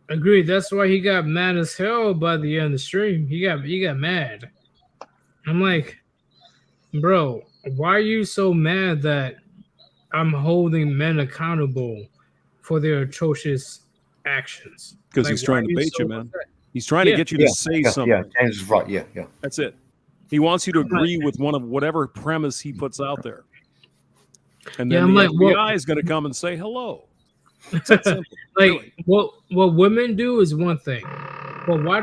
Agreed. That's why he got mad as hell by the end of the stream. He got mad. I'm like, bro, why are you so mad that I'm holding men accountable for their atrocious actions? Because he's trying to bait you, man. He's trying to get you to say something. Yeah, James is right. Yeah. That's it. He wants you to agree with one of whatever premise he puts out there. And then the FBI is going to come and say hello. It's that simple. Like, what women do is one thing. But why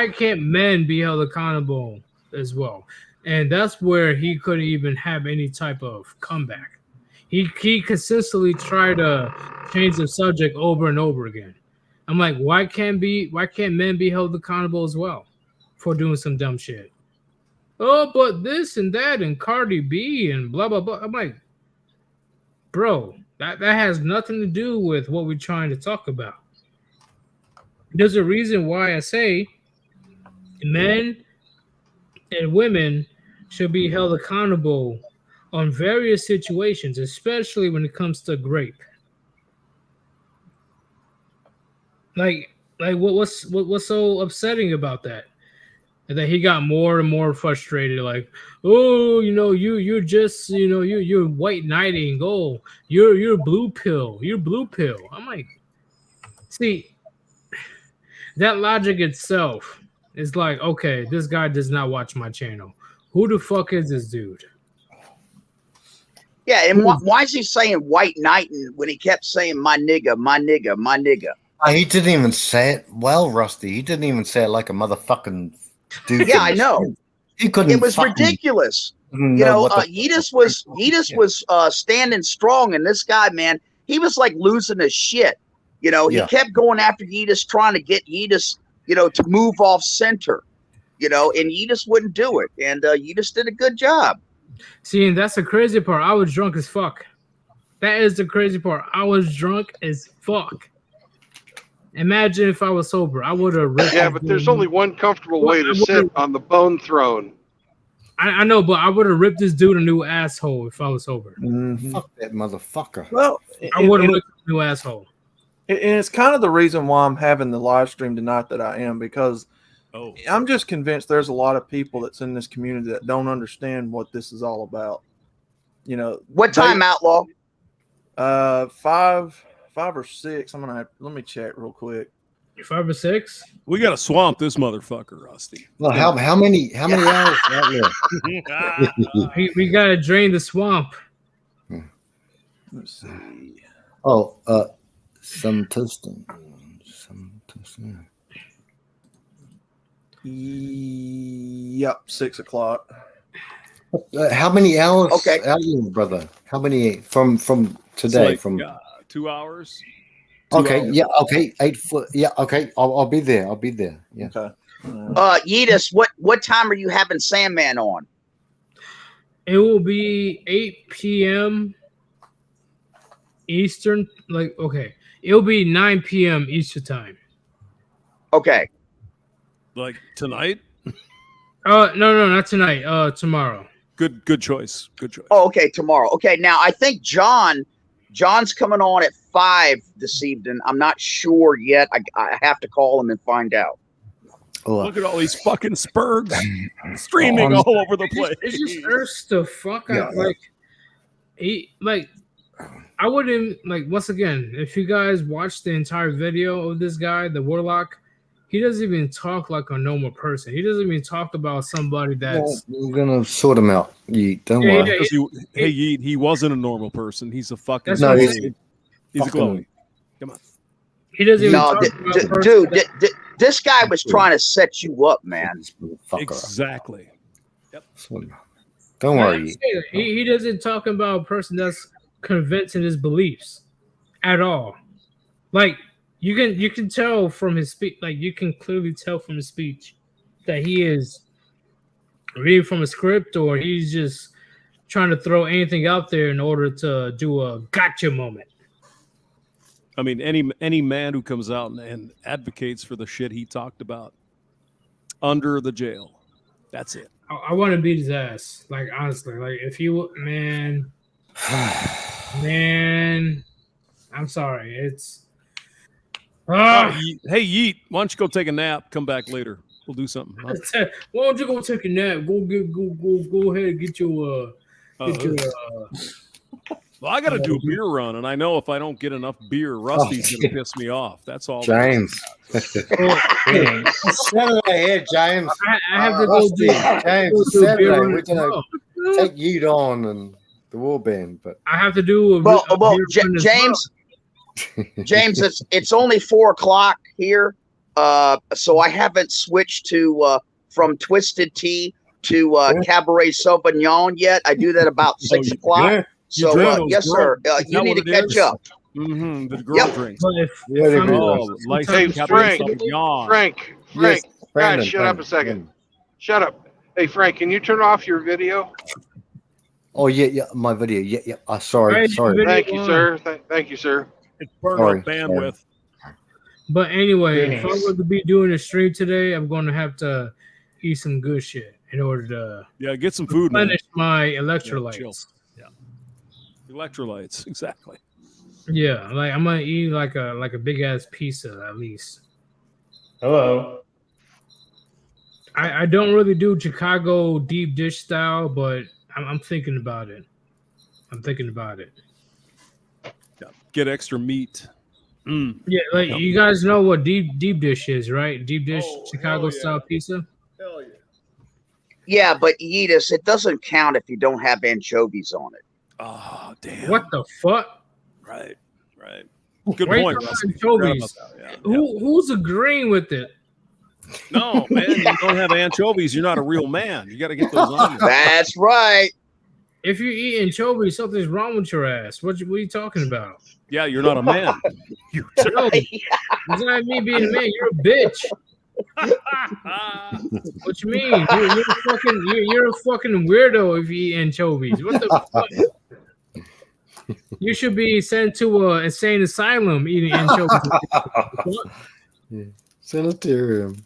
can't men be held accountable as well? And that's where he couldn't even have any type of comeback. He consistently tried to change the subject over and over again. I'm like, why can't men be held accountable as well for doing some dumb shit? Oh, but this and that and Cardi B and blah blah blah. I'm like, bro, that has nothing to do with what we're trying to talk about. There's a reason why I say men and women should be held accountable on various situations, especially when it comes to rape. Like what's so upsetting about that? And then he got more and more frustrated. Like, oh, you're just, you're white knighting. Oh, you're blue pill. You're blue pill. I'm like, see, that logic itself is like, okay, this guy does not watch my channel. Who the fuck is this dude? Yeah, and why is he saying white knighting when he kept saying my nigga, my nigga, my nigga? He didn't even say it well, Rusty. He didn't even say it like a motherfucking dude. Yeah, I know. He couldn't. It was ridiculous. Yedis was standing strong, and this guy, man, he was like losing his shit. He kept going after Yedis, trying to get Yedis, to move off center. And Yedis wouldn't do it, and Yedis did a good job. See, and that's the crazy part. I was drunk as fuck. That is the crazy part. I was drunk as fuck. Imagine if I was sober. I would have ripped. Yeah, but there's only one comfortable way to sit on the bone throne. I know, but I would have ripped this dude a new asshole if I was sober. Fuck that motherfucker. Well, I would have ripped a new asshole. And it's kind of the reason why I'm having the live stream tonight that I am, because I'm just convinced there's a lot of people that's in this community that don't understand what this is all about. What time, Outlaw? 5 or 6. Let me check real quick. 5 or 6. We got to swamp this motherfucker, Rusty. Well, how many hours out there? we got to drain the swamp. Let's see. Oh, some toasting. Yep, 6 o'clock. How many hours? Okay, out there, brother. How many from today? Like, from 2 hours. Okay, yeah, okay, 8 foot. Yeah, okay, I'll be there. Yeah. Okay. Yeetus, what time are you having Sandman on? It will be 8 p.m. Eastern. It'll be 9 p.m. Eastern time. Okay. Like tonight? No, not tonight. Tomorrow. Good choice. Oh, okay, tomorrow. Okay, now I think John's coming on at 5 this evening. I'm not sure yet. I have to call him and find out. Look at all these fucking Spurgs streaming all over the place. It just irks the fuck out. I wouldn't once again, if you guys watch the entire video of this guy, the Warlock, he doesn't even talk like a normal person. He doesn't even talk about somebody that's. We're gonna sort him out. Yeet, don't worry. Hey, Yeet, he wasn't a normal person. He's a fucking. He's a glowing. Come on. He doesn't even talk about dude. This guy was trying to set you up, man. Exactly. Yep. Don't worry. He doesn't talk about a person that's convinced in his beliefs at all. Like you can tell from his speech. Like you can clearly tell from his speech that he is reading from a script or he's just trying to throw anything out there in order to do a gotcha moment. I mean, any man who comes out and advocates for the shit he talked about under the jail, that's it. I want to beat his ass. Like honestly, like if you man, I'm sorry. It's hey Yeet, why don't you go take a nap? Come back later. We'll do something. Huh? Why don't you go take a nap? Go ahead and get your Well, I got to do a beer run, and I know if I don't get enough beer, Rusty's going to piss me off. That's all. James. Saturday, James. I have to go do James. Saturday, we're going to take Yeet on and the war band, but I have to do James. James, it's only 4 o'clock here, so I haven't switched to from Twisted Tea to Cabaret Sauvignon yet. I do that about 6 o'clock. Yeah. So yes, sir. You need to catch up. Mm-hmm. The girl drinks. Frank. God, shut up a second. Shut up. Hey, Frank, can you turn off your video? Oh yeah, my video. Yeah. Sorry. Thank you, sir. Thank you, sir. It's burning up bandwidth. But anyway, if I were to be doing a stream today, I'm going to have to eat some good shit in order to get some food. Replenish my electrolytes. Electrolytes, exactly. Yeah, like I'm gonna eat like a big ass pizza at least. Hello. I don't really do Chicago deep dish style, but I'm thinking about it. Yeah, get extra meat. Yeah, like you guys know what deep dish is, right? Deep dish Chicago style pizza. Hell yeah. Yeah, but Yeetus, it doesn't count if you don't have anchovies on it. Oh, damn. What the fuck? Right. Good point. Anchovies. Who's agreeing with it? No, man, you don't have anchovies, you're not a real man. You got to get those on. That's right. If you eat anchovies, something's wrong with your ass. What are you talking about? Yeah, you're not a man. No, it's not me being a man. You're a bitch. What you mean? You're a fucking weirdo if you eat anchovies. What the fuck? You should be sent to an insane asylum eating anchovies. Sanitarium.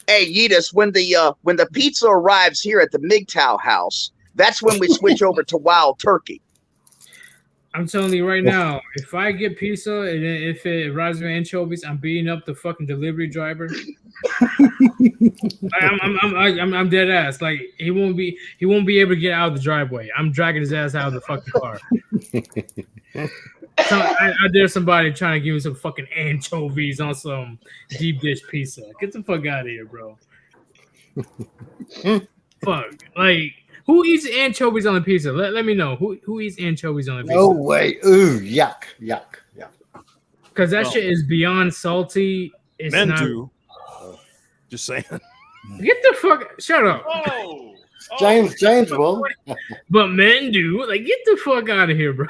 Hey, Yeetus, when the pizza arrives here at the MGTOW house, that's when we switch over to wild turkey. I'm telling you right now, if I get pizza and if it arrives with anchovies, I'm beating up the fucking delivery driver. I'm dead ass. Like he won't be able to get out of the driveway. I'm dragging his ass out of the fucking car. So I dare somebody trying to give me some fucking anchovies on some deep dish pizza. Get the fuck out of here, bro. Fuck. Like, who eats anchovies on the pizza? Let me know. Who eats anchovies on the pizza? No way. Ooh, yuck. Because that shit is beyond salty. It's men not... do. Just saying. Get the fuck... Shut up. Oh. James will. But men do. Like, get the fuck out of here, bro.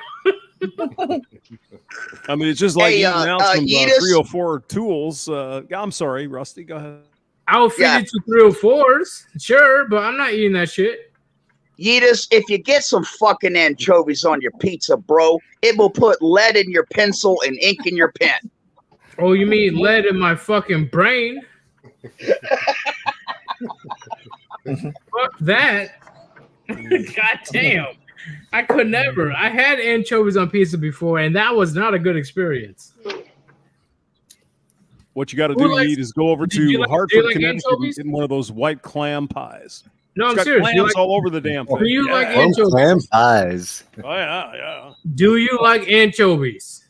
I mean, it's just like eating out from 304 tools. I'm sorry, Rusty. Go ahead. I'll feed it to 304s, sure, but I'm not eating that shit. Yeetus, if you get some fucking anchovies on your pizza, bro, it will put lead in your pencil and ink in your pen. Oh, you mean lead in my fucking brain? Fuck that. God damn. I could never. I had anchovies on pizza before, and that was not a good experience. What you got to do is go over to Hartford, Connecticut, and get one of those white clam pies. No, I'm serious. Clams all over the damn thing. Do you like anchovies? Clam pies. Oh yeah. Do you like anchovies?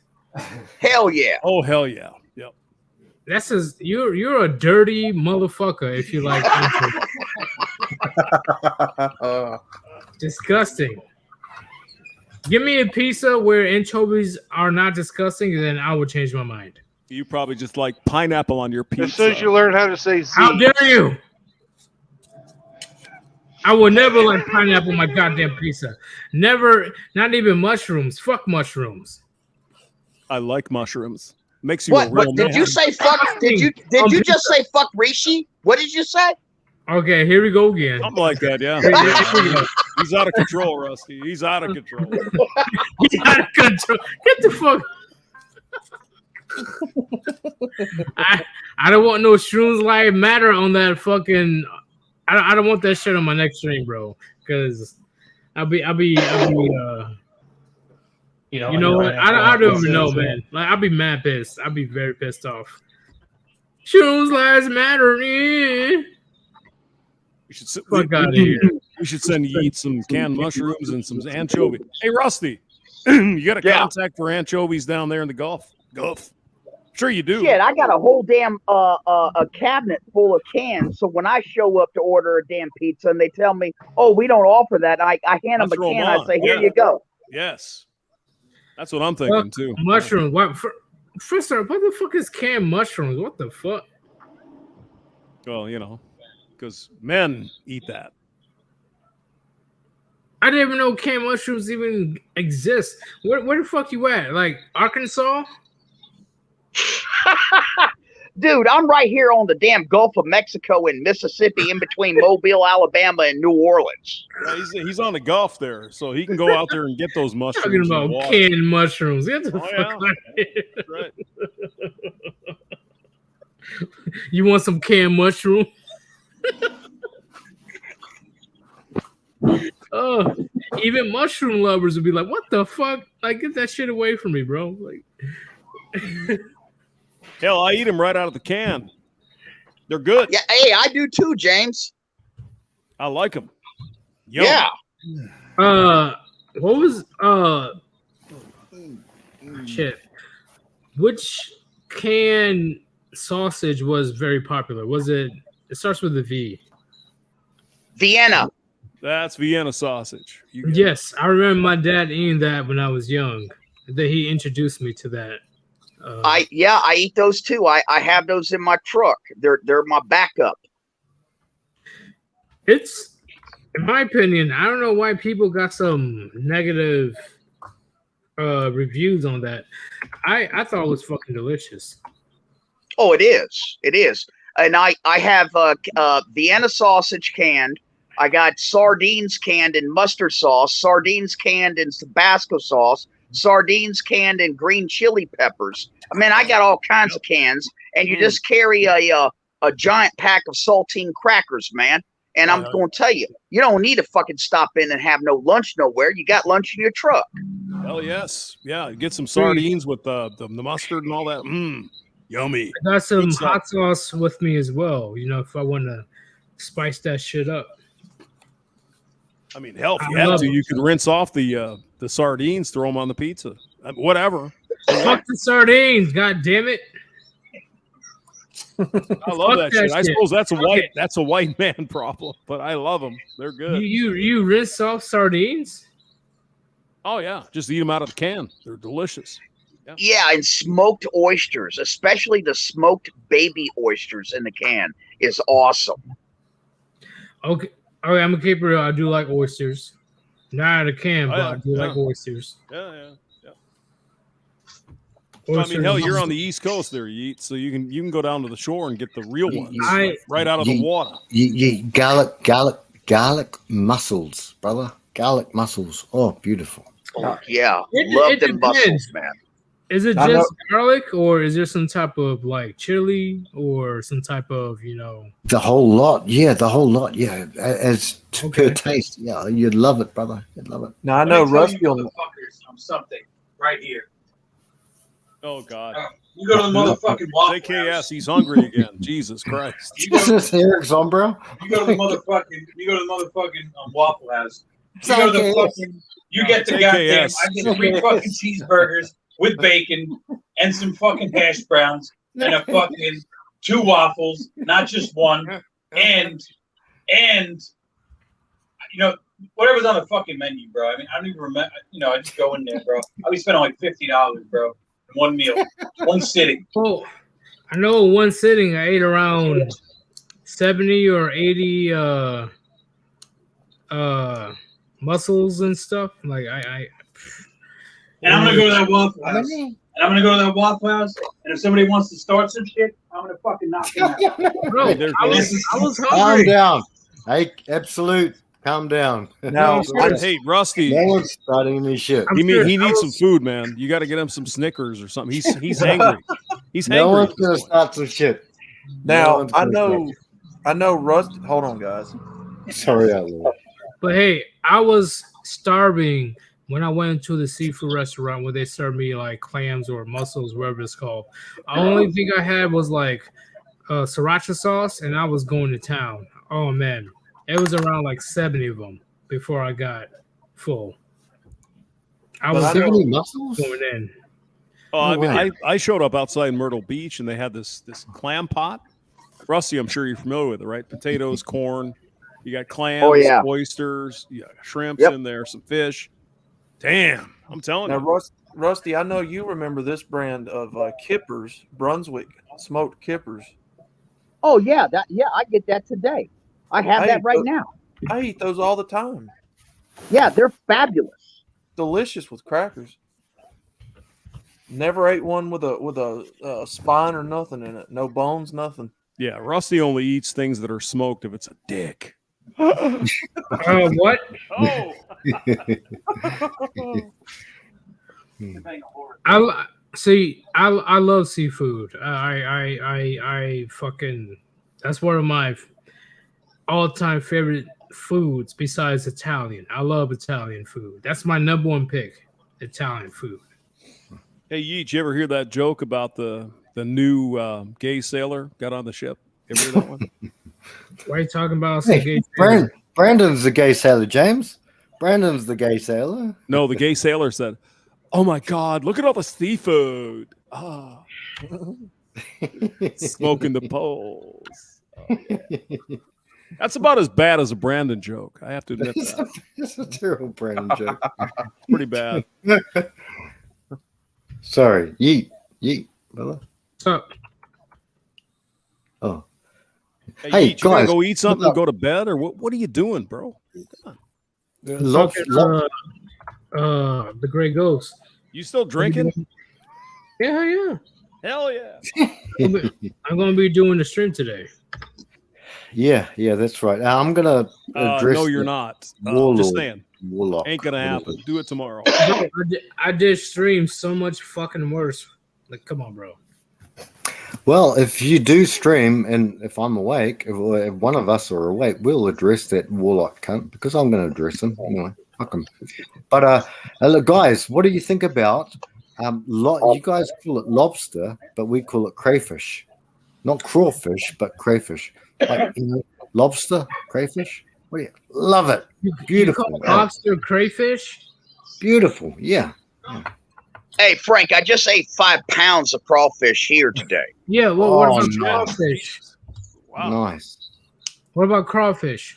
Hell yeah. Oh hell yeah. Yep. That's you're a dirty motherfucker if you like anchovies. Disgusting. Give me a pizza where anchovies are not disgusting, and then I will change my mind. You probably just like pineapple on your pizza. As soon as you learn how to say Z. How dare you? I will never like pineapple on my goddamn pizza. Never, not even mushrooms. Fuck mushrooms. I like mushrooms. Makes you what? A real Did man. you say fuck? Did you just say fuck Rishi? What did you say? Okay, here we go again. Something like that, yeah. He's out of control, Rusty. He's out of control. He's out of control. Get the fuck. I don't want no shrooms life matter on that fucking. I don't want that shit on my next stream, bro. Because I'll be you know what? I don't even know, man. Like I'll be mad pissed. I'll be very pissed off. Shrooms lives matter. Yeah. We should fuck out of here. We should send Yeet some canned mushrooms and some anchovy. Hey, Rusty, you got a contact for anchovies down there in the Gulf? Sure you do. Shit, I got a whole damn a cabinet full of cans. So when I show up to order a damn pizza and they tell me, "Oh, we don't offer that," I hand them a can. I say, "Here you go." Yes, that's what I'm thinking too. Mushrooms. What? First off, what the fuck is canned mushrooms? What the fuck? Well, you know, because men eat that. I didn't even know canned mushrooms even exist. Where the fuck you at? Like Arkansas? Dude, I'm right here on the damn Gulf of Mexico and Mississippi, in between Mobile, Alabama, and New Orleans. Yeah, he's on the Gulf there, so he can go out there and get those mushrooms. Talking about canned mushrooms. Get the fuck out of here. Right. You want some canned mushroom? Oh, even mushroom lovers would be like, "What the fuck? Like, get that shit away from me, bro!" Like. Hell, I eat them right out of the can. They're good. Yeah, hey, I do too, James. I like them. Yum. Yeah. What was shit? Which can sausage was very popular? Was it? It starts with a V. Vienna. That's Vienna sausage. Yes, I remember my dad eating that when I was young. That he introduced me to that. I eat those too. I have those in my truck. They're my backup. It's, in my opinion, I don't know why people got some negative reviews on that. I thought it was fucking delicious. Oh, it is. It is. And I have Vienna sausage canned. I got sardines canned in mustard sauce, sardines canned in Tabasco sauce, sardines canned in green chili peppers. I mean, I got all kinds of cans, and you just carry a giant pack of saltine crackers, man. And I'm going to tell you, you don't need to fucking stop in and have no lunch nowhere. You got lunch in your truck. Oh yes, yeah. Get some sardines with the mustard and all that. Yummy. I got some hot sauce with me as well. You know, if I want to spice that shit up. I mean, hell, if you had to, you could rinse off the sardines, throw them on the pizza, whatever. Fuck the sardines, god damn it! I love that shit. I suppose that's a white man problem, but I love them. They're good. You rinse off sardines? Oh yeah, just eat them out of the can. They're delicious. Yeah, and smoked oysters, especially the smoked baby oysters in the can, is awesome. Okay, I'm a keeper. I do like oysters. Not out of the can, but I do like oysters. Yeah. So, I mean, hell, you're on the East Coast there, Yeet, so you can go down to the shore and get the real ones right out of the water. Garlic mussels, brother. Garlic mussels. Oh, beautiful. Oh, yeah. Love them mussels, man. Is it just garlic, or is there some type of like chili, or some type of, the whole lot? Yeah, the whole lot. Yeah, as per taste. Yeah, you'd love it, brother. You'd love it. Now I know Rusty on something right here. Oh God! You go to the motherfucking Waffle JKS, House. he's hungry again. Jesus Christ! This Eric's on, bro. You go to the motherfucking Waffle House. You go to the fucking. You get the goddamn. I get 3 fucking cheeseburgers with bacon and some fucking hash browns and a fucking 2 waffles, not just one, and whatever's on the fucking menu, bro. I mean, I don't even remember. I just go in there, bro. I'll be spending like $50, bro. One meal, one sitting. Oh, I know in one sitting I ate around 70 or 80 mussels and stuff. Like And I'm gonna go to that Waffle House. And if somebody wants to start some shit, I'm gonna fucking knock them out. Bro, I was Calm hungry. down. Hey, absolute. Calm down. Now, hey, Rusty. No one's starting any shit. He needs some food, man. You got to get him some Snickers or something. He's angry. He's No angry. one's gonna start some shit. Now I know Rusty. Hold on, guys. Sorry, I love. But hey, I was starving when I went into the seafood restaurant where they served me like clams or mussels, whatever it's called. The only thing I had was like sriracha sauce, and I was going to town. Oh man, it was around like 70 of them before I got full. I was going in. Oh, I mean, I showed up outside Myrtle Beach, and they had this clam pot. Rusty, I'm sure you're familiar with it, right? Potatoes, corn. You got clams, oysters, you got shrimps in there, some fish. Damn, I'm telling you. Now, Rusty, I know you remember this brand of kippers, Brunswick smoked kippers. Oh yeah, I get that today. I have that right now. I eat those all the time. Yeah, they're fabulous. Delicious with crackers. Never ate one with a spine or nothing in it. No bones, nothing. Yeah, Rusty only eats things that are smoked if it's a dick. What? Oh. I love seafood. I fucking, that's one of my all-time favorite foods besides Italian. I love Italian food. That's my number one pick, Italian food. Hey, Yeet, you ever hear that joke about the new gay sailor got on the ship? Ever hear that one? Why are you talking about some gay sailor? Brandon's the gay sailor, James. Brandon's the gay sailor. No, the gay sailor said, "Oh my God, look at all the seafood. Ah, smoking the poles." Oh, yeah. That's about as bad as a Brandon joke. I have to admit that. It's a terrible Brandon joke. Pretty bad. Sorry. Yeet, brother. What's up? Oh. Hey, Hey, Yeet, you gotta guys, go eat something and go to bed, or what are you doing, bro? The Gray Ghost. You still drinking? Yeah. Hell yeah. I'm gonna be doing the stream today. Yeah, that's right. I'm gonna address. No, you're not. Just saying. Warlock. Ain't gonna happen. Do it tomorrow. I did stream so much fucking worse. Like, come on, bro. Well, if you do stream, and if I'm awake, if one of us are awake, we'll address that warlock cunt because I'm going to address him anyway. Fuck him. But look, guys, what do you think about? You guys call it lobster, but we call it crayfish, not crawfish, but crayfish. Like lobster, crayfish. What do you love it? Beautiful. You call lobster crayfish? Beautiful. Yeah. Hey, Frank, I just ate 5 pounds of crawfish here today. Yeah, well, what about crawfish? Wow. Nice. What about crawfish?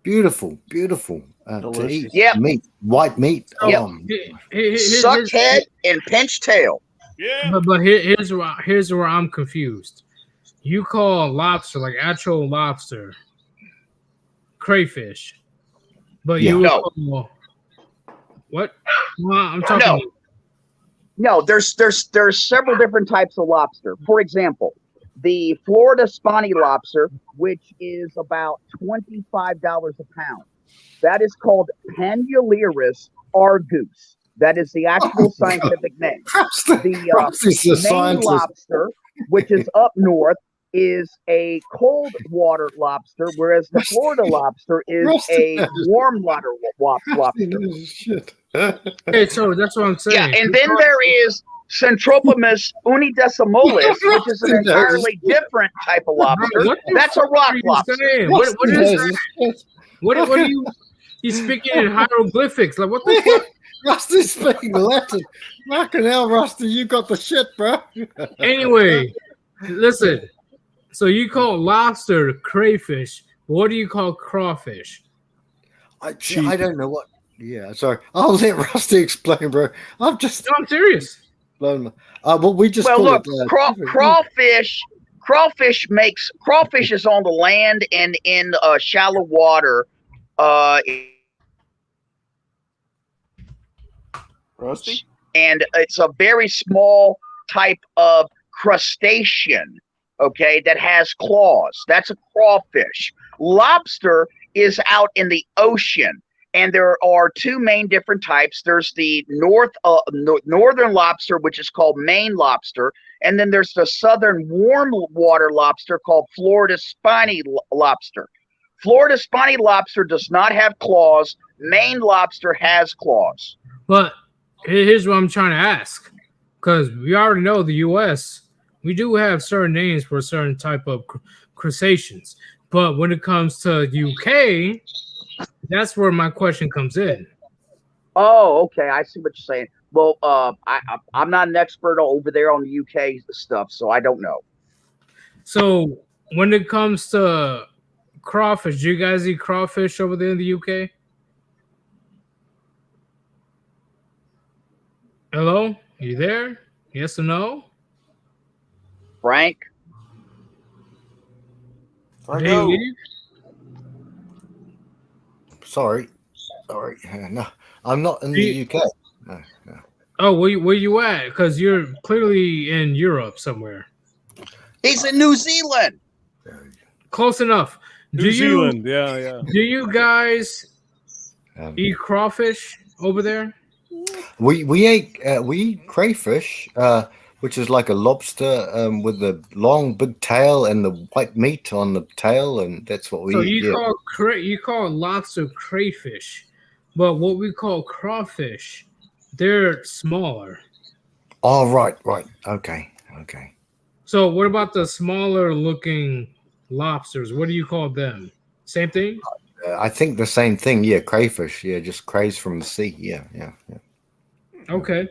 Beautiful, beautiful. To eat meat, white meat. Sucked head and pinched tail. Yeah. But here's where I'm confused. You call lobster, like actual lobster, crayfish, but you call what? Well, I'm talking. No, there's several different types of lobster. For example, the Florida spiny lobster, which is about $25 a pound. That is called Panulirus argus. That is the actual scientific name. The Maine lobster, which is up north, is a cold water lobster, whereas the Florida lobster is a warm water lobster. Hey, so that's what I'm saying. Yeah, and then there is Centropomus unidecimalis, which is an entirely different type of lobster. That's a rock lobster. What is that? What are you? He's speaking in hieroglyphics. Like what the fuck? Rusty's speaking Latin. Fucking hell, Rusty, you got the shit, bro. Anyway, listen. So you call lobster crayfish. What do you call crawfish? I don't know what. Yeah, sorry. I'll let Rusty explain, bro. I'm serious. Well, we just look, crawfish. Crawfish is on the land and in shallow water. Rusty? And it's a very small type of crustacean, okay, that has claws. That's a crawfish. Lobster is out in the ocean, and there are two main different types. There's the northern lobster, which is called Maine lobster, and then there's the southern warm water lobster called Florida spiny lobster. Florida spiny lobster does not have claws. Maine lobster has claws. But here's what I'm trying to ask, because we already know the U.S., we do have certain names for a certain type of crustaceans. But when it comes to UK, that's where my question comes in. Oh, okay. I see what you're saying. Well, I'm not an expert over there on the UK stuff, so I don't know. So when it comes to crawfish, do you guys eat crawfish over there in the UK? Hello? Are you there? Yes or no? Frank? Sorry. No, I'm not in the UK. No. Oh, where you at? Because you're clearly in Europe somewhere. He's in New Zealand. Close enough. New Zealand, yeah. Do you guys eat crawfish over there? We eat crayfish, which is like a lobster with the long big tail and the white meat on the tail, and that's what we eat. So you call lobster crayfish, but what we call crawfish, they're smaller. Oh, right. Okay. So what about the smaller looking lobsters? What do you call them? Same thing? I think the same thing. Yeah, crayfish. Yeah, just crays from the sea. Yeah. Okay.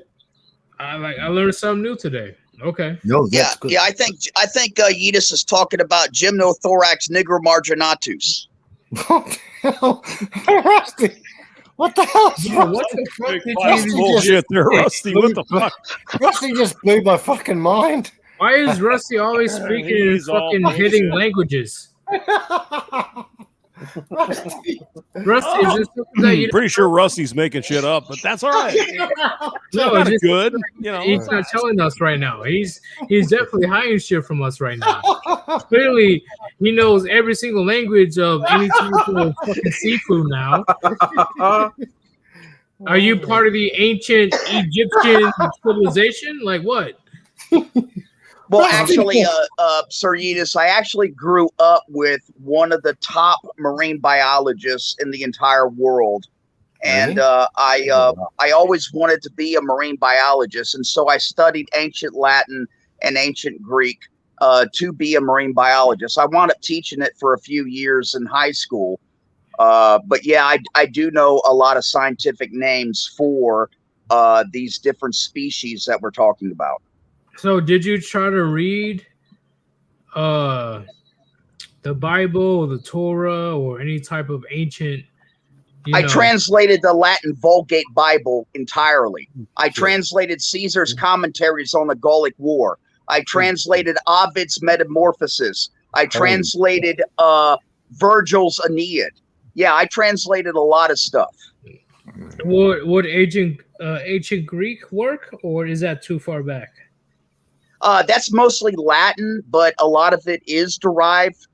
I learned something new today. Okay. No, that's good. I think Yidis is talking about Gymnothorax nigromarginatus. What the hell? Rusty, what the hell? What the fuck did you bullshit there, Rusty? What the fuck? Rusty just blew my fucking mind. Why is Rusty always speaking in fucking hidden languages? Rusty, is this that pretty sure Rusty's making shit up, but that's all right. No, it's just good. He's not telling us right now. He's definitely hiding shit from us right now. Clearly, he knows every single language of any type of fucking seafood now. Are you part of the ancient Egyptian civilization? Like what? Well, actually, Sir Yetis, I actually grew up with one of the top marine biologists in the entire world. And I always wanted to be a marine biologist. And so I studied ancient Latin and ancient Greek to be a marine biologist. I wound up teaching it for a few years in high school. But yeah, I do know a lot of scientific names for these different species that we're talking about. So did you try to read the Bible or the Torah or any type of ancient? I translated the Latin Vulgate Bible entirely. I translated Caesar's commentaries on the Gallic War. I translated Ovid's Metamorphoses. I translated Virgil's Aeneid. Yeah, I translated a lot of stuff. Would ancient Greek work, or is that too far back? That's mostly Latin, but a lot of it is derived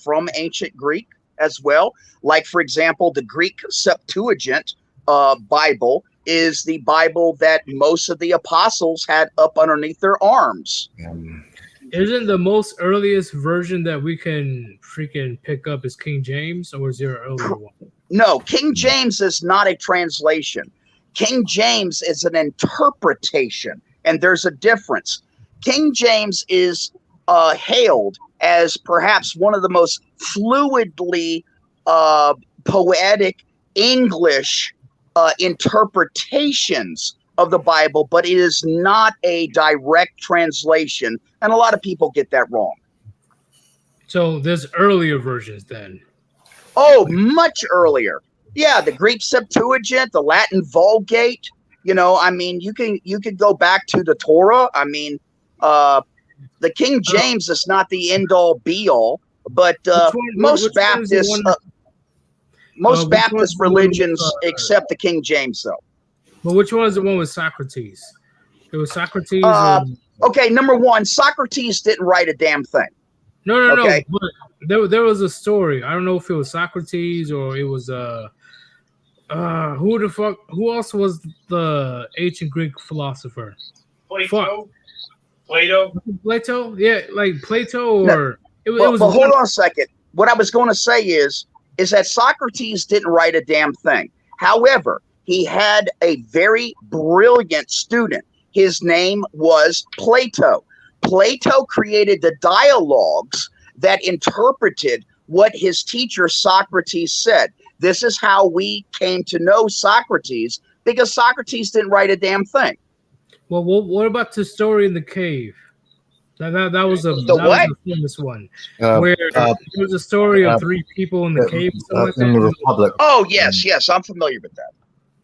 from ancient Greek as well. Like, for example, the Greek Septuagint Bible is the Bible that most of the apostles had up underneath their arms. Isn't the most earliest version that we can freaking pick up is King James, or is there an earlier one? No, King James is not a translation. King James is an interpretation, and there's a difference. King James is hailed as perhaps one of the most fluidly poetic English interpretations of the Bible, but it is not a direct translation, and a lot of people get that wrong. So there's earlier versions then. Oh, much earlier. Yeah, the Greek Septuagint, the Latin Vulgate. I mean, you can go back to the Torah. I mean, the King James is not the end all be all, but most Baptist religions accept the King James, though. But which one is the one with Socrates? It was Socrates. Okay, number one, Socrates didn't write a damn thing. No. But there was a story. I don't know if it was Socrates or it was who else was the ancient Greek philosopher? Plato. Yeah, like Plato or it was. But hold on a second. What I was going to say is that Socrates didn't write a damn thing. However, he had a very brilliant student. His name was Plato. Plato created the dialogues that interpreted what his teacher Socrates said. This is how we came to know Socrates, because Socrates didn't write a damn thing. Well, what about the story in the cave? That was a famous one. Where there was a story of three people in the cave. In the Republic. Oh, yes, I'm familiar with that.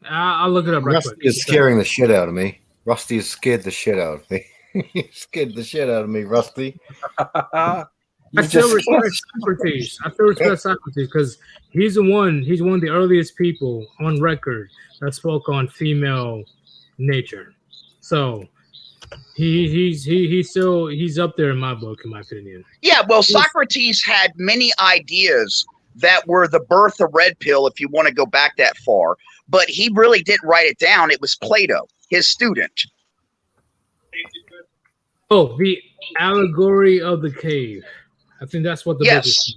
I'll look it up right Rusty quick. is scaring the shit out of me. Rusty has scared the shit out of me. He scared the shit out of me, Rusty. I still respect Socrates. Because he's one of the earliest people on record that spoke on female nature. So he's up there in my book, in my opinion. Yeah, well, Socrates had many ideas that were the birth of Red Pill, if you want to go back that far. But he really didn't write it down. It was Plato, his student. Oh, the allegory of the cave. I think that's what the book is.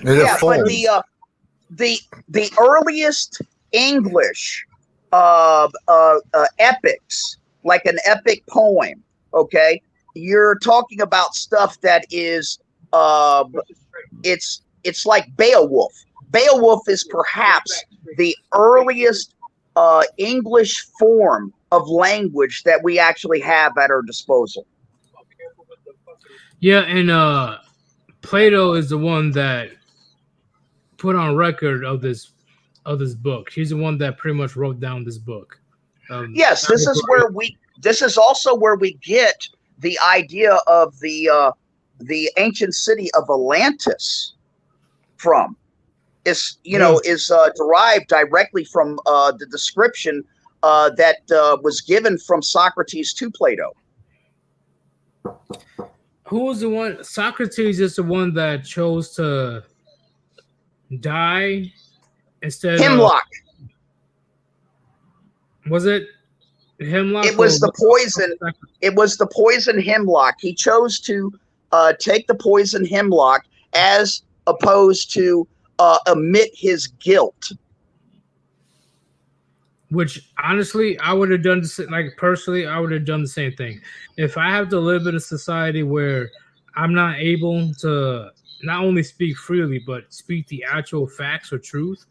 Yeah, but the earliest English epics, like an epic poem, okay, you're talking about stuff that is it's like Beowulf. Beowulf is perhaps the earliest English form of language that we actually have at our disposal. Yeah, and Plato is the one that put on record of this book. He's the one that pretty much wrote down this book. Yes, this is also where we get the idea of the ancient city of Atlantis from. Is derived directly from the description that was given from Socrates to Plato. Who was the one? Socrates is the one that chose to die instead Hemlock. Was it? Hemlock. It was the poison. It was the poison hemlock. He chose to take the poison hemlock as opposed to admit his guilt. Which honestly, I would have done personally, I would have done the same thing. If I have to live in a society where I'm not able to not only speak freely but speak the actual facts or truth,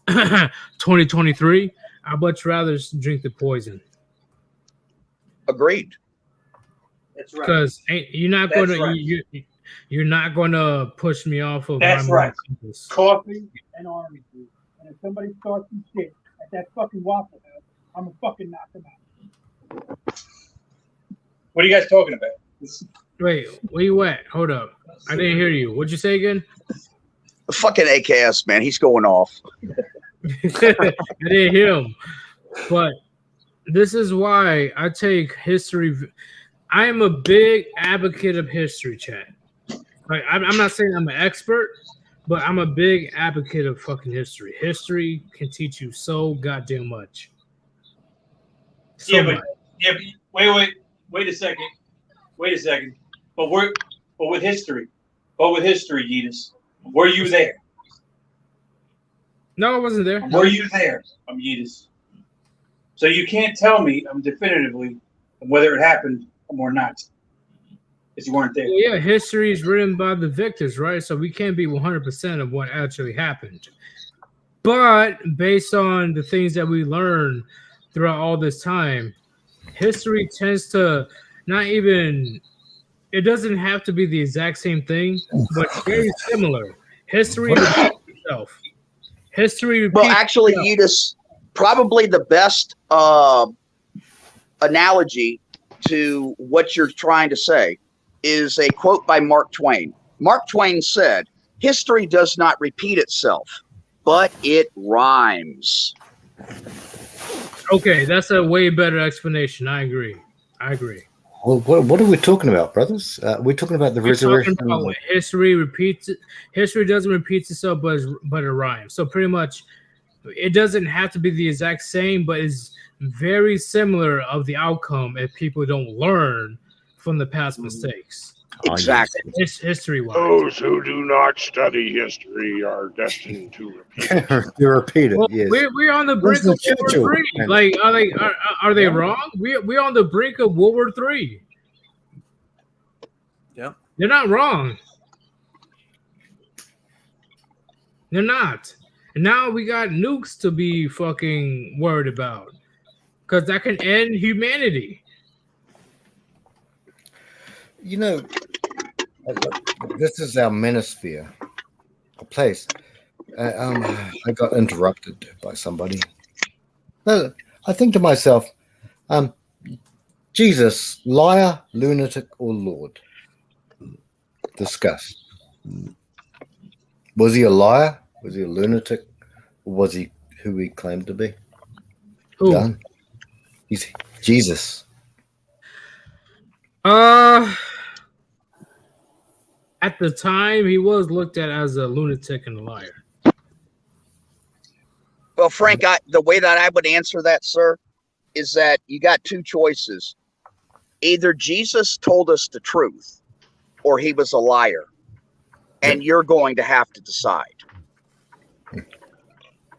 2023, I'd much rather drink the poison. Agreed. That's right. Because you're not going to you're not going to push me off of. That's right. Coffee and orange juice. And if somebody starts some shit at that fucking Waffle House, I'm gonna fucking knock them out. What are you guys talking about? Wait, where you at? Hold up. I didn't hear you. What'd you say again? The fucking AKS, man. He's going off. I didn't hear him. But this is why I take history. I am a big advocate of history, chat. Like, I'm not saying I'm an expert, but I'm a big advocate of fucking history. History can teach you so goddamn much. Wait a second. But with history, Yeetus, were you there? No, I wasn't there. Were you there, Yeetus? So you can't tell me definitively whether it happened or not, because you weren't there. Well, yeah, history is written by the victors, right? So we can't be 100% of what actually happened. But based on the things that we learn throughout all this time, history tends to not even, it doesn't have to be the exact same thing, but very similar. History repeats itself. Well, actually, Yeetus, probably the best analogy to what you're trying to say is a quote by Mark Twain. Mark Twain said, "History does not repeat itself, but it rhymes." Okay, that's a way better explanation. I agree. Well, what are we talking about, brothers? We're talking about the resurrection. History repeats. History doesn't repeat itself, but it rhymes. So pretty much, it doesn't have to be the exact same, but is very similar of the outcome if people don't learn from the past mistakes. Exactly. History-wise. Those who do not study history are destined to repeat it. You're repeated. Well, Yes. we're on the brink of World War III. Like, are they wrong? We're on the brink of World War III. Yeah, they're not wrong. They're not. And now we got nukes to be fucking worried about, because that can end humanity. You know, this is our manosphere, a place. I got interrupted by somebody. No, I think to myself, Jesus, liar, lunatic, or Lord? Discuss. Was he a liar? Was he a lunatic? Or was he who he claimed to be? Who? Done. He's Jesus. At the time, he was looked at as a lunatic and a liar. Well, Frank, the way that I would answer that, sir, is that you got two choices. Either Jesus told us the truth, or he was a liar. And you're going to have to decide.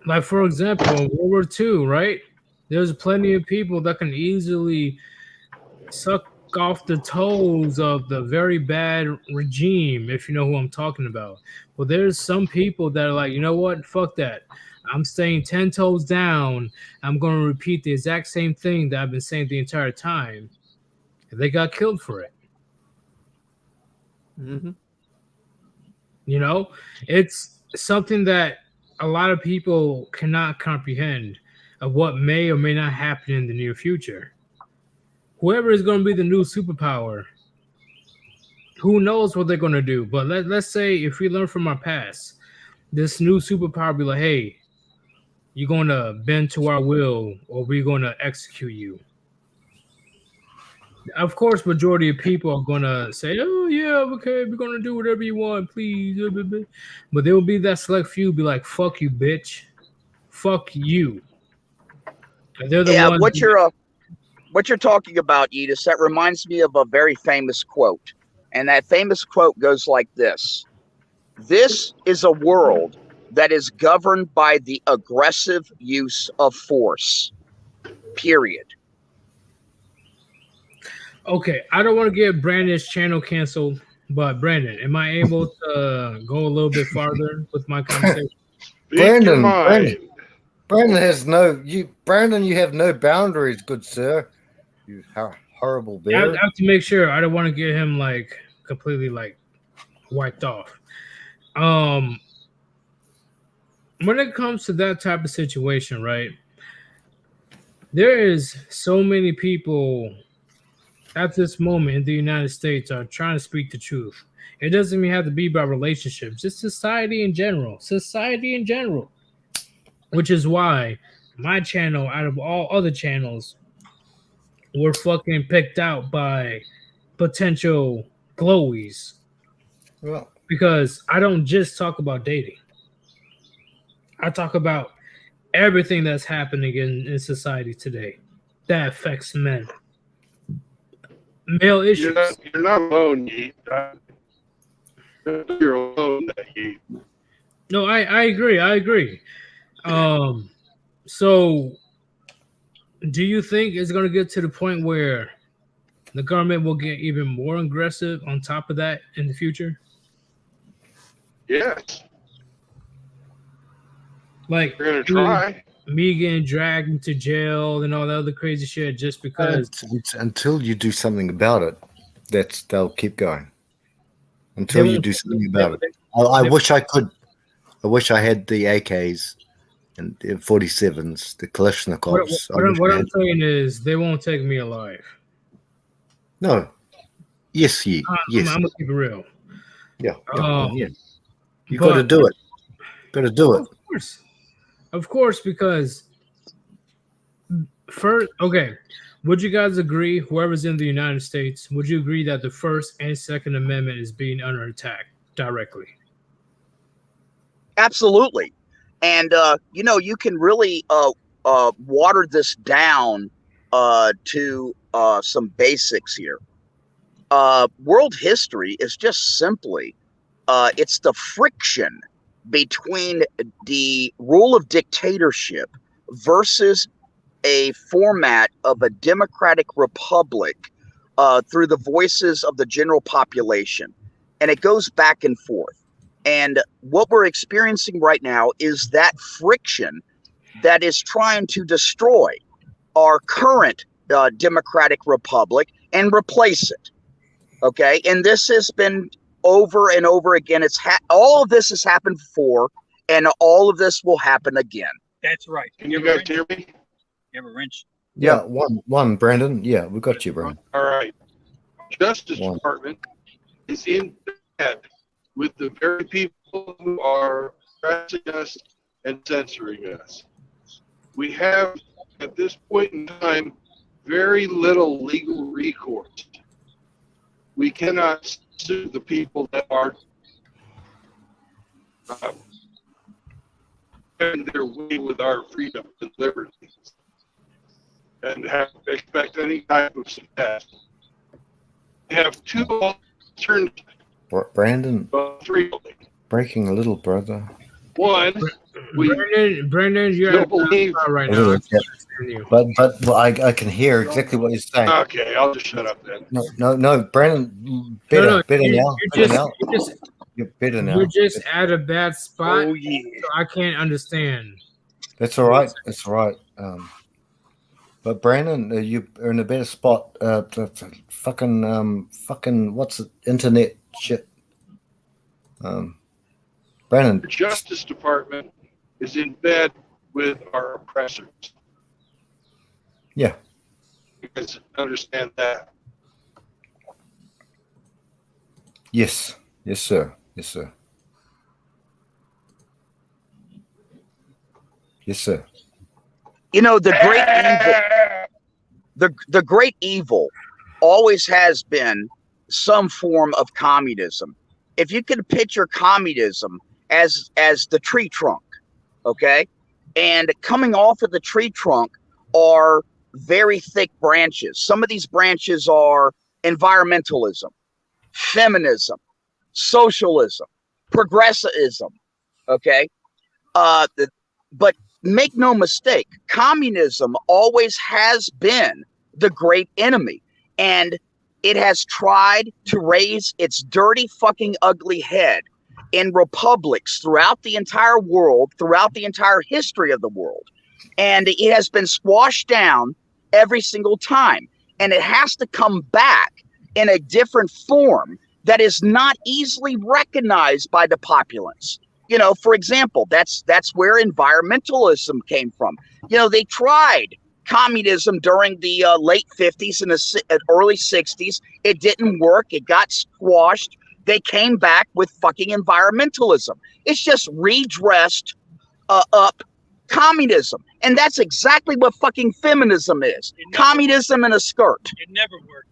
Like, for example, in World War II, right? There's plenty of people that can easily suck off the toes of the very bad regime, if you know who I'm talking about. Well, there's some people that are like, you know what? Fuck that. I'm staying 10 toes down. I'm going to repeat the exact same thing that I've been saying the entire time. And they got killed for it. Mm-hmm. You know, it's something that a lot of people cannot comprehend of what may or may not happen in the near future. Whoever is going to be the new superpower, who knows what they're going to do? But let's say if we learn from our past, this new superpower be like, hey, you're going to bend to our will, or we're going to execute you. Of course, majority of people are going to say, oh, yeah, okay, we're going to do whatever you want, please. But there will be that select few be like, fuck you, bitch. Fuck you. And they're the ones what you're talking about, Edis, that reminds me of a very famous quote. And that famous quote goes like this: "This is a world that is governed by the aggressive use of force. Period." Okay, I don't want to get Brandon's channel canceled, but Brandon, am I able to go a little bit farther with my conversation? Brandon has no Brandon, you have no boundaries, good sir. You horrible bear. I have to make sure. I don't want to get him like completely like wiped off. When it comes to that type of situation, right? There is so many people at this moment in the United States are trying to speak the truth. It doesn't even have to be about relationships, just society in general. Society in general. Which is why my channel, out of all other channels, were fucking picked out by potential glowies. Well, because I don't just talk about dating. I talk about everything that's happening in society today that affects men. Male issues. You're not alone, Yeet. You're alone, Yeet. No, I agree. I agree. So do you think it's going to get to the point where the government will get even more aggressive on top of that in the future? Yes. Like, you're going to try. Me getting dragged into jail and all that other crazy shit just because. Until you do something about it, they'll keep going. Until you do something about it. I wish I could. I wish I had the AKs and 47s, the Kalashnikovs. What I'm saying is they won't take me alive. No. Yes, yes. I'm going to keep it real. Yeah. Yeah. You got to do it. Got to do it. Of course, because first, okay, would you guys agree, whoever's in the United States, would you agree that the First and Second Amendment is being under attack directly? Absolutely. And, you can really water this down to some basics here. World history is just simply, it's the friction between the rule of dictatorship versus a format of a democratic republic through the voices of the general population. And it goes back and forth. And what we're experiencing right now is that friction that is trying to destroy our current democratic republic and replace it. Okay. And this has been over and over again. All of this has happened before, and all of this will happen again. That's right. Can you guys hear me? You have a wrench? Yeah, one, Brandon. Yeah, we got you, Brandon. All right. Justice Department is in bed with the very people who are pressing us and censoring us. We have, at this point in time, very little legal recourse. We cannot sue the people that are having their way with our freedom and liberties and expect any type of success. We have two alternatives. Brandon, three. Breaking a little, brother. One, Brandon, you're believe right now. But I can hear exactly what you're saying. Okay, I'll just shut up then. No, Brandon, better now. You're better now. You're just at a bad spot. Oh yeah. So I can't understand. That's all right. That's all right. But Brandon, you are in a better spot. Fucking what's the internet shit? Brandon, the Justice Department is in bed with our oppressors. Yeah. You guys understand that? Yes. Yes, sir. Yes, sir. Yes, sir. You know, the great evil always has been some form of communism. If you could picture communism as the tree trunk, okay? And coming off of the tree trunk are very thick branches. Some of these branches are environmentalism, feminism, socialism, progressivism. Okay. But make no mistake, communism always has been the great enemy. And it has tried to raise its dirty, fucking ugly head in republics throughout the entire world, throughout the entire history of the world. And it has been squashed down every single time. And it has to come back in a different form that is not easily recognized by the populace. You know, for example, that's where environmentalism came from. You know, they tried communism during the late 50s and the early 60s. It didn't work. It got squashed. They came back with fucking environmentalism. It's just redressed up communism. And that's exactly what fucking feminism is. Communism in a skirt. It never worked.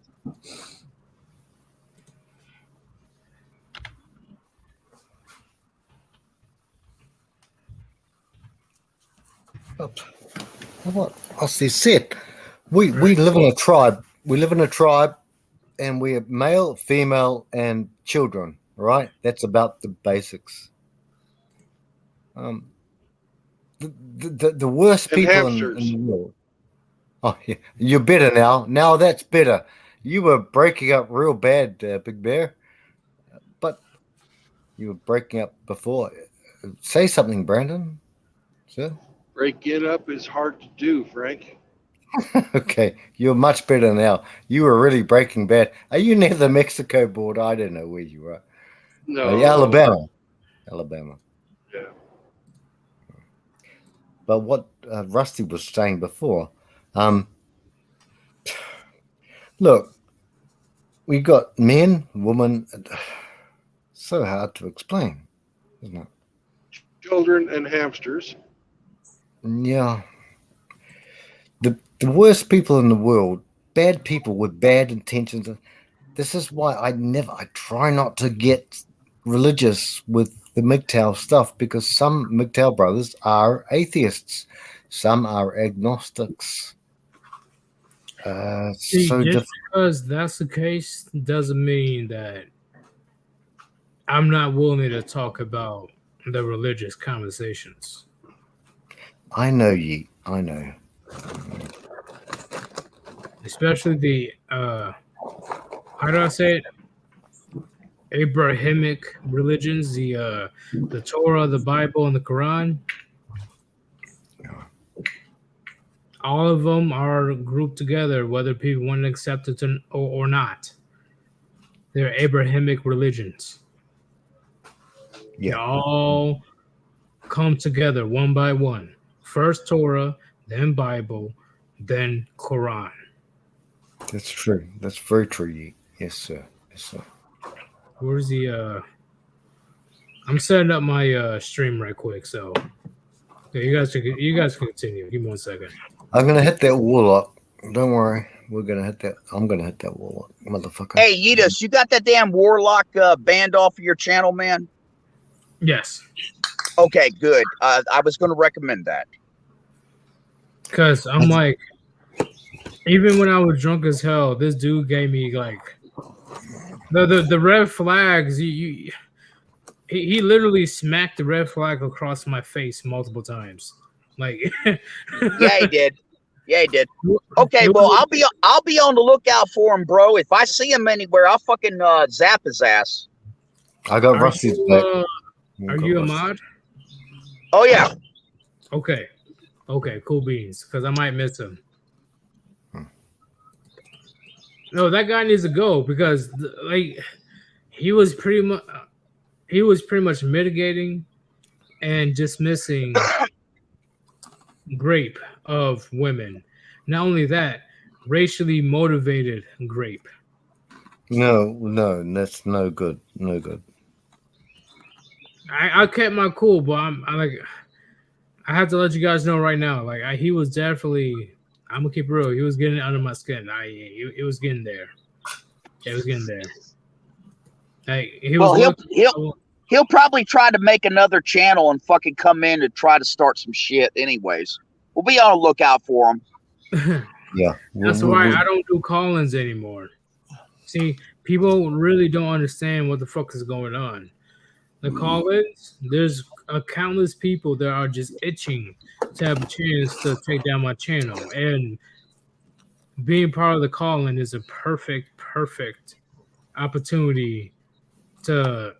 What else is said? We live in a tribe. We live in a tribe, and we have male, female, and children. Right? That's about the basics. The worst And people in the world. Oh, yeah. You're better now. Now that's better. You were breaking up real bad, Big Bear. But you were breaking up before. Say something, Brandon. Sir? Breaking up is hard to do, Frank. Okay, you're much better now. You were really breaking bad. Are you near the Mexico border? I don't know where you are. No. Alabama. Yeah. But what Rusty was saying before, look, we got men, women. So hard to explain, isn't it? Children and hamsters. Yeah. The worst people in the world, bad people with bad intentions. This is why I try not to get religious with the MGTOW stuff, because some MGTOW brothers are atheists. Some are agnostics. See, just because that's the case doesn't mean that I'm not willing to talk about the religious conversations. I know ye. I know. Especially the how do I say it? Abrahamic religions, the Torah, the Bible, and the Quran. All of them are grouped together, whether people want to accept it or not. They're Abrahamic religions. Yeah. They all come together one by one. First Torah, then Bible, then Quran. That's true. That's very true. Yes, sir. Yes, sir. Where's the I'm setting up my stream right quick, so yeah, you guys can continue. Give me 1 second. I'm gonna hit that warlock. Don't worry. We're gonna hit that. I'm gonna hit that warlock, motherfucker. Hey, Yidus, you got that damn warlock banned off of your channel, man? Yes. Okay, good. I was gonna recommend that. Cause I'm like, even when I was drunk as hell, this dude gave me like the red flags. He literally smacked the red flag across my face multiple times. Like, yeah, he did. Yeah, he did. Okay, well, I'll be on the lookout for him, bro. If I see him anywhere, I'll fucking zap his ass. I got Rusty's back. Are you a mod? Oh yeah. Okay, cool beans. Because I might miss him. No, that guy needs to go because like he was pretty much mitigating and dismissing grape of women. Not only that, racially motivated grape. No, that's no good. No good. I kept my cool, but I'm like, I have to let you guys know right now. Like, he was definitely. I'm gonna keep it real. He was getting under my skin. It was getting there. It was getting there. Like, he'll probably try to make another channel and fucking come in to try to start some shit. Anyways, we'll be on the lookout for him. Yeah. That's why I don't do call-ins anymore. See, people really don't understand what the fuck is going on. The call-ins, there's countless people that are just itching to have a chance to take down my channel, and being part of the call-in is a perfect opportunity to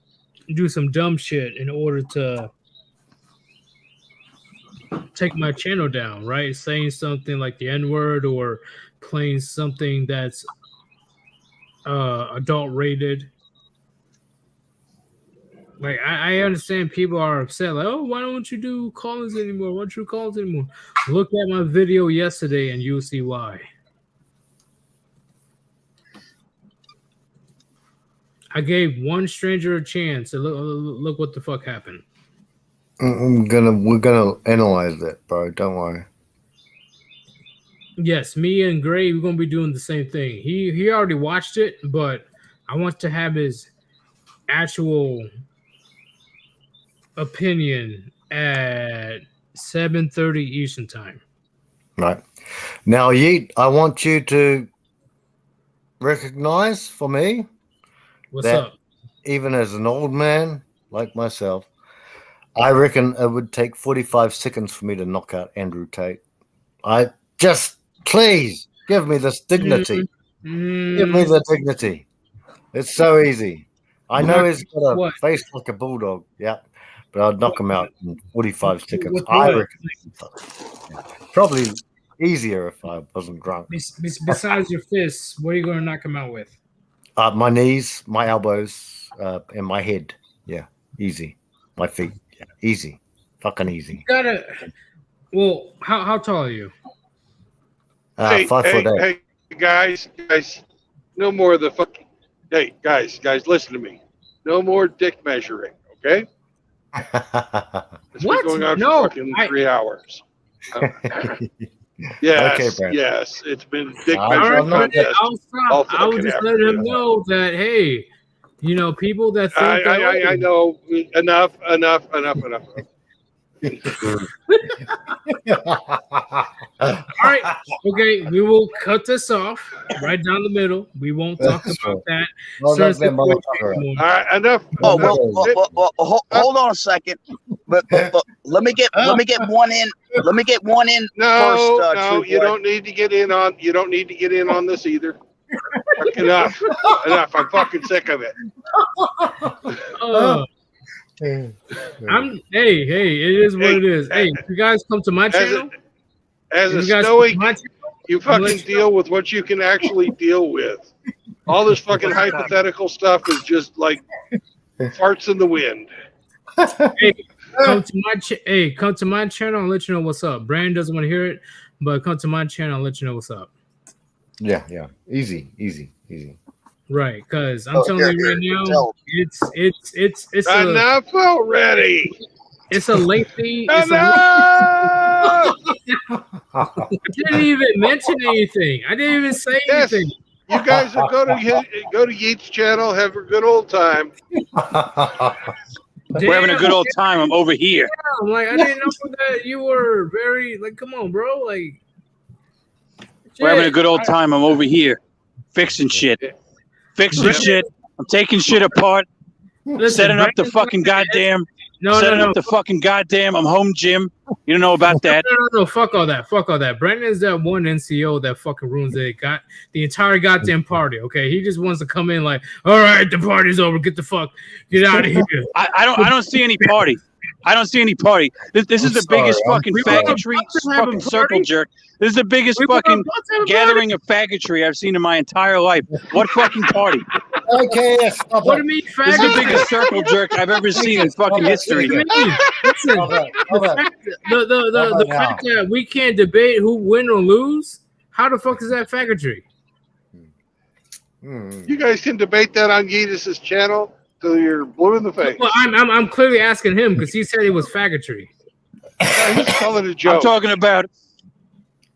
do some dumb shit in order to take my channel down, right? Saying something like the N-word or playing something that's adult rated. Like I understand people are upset, like, oh, why don't you do call-ins anymore? Why don't you do call-ins anymore? Look at my video yesterday and you'll see why. I gave one stranger a chance. And look what the fuck happened. We're gonna analyze it, bro. Don't worry. Yes, me and Gray, we're gonna be doing the same thing. He already watched it, but I want to have his actual opinion at 7:30 Eastern time. Right. Now, Yeet, I want you to recognize for me What's up? Even as an old man like myself, I reckon it would take 45 seconds for me to knock out Andrew Tate. Please give me this dignity. Give me the dignity. It's so easy. I know he's got a face like a bulldog, yeah, but I'd knock him out in 45 seconds. I reckon. Probably easier if I wasn't drunk. Besides your fists, what are you going to knock him out with? My knees, my elbows, and my head. Yeah, easy. My feet. Yeah, easy. Fucking easy. You gotta. Well, how tall are you? 5 foot 8. Hey, guys, no more of the fucking. Hey, guys, listen to me. No more dick measuring, okay? It's been going on for fucking 3 hours. Yes, okay, yes, it's been dick I'll measuring. stop. I would just let him know that, hey, you know, people that think I know. Enough. All right, okay, we will cut this off right down the middle. We won't talk about that. All right, enough. Hold on a second. But let me get one in. Let me get one in No, first. No, you don't need to get in on. You don't need to get in on this either. Enough. I'm fucking sick of it. Hey, it is what it is. Hey, if you guys come to my channel, as a stoic, you fucking deal with what you can actually deal with. All this fucking hypothetical stuff is just like farts in the wind. Hey, come to my channel and let you know what's up. Brand doesn't want to hear it, but come to my channel and let you know what's up. Yeah, easy. Right, because I'm telling you right now, it's enough already. It's a lengthy. I didn't even mention anything. I didn't even say anything. You guys will go to Yeet's channel, have a good old time. We're having a good old time. I'm over here. Yeah, like I didn't know that you were very like. Come on, bro. Like we're having a good old time. I'm over here, fixing shit. Shit. I'm taking shit apart. Setting up the fucking goddamn. Up the fucking goddamn. I'm home gym. You don't know about that. No. Fuck all that. Brandon is that one NCO that fucking ruins the entire goddamn party. Okay, he just wants to come in like, all right, the party's over. Get out of here. I don't see any party. This is the biggest fucking faggotry, fucking circle jerk. This is the biggest fucking gathering of faggotry I've seen in my entire life. What fucking party? Okay, what do you mean, faggot? This is the biggest circle jerk I've ever seen in fucking history. Listen, the fact that we can't debate who win or lose, how the fuck is that faggotry? You guys can debate that on Yeetus' channel till you're blue in the face. Well, I'm clearly asking him because he said it was faggotry. He's calling it a joke.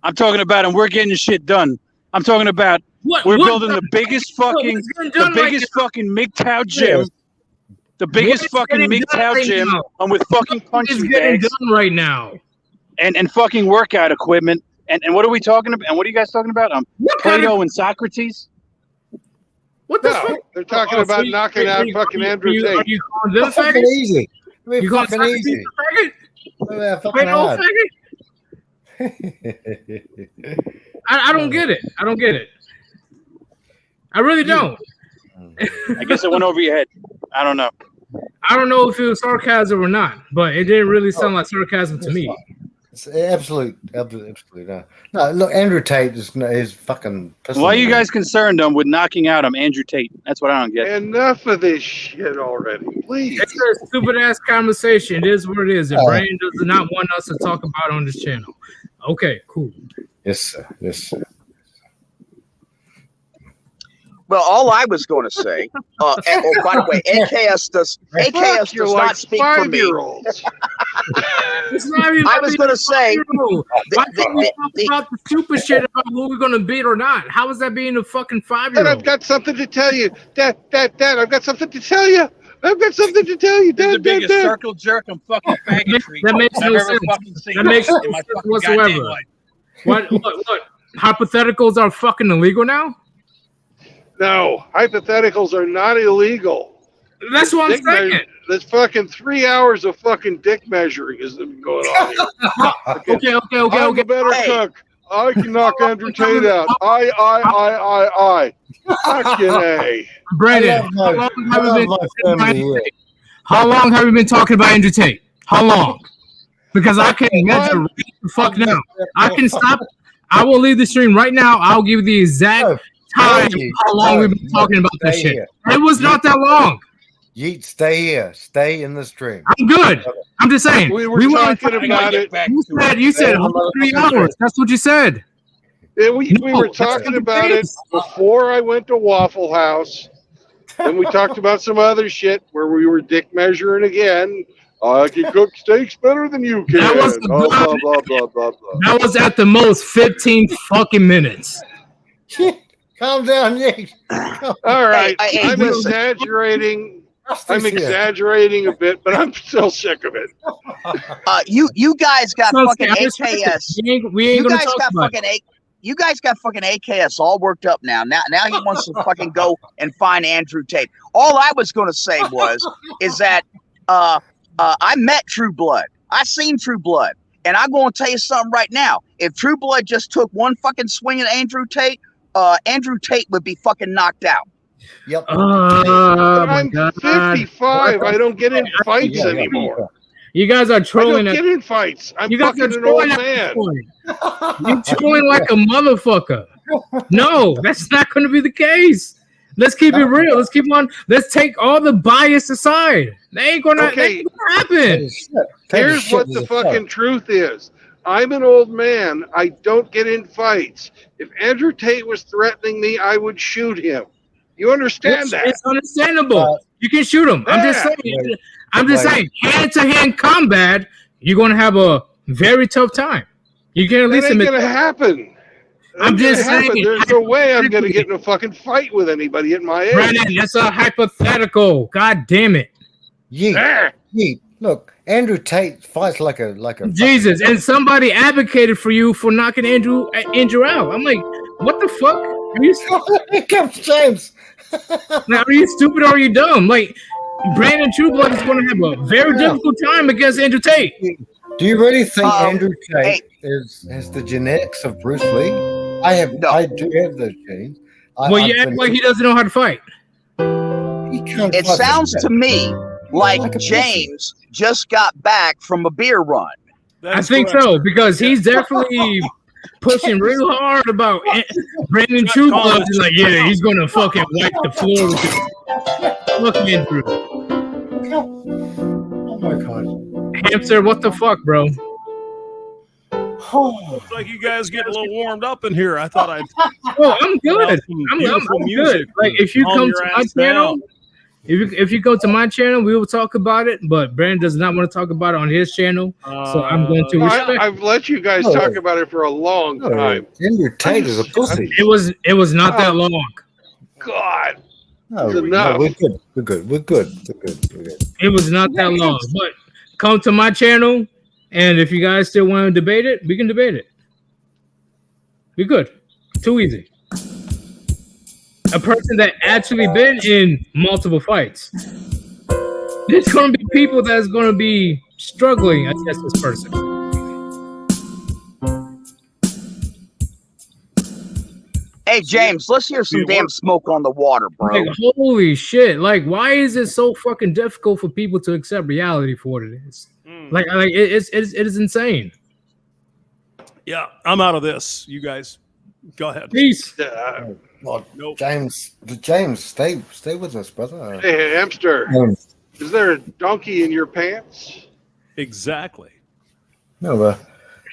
I'm talking about, and we're getting shit done. I'm talking about we're building the biggest fucking MGTOW gym. The biggest fucking MGTOW gym. I'm with fucking punching bags done right now. And fucking workout equipment. And what are we talking about? And what are you guys talking about? Plato and Socrates. What the fuck? They're talking about knocking out fucking Andrew Tate. Are you calling them Fucking faggots? easy. You calling Fucking Socrates easy. a faggot? Fucking Wait, no hard. faggot? I don't get it. I don't get it. I really don't. I guess it went over your head. I don't know. I don't know if it was sarcasm or not, but it didn't really sound like sarcasm to me. It's absolutely no. No, look, Andrew Tate is fucking. Why are you guys concerned with knocking out Andrew Tate? That's what I don't get. Enough of this shit already, please. It's a stupid ass conversation. It is what it is. The brain does not want us to talk about on this channel. Okay, cool. Yes, sir. Yes, sir. Well, all I was going to say, by the way, AKS does not speak for me. I was going to say, why can't we talk about the stupid shit about who we're going to beat or not? How is that being a fucking 5-year-old? Dad, I've got something to tell you. Dad, I've got something to tell you. I've got something to tell you. This is the biggest circle jerk and fucking faggotry that makes I've no ever sense. fucking seen That makes no in my sense fucking whatsoever. goddamn life. What? Hypotheticals are fucking illegal now? No, hypotheticals are not illegal. That's what I'm saying. There's fucking 3 hours of fucking dick measuring is going on here. Okay. I'm a better cook. I can knock Andrew Tate out. I. Fucking A. Brandon, how long have you been talking about Andrew Tate? How long? Because I can measure right the fuck now. I can stop. I will leave the stream right now. I'll give you the exact time how long we've been talking about this shit. It was not that long. Yeet, stay here. Stay in the stream. I'm good. I'm just saying. We were talking about it. You said 3 hours. That's what you said. Yeah, we were talking about it before I went to Waffle House. Then we talked about some other shit where we were dick measuring again. I can cook steaks better than you can. That was blah, blah, blah, blah, blah. That was at the most 15 fucking minutes. Calm down, Yeet. All right. I'm exaggerating. I'm exaggerating a bit, but I'm still sick of it. You guys got fucking AKS. We ain't gonna talk about You guys got fucking AKS all worked up now. Now he wants to fucking go and find Andrew Tate. All I was going to say is that I met True Blood. I seen True Blood, and I'm going to tell you something right now. If True Blood just took one fucking swing at Andrew Tate would be fucking knocked out. Yep. I'm 55. I don't get in fights anymore. You guys are trolling. I don't get in fights. I'm you guys fucking are an old trolling man. You're trolling like a motherfucker. No, that's not going to be the case. Let's keep it real. Let's keep on. Let's take all the bias aside. They ain't going to happen. Here's what the fucking truth is. I'm an old man. I don't get in fights. If Andrew Tate was threatening me, I would shoot him. You understand that? It's understandable. You can shoot him. I'm just saying. I'm just saying. Hand-to-hand combat, you're going to have a very tough time. You can at least admit going to happen. I'm just saying. There's no way I'm going to get in a fucking fight with anybody at my age. Brandon, that's a hypothetical. God damn it. Yeet. Look, Andrew Tate fights like a Jesus, and somebody advocated for you for knocking Andrew out. I'm like, what the fuck? Are you Here comes James. Now, are you stupid or are you dumb? Like, Brandon Trueblood is going to have a very difficult time against Andrew Tate. Do you really think Andrew Tate has the genetics of Bruce Lee? I do have those genes. You act like he doesn't know how to fight. It sounds to me like James just got back from a beer run. I think so, because he's definitely pushing real hard about Brandon Trueblood. He's like, yeah, he's going to fucking wipe the floor with his fucking Andrew. Oh my God. Hamster, what the fuck, bro? Looks like you guys get a little warmed up in here. I thought I'd. Oh, I'm good. I'm good. Like, if you come to my channel, if you go to my channel, we will talk about it. But Brandon does not want to talk about it on his channel, so I'm going to respect. I've let you guys talk about it for a long time. Andrew Tate is a pussy. It was not that long. God. No, we're good. We're good. It was not that long. But come to my channel, and if you guys still want to debate it, we can debate it. We good. Too easy. A person that actually been in multiple fights. There's going to be people that's going to be struggling against this person. Hey, James, let's hear some damn smoke on the water, bro. Like, holy shit. Like, why is it so fucking difficult for people to accept reality for what it is? Like it is insane. Yeah, I'm out of this. You guys, go ahead. Peace. Nope. James, stay with us, brother. Hey, hamster. Is there a donkey in your pants? Exactly. No,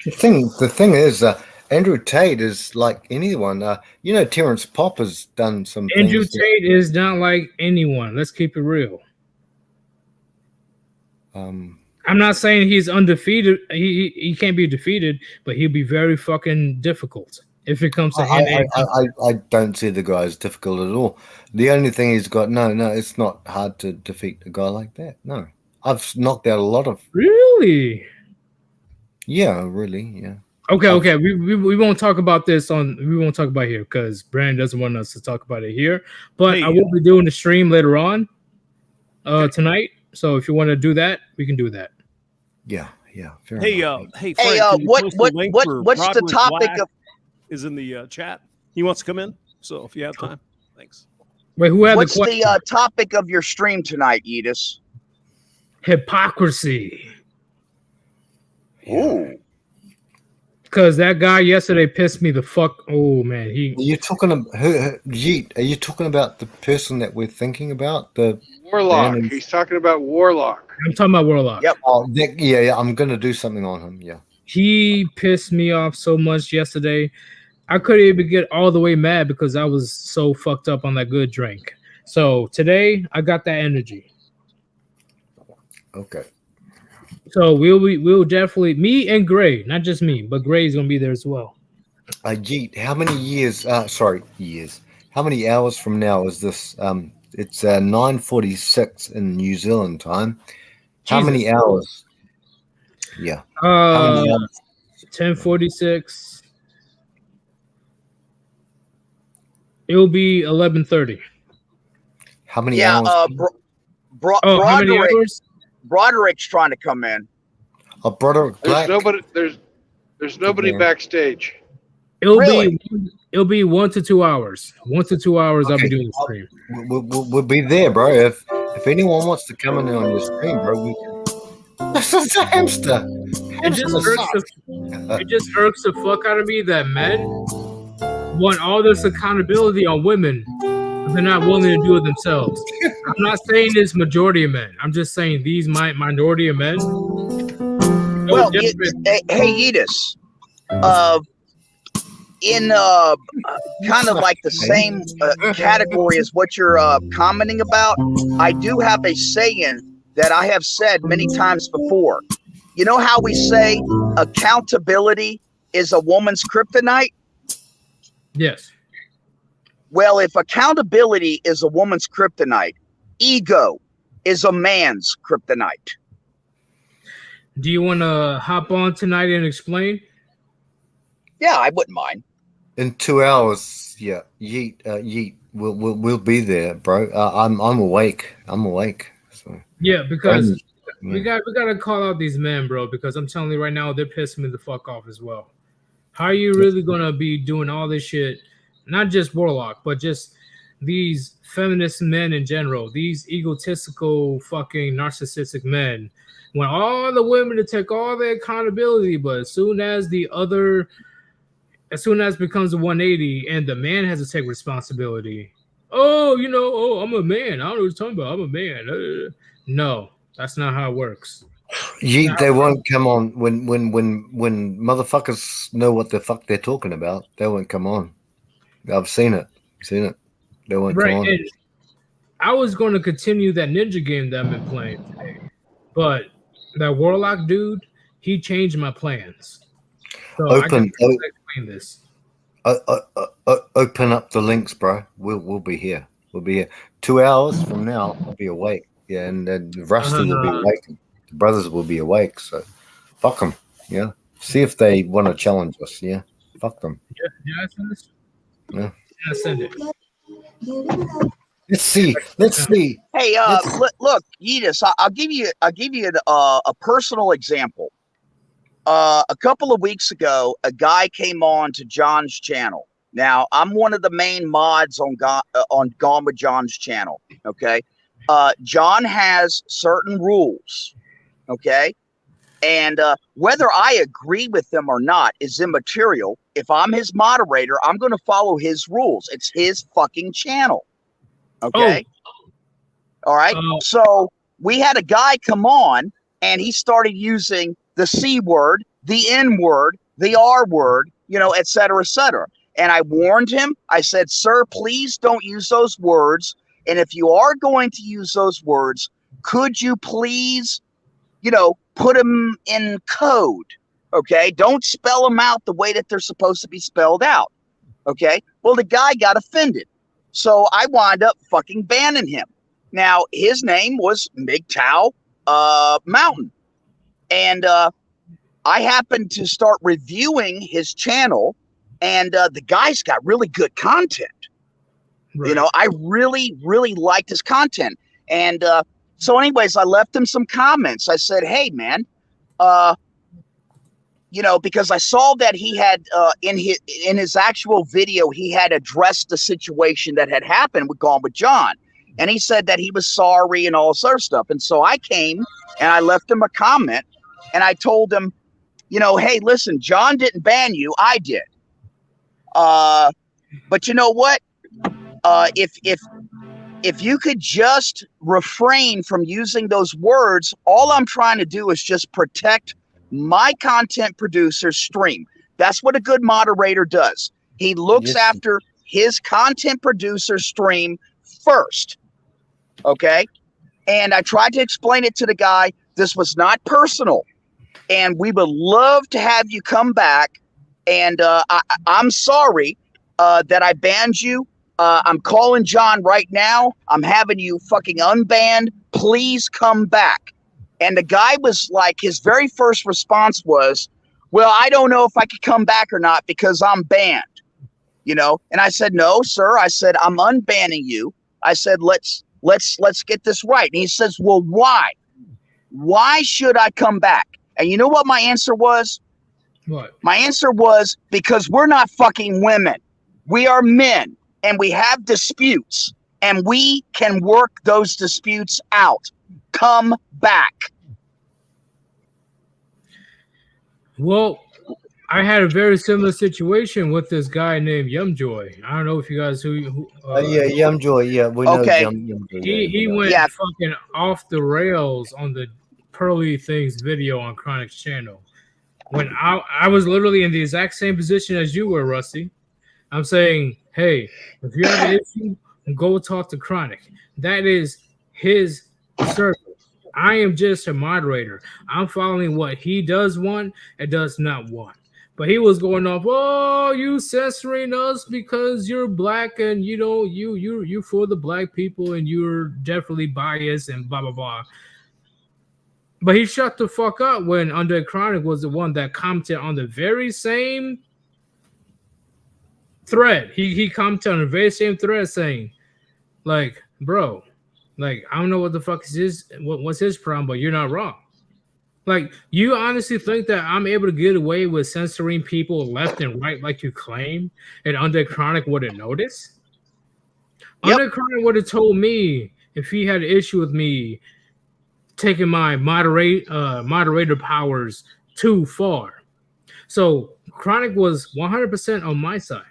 the thing is, Andrew Tate is like anyone. Terrence Popp has done some Andrew things. Tate is not like anyone. Let's keep it real. I'm not saying he's undefeated. He can't be defeated, but he'll be very fucking difficult if it comes to him. I don't see the guy as difficult at all. The only thing he's got, no, it's not hard to defeat a guy like that. No, I've knocked out a lot of. Really? Yeah, really, yeah. Okay. We won't talk about this we won't talk about here because Brandon doesn't want us to talk about it here. But I will be doing the stream later on tonight. So if you want to do that, we can do that. Yeah. Fair enough. Frank, what's the topic Black of? Is in the chat. He wants to come in. So if you have time, thanks. Wait, who had What's the question? the topic of your stream tonight, Edis? Hypocrisy. Ooh. Because that guy yesterday pissed me the fuck. Oh man, Are you talking about Yeet? Are you talking about the person that we're thinking about? The Warlock. He's talking about Warlock. I'm talking about Warlock. Yep. Oh, yeah. I'm gonna do something on him. Yeah. He pissed me off so much yesterday. I couldn't even get all the way mad because I was so fucked up on that good drink. So today I got that energy. Okay. So we'll definitely, me and Gray, not just me, but Gray's gonna be there as well. Yeet, how many years? Years. How many hours from now is this? It's 9:46 in New Zealand time. How many hours? Yeah. 10:46. It'll be 11:30. How many hours? how many hours? Broderick's trying to come in. Broderick Black. There's nobody backstage. It'll be 1 to 2 hours. 1 to 2 hours. I'll be doing the stream. We'll be there, bro. If anyone wants to come in on your stream, bro, we can. That's a hamster. It just irks the fuck out of me that men want all this accountability on women, but they're not willing to do it themselves. I'm not saying it's majority of men. I'm just saying these minority of men. Well, hey, Edis, in kind of like the same category as what you're commenting about, I do have a saying that I have said many times before. You know how we say accountability is a woman's kryptonite? Yes. Well, if accountability is a woman's kryptonite, ego is a man's kryptonite. Do you want to hop on tonight and explain? Yeah, I wouldn't mind. In 2 hours, yeah. Yeet. We'll be there, bro. I'm awake. So. Yeah, because we gotta call out these men, bro. Because I'm telling you right now, they're pissing me the fuck off as well. How are you really gonna be doing all this shit? Not just Warlock, but just these feminist men in general. These egotistical, fucking narcissistic men want all the women to take all the accountability, but as soon as it becomes a 180 and the man has to take responsibility, I'm a man. I don't know what you're talking about. I'm a man. No, that's not how it works. They won't come on when motherfuckers know what the fuck they're talking about. They won't come on. I've seen it. They won't come on. And I was going to continue that ninja game that I've been playing today, but that Warlock dude, he changed my plans. So explain this. Open up the links, bro. We'll be here. 2 hours from now, I'll be awake. Yeah, and then Rusty will be awake. The brothers will be awake. So, fuck them. Yeah. See if they want to challenge us. Yeah. Fuck them. Yeah, I send this. Yeah. I send it. Let's see. Hey, look, Yeetus, I'll give you a personal example. A couple of weeks ago, a guy came on to John's channel. Now, I'm one of the main mods on Gone with John's channel. Okay, John has certain rules. Okay, and whether I agree with them or not is immaterial. If I'm his moderator, I'm going to follow his rules. It's his fucking channel. Okay. Oh. All right. So we had a guy come on and he started using the C word, the N word, the R word, et cetera, et cetera. And I warned him. I said, sir, please don't use those words. And if you are going to use those words, could you please, put them in code? Okay. Don't spell them out the way that they're supposed to be spelled out. Okay. Well, the guy got offended. So I wound up fucking banning him. Now, his name was MGTOW Mountain. And I happened to start reviewing his channel, and the guy's got really good content. Right. I really, really liked his content. And so anyways, I left him some comments. I said, hey, man, because I saw that he had in his actual video, he had addressed the situation that had happened with Gone with John. And he said that he was sorry and all this other stuff. And so I came and I left him a comment and I told him, hey, listen, John didn't ban you. I did. But you know what? If you could just refrain from using those words, all I'm trying to do is just protect my content producer's stream. That's what a good moderator does. He looks after his content producer's stream first. Okay. And I tried to explain it to the guy. This was not personal. And we would love to have you come back. And I'm sorry that I banned you. I'm calling John right now. I'm having you fucking unbanned. Please come back. And the guy was like, his very first response was, well, I don't know if I could come back or not because I'm banned, And I said, no, sir. I said, I'm unbanning you. I said, let's get this right. And he says, well, why? Why should I come back? And you know what my answer was? What? My answer was because we're not fucking women. We are men and we have disputes and we can work those disputes out. Come back. Well, I had a very similar situation with this guy named Yumjoy. I don't know if you guys Yumjoy. Yeah, we know Yumjoy. He went fucking off the rails on the Pearly Things video on Chronic's channel. When I was literally in the exact same position as you were, Rusty. I'm saying, hey, if you have an issue, go talk to Chronic. That is his service. I am just a moderator. I'm following what he does want and does not want. But he was going off, oh, you censoring us because you're black and you for the black people and you're definitely biased and blah blah blah. But he shut the fuck up when Under Chronic was the one that commented on the very same thread. He commented on the very same thread saying, like, bro, like, I don't know what the fuck is what's his problem, but you're not wrong. Like, you honestly think that I'm able to get away with censoring people left and right like you claim, and Under Chronic wouldn't notice? Yep. Under Chronic would have told me if he had an issue with me taking my moderator powers too far. So Chronic was 100% on my side.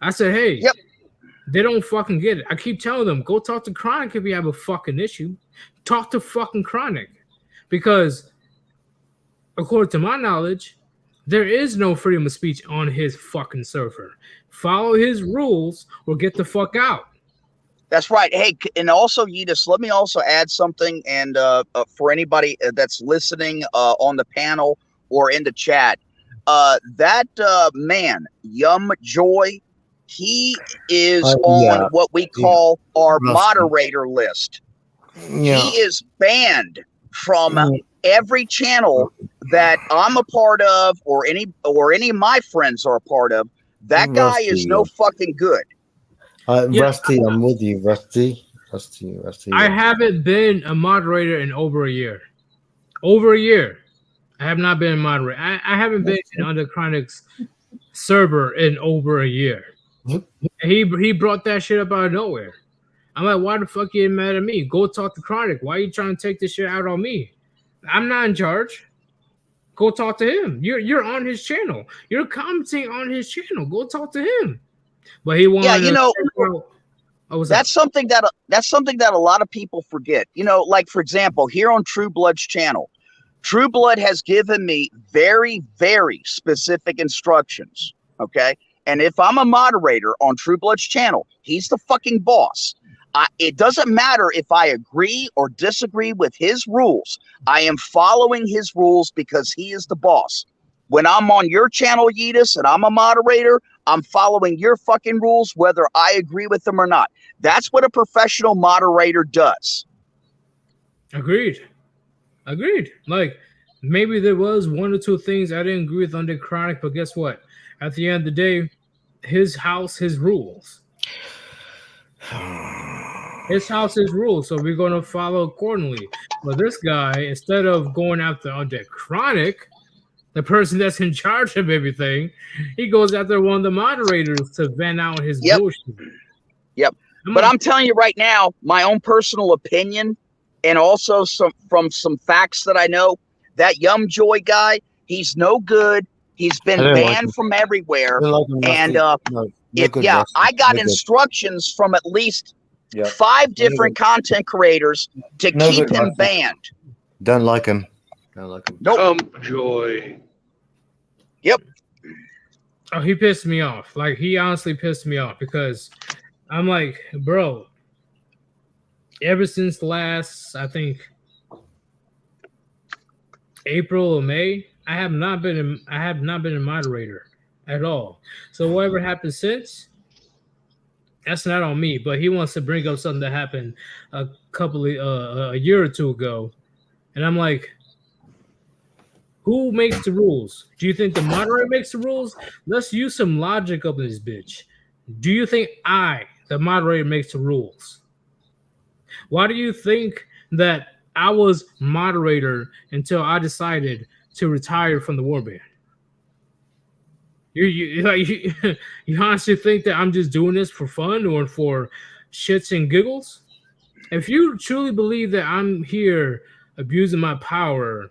I said, hey, they don't fucking get it. I keep telling them, go talk to Chronic if you have a fucking issue. Talk to fucking Chronic. Because according to my knowledge, there is no freedom of speech on his fucking server. Follow his rules or get the fuck out. That's right. Hey, and also, Yeetus, let me also add something. And for anybody that's listening on the panel or in the chat, that man, Yumjoy, he is on what we call our moderator list. Yeah. He is banned from every channel that I'm a part of, or any of my friends are a part of, that guy is no fucking good. Rusty, I'm with you, Rusty. I haven't been a moderator in over a year. Over a year. I have not been a moderator. I haven't been on the Chronic's server in over a year. He brought that shit up out of nowhere. I'm like, why the fuck you mad at me? Go talk to Chronic. Why are you trying to take this shit out on me? I'm not in charge. Go talk to him. You're on his channel. You're commenting on his channel. Go talk to him. But he wanted that's something that a lot of people forget. You know, like for example, here on True Blood's channel, True Blood has given me very, very specific instructions. Okay. And if I'm a moderator on True Blood's channel, he's the fucking boss. It doesn't matter if I agree or disagree with his rules. I am following his rules because he is the boss. When I'm on your channel, Yeetus, and I'm a moderator, I'm following your fucking rules, whether I agree with them or not. That's what a professional moderator does. Agreed. Like, maybe there was one or two things I didn't agree with under Chronic, but guess what? At the end of the day, his house, his rules. His house, his rules. So we're going to follow accordingly. But this guy, instead of going after under Chronic, the person that's in charge of everything, he goes after one of the moderators to vent out his bullshit. Yep. But I'm telling you right now, my own personal opinion, and also from some facts that I know, that Yum Joy guy, he's no good. He's been banned from everywhere. And I got instructions from at least 5 different content creators to keep him banned. Don't like him. Nope. Joy. Yep. Oh, he pissed me off. Like, he honestly pissed me off because I'm like, bro, ever since last, I think, April or May, I have not been a moderator at all. So whatever happened since, that's not on me. But he wants to bring up something that happened a year or two ago, and I'm like, who makes the rules? Do you think the moderator makes the rules? Let's use some logic up in this bitch. Do you think the moderator, makes the rules? Why do you think that I was moderator until I decided to retire from the warband? You honestly think that I'm just doing this for fun or for shits and giggles? If you truly believe that I'm here abusing my power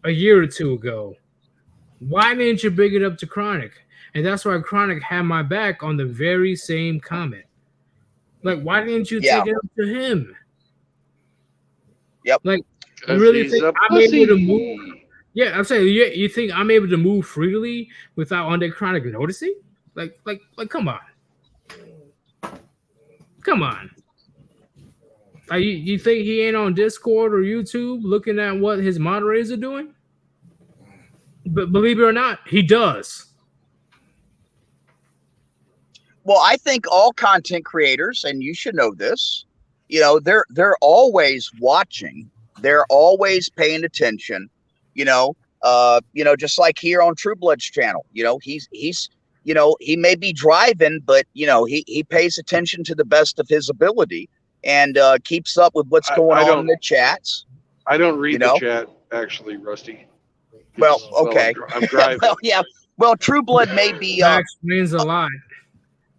a year or two ago, why didn't you bring it up to Chronic? And that's why Chronic had my back on the very same comment. Like, why didn't you take it up to him? Yep. Like, you really think I'm able to move? Yeah, I'm saying, you think I'm able to move freely without under Chronic noticing? Like, come on. Come on. Like, you think he ain't on Discord or YouTube looking at what his moderators are doing? But believe it or not, he does. Well, I think all content creators, and you should know this, you know, they're always watching. They're always paying attention. You know, just like here on True Blood's channel. You know, he's he may be driving, but he pays attention to the best of his ability and keeps up with what's going on in the chats. I don't read the chat, actually, Rusty. Well, okay. I'm driving. Well, yeah. Well, True Blood may be. That means a lot.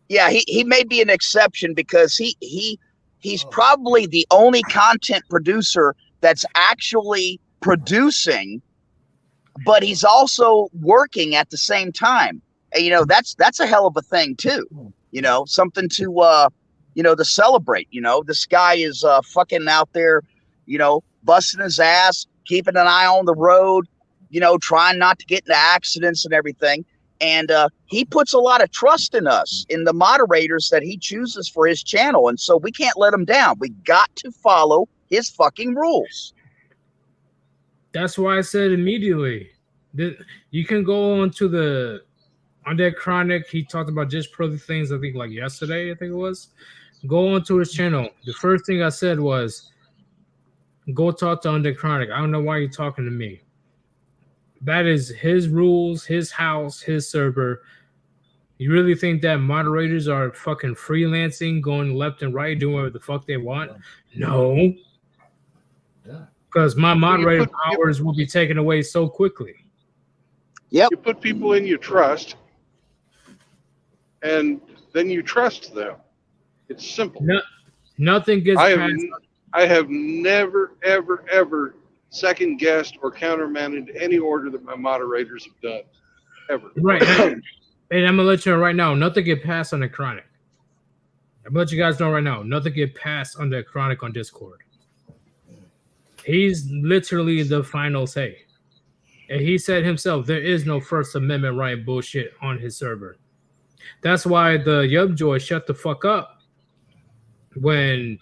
Yeah, he may be an exception because he's probably the only content producer that's actually producing, but he's also working at the same time. And, that's a hell of a thing too. Something to to celebrate. This guy is fucking out there, busting his ass, keeping an eye on the road, trying not to get into accidents and everything. And he puts a lot of trust in us, in the moderators that he chooses for his channel. And so we can't let him down. We got to follow his fucking rules. That's why I said immediately that you can go on that Chronic. He talked about just pro things, I think, like yesterday, I think it was. Go on to his channel. The first thing I said was, Go talk to Under Chronic. I don't know why you're talking to me. That is his rules, his house, his server. You really think that moderators are fucking freelancing, going left and right, doing whatever the fuck they want? No. Because my moderator powers will be taken away so quickly. Yep. You put people in you trust, and then you trust them. It's simple. Nothing gets past. I have never, ever, ever second guessed or countermanded any order that my moderators have done. Ever. Right. And I'm gonna let you know right now, nothing get passed on the Chronic. I'm gonna let you guys know right now, nothing get passed on the Chronic on Discord. He's literally the final say. And he said himself, there is no First Amendment right bullshit on his server. That's why the Yubjoy shut the fuck up when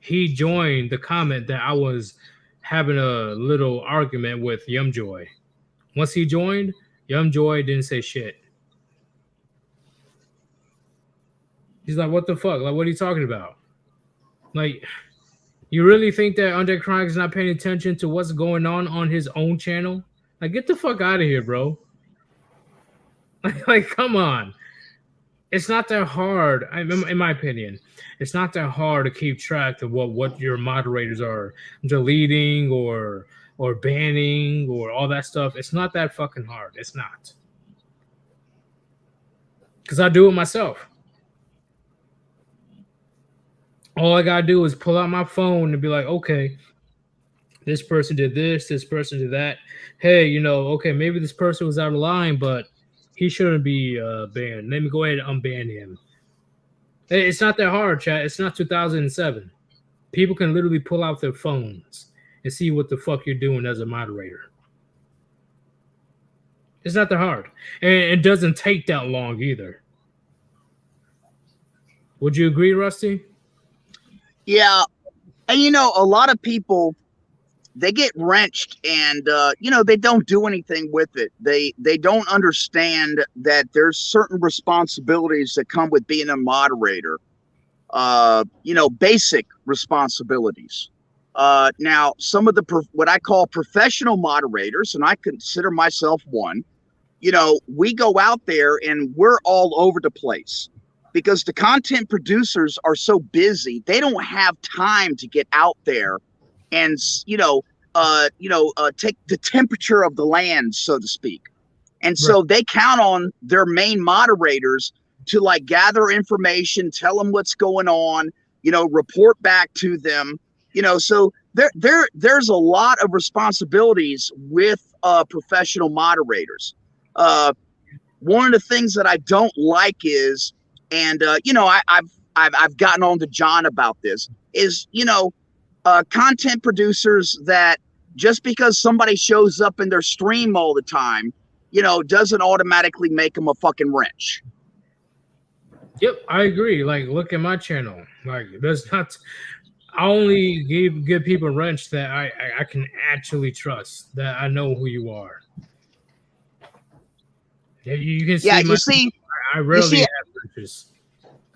he joined the comment that I was having a little argument with Yumjoy. Once he joined, Yumjoy didn't say shit. He's like, what the fuck? Like, what are you talking about? Like, you really think that Undead Chronic is not paying attention to what's going on his own channel? Like, get the fuck out of here, bro. Like, come on. It's not that hard, in my opinion. It's not that hard to keep track of what your moderators are deleting or banning or all that stuff. It's not that fucking hard. It's not. Because I do it myself. All I gotta do is pull out my phone and be like, okay, this person did this person did that. Hey, okay, maybe this person was out of line, but he shouldn't be banned. Let me go ahead and unban him. It's not that hard, chat. It's not 2007. People can literally pull out their phones and see what the fuck you're doing as a moderator. It's not that hard. And it doesn't take that long either. Would you agree, Rusty? Yeah. And a lot of people, they get wrenched and they don't do anything with it. They don't understand that there's certain responsibilities that come with being a moderator. Basic responsibilities. Now, some of the what I call professional moderators, and I consider myself one, we go out there and we're all over the place because the content producers are so busy. They don't have time to get out there and, take the temperature of the land, so to speak. And so they count on their main moderators to like gather information, tell them what's going on, report back to them, so there's a lot of responsibilities with professional moderators. One of the things that I don't like is, and I've gotten on to John about this, is content producers that just because somebody shows up in their stream all the time, doesn't automatically make them a fucking wrench. Yep, I agree. Like, look at my channel. Like, there's not. I only give people a wrench that I can actually trust. That I know who you are. You can see. Yeah, you see. I rarely have wrenches.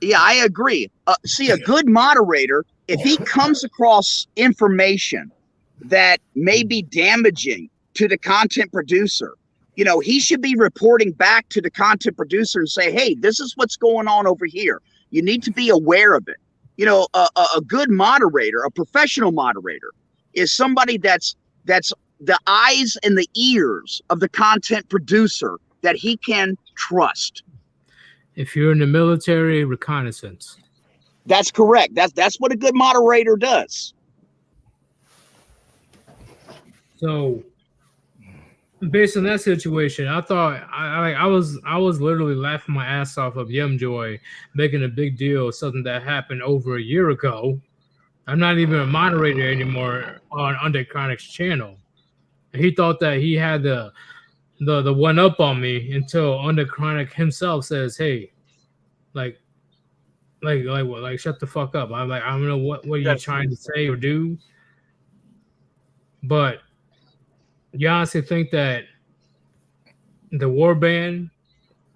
Yeah, I agree. See, a good moderator, if he comes across information that may be damaging to the content producer, he should be reporting back to the content producer and say, hey, this is what's going on over here. You need to be aware of it. A good moderator, a professional moderator, is somebody that's the eyes and the ears of the content producer that he can trust. If you're in the military, reconnaissance. That's correct. That's what a good moderator does. So, based on that situation, I thought I was literally laughing my ass off of Yumjoy making a big deal of something that happened over a year ago. I'm not even a moderator anymore on Undead Chronic's channel. He thought that he had the one up on me until Undead Chronic himself says, "Hey, like, shut the fuck up." I'm like, I don't know what are you trying to say or do, but you honestly think that the warband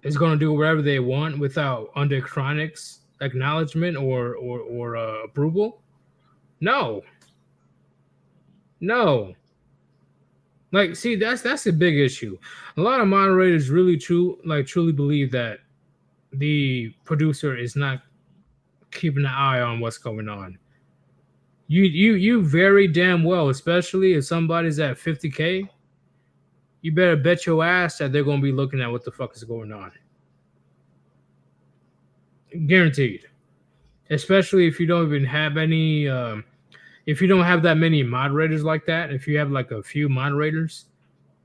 is going to do whatever they want without Undead Chronic's acknowledgement or approval? No. No. Like, see, that's a big issue. A lot of moderators truly believe that the producer is not keeping an eye on what's going on. You very damn well, especially if somebody's at 50K, you better bet your ass that they're gonna be looking at what the fuck is going on. Guaranteed. Especially if you don't even have any if you don't have that many moderators like that, if you have like a few moderators,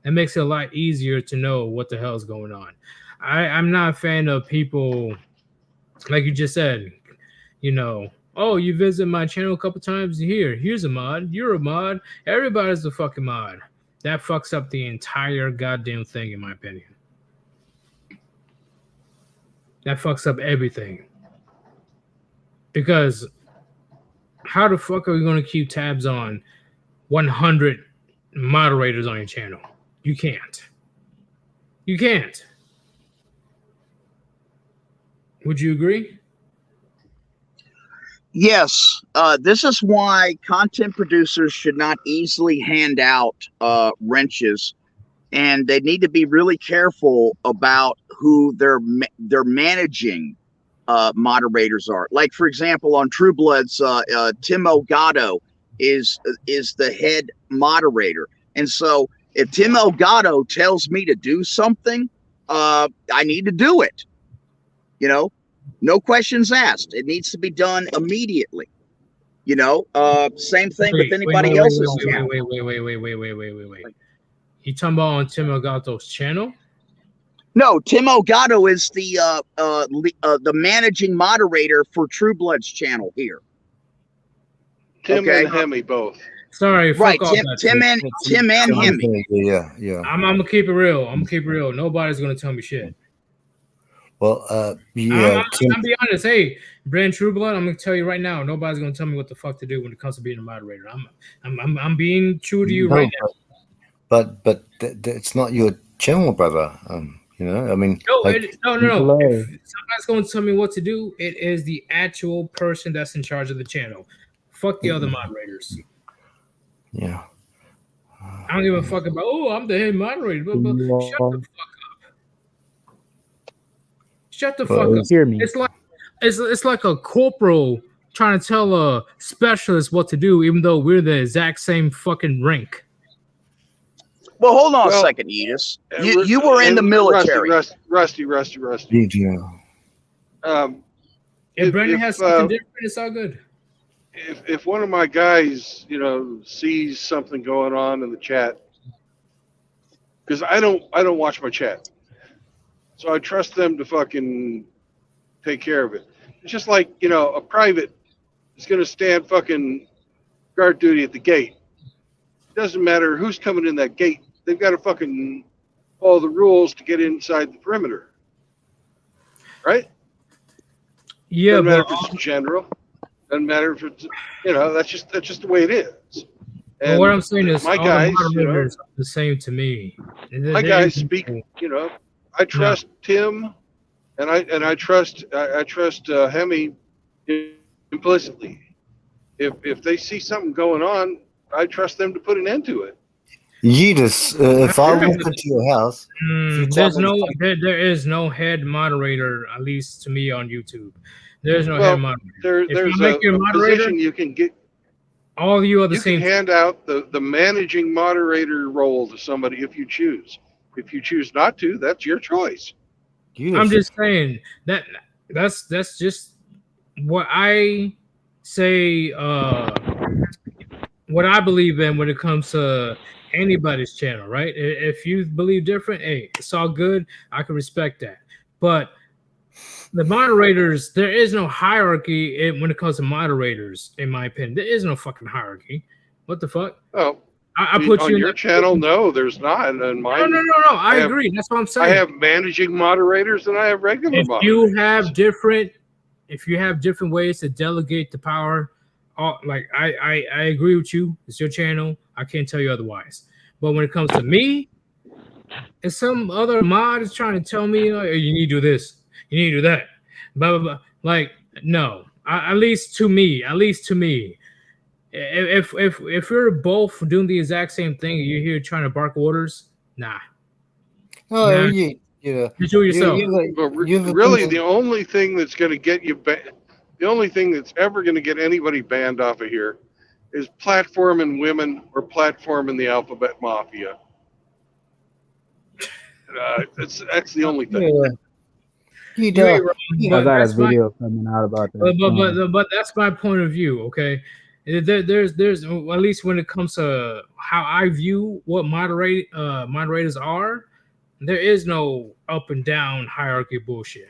it makes it a lot easier to know what the hell is going on. I'm not a fan of people, like you just said, you know, oh, you visit my channel a couple times, here's a mod, you're a mod, everybody's a fucking mod. That fucks up the entire goddamn thing, in my opinion. That fucks up everything. Because how the fuck are we going to keep tabs on 100 moderators on your channel? You can't. You can't. Would you agree? Yes. This is why content producers should not easily hand out wrenches, and they need to be really careful about who their managing moderators are. Like, for example, on True Blood's, Tim Elgato is the head moderator. And so if Tim Elgato tells me to do something, I need to do it. You know, no questions asked. It needs to be done immediately. You know, same thing with anybody else's channel. Wait. You talking about on Tim Elgato's channel? No, Tim Elgato is the managing moderator for True Blood's channel here. Tim and Hemi both. Sorry, right? Tim and Hemi. Yeah. I'm gonna keep it real. Nobody's gonna tell me shit. Well, I'm be honest. Hey, Brand True Blood, I'm gonna tell you right now. Nobody's gonna tell me what the fuck to do when it comes to being a moderator. I'm being true to you right now. But it's not your channel, brother. You know, I mean, no. If somebody's going to tell me what to do, it is the actual person that's in charge of the channel. Fuck the other moderators. Yeah. I don't give a fuck about, oh, I'm the head moderator. Shut the fuck up. Shut the fuck up. Hear me. It's like a corporal trying to tell a specialist what to do, even though we're the exact same fucking rank. Well, hold on a second, Edis. You were in the military. Rusty. If Brendan has something different, it's all good. If one of my guys, you know, sees something going on in the chat, because I don't watch my chat, so I trust them to fucking take care of it. It's just like, you know, a private is going to stand fucking guard duty at the gate. It doesn't matter who's coming in that gate. They've got to fucking follow the rules to get inside the perimeter, right? Yeah, doesn't matter if it's general. Doesn't matter if it's, you know, that's just the way it is. And well, what I'm saying is, my all guys, the moderators are the same to me. My guys speak. You know, I trust Tim, and I trust Hemi implicitly. If they see something going on, I trust them to put an end to it. Edis, if I walk into your house, there is no head moderator, at least to me on YouTube. There's no head moderator. There's a position you can get. All of you are the you same. You can hand out the managing moderator role to somebody if you choose. If you choose not to, that's your choice. I'm just saying that's just what I say. What I believe in when it comes to anybody's channel, right? If you believe different, hey, it's all good. I can respect that. But the moderators, there is no hierarchy when it comes to moderators, in my opinion. There is no fucking hierarchy. What the fuck? Oh, I put on you in your channel. No, there's not. And mine. No. I agree. That's what I'm saying. I have managing moderators and I have regular moderators. If you have different ways to delegate the power, like I agree with you. It's your channel. I can't tell you otherwise. But when it comes to me, if some other mod is trying to tell me, oh, you need to do this, you need to do that, blah blah blah. Like, no. At least to me, If you're both doing the exact same thing, you're here trying to bark orders. Nah. Oh, nah. you do it yourself. Really, the only thing that's going to get you the only thing that's ever going to get anybody banned off of here is platforming women or platforming the alphabet mafia. That's the only thing. You ain't wrong, I but got a that's my video coming out about that. but that's my point of view. Okay, there's at least when it comes to how I view what moderators are, there is no up and down hierarchy bullshit.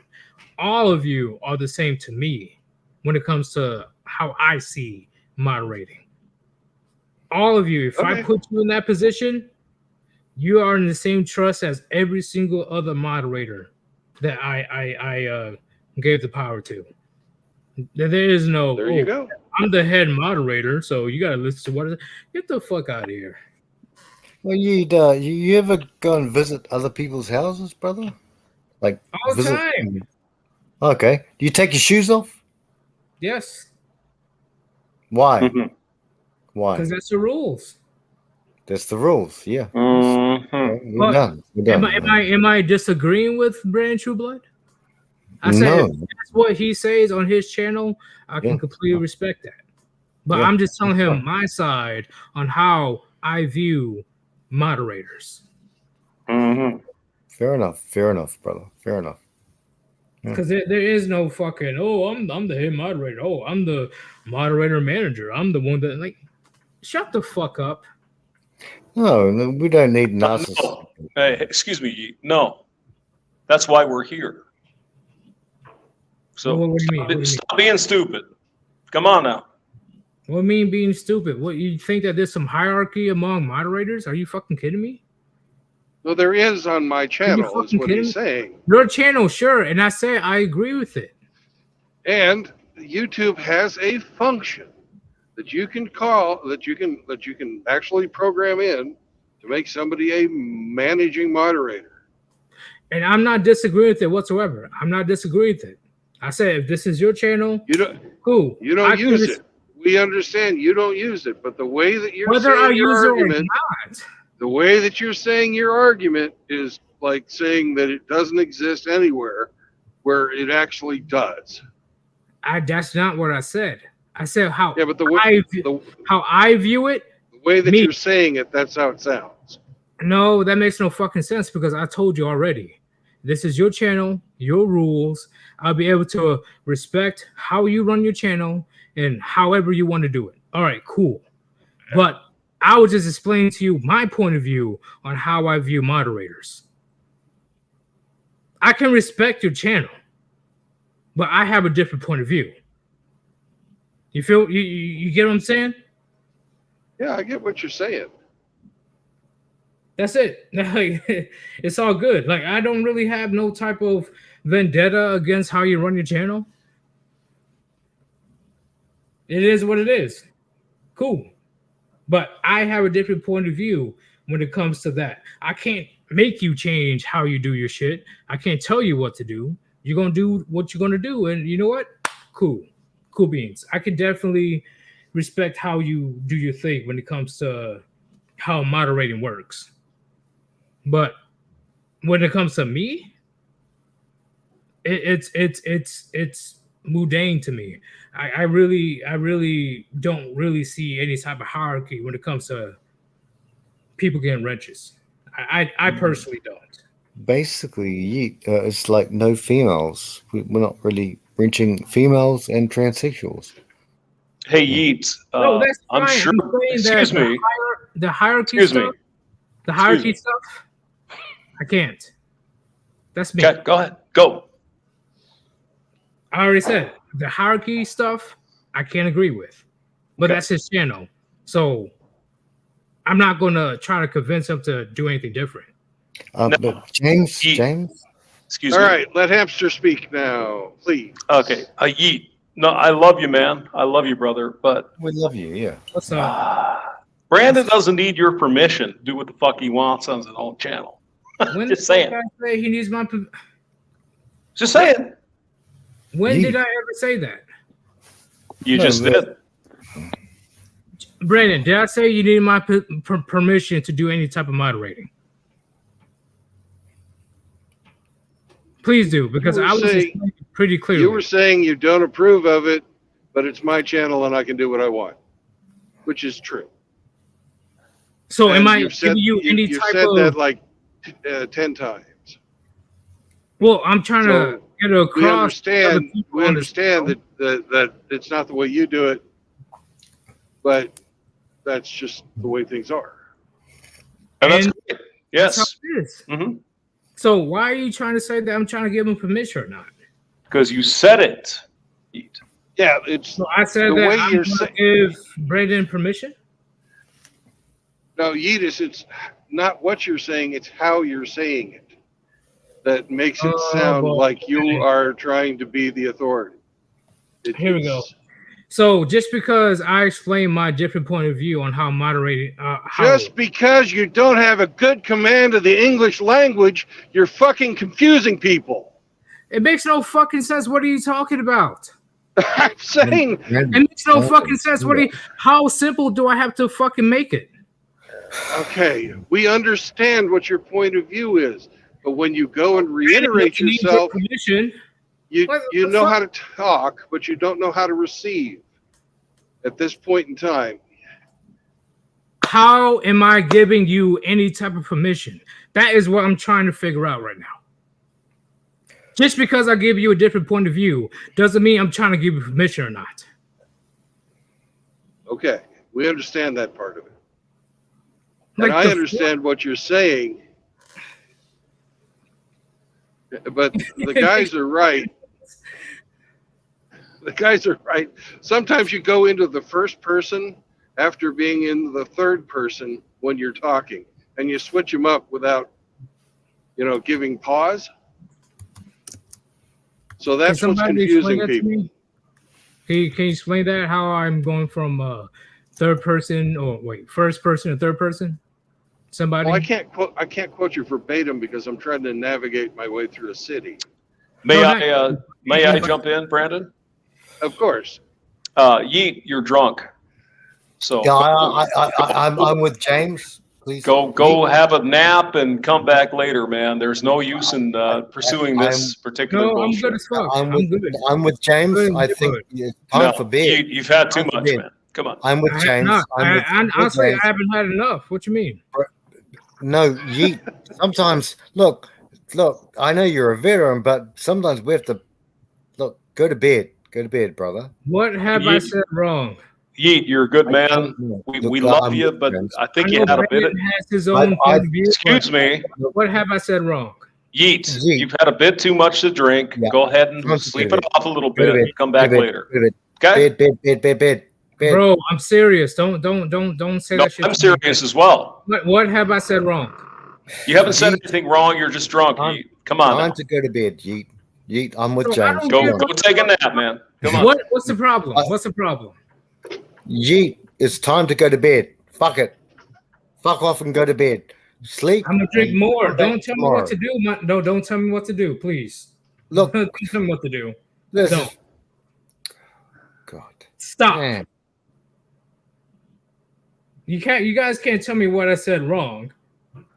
All of you are the same to me when it comes to how I see moderating. All of you, if I put you in that position, you are in the same trust as every single other moderator that I gave the power to. There is no. There you go. I'm the head moderator, so you gotta listen to what. Get the fuck out of here. Well, you ever go and visit other people's houses, brother? Like all the time. Okay. Do you take your shoes off? Yes. Why? Why? Because that's the rules. That's the rules. Yeah. Mm-hmm. We're done. We're done. Am I disagreeing with Brand True Blood? I said No. if that's what he says on his channel, I can completely respect that. But I'm just telling him my side on how I view moderators. Mm-hmm. Fair enough, brother. Fair enough. Because there is no fucking I'm the head moderator. Oh, I'm the moderator manager. I'm the one that like shut the fuck up. No, we don't need narcissists. No. Hey, excuse me. No, that's why we're here. So what do you mean? Stop being stupid. Come on now. What do you mean being stupid? What, you think that there's some hierarchy among moderators? Are you fucking kidding me? No, there is on my channel, is what he's saying. Your channel, sure, and I say I agree with it. And YouTube has a function that you can call, that you can actually program in to make somebody a managing moderator. And I'm not disagreeing with it whatsoever. I'm not disagreeing with it. I said if this is your channel, cool. You don't use it. We understand you don't use it, but the way that you're whether saying I your use argument, it or not. The way that you're saying your argument is like saying that it doesn't exist anywhere where it actually does. That's not what I said. I said how but how I view it. The way that you're saying it, that's how it sounds. No, that makes no fucking sense because I told you already. This is your channel, your rules. I'll be able to respect how you run your channel and however you want to do it. All right, cool. But I was just explaining to you my point of view on how I view moderators. I can respect your channel, but I have a different point of view. You feel you get what I'm saying? Yeah, I get what you're saying. That's it. It's all good. Like I don't really have no type of vendetta against how you run your channel. It is what it is. Cool. But I have a different point of view when it comes to that. I can't make you change how you do your shit. I can't tell you what to do. You're going to do what you're going to do. And you know what? Cool. Cool beans. I can definitely respect how you do your thing when it comes to how moderating works. But when it comes to me, it's mundane to me. I really don't really see any type of hierarchy when it comes to people getting wrenches. I personally don't. Basically, it's like no females. We're not really wrenching females and transsexuals. Hey, Yeet. No, that's fine. I'm sure. Excuse me. The hierarchy Excuse stuff. me. The hierarchy stuff. I can't. That's me. Okay, go ahead. Go. I already said the hierarchy stuff I can't agree with, but that's his channel. So I'm not going to try to convince him to do anything different. But James, excuse me. All right, let Hamster speak now, please. Okay, Yeet. No, I love you, man. I love you, brother. But we love you, yeah. What's up? Brandon doesn't need your permission to do what the fuck he wants on his own channel. Just saying. I say he needs my. Just saying. When did I ever say that? You just did. Brandon, did I say you need my permission to do any type of moderating? Please do, because I was saying pretty clearly. You were saying you don't approve of it, but it's my channel and I can do what I want, which is true. So and am I giving you any you've type said of... that like 10 times. Well, I'm trying to get across. We understand that it's not the way you do it, but that's just the way things are. And that's great. Yes. That's how it is. Mm-hmm. So why are you trying to say that I'm trying to give him permission or not? Because you said it. Yeah, it's so I said the that way I'm you're going to give Brandon permission. No, Yeetus, it's not what you're saying, it's how you're saying it that makes it sound like you are trying to be the authority. Here we go. So just because I explain my different point of view on how moderating... just because you don't have a good command of the English language, you're fucking confusing people. It makes no fucking sense. What are you talking about? I'm saying... It makes no fucking sense. How simple do I have to fucking make it? Okay, we understand what your point of view is, but when you go and reiterate yourself, you know how to talk, but you don't know how to receive at this point in time. How am I giving you any type of permission? That is what I'm trying to figure out right now. Just because I give you a different point of view doesn't mean I'm trying to give you permission or not. Okay, we understand that part of it. And I understand what you're saying, but the guys are right. The guys are right. Sometimes you go into the first person after being in the third person when you're talking, and you switch them up without, giving pause. So that's what's confusing people. Can you explain that? How I'm going from third person first person to third person? Somebody? Well, I can't quote you verbatim because I'm trying to navigate my way through a city. May I jump in, Brandon? Of course. Yeet, you're drunk. So yeah, I'm with James. Please go have a nap and come back later, man. There's no use in pursuing this particular bullshit. I'm good as fuck. I'm with James. I think it's time for bed. You've had too much, man. Come on. I'm with James. Honestly, I haven't had enough. What you mean? No, Yeet. Sometimes, look. I know you're a veteran, but sometimes we have to go to bed. Go to bed, brother. What have I said wrong? Yeet, you're a good man. We love you, but I think you had a bit of... has his own point of view. Excuse me. What have I said wrong? Yeet, you've had a bit too much to drink. Yeah. Go ahead and sleep it off a little bit and come back later. Okay? Bed. Bro, I'm serious. Don't say that shit. I'm serious as well. What have I said wrong? You haven't said anything wrong. You're just drunk, Yeet. Come on. Time to go to bed, Yeet. Yeet, I'm with James. Go take a nap, man. Come on. What's the problem? What's the problem? Yeet, it's time to go to bed. Fuck it. Fuck off and go to bed. Sleep. I'm gonna drink more. Don't tell me what to do. No, don't tell me what to do, please. Look, don't tell me what to do. Listen. Don't. God. Stop. Man. You guys can't tell me what I said wrong.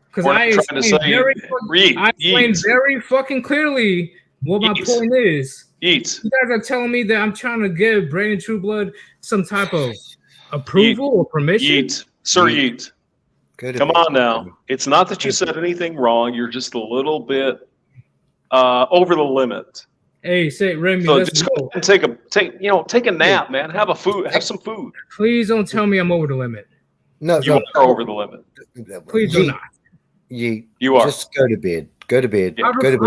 Because I explained very fucking clearly what my point is. You guys are telling me that I'm trying to give Brandon Trueblood some type of approval or permission. Sir Yeet. Come on now. It's not that you said anything wrong. You're just a little bit over the limit. Hey, say Remy. So just go and take a nap, man. Have some food. Please don't tell me I'm over the limit. No, you are over the limit. Please do not. You are. Just go to bed. Go to bed. Yeah. Go to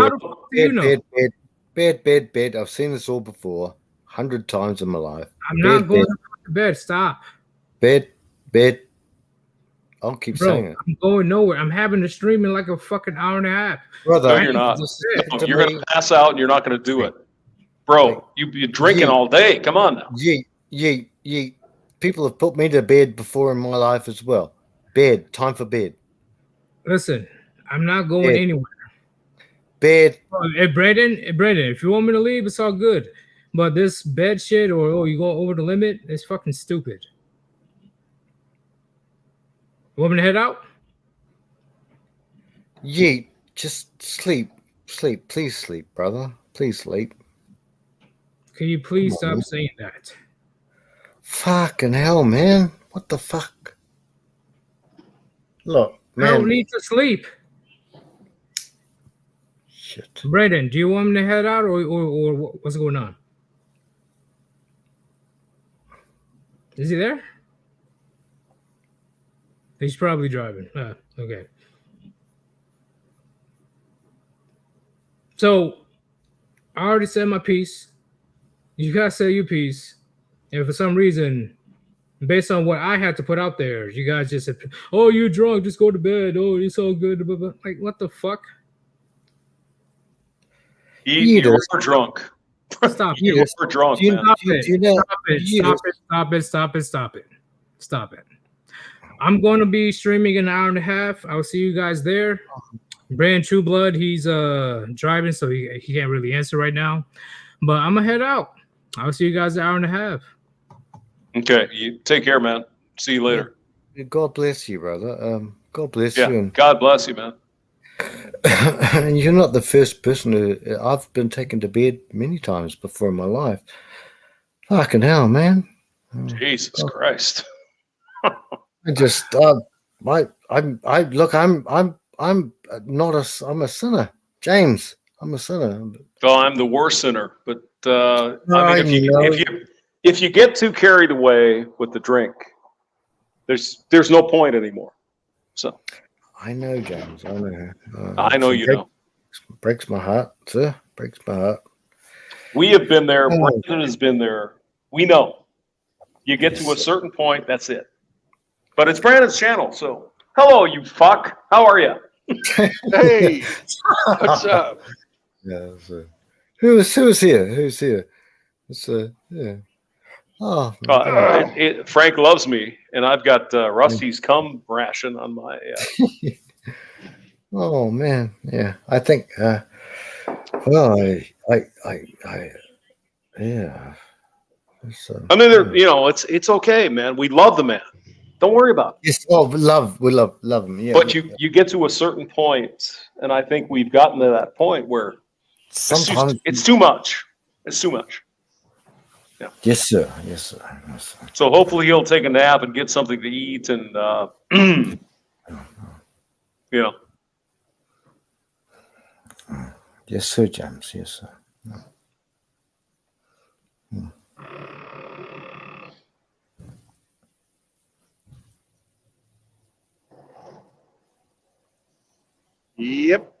bed. Bed. I've seen this all before 100 times in my life. I'm not going to bed. Stop. Bed. I'll keep saying it. I'm going nowhere. I'm having to stream in like a fucking hour and a half. Brother, no, you're not. You're going to pass out and you're not going to do it. Bro, you're drinking all day. Come on now. Yeet. People have put me to bed before in my life as well. Bed. Time for bed. Listen, I'm not going anywhere. Bed. Hey, Brandon, if you want me to leave, it's all good. But this bed shit or you go over the limit, it's fucking stupid. You want me to head out? Yeah, just sleep. Sleep. Please sleep, brother. Please sleep. Can you please stop saying that? Fucking hell, man. What the fuck? Look, man. I don't need to sleep. Shit. Brandon, do you want me to head out or what's going on? Is he there? He's probably driving. Okay. So, I already said my piece. You guys say your piece. And for some reason, based on what I had to put out there, you guys just said, oh, you're drunk, just go to bed. Oh, you're so good. Like, what the fuck? You were drunk. Stop. You were drunk, man. Stop it. I'm going to be streaming in an hour and a half. I'll see you guys there. Brand True Blood, he's driving, so he can't really answer right now. But I'm going to head out. I'll see you guys in an hour and a half. Okay. You take care, man. See you later. God bless you, brother. God bless you. And God bless you, man. And you're not the first person who I've been taken to bed many times before in my life. Fucking hell, man. Jesus Christ. I just I'm a sinner. James, I'm a sinner. Well, I'm the worst sinner, but I mean, if you get too carried away with the drink, there's no point anymore. So I know, James. I know. I know you know. Breaks my heart, sir. Breaks my heart. We have been there. Brandon has been there. We know. You get to a certain point, that's it. But it's Brandon's channel, so hello, you fuck. How are you? Hey, what's up? Yeah. Who's here? Who's here? It's yeah. Oh, Frank loves me, and I've got Rusty's cum ration on my. Oh man, yeah. I think. Well, yeah. I mean, it's okay, man. We love the man. Don't worry about it. Yes, we love him. Yeah. But you get to a certain point, and I think we've gotten to that point where sometimes it's too much. It's too much. Yeah. Yes, sir. So hopefully he'll take a nap and get something to eat, and Yes, sir, James. Yes, sir. Yep.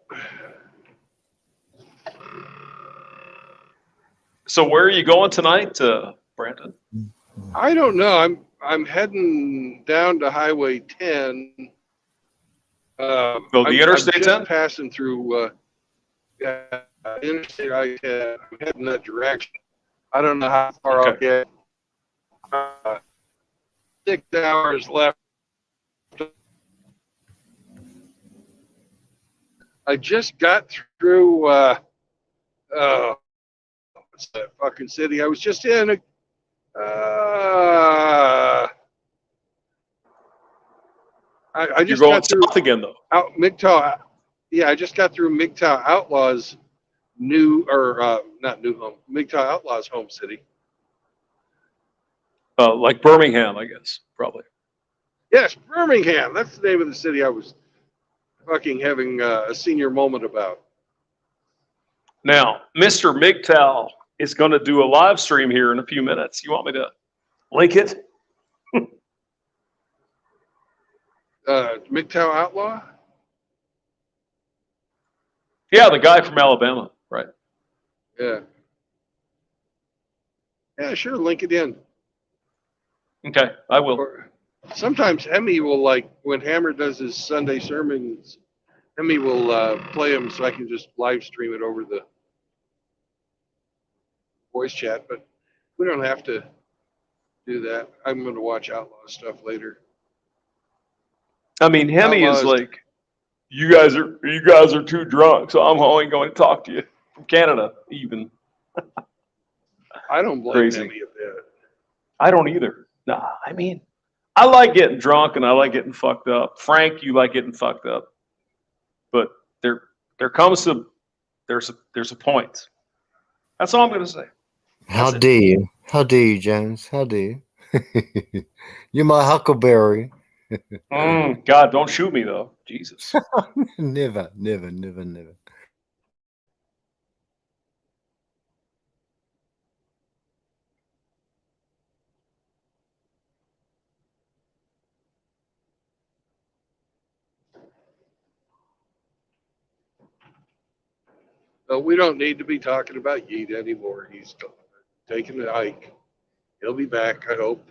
So where are you going tonight, Brandon? I don't know. I'm heading down to Highway 10. The Interstate 10? Passing through Interstate I-10. I'm heading that direction. I don't know how far I'll get. 6 hours left. I just got through. What's that fucking city? I was just in. I just You're going got through south again, though. Out MGTOW. Yeah, I just got through MGTOW Outlaws' not new home. MGTOW Outlaws' home city. Like Birmingham, I guess, probably. Yes, Birmingham. That's the name of the city I was fucking having a senior moment about. Now, Mr. MGTOW is going to do a live stream here in a few minutes. You want me to link it? MGTOW Outlaw? Yeah, the guy from Alabama, right? Yeah. Yeah, sure, link it in. Okay, I will. Sometimes Hemi will, like, when Hammer does his Sunday sermons, Hemi will play them so I can just live stream it over the voice chat, but we don't have to do that. I'm going to watch Outlaw stuff later. I mean, Hemi is like, you guys are too drunk, so I'm only going to talk to you from Canada, even. I don't blame Hemi a bit. I don't either. Nah, I mean, I like getting drunk and I like getting fucked up. Frank, you like getting fucked up, but there comes there's a point. That's all I'm going to say. How dare you? How dare you, James? How dare you? You're my huckleberry. God, don't shoot me though. Jesus. Never, never, never, never. But we don't need to be talking about Yeet anymore. He's taking a hike. He'll be back, I hope.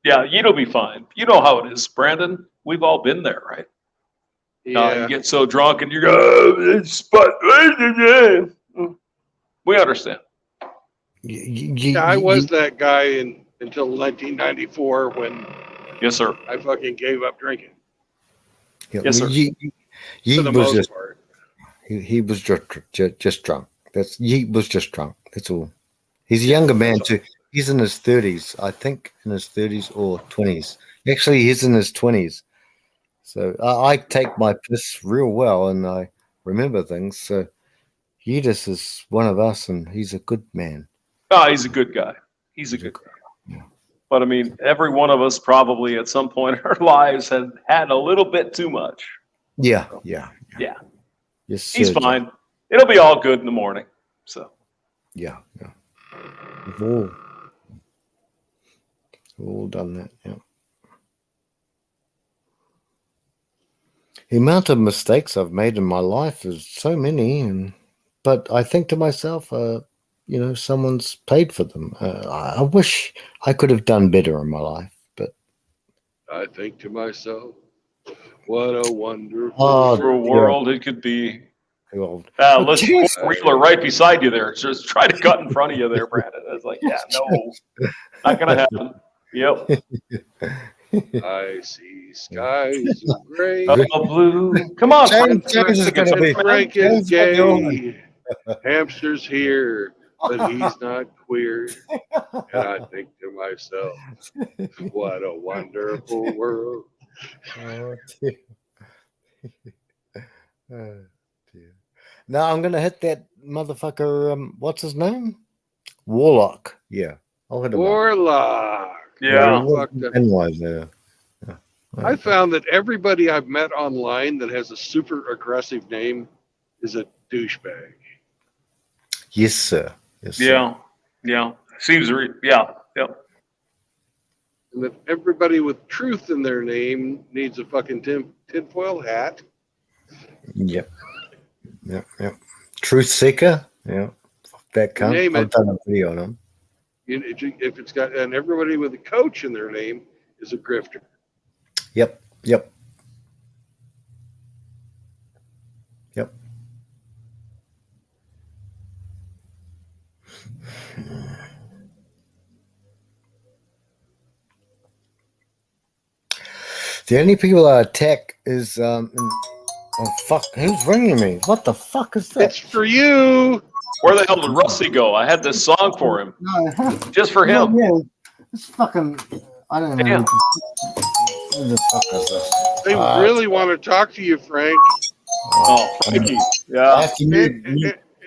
Yeah, you'll be fine. You know how it is, Brandon. We've all been there, right? Yeah. You get so drunk and you go, oh, it's we understand. Yeah, I was that guy until 1994 when yes, sir. I fucking gave up drinking. Yeah, yes, sir. Yeet For the was most just part. he was just drunk. Yeet was just drunk. That's all. He's a younger man too. He's in his 30s, I think, in his 30s or 20s. Actually, he's in his 20s. So I take my piss real well, and I remember things. So Yeetus is one of us, and he's a good man. Oh, he's a good guy. He's a good guy. Yeah. But I mean, every one of us probably at some point in our lives had had a little bit too much. Yeah. Yeah. Yes, he's fine. It'll be all good in the morning. So. Yeah. We've all done that. Yeah. The amount of mistakes I've made in my life is so many, but I think to myself, someone's paid for them. I wish I could have done better in my life, but I think to myself, what a wonderful world it could be. Listen, four-wheeler right beside you there. Just try to cut in front of you there, Brandon. It's like, yeah, no, not gonna happen. Yep. I see skies of gray. Blue. Come on, Frank is gay. Hamster's here, but he's not queer. And I think to myself, what a wonderful world. Oh, dear. Oh, dear. Now I'm gonna hit that motherfucker. What's his name? Warlock. Yeah, I'll hit him. Warlock. Yeah. I found that everybody I've met online that has a super aggressive name is a douchebag. Yes, sir. Yeah. Seems yeah. And that everybody with truth in their name needs a fucking tinfoil hat. Yep. Truth seeker. Yeah. That cunt. Name I've it. done a video on him. If it's got, and everybody with a coach in their name is a grifter. Yep. The only people I attack is oh fuck, who's ringing me? What the fuck is that? It's for you. Where the hell did Rusty go? I had this song for him. No, just for him. Yeah. It's fucking, I don't know. Damn. Who the fuck is this? They really want to talk to you, Frank. Oh, Frankie. Yeah.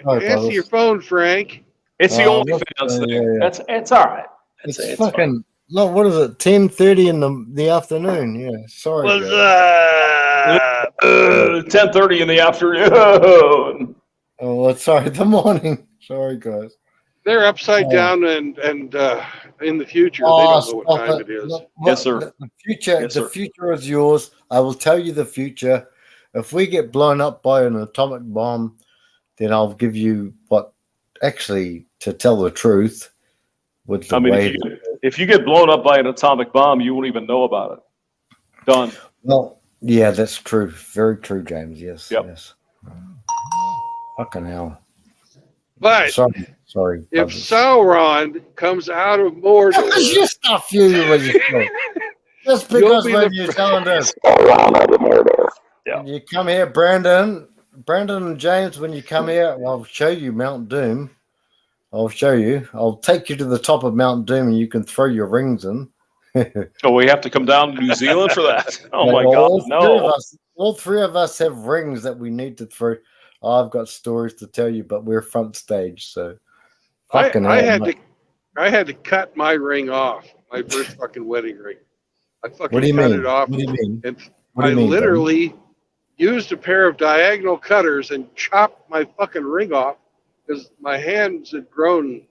Answer your phone, Frank. It's the OnlyFans thing. Yeah. It's all right. It's fucking. No, what is it? 10:30 in the afternoon. Yeah, sorry. What's guys. 10:30 in the afternoon. Oh, sorry, the morning. Sorry, guys. They're upside down and in the future. They don't know what time it is. Look, yes, sir. The future is yours. I will tell you the future. If we get blown up by an atomic bomb, then I'll give you what. Actually, to tell the truth, with the way. If you get blown up by an atomic bomb, you won't even know about it. Done. Well, yeah, that's true. Very true, James. Yes. Yep. Yes. Fucking hell. But sorry. If Sauron comes out of Mordor, just stuff you. Just because when you're telling us. Yeah. You come here, Brandon and James. When you come here, I'll show you Mount Doom. I'll show you. I'll take you to the top of Mount Doom and you can throw your rings in. Oh, we have to come down to New Zealand for that? Oh, No, my God, no. All three of us have rings that we need to throw. I've got stories to tell you, but we're front stage, so fucking I hell. had to cut my ring off, my first fucking wedding ring. I fucking What do you cut mean? it off. What do you mean? And What do I you mean, literally used a pair of diagonal cutters and chopped my fucking ring off because my hands had grown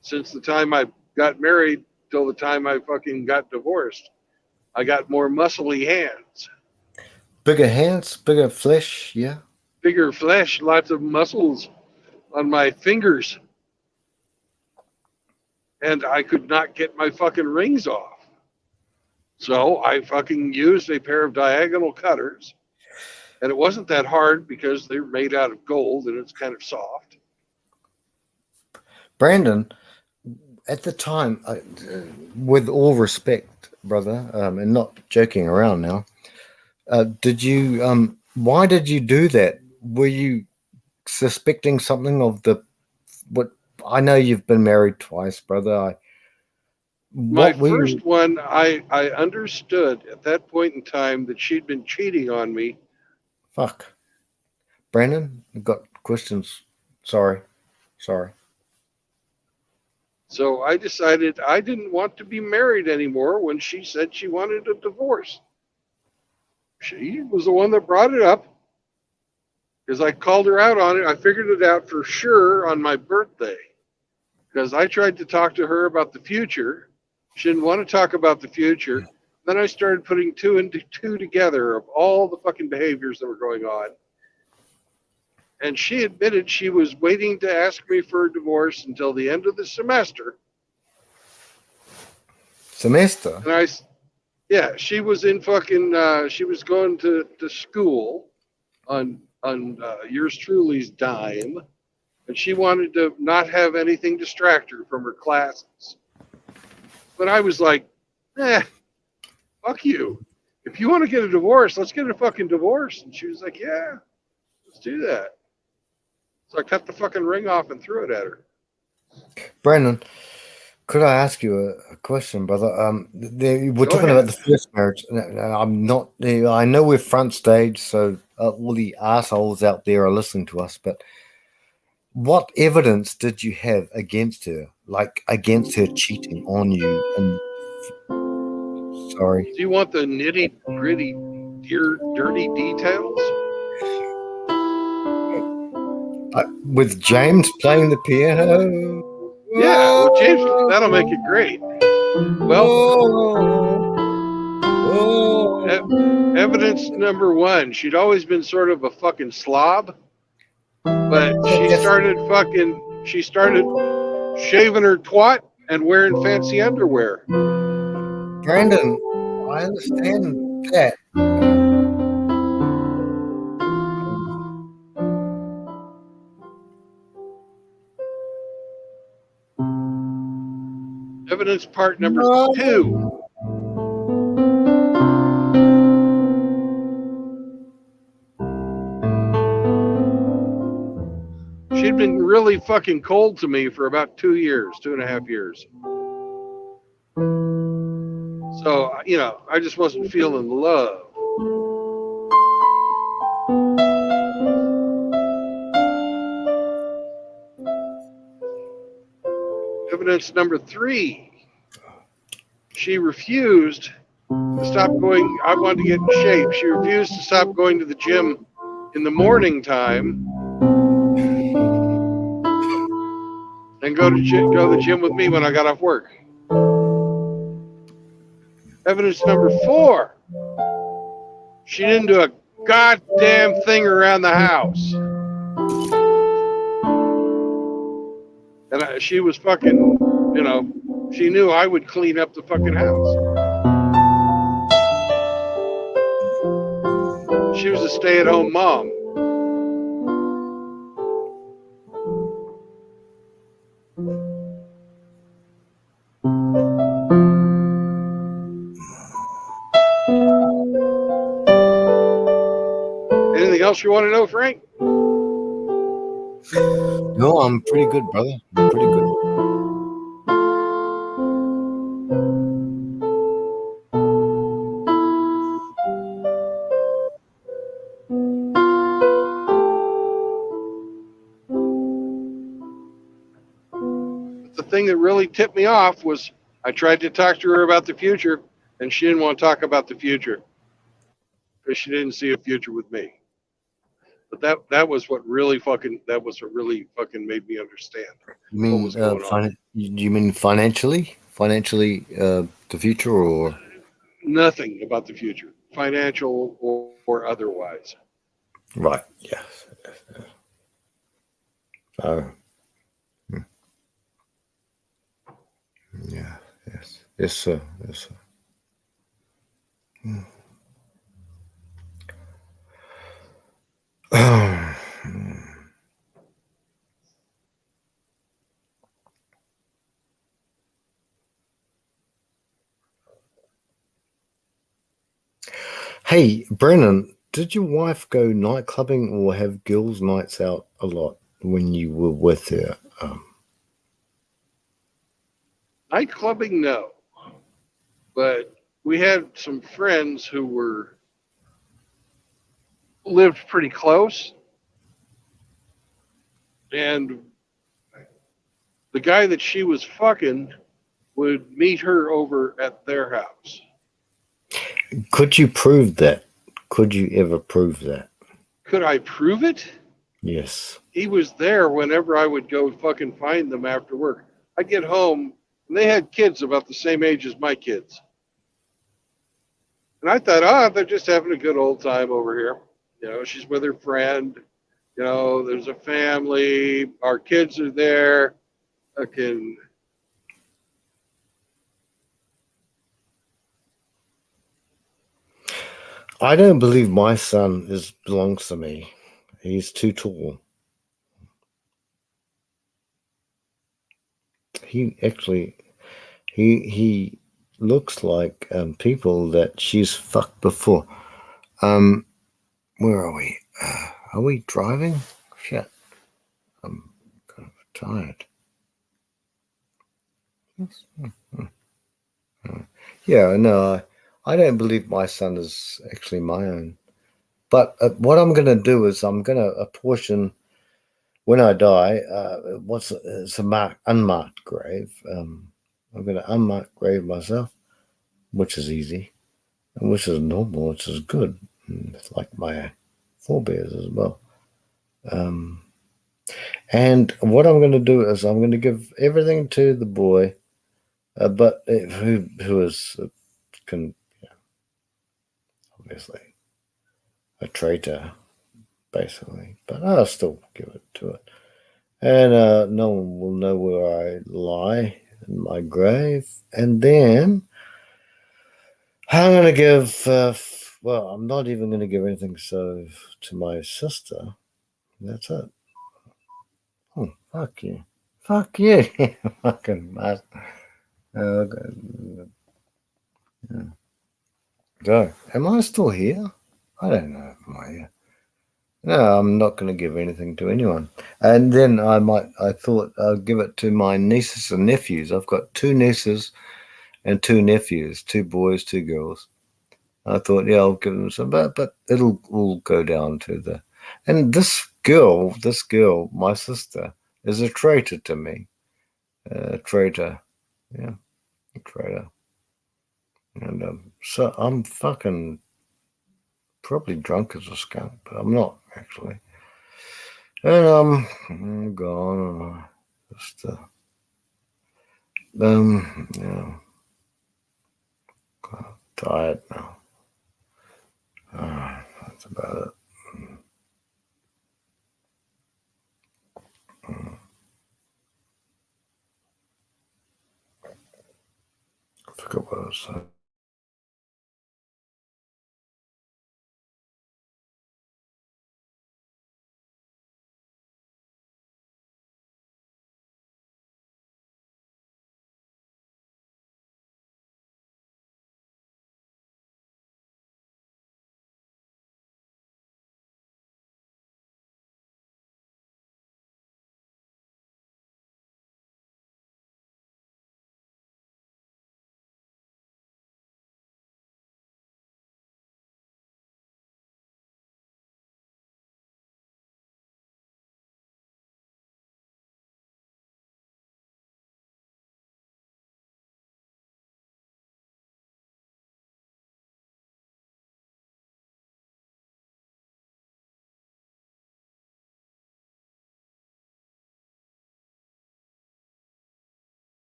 since the time I got married till the time I fucking got divorced. I got more muscly hands. Bigger hands, bigger flesh, yeah. Bigger flesh, lots of muscles on my fingers. And I could not get my fucking rings off. So I fucking used a pair of diagonal cutters. And it wasn't that hard because they're made out of gold and it's kind of soft. Brandon, at the time, with all respect, brother, and not joking around now, did you? Why did you do that? Were you suspecting something of the? What I know you've been married twice, brother. My first one, I understood at that point in time that she'd been cheating on me. Fuck, Brandon, I've got questions. Sorry. So I decided I didn't want to be married anymore when she said she wanted a divorce. She was the one that brought it up because I called her out on it. I figured it out for sure on my birthday because I tried to talk to her about the future. She didn't want to talk about the future. Then I started putting two and two together of all the fucking behaviors that were going on. And she admitted she was waiting to ask me for a divorce until the end of the semester. Semester? And she was in fucking, she was going to school on yours truly's dime. And she wanted to not have anything distract her from her classes. But I was like, fuck you. If you want to get a divorce, let's get a fucking divorce. And she was like, yeah, let's do that. So I cut the fucking ring off and threw it at her. Brandon, could I ask you a question, brother? We're talking about the first marriage. I'm not. I know we're front stage, so all the assholes out there are listening to us. But what evidence did you have against her, like against her cheating on you? And sorry. Do you want the nitty gritty, dirty details? With James playing the piano? Yeah, with James, that'll make it great. Well, evidence number one, she'd always been sort of a fucking slob, but she started shaving her twat and wearing fancy underwear. Brandon, I understand that. Evidence part number 2. She'd been really fucking cold to me for about 2.5 years. So, I just wasn't feeling love. Evidence number 3. She refused to stop going. I wanted to get in shape. She refused to stop going to the gym in the morning time and go to the gym with me when I got off work. Evidence number 4. She didn't do a goddamn thing around the house. And she was fucking, she knew I would clean up the fucking house. She was a stay-at-home mom. Anything else you want to know, Frank? No, I'm pretty good, brother. I'm pretty good. The thing that really tipped me off was I tried to talk to her about the future, and she didn't want to talk about the future because she didn't see a future with me. But that was what really fucking made me understand You what mean was going on. you mean financially? Financially, the future, or Nothing about the future, financial or otherwise. right? Yes. Oh. Yeah. Yes. Yes, sir. Yes, sir. Hey, Brennan, did your wife go night clubbing or have girls' nights out a lot when you were with her? Night clubbing, no. But we had some friends who lived pretty close, and the guy that she was fucking would meet her over at their house. Could you prove that? Could you ever prove that? Could I prove it? Yes. He was there whenever I would go fucking find them after work. I'd get home, and they had kids about the same age as my kids. And I thought, they're just having a good old time over here. You know, she's with her friend. You know, there's a family. Our kids are there. Fucking. I don't believe my son belongs to me. He's too tall. He actually, he looks like people that she's fucked before. Where are we? Are we driving? Shit, I'm kind of tired. Yeah, no, I don't believe my son is actually my own. But what I'm going to do is I'm going to apportion when I die. It's a unmarked grave. I'm going to unmarked grave myself, which is easy, and which is normal, which is good. It's like my forebears as well. And what I'm going to do is I'm going to give everything to the boy, but who is obviously a traitor, basically. But I'll still give it to it. And no one will know where I lie in my grave. And then I'm going to give, well, I'm not even going to give anything to my sister. That's it. Oh, fuck you. Fuck you. Fucking mad. Yeah. Go. Am I still here? I don't know. Am I here? No, I'm not going to give anything to anyone. And then I thought I'll give it to my nieces and nephews. I've got 2 nieces and 2 nephews, 2 boys, 2 girls. I thought, yeah, I'll give them some, but it'll all go down to the. And this girl, my sister, is a traitor to me. A traitor. Yeah, a traitor. And so I'm fucking probably drunk as a skunk, but I'm not actually. And I'm gone. Just yeah, tired now. That's about it. I forgot what I was saying.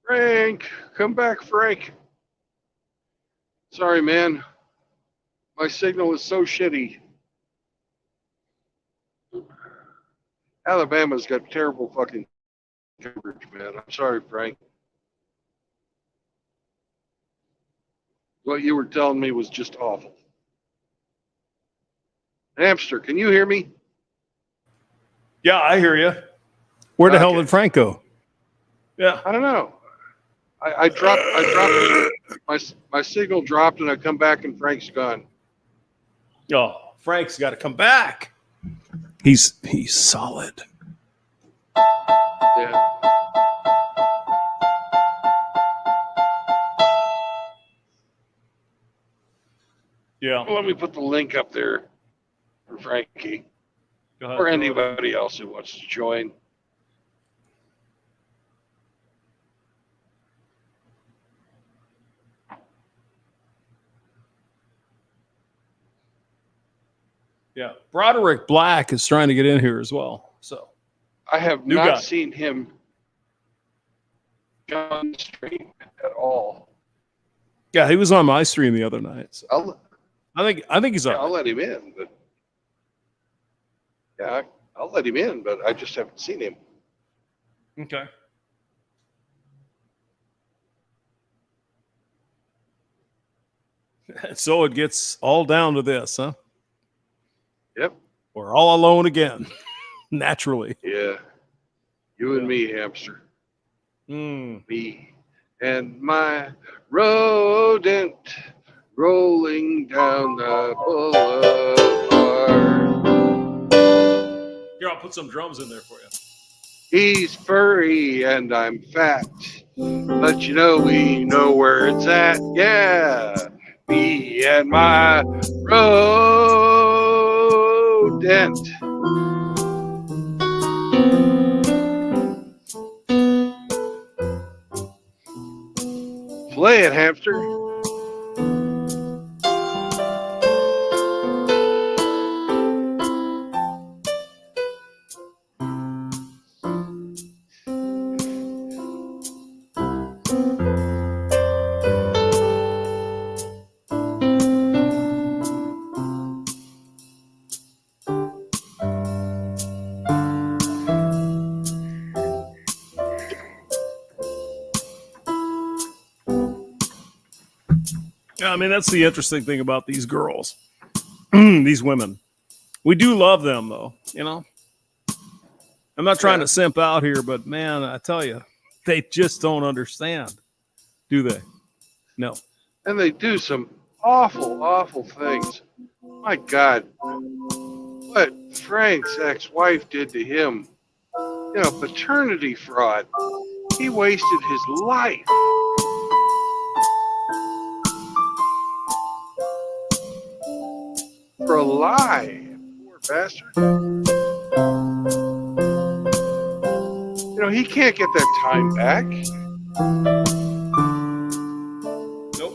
Frank, come back, Frank. Sorry, man. My signal is so shitty. Alabama's got terrible fucking coverage, man. I'm sorry, Frank. What you were telling me was just awful. Hamster, can you hear me? Yeah, I hear you. Where the hell did Frank go? Yeah, I don't know. I dropped my signal dropped, and I come back, and Frank's gone. Oh, Frank's got to come back. He's solid. Yeah. Yeah. Well, let me put the link up there for Frankie Go ahead, or throw it anybody else who wants to join. Yeah, Broderick Black is trying to get in here as well. So I have New not guy. seen him on the stream at all. Yeah, he was on my stream the other night. So I think he's Yeah, up. I'll let him in, but yeah, I'll let him in, but I just haven't seen him. Okay. So it gets all down to this, huh? Yep. We're all alone again, naturally. Yeah. You and me, hamster. Me and my rodent rolling down the boulevard. Here, I'll put some drums in there for you. He's furry and I'm fat, but you know we know where it's at. Yeah, me and my rodent. Play it, hamster. Yeah, I mean, that's the interesting thing about these girls, these women. We do love them, though, you know? I'm not trying to simp out here, but man, I tell you, they just don't understand, do they? No. And they do some awful, awful things. My God, what Frank's ex-wife did to him, you know, paternity fraud. He wasted his life. For a lie. Poor bastard. You know, he can't get that time back. Nope.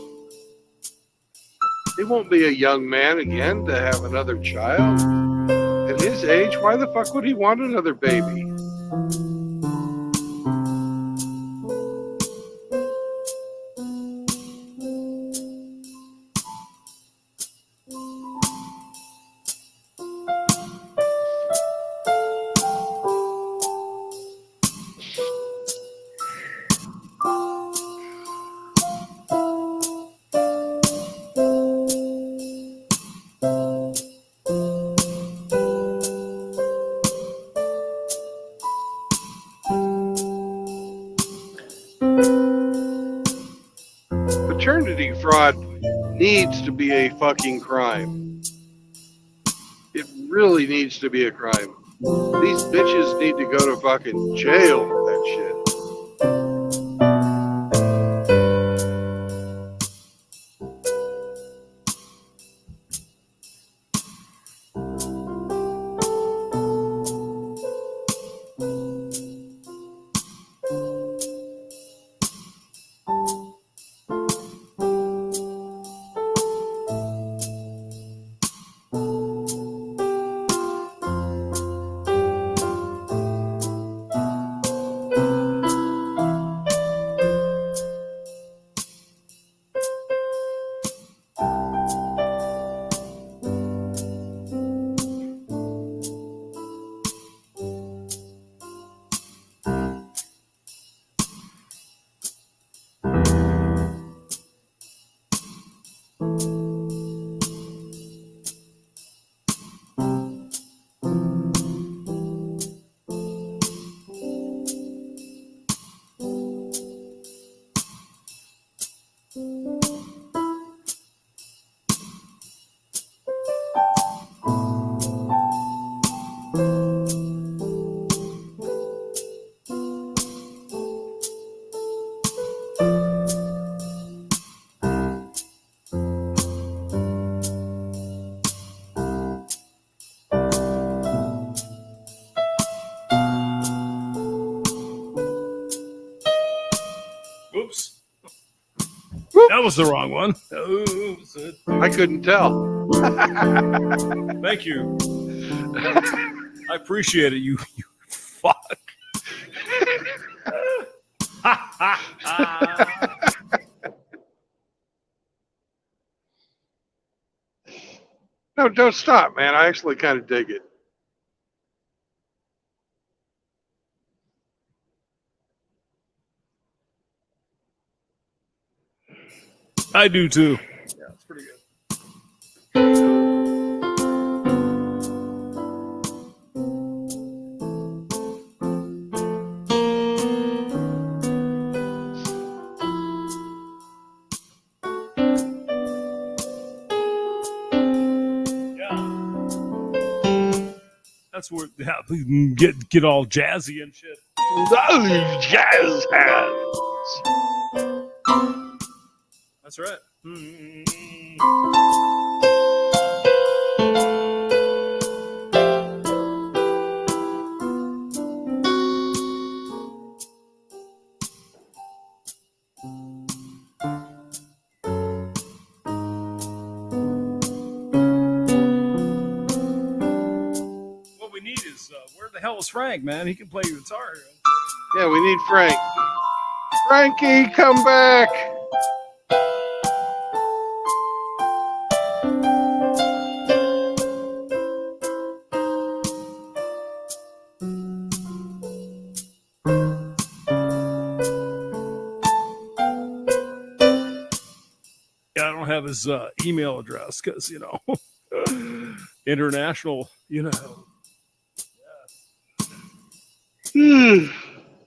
He won't be a young man again to have another child. At his age, why the fuck would he want another baby? Paternity fraud needs to be a fucking crime. It really needs to be a crime. These bitches need to go to fucking jail for that shit. That was the wrong one. I couldn't tell. Thank you. I appreciate it, you fuck. No, don't stop, man. I actually kind of dig it. I do too. Yeah, it's pretty good. That's where we can get all jazzy and shit. Those jazz hands. That's right. What we need is where the hell is Frank, man? He can play guitar here. Yeah, we need Frank. Frankie, come back. Yeah, I don't have his email address because, international,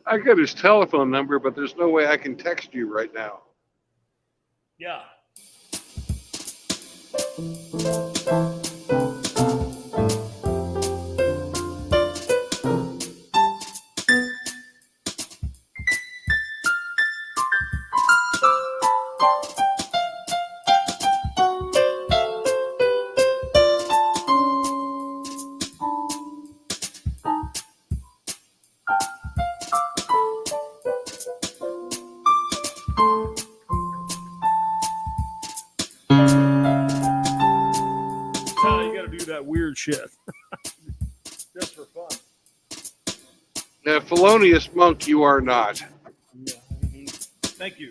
I got his telephone number, but there's no way I can text you right now. Yeah. That weird shit just for fun. Now, felonious monk, you are not. Yeah. Thank you.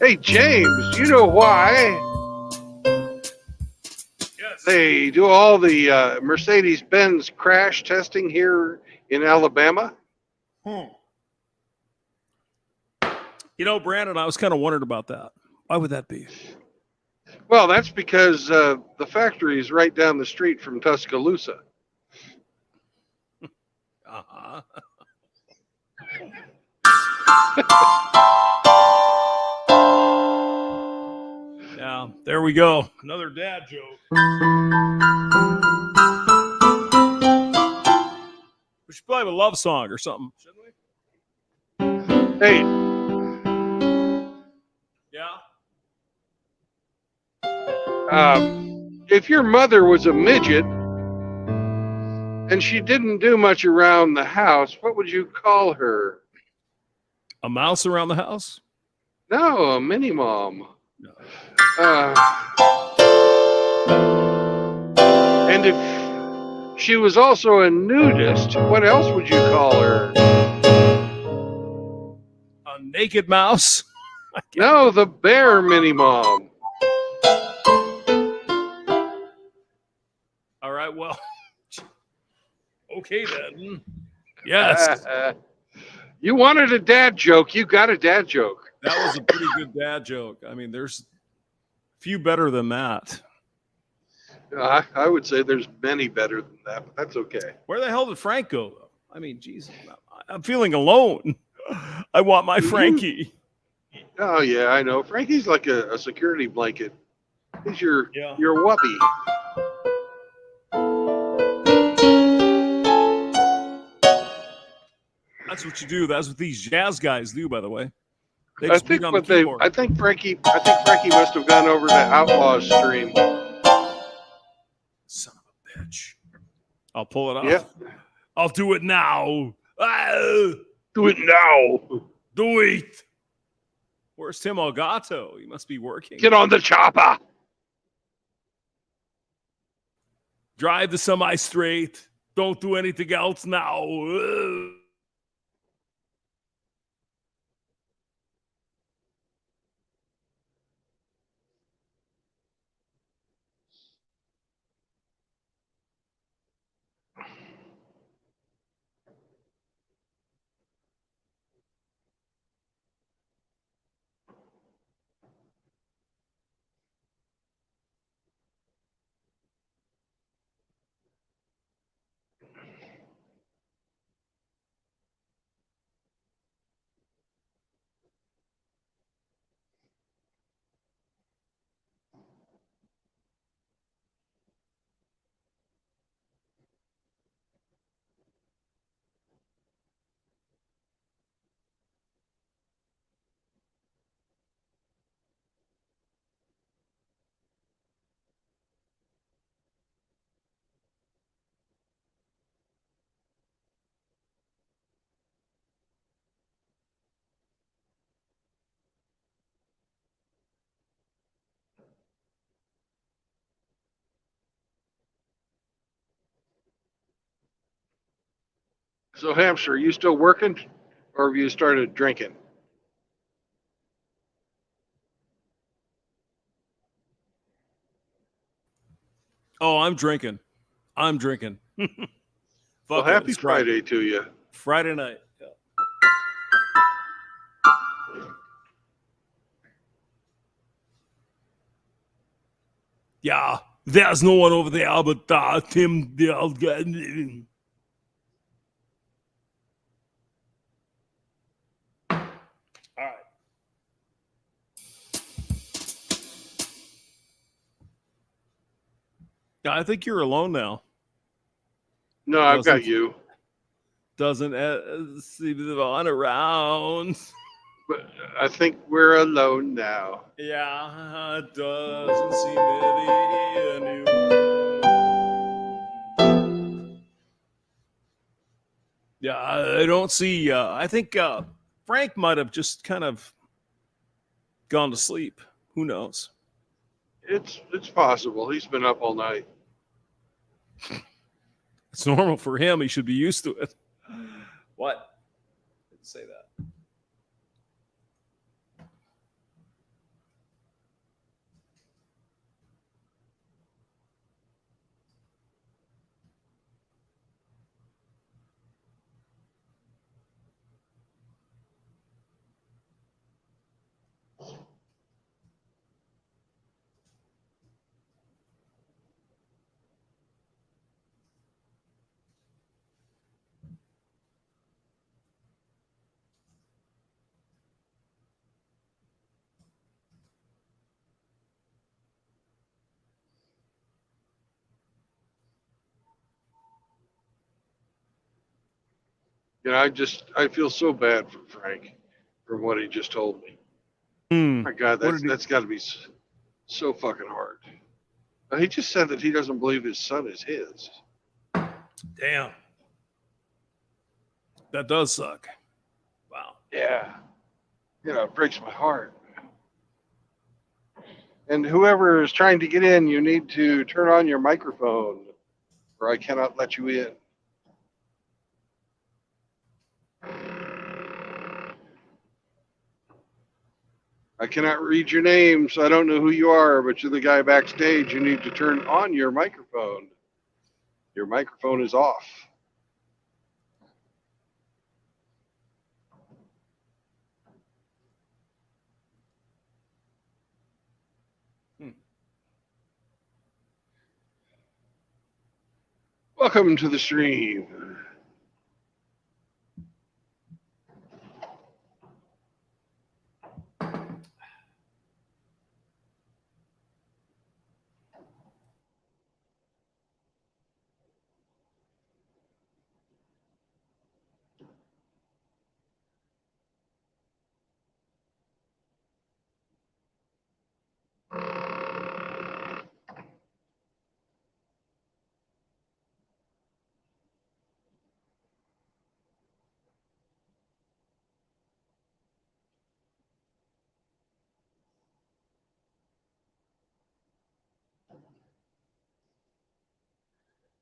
Hey, James, you know why they do all the Mercedes-Benz crash testing here in Alabama? Brandon, I was kind of wondering about that. Why would that be? Well, that's because the factory is right down the street from Tuscaloosa. Uh-huh. Yeah, there we go. Another dad joke. We should play a love song or something, shouldn't we? Hey. Yeah. If your mother was a midget and she didn't do much around the house, what would you call her? A mouse around the house? No, a mini mom. And if she was also a nudist, what else would you call her? A naked mouse? No, the bear mini mom. All right, well, okay then. Yes. You wanted a dad joke. You got a dad joke. That was a pretty good dad joke. I mean, there's a few better than that. I would say there's many better than that, but that's okay. Where the hell did Frank go, though? I mean, Jesus, I'm feeling alone. I want my Frankie. Oh, yeah, I know. Frankie's like a security blanket. He's your whuppie. That's what you do. That's what these jazz guys do, by the way. They I just beat think on the keyboard. I think Frankie must have gone over to Outlaws stream. Son of a bitch. I'll pull it off. Yeah. I'll do it now. Do it now. Do it. Where's Tim Elgato? He must be working. Get on the chopper. Drive the semi straight. Don't do anything else now. So, Hamster, are you still working, or have you started drinking? Oh, I'm drinking. Well, happy Friday to you. Friday night. Yeah, there's no one over there but Tim. All right. Yeah, I think you're alone now. No, I've got you. Doesn't seem to run around. But I think we're alone now. Yeah, it doesn't seem to be anyone. Yeah, I don't see. I think Frank might have just kind of gone to sleep. Who knows? It's possible. He's been up all night. It's normal for him. He should be used to it. What? Didn't say that. You know, I feel so bad for Frank from what he just told me. My God, that's got to be so fucking hard. He just said that he doesn't believe his son is his. Damn. That does suck. Wow. Yeah. It breaks my heart. And whoever is trying to get in, you need to turn on your microphone, or I cannot let you in. I cannot read your name, so I don't know who you are, but you're the guy backstage. You need to turn on your microphone. Your microphone is off. Welcome to the stream.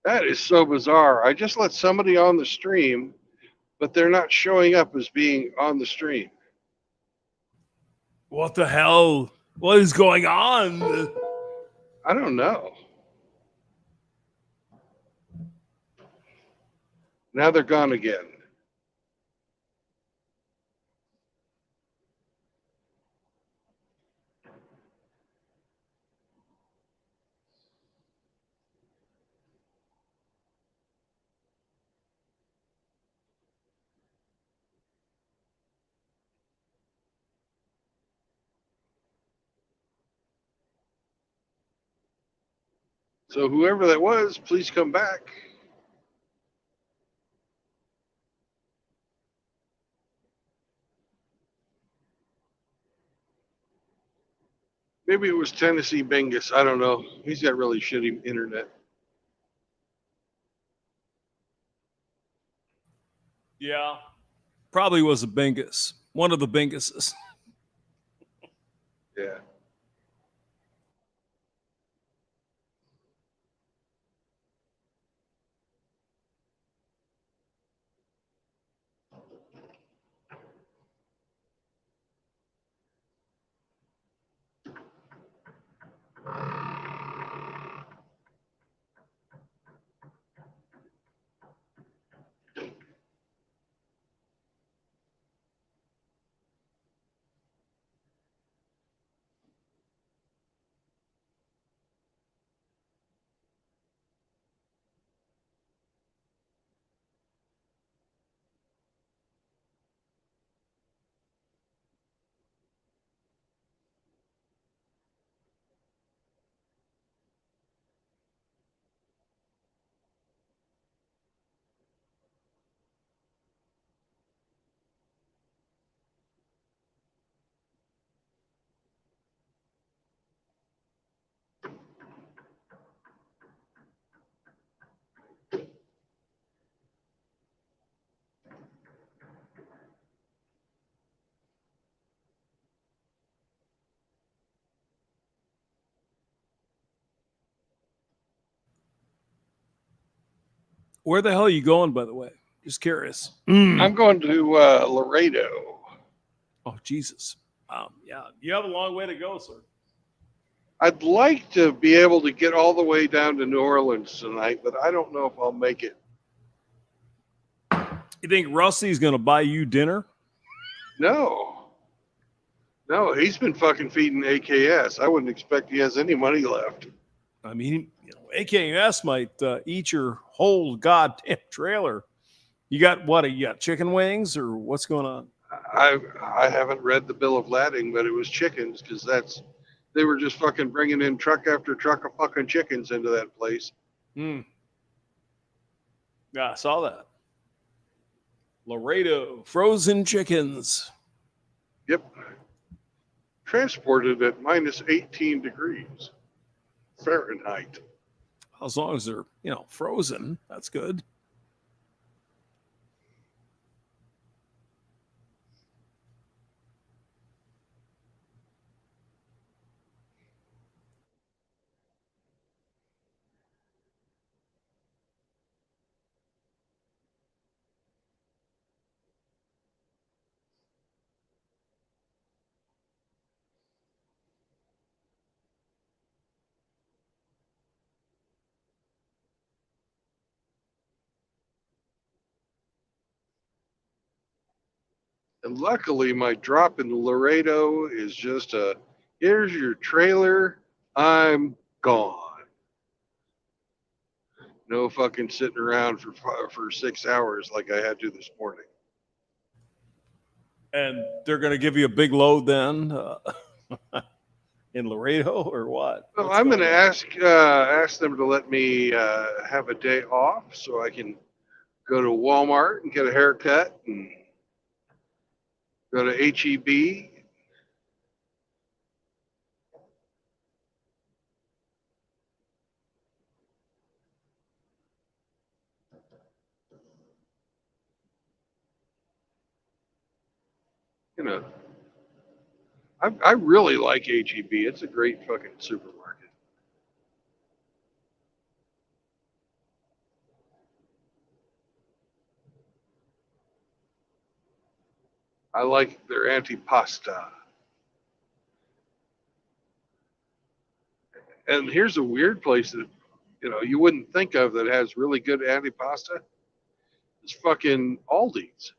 That is so bizarre. I just let somebody on the stream, but they're not showing up as being on the stream. What the hell? What is going on? I don't know. Now they're gone again. So whoever that was, please come back. Maybe it was Tennessee Bingus. I don't know. He's got really shitty internet. Yeah. Probably was a Bingus. One of the Binguses. Yeah. Where the hell are you going, by the way? Just curious. I'm going to Laredo. Oh, Jesus. Yeah, you have a long way to go, sir. I'd like to be able to get all the way down to New Orleans tonight, but I don't know if I'll make it. You think Rusty's going to buy you dinner? No. No, he's been fucking feeding AKS. I wouldn't expect he has any money left. I mean, AKS might eat your whole goddamn trailer. You got what? You got chicken wings or what's going on? I haven't read the bill of lading, but it was chickens because they were just fucking bringing in truck after truck of fucking chickens into that place. Yeah, I saw that. Laredo frozen chickens. Yep. Transported at minus 18 degrees Fahrenheit. As long as they're, frozen, that's good. And luckily, my drop in Laredo is just a, here's your trailer, I'm gone. No fucking sitting around for 6 hours like I had to this morning. And they're going to give you a big load then in Laredo or what? Well, I'm going to ask them to let me have a day off so I can go to Walmart and get a haircut and go to HEB. You know, I really like HEB. It's a great fucking supermarket. I like their antipasta. And here's a weird place that, you know, you wouldn't think of that has really good antipasta. It's fucking Aldi's.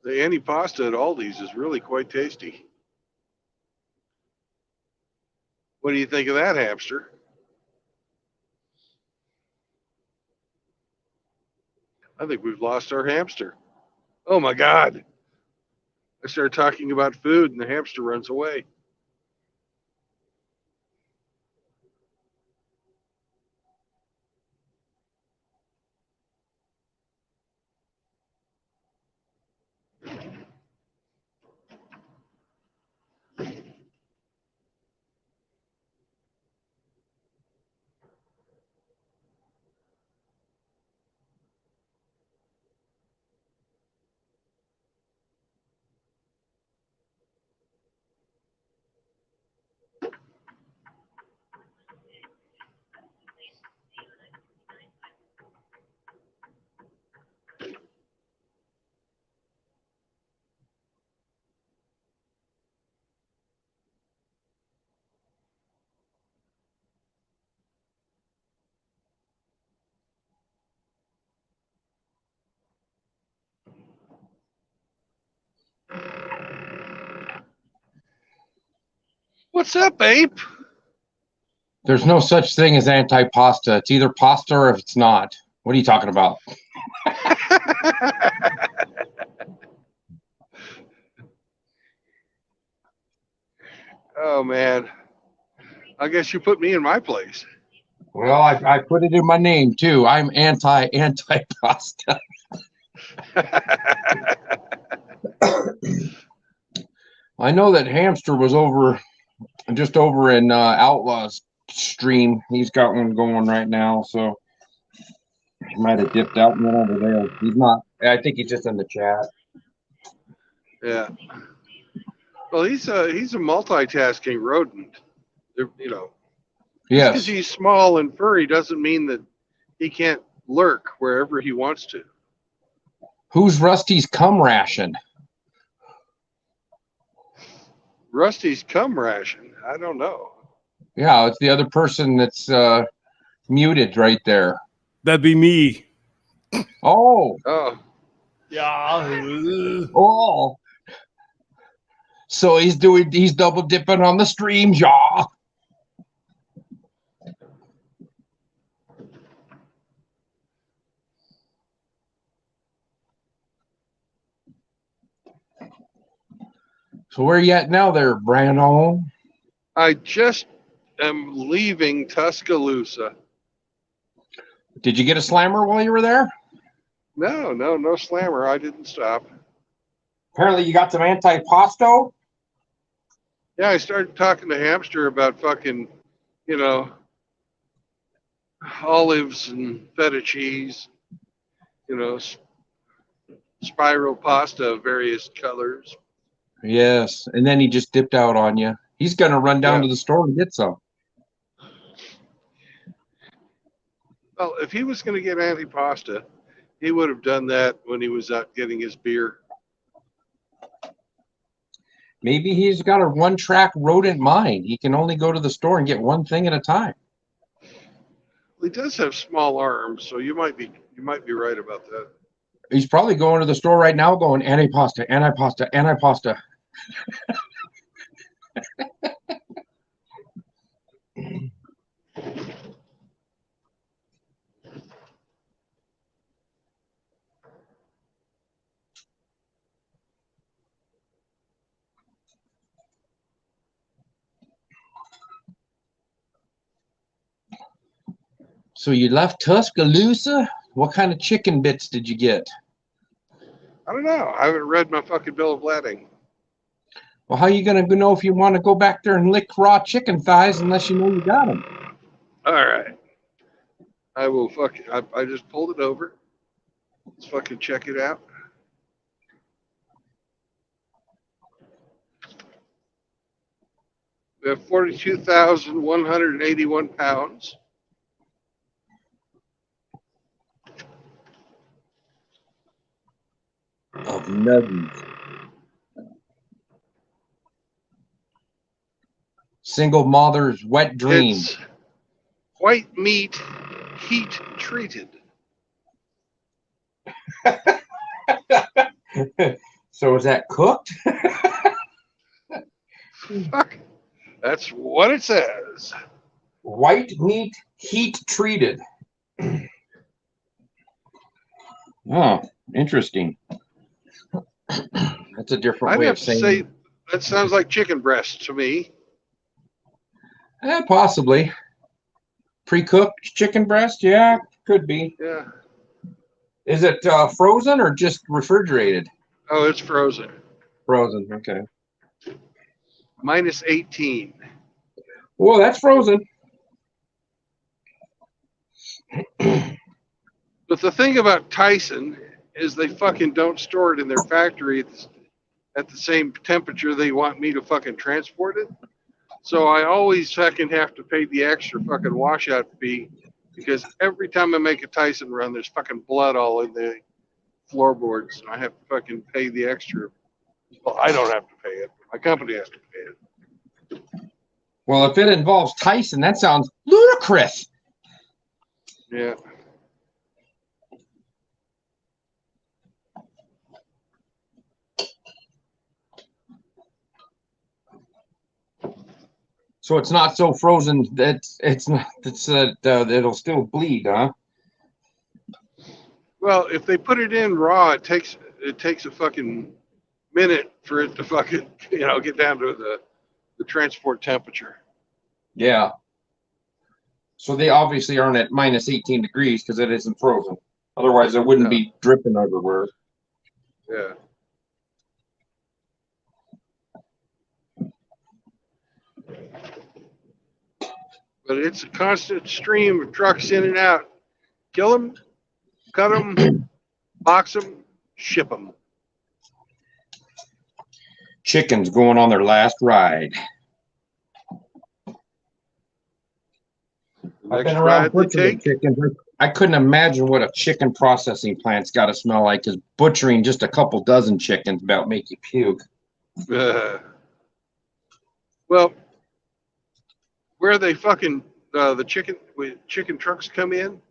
The antipasta at Aldi's is really quite tasty. What do you think of that, hamster? I think we've lost our hamster. Oh my God. I start talking about food and the hamster runs away. What's up, Ape? There's no such thing as anti-pasta. It's either pasta or if it's not. What are you talking about? Oh man, I guess you put me in my place. Well, I put it in my name too. I'm anti-pasta. I know that hamster was just over in Outlaw's stream. He's got one going right now, so he might have dipped out and went over there. He's not. I think he's just in the chat. Yeah. Well, he's a multitasking rodent. You know. Yes. Just because he's small and furry doesn't mean that he can't lurk wherever he wants to. Who's Rusty's cum ration? Rusty's cum ration? I don't know. Yeah, it's the other person that's muted right there. That'd be me. Oh. Oh. Yeah. Oh. So he's double dipping on the stream, y'all. So where are you at now there, Brandon? I just am leaving Tuscaloosa. Did you get a slammer while you were there? No slammer. I didn't stop. Apparently you got some anti-pasto? Yeah, I started talking to Hamster about fucking, you know, olives and feta cheese, you know, spiral pasta of various colors. Yes, and then he just dipped out on you. He's going to run down to the store and get some. Well, if he was going to get antipasta, he would have done that when he was out getting his beer. Maybe he's got a one-track rodent mind. He can only go to the store and get one thing at a time. Well, he does have small arms, so you might be You might be right about that. He's probably going to the store right now going, antipasta, antipasta, antipasta. So you left Tuscaloosa? What kind of chicken bits did you get? I don't know. I haven't read my fucking bill of lading. Well, how are you going to know if you want to go back there and lick raw chicken thighs unless you know you got them? All right. I will I just pulled it over. Let's fucking check it out. We have 42,181 pounds. Of nuggets. Single mother's wet dream. It's white meat, heat treated. So is that cooked? Fuck. That's what it says. White meat, heat treated. Oh, interesting. That's a different I'd way have of to saying. say that sounds like chicken breast to me. Possibly. Pre-cooked chicken breast? Yeah, could be. Yeah. Is it frozen or just refrigerated? Oh, it's frozen. Frozen, okay. Minus 18. Well, that's frozen. But the thing about Tyson is they fucking don't store it in their factory at the same temperature they want me to fucking transport it. So I always fucking have to pay the extra fucking washout fee because every time I make a Tyson run, there's fucking blood all in the floorboards. And I have to fucking pay the extra. Well, I don't have to pay it. My company has to pay it. Well, if it involves Tyson, that sounds ludicrous. Yeah. So it's not so frozen that it'll still bleed, huh? Well, if they put it in raw, it takes a fucking minute for it to fucking get down to the transport temperature. Yeah. So they obviously aren't at minus 18 degrees because it isn't frozen. Otherwise, it wouldn't be dripping everywhere. Yeah. But it's a constant stream of trucks in and out. Kill them, cut them, box them, ship them. Chickens going on their last ride. I've been around butchering chickens. I couldn't imagine what a chicken processing plant's got to smell like, because butchering just a couple dozen chickens about make you puke. Well, where they fucking the chicken trucks come in,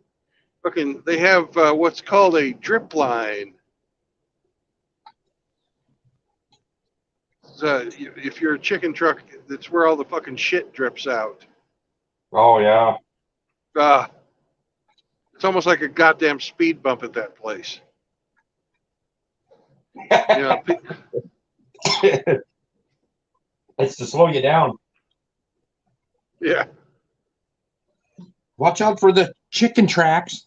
fucking they have what's called a drip line. So if you're a chicken truck, that's where all the fucking shit drips out. Oh yeah. It's almost like a goddamn speed bump at that place. It's to slow you down. Yeah. Watch out for the chicken tracks.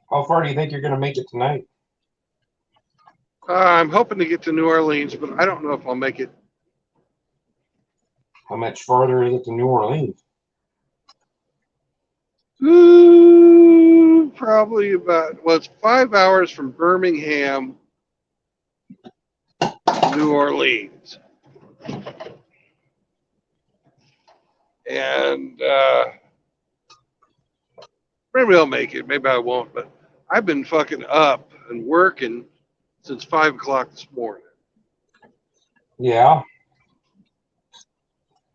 How far do you think you're going to make it tonight? I'm hoping to get to New Orleans, but I don't know if I'll make it. How much farther is it to New Orleans? Probably about, it's 5 hours from Birmingham to New Orleans. And maybe I'll make it, maybe I won't, but I've been fucking up and working since 5 o'clock this morning. Yeah.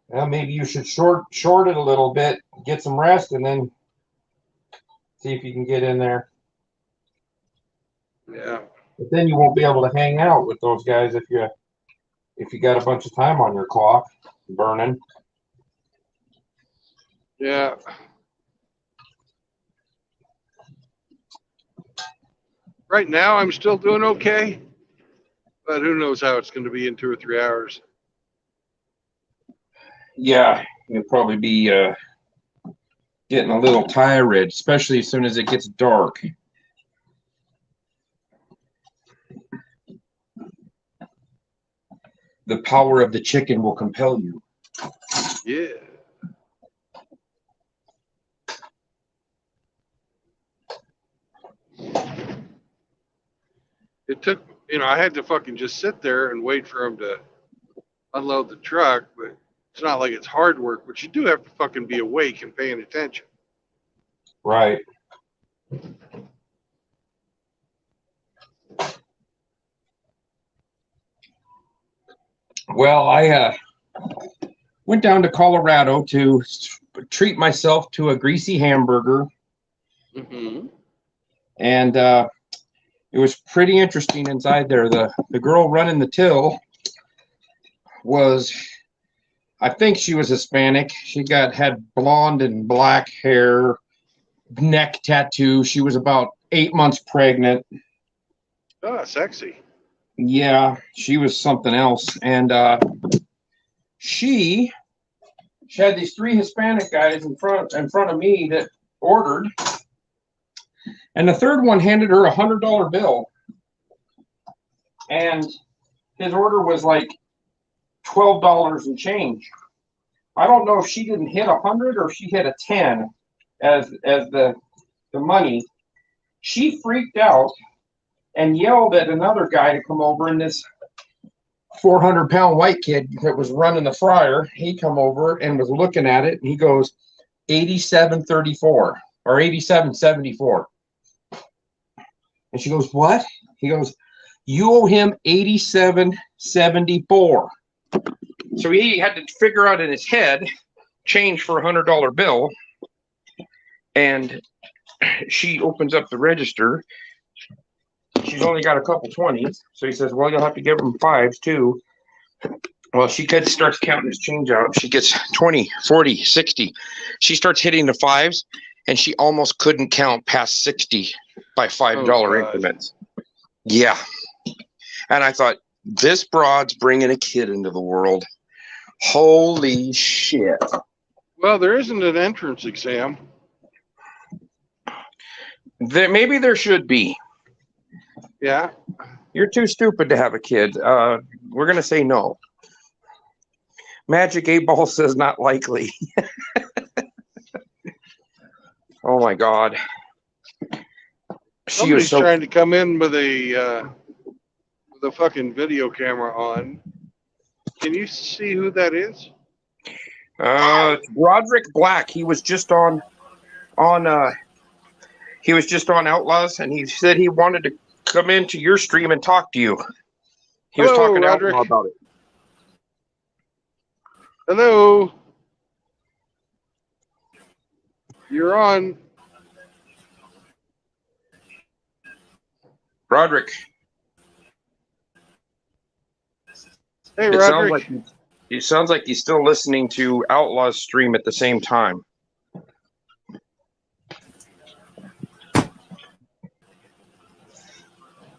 Well, maybe you should short it a little bit, get some rest, and then see if you can get in there. Yeah. But then you won't be able to hang out with those guys if you got a bunch of time on your clock burning. Yeah. Right now, I'm still doing okay, but who knows how it's going to be in 2 or 3 hours. Yeah, you'll probably be getting a little tired, especially as soon as it gets dark. The power of the chicken will compel you. Yeah. It took, I had to fucking just sit there and wait for him to unload the truck, but it's not like it's hard work, but you do have to fucking be awake and paying attention. Right. Well, I went down to Colorado to treat myself to a greasy hamburger. Mm-hmm. And it was pretty interesting inside there. The girl running the till was, I think she was Hispanic. She had blonde and black hair, neck tattoo. She was about 8 months pregnant. Oh, sexy. Yeah, she was something else. And she had these 3 Hispanic guys in front of me that ordered. And the third one handed her $100 bill. And his order was like $12 and change. I don't know if she didn't hit 100 or if she hit a 10 as the money. She freaked out and yelled at another guy to come over, and this 400-pound white kid that was running the fryer, he come over and was looking at it, and he goes, 87.34 or 87.74. And she goes, what? He goes, you owe him 87.74. So he had to figure out in his head change for $100 bill. And she opens up the register. She's only got a couple 20s. So he says, well, you'll have to give him 5s too. Well, she starts counting his change out. She gets 20, 40, 60. She starts hitting the 5s, and she almost couldn't count past 60 by $5 increments. Yeah. And I thought, this broad's bringing a kid into the world. Holy shit. Well, there isn't an entrance exam. Maybe there should be. Yeah. You're too stupid to have a kid. We're going to say no. Magic 8-Ball says not likely. Oh, my God. Somebody's trying to come in with a fucking video camera on. Can you see who that is? Roderick Black. He was just on Outlaws, and he said he wanted to come into your stream and talk to you. He was talking to Outlaw about it. Hello. You're on. Roderick. Hey, Roderick. It sounds like he's still listening to Outlaw's stream at the same time.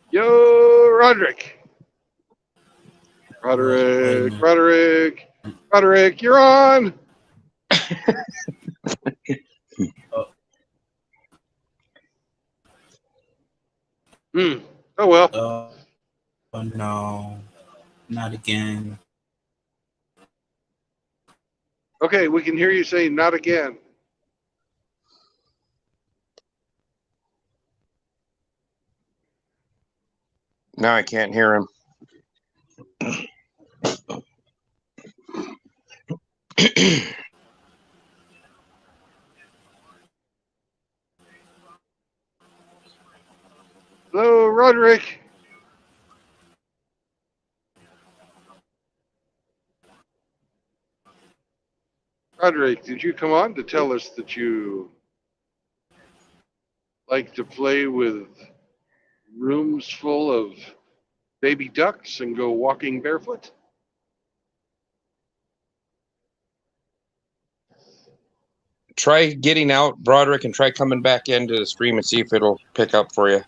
Yo, Roderick. Roderick, you're on. Oh, well. Oh, no. Not again. Okay, we can hear you saying not again. Now I can't hear him. Hello, Roderick. Roderick, did you come on to tell us that you like to play with rooms full of baby ducks and go walking barefoot? Try getting out, Broderick, and try coming back into the stream and see if it'll pick up for you.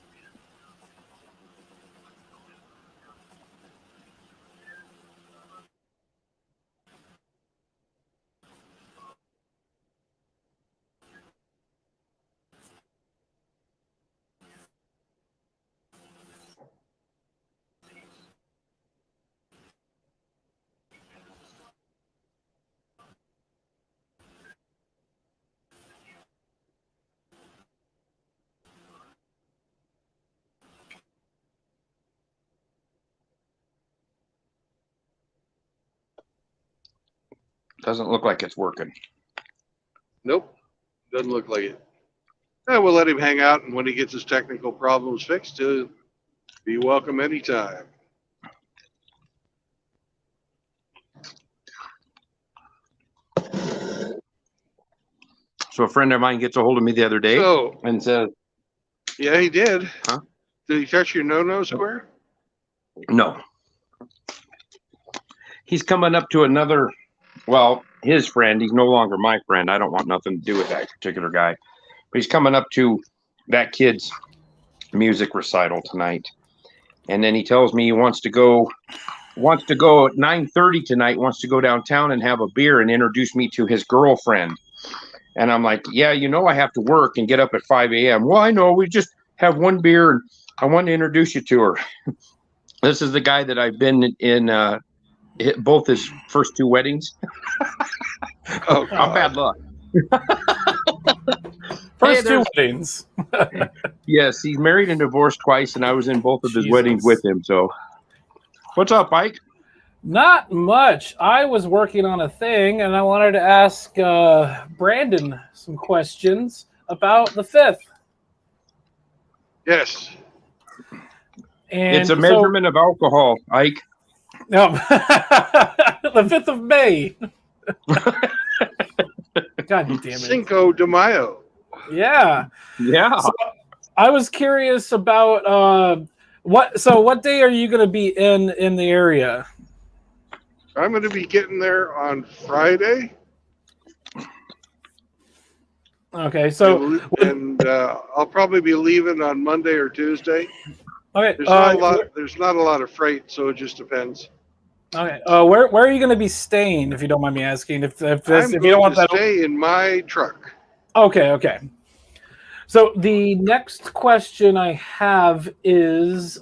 Doesn't look like it's working. Nope, doesn't look like it. We'll let him hang out, and when he gets his technical problems fixed, he'll be welcome anytime. So a friend of mine gets a hold of me the other day and says, "Yeah, he did. Huh? Did he touch your no-no square?" No. He's coming up to another, well, his friend. He's no longer my friend. I don't want nothing to do with that particular guy. But he's coming up to that kid's music recital tonight. And then he tells me he wants to go at 9:30 tonight, wants to go downtown and have a beer and introduce me to his girlfriend. And I'm like, yeah, I have to work and get up at 5 a.m. Well, I know, we just have one beer and I want to introduce you to her. This is the guy that I've been in both his first two weddings. Oh, how bad luck. First two weddings. Yes, he's married and divorced twice, and I was in both of his weddings with him. So, what's up, Mike? Not much. I was working on a thing, and I wanted to ask Brandon some questions about the 5th. Yes. And it's a measurement of alcohol, Ike. No, the 5th of May. God damn it. Cinco de Mayo. Yeah. Yeah. So I was curious about what day are you going to be in the area? I'm going to be getting there on Friday. Okay, so and I'll probably be leaving on Monday or Tuesday. Okay, there's not a lot of freight, so it just depends. Okay, where are you going to be staying, if you don't mind me asking? If you don't want that, stay in my truck. Okay. So the next question I have is,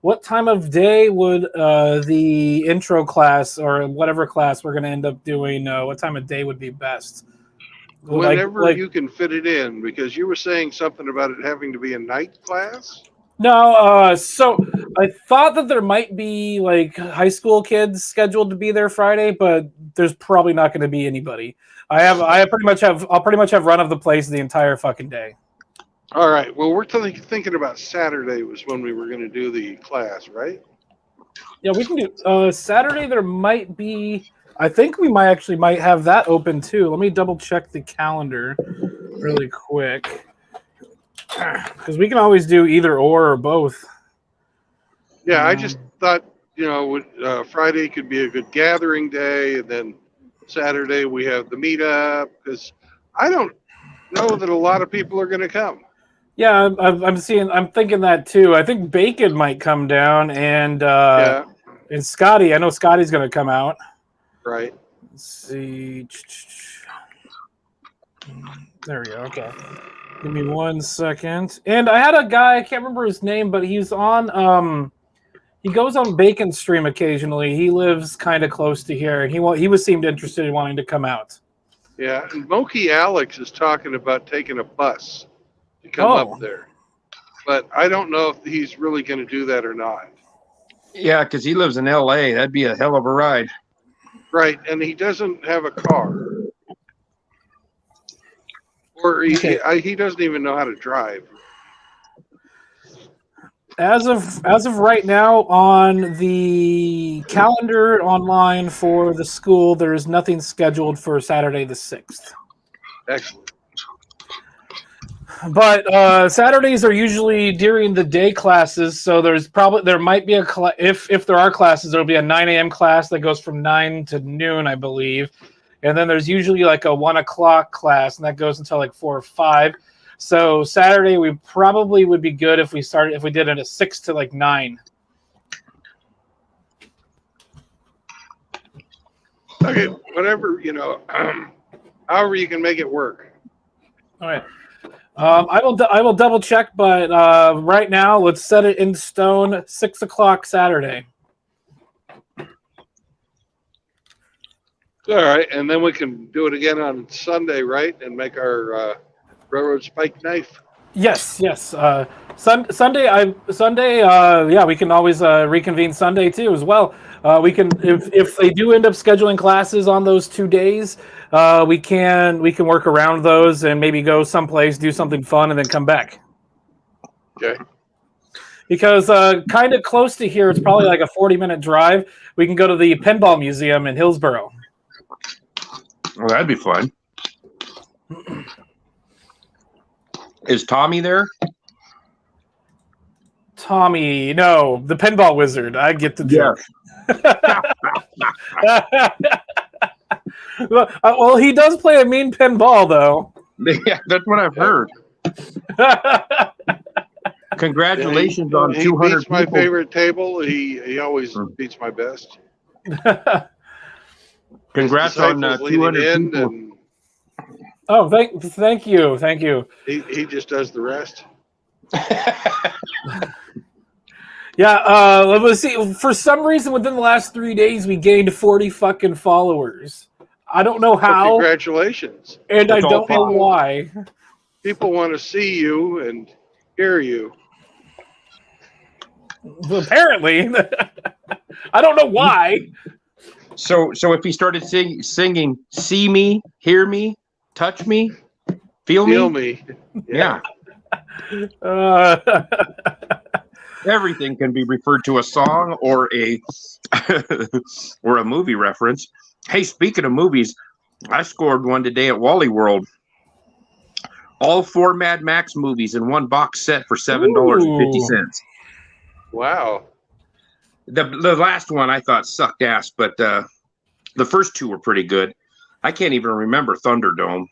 what time of day would the intro class or whatever class we're going to end up doing? What time of day would be best? Whenever you can fit it in, because you were saying something about it having to be a night class. No, so I thought that there might be like high school kids scheduled to be there Friday, but there's probably not going to be anybody. I'll pretty much have run of the place the entire fucking day. All right. Well, we're thinking about Saturday was when we were going to do the class, right? Yeah, we can do Saturday. There might be. I think we might have that open too. Let me double check the calendar really quick. Because we can always do either or both. Yeah, I just thought, Friday could be a good gathering day, and then Saturday we have the meetup, because I don't know that a lot of people are going to come. Yeah, I'm thinking that too. I think Bacon might come down, and Scotty. I know Scotty's going to come out. Right. Let's see. There we go. Okay. Give me 1 second. And I had a guy, I can't remember his name, but he's on he goes on Bacon stream occasionally. He lives kind of close to here, and he seemed interested in wanting to come out. Yeah, and Moki Alex is talking about taking a bus to come up there. But I don't know if he's really going to do that or not. Yeah, because he lives in LA. That'd be a hell of a ride. Right, and he doesn't have a car. Or he doesn't even know how to drive. As of right now, on the calendar online for the school, there is nothing scheduled for Saturday the 6th. Excellent. But Saturdays are usually during the day classes, so there might be if there are classes, there'll be a 9 a.m. class that goes from 9 to noon, I believe, and then there's usually like a 1 o'clock class, and that goes until like 4 or 5. So Saturday we probably would be good if we did it at 6 to like 9. Okay, whatever, however you can make it work. All right. I will double check, but right now let's set it in stone. 6 o'clock Saturday. All right, and then we can do it again on Sunday, right? And make our railroad spike knife. Yes. Sunday. Yeah, we can always reconvene Sunday too as well. We can if they do end up scheduling classes on those 2 days, we can work around those and maybe go someplace, do something fun, and then come back. Okay. Because kind of close to here, it's probably like a 40-minute drive. We can go to the Pinball Museum in Hillsboro. Well, that'd be fun. Is Tommy there? Tommy, no, the Pinball Wizard. I get the joke. Well, he does play a mean pinball, though. Yeah, that's what I've heard. Congratulations on he 200 beats my people. favorite table. He always beats my best. Congrats on 200 people. And oh, thank you. he just does the rest. Yeah, let's see. For some reason, within the last 3 days, we gained 40 fucking followers. I don't know how. Well, congratulations. And I don't know why. People want to see you and hear you. Apparently. I don't know why. So if he started singing, see me, hear me, touch me, feel me. Yeah. Everything can be referred to a song or a or a movie reference. Hey, speaking of movies, I scored one today at Wally World. All 4 Mad Max movies in one box set for $7.50. Wow. The last one I thought sucked ass, but the first 2 were pretty good. I can't even remember Thunderdome.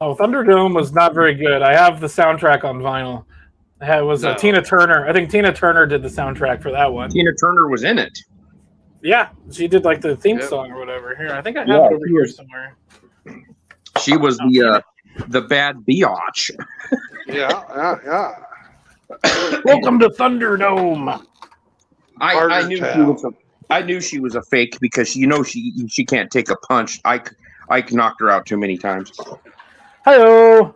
Oh, Thunderdome was not very good. I have the soundtrack on vinyl. It was Tina Turner. I think Tina Turner did the soundtrack for that one. Tina Turner was in it. Yeah, she did like the theme song or whatever. Here, I think I have it over here somewhere. She was the bad biatch. Yeah. Welcome to Thunderdome. I knew she was a fake because she can't take a punch. Ike knocked her out too many times. Hello.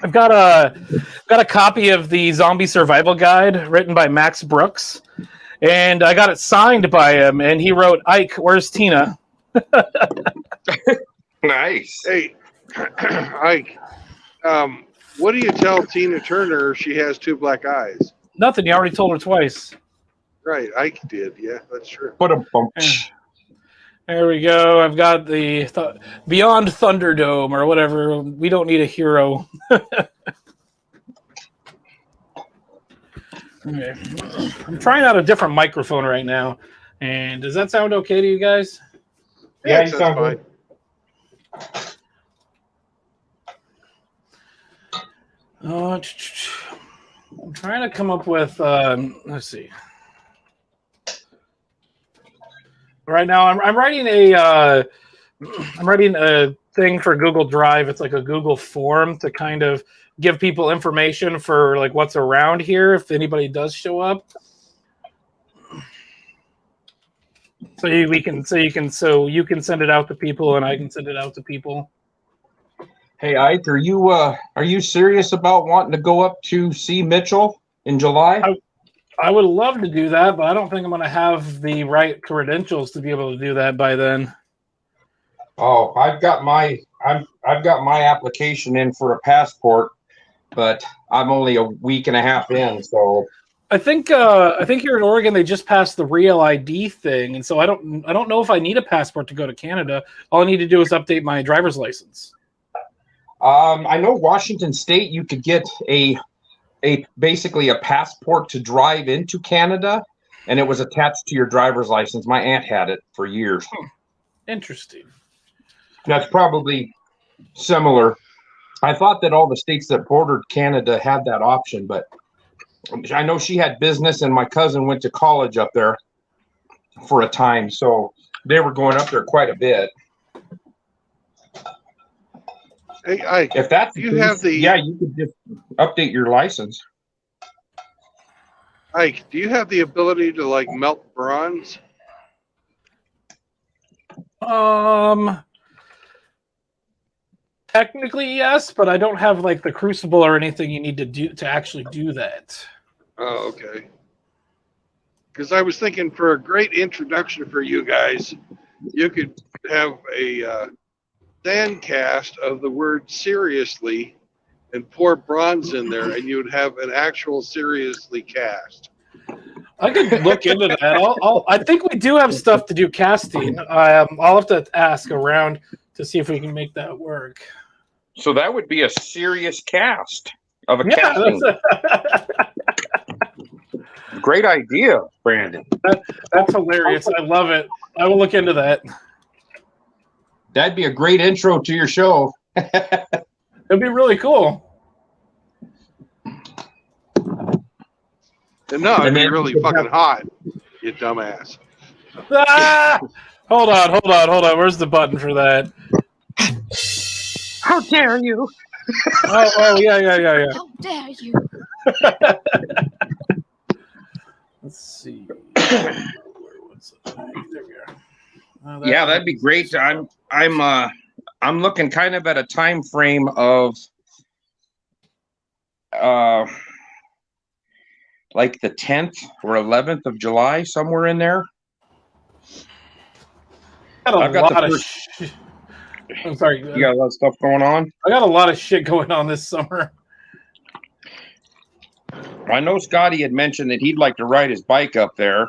I've got a copy of the Zombie Survival Guide written by Max Brooks, and I got it signed by him. And he wrote, "Ike, where's Tina?" Nice. Hey, Ike, what do you tell Tina Turner she has 2 black eyes? Nothing. You already told her twice. Right, Ike did. Yeah, that's true. What a bump. There we go. I've got the Beyond Thunderdome or whatever. We don't need a hero. Okay. I'm trying out a different microphone right now. And does that sound okay to you guys? Yeah, you sound fine. I'm trying to come up with, let's see. Right now, I'm writing a thing for Google Drive. It's like a Google form to kind of give people information for like what's around here if anybody does show up. So you can send it out to people and I can send it out to people. Hey Ike, are you serious about wanting to go up to see Mitchell in July? I would love to do that, but I don't think I'm going to have the right credentials to be able to do that by then. Oh, I've got my application in for a passport, but I'm only a week and a half in, so. I think here in Oregon they just passed the Real ID thing, and so I don't know if I need a passport to go to Canada. All I need to do is update my driver's license. I know Washington State, you could get basically a passport to drive into Canada, and it was attached to your driver's license. My aunt had it for years. Interesting. That's probably similar. I thought that all the states that bordered Canada had that option, but I know she had business, and my cousin went to college up there for a time, so they were going up there quite a bit. Hey, Ike, if that's you have the you could just update your license. Ike, do you have the ability to like melt bronze? Technically yes, but I don't have like the crucible or anything you need to do to actually do that. Oh, okay. Because I was thinking for a great introduction for you guys, you could have a sand cast of the word seriously and pour bronze in there, and you'd have an actual seriously cast. I could look into that. I think we do have stuff to do casting. I'll have to ask around to see if we can make that work. So that would be a serious cast of a casting. Great idea, Brandon. That's hilarious. I love it. I will look into that. That'd be a great intro to your show. It'd be really cool. No, it'd be really fucking hot, you dumbass. Ah! Hold on. Where's the button for that? How dare you? Oh, yeah. How dare you? Let's see. Where was it? There we are. Yeah, that'd be great. I'm looking kind of at a time frame of like the 10th or 11th of July, somewhere in there. I'm sorry. You got a lot of stuff going on? I got a lot of shit going on this summer. I know Scotty had mentioned that he'd like to ride his bike up there.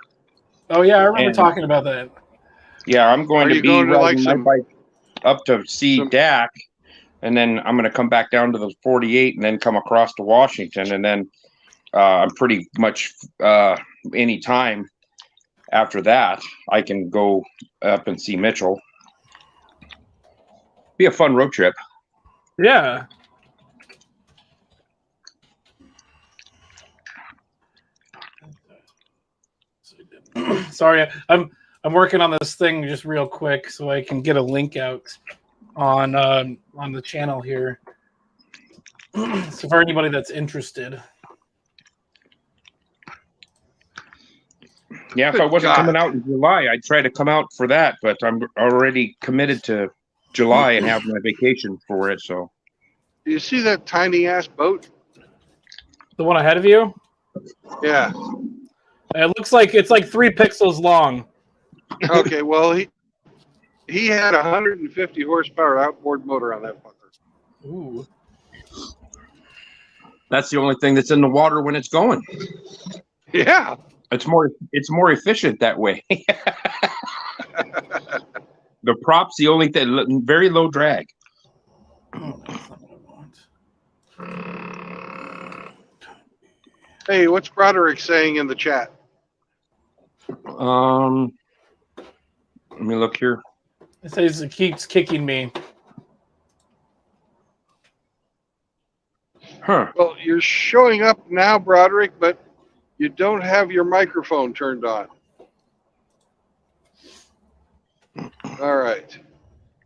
Oh yeah, I remember talking about that. Yeah, I'm going to be riding my like bike up to see Dak, and then I'm going to come back down to the 48 and then come across to Washington, and then I'm pretty much any time after that I can go up and see Mitchell. Be a fun road trip. Yeah. Sorry, I'm working on this thing just real quick so I can get a link out on the channel here. So for anybody that's interested. Yeah, if I wasn't coming out in July, I'd try to come out for that, but I'm already committed to July and have my vacation for it. So, do you see that tiny ass boat? The one ahead of you? Yeah. It looks like it's like 3 pixels long. Okay, well he had 150 horsepower outboard motor on that fucker. Ooh. That's the only thing that's in the water when it's going. Yeah. It's more efficient that way. The prop's the only thing, very low drag. Hey, what's Broderick saying in the chat? Let me look here. It says it keeps kicking me. Huh. Well, you're showing up now, Broderick, but you don't have your microphone turned on. All right.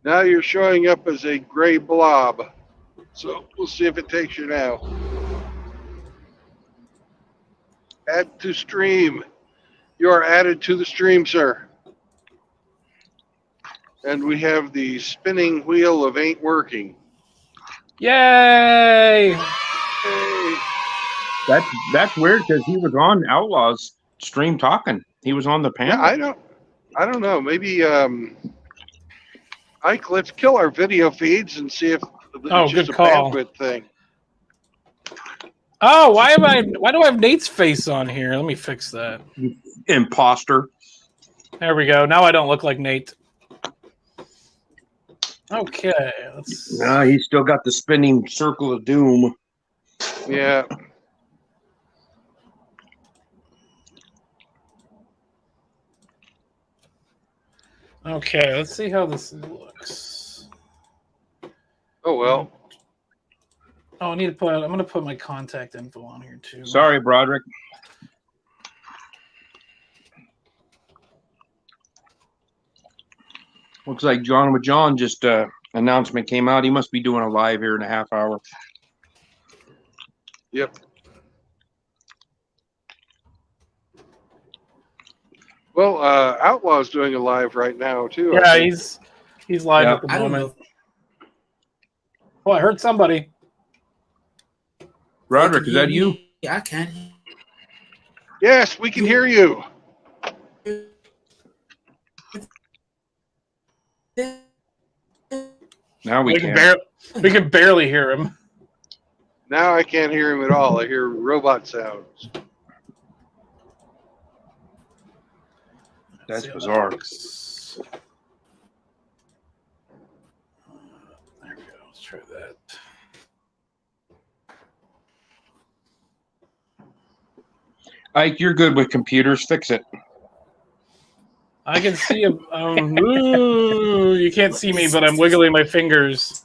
Now you're showing up as a gray blob. So we'll see if it takes you now. Add to stream. You are added to the stream, sir. And we have the spinning wheel of ain't working. Yay! Hey. That's weird because he was on Outlaws stream talking. He was on the panel. Yeah, I don't know. Maybe Ike, let's kill our video feeds and see if it's just a bandwidth thing. Oh, why do I have Nate's face on here? Let me fix that. Imposter. There we go. Now I don't look like Nate. Okay, let's. Nah, he's still got the spinning circle of doom. Yeah. Okay, let's see how this looks. Oh well. Oh, I'm gonna put my contact info on here too. Sorry, Broderick. Looks like John just announcement came out. He must be doing a live here in a half hour. Yep. Well, Outlaw's doing a live right now too. Yeah, he's live at the moment. Oh, I heard somebody. Roderick, is that you? Yeah, I can. Yes, we can hear you. Now we can. We can barely hear him. Now I can't hear him at all. I hear robot sounds. That's bizarre. There we go. Let's try that. Ike, you're good with computers. Fix it. I can see him. You can't see me, but I'm wiggling my fingers.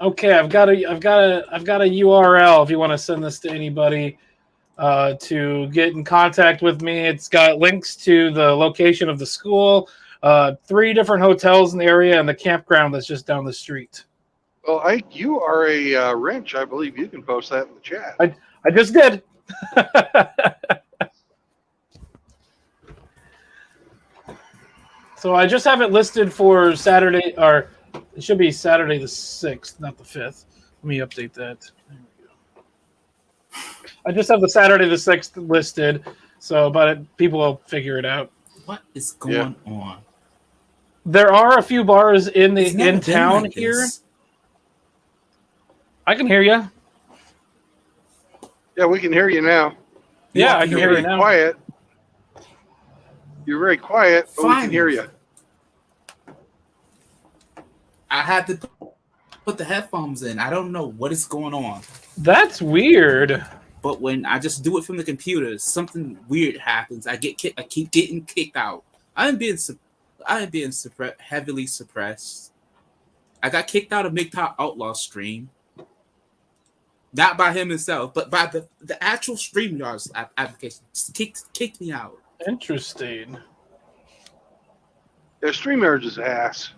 Okay, I've got a URL if you want to send this to anybody to get in contact with me. It's got links to the location of the school, 3 different hotels in the area, and the campground that's just down the street. Well, Ike, you are a wrench. I believe you can post that in the chat. I just did. So I just have it listed for Saturday, or it should be Saturday the 6th, not the 5th. Let me update that. There we go. I just have the Saturday the 6th listed, but people will figure it out. What is going on? There are a few bars in town like here. I can hear you. Yeah, we can hear you now. Yeah, I can hear you now. Quiet. You're very quiet, but we can hear you. I had to put the headphones in. I don't know what is going on. That's weird. But when I just do it from the computer, something weird happens. I keep getting kicked out. I am being heavily suppressed. I got kicked out of MGTOW Outlaw stream. Not by him himself, but by the actual StreamYard's application. Kicked me out. Interesting. Yeah, StreamYard's is ass.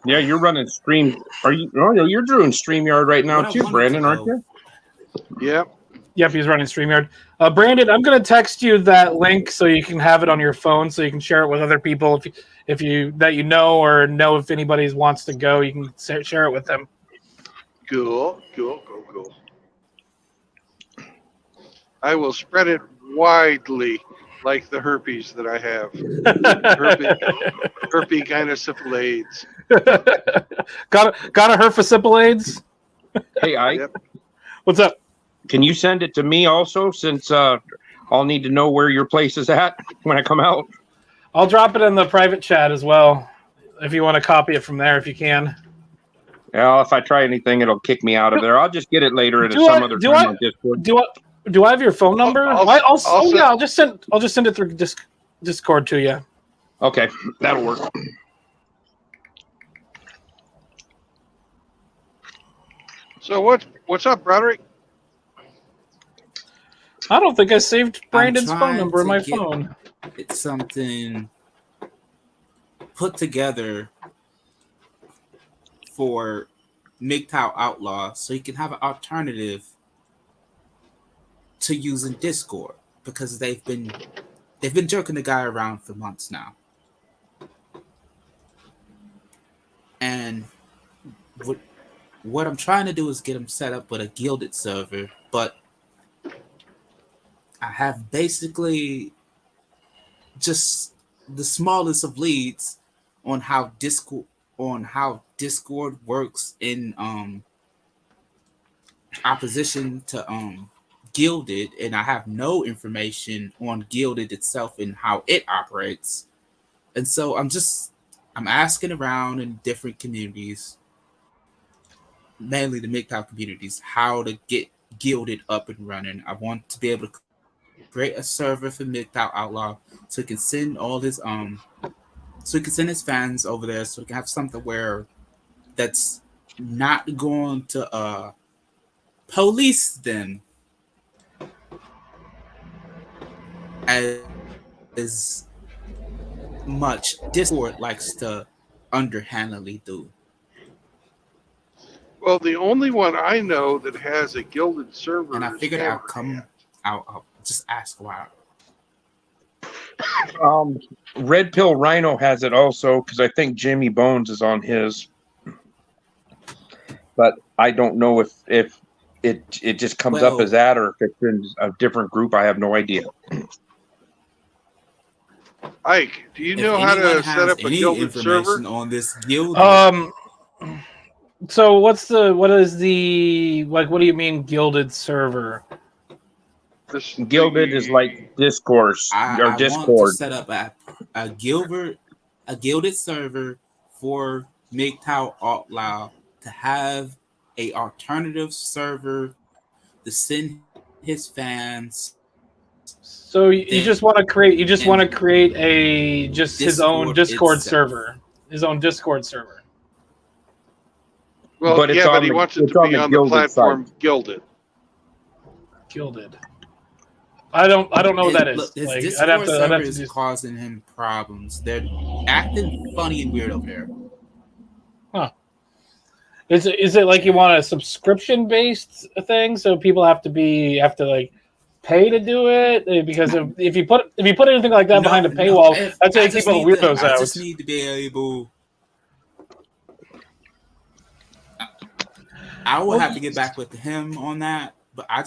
Yeah, you're running Stream. Are you? Oh, no, you're doing StreamYard right now too, Brandon, aren't you? Yep. Yep, he's running StreamYard. Brandon, I'm going to text you that link so you can have it on your phone, so you can share it with other people if you know or know if anybody wants to go. You can share it with them. Cool. I will spread it widely, like the herpes that I have. Herpes gynosyphilades. Got a herpesipilades? Hey, Ike. Yep. What's up? Can you send it to me also, since I'll need to know where your place is at when I come out? I'll drop it in the private chat as well, if you want to copy it from there, if you can. Yeah, if I try anything, it'll kick me out of there. I'll just get it later at some other time on Discord. Do I have your phone number? I'll just send it through Discord to you. Okay, that'll work. So what's up, Broderick? I don't think I saved Brandon's phone number in my phone. It's something put together for MGTOW Outlaw, so you can have an alternative to using Discord, because they've been jerking the guy around for months now. And what I'm trying to do is get him set up with a gilded server, but I have basically just the smallest of leads on how Discord on how Discord works in opposition to Gilded, and I have no information on Gilded itself and how it operates. And so I'm asking around in different communities, mainly the MGTOW communities, how to get Gilded up and running. I want to be able to create a server for MGTOW Outlaw so he can send all his so he can send his fans over there, so we can have something where that's not going to police them as much Discord likes to underhandedly do. Well, the only one I know that has a Gilded server And I is figured Hammerhand. I'll just ask why. Red Pill Rhino has it also, because I think Jimmy Bones is on his. But I don't know if it just comes up as that, or if it's in a different group. I have no idea. Ike, do you know how to set up a Gilded server? On this Gilded? So what is the what do you mean Gilded server? Gilded is like discourse or Discord. I want to set up a Gilded server for MGTOW Outlaw to have a alternative server to send his fans. So you just want to create a his own Discord server, his own Discord server. Well, but he wants it to be on the platform side. Gilded. I don't know what that is. Look, his like, Discord server is causing him problems. They're acting funny and weird over there. Huh. Is it like you want a subscription based thing, so people have to like pay to do it? Because if you put anything like that behind a paywall, that's how you keep all the weirdos out. I just need to be able. I will have to get back with him on that, but I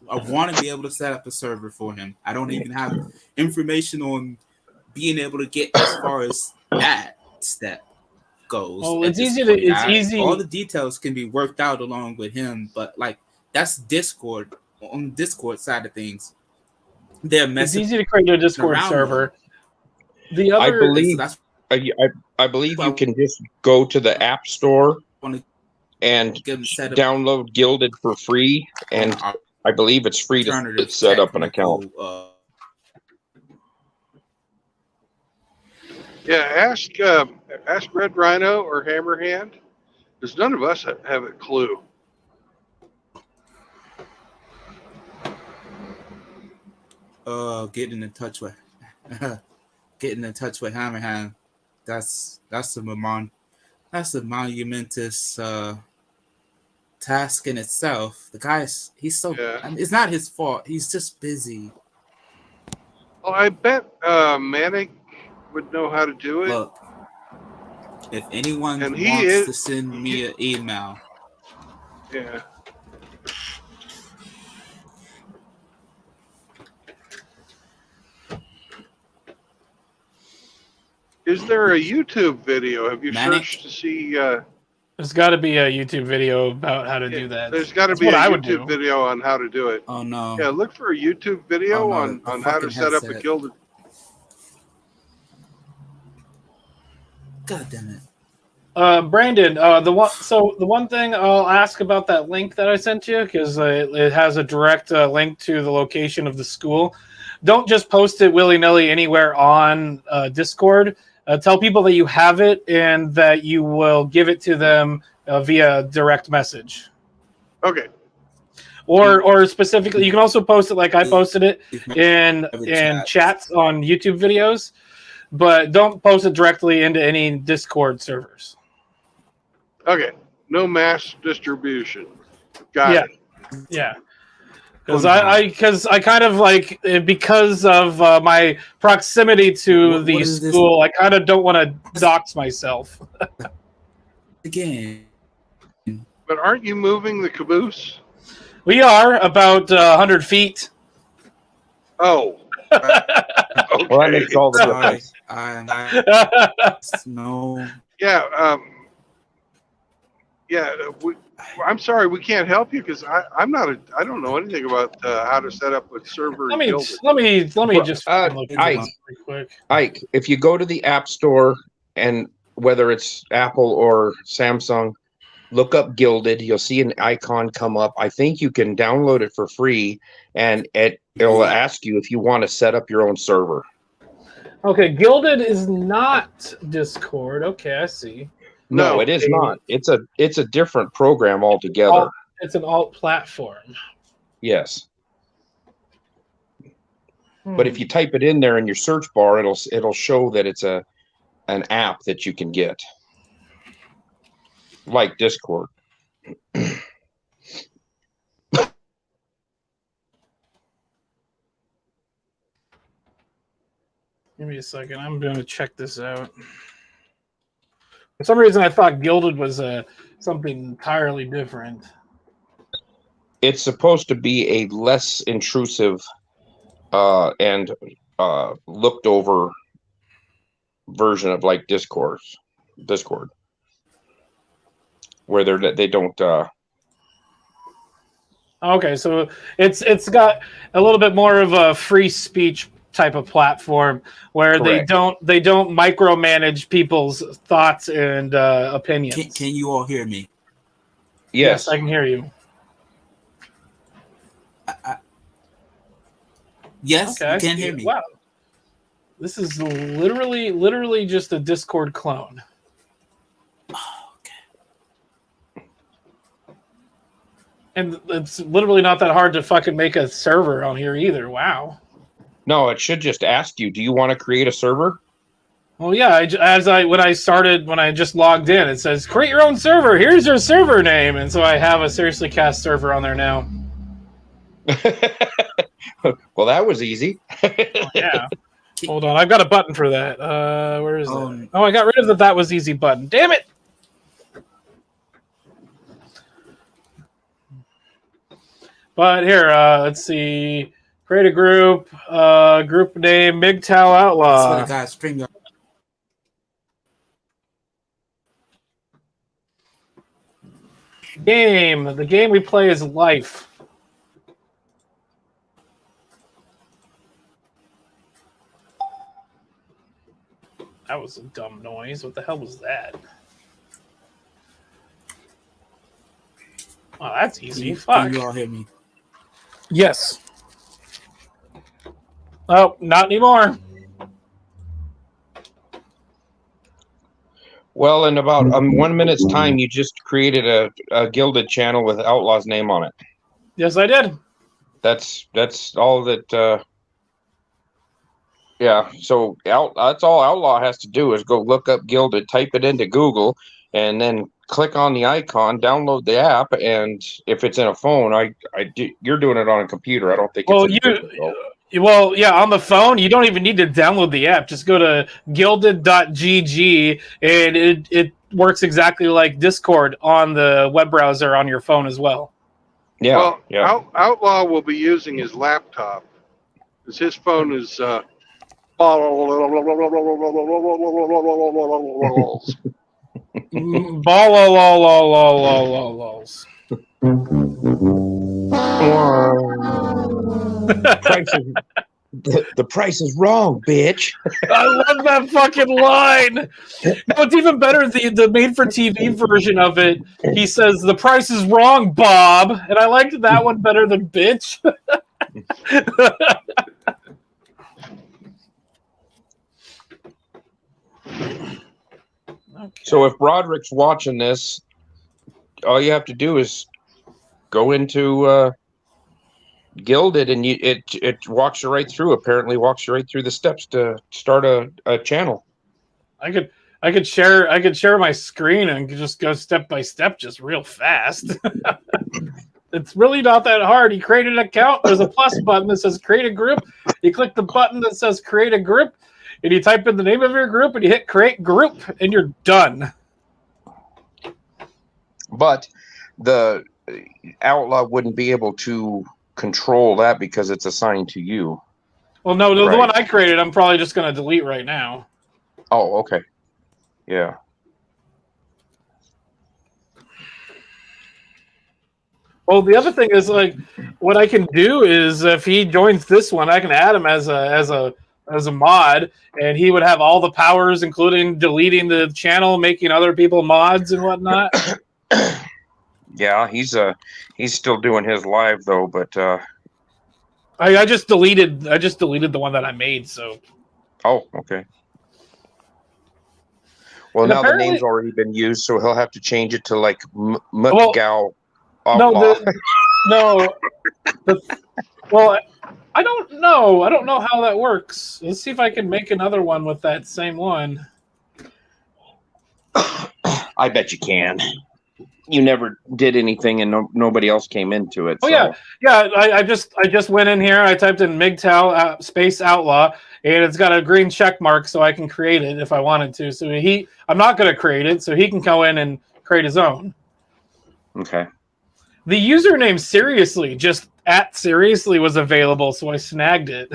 want to be able to set up a server for him. I don't even have information on being able to get as far as that step goes. Oh, it's easy. All the details can be worked out along with him, but like that's Discord. On the Discord side of things, it's easy to create a Discord server. The other, I believe you can just go to the App Store and download Gilded for free, and I believe it's free to set up an account. Yeah, ask Red Rhino or Hammerhand, because none of us have a clue. Getting in touch with Hammerhand. That's a monumentous task in itself. The guy's I mean, it's not his fault. He's just busy. Oh, I bet Manic would know how to do it. Look, if anyone wants to send me an email, yeah. Is there a YouTube video? Have you searched to see? There's got to be a YouTube video about how to do that. There's got to be a YouTube video on how to do it. Oh no! Yeah, look for a YouTube video on how to set up a Gilded. God damn it! Brandon, the one thing I'll ask about that link that I sent you, because it has a direct link to the location of the school. Don't just post it willy-nilly anywhere on Discord. Tell people that you have it and that you will give it to them via direct message. Okay. Or specifically, you can also post it like I posted it in chats on YouTube videos, but don't post it directly into any Discord servers. Okay. No mass distribution. Got it. Yeah. Because I kind of like, because of my proximity to the school, I kind of don't want to dox myself. Again. But aren't you moving the caboose? We are about 100 feet. Oh. Okay. Well, that makes all the difference. No. Yeah. Yeah. I'm sorry, we can't help you because I don't know anything about how to set up a server. Let me just look at Ike, this really quick. Ike, if you go to the App Store and whether it's Apple or Samsung, look up Gilded. You'll see an icon come up. I think you can download it for free, and it'll ask you if you want to set up your own server. Okay, Gilded is not Discord. Okay, I see. No, it is not. It's a different program altogether. It's an alt platform. Yes. But if you type it in there in your search bar, it'll show that it's an app that you can get, like Discord. Give me a second. I'm going to check this out. For some reason, I thought Gilded was something entirely different. It's supposed to be a less intrusive and looked over version of like Discord, where they don't. Okay, so it's got a little bit more of a free speech type of platform where Correct. they don't micromanage people's thoughts and opinions. Can you all hear me? Yes, I can hear you. Yes, okay, you can hear me. Wow, this is literally just a Discord clone. And it's literally not that hard to fucking make a server on here either. Wow. No, it should just ask you, do you want to create a server? Well, yeah. When I just logged in, it says create your own server. Here's your server name, and so I have a Seriously Cast server on there now. Well, that was easy. Yeah. Hold on, I've got a button for that. Where is it? Oh, I got rid of the "that was easy" button. Damn it! But here, let's see. Create a group. Group name MGTOW Outlaw. That's what I got. Stream your... Game. The game we play is Life. That was a dumb noise. What the hell was that? Oh, that's easy. Fuck. Can you all hear me? Yes. Oh, not anymore. Well, in about 1 minute's time, you just created a Gilded channel with Outlaw's name on it. Yes, I did. That's all that. Yeah, so that's all Outlaw has to do is go look up Gilded, type it into Google, and then click on the icon, download the app, and if it's in a phone, you're doing it on a computer. I don't think it's Well, yeah, on the phone, you don't even need to download the app. Just go to gilded.gg, and it works exactly like Discord on the web browser on your phone as well. Yeah. Well, yeah. Outlaw will be using his laptop because his phone is. The price is wrong, bitch. I love that fucking line. No, it's even better. The made-for-TV version of it, he says, "The price is wrong, Bob," and I liked that one better than "bitch." Okay. So if Broderick's watching this, all you have to do is go into Gilded, and it walks you right through. Apparently, walks you right through the steps to start a channel. I could share my screen and just go step by step, just real fast. It's really not that hard. You create an account. There's a plus button that says create a group. You click the button that says create a group, and you type in the name of your group, and you hit create group, and you're done. But the Outlaw wouldn't be able to control that because it's assigned to you. Well, no, the one I created, I'm probably just going to delete right now. Oh, okay. Yeah. Well, the other thing is like what I can do is if he joins this one, I can add him as a mod, and he would have all the powers, including deleting the channel, making other people mods and whatnot. Yeah, he's still doing his live though, but I just deleted the one that I made. So. Oh, okay. Well, And now the apparently- name's already been used, so he'll have to change it to like No, MGTOW. well, I don't know. I don't know how that works. Let's see if I can make another one with that same one. I bet you can. You never did anything, and nobody else came into it. Oh so. yeah. I just went in here. I typed in MGTOW space outlaw, and it's got a green check mark, so I can create it if I wanted to. So I'm not going to create it, so he can go in and create his own. Okay. The username seriously was available, so I snagged it.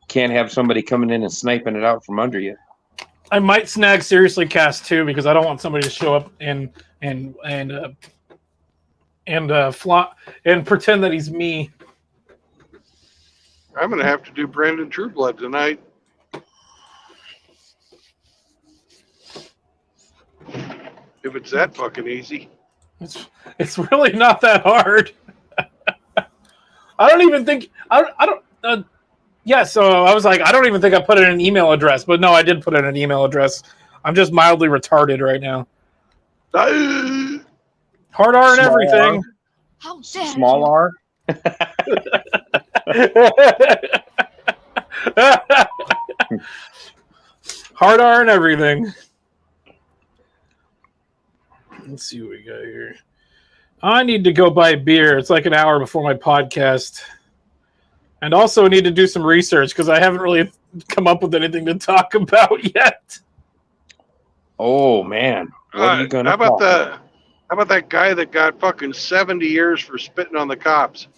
Can't have somebody coming in and sniping it out from under you. I might snag seriously cast too, because I don't want somebody to show up and pretend that he's me. I'm gonna have to do Brandon Trueblood tonight. If it's that fucking easy. It's really not that hard. I don't even think yeah, so I was like, I don't even think I put in an email address, but no, I did put in an email address. I'm just mildly retarded right now. Hard R and everything. Small R. Hard R and everything. Let's see what we got here. I need to go buy beer. It's like an hour before my podcast. And also need to do some research because I haven't really come up with anything to talk about yet. Oh man. What are you gonna how about that guy that got fucking 70 years for spitting on the cops?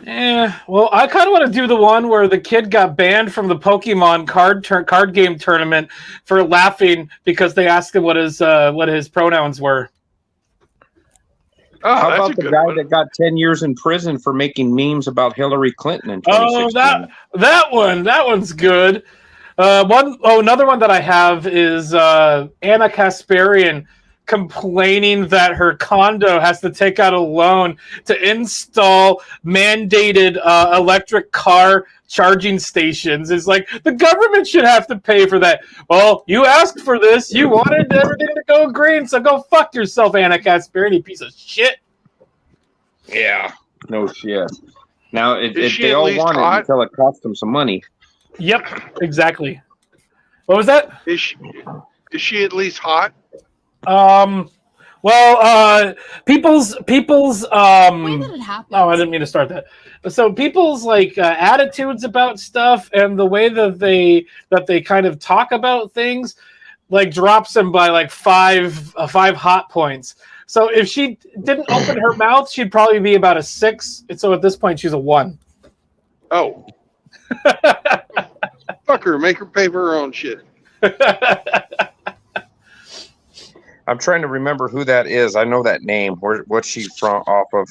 Well, I kind of want to do the one where the kid got banned from the Pokemon card game tournament for laughing because they asked him what his pronouns were. How about the guy that got 10 years in prison for making memes about Hillary Clinton in 2016? Oh, that one's good. Another one that I have is Anna Kasparian complaining that her condo has to take out a loan to install mandated electric car charging stations. It's like the government should have to pay for that. Well, you asked for this. You wanted everything to go green, so go fuck yourself, Anna Kasparian, you piece of shit. Yeah, no shit. Now, they all want it until it costs them some money. Yep, exactly. What was that? Is she at least hot? People's I didn't mean to start that. So people's like attitudes about stuff and the way that they kind of talk about things like drops them by like five hot points. So if she didn't open her mouth, she'd probably be about a 6. And so at this point, she's a 1. Oh. Fuck her. Make her pay for her own shit. I'm trying to remember who that is. I know that name. What's she from? Off of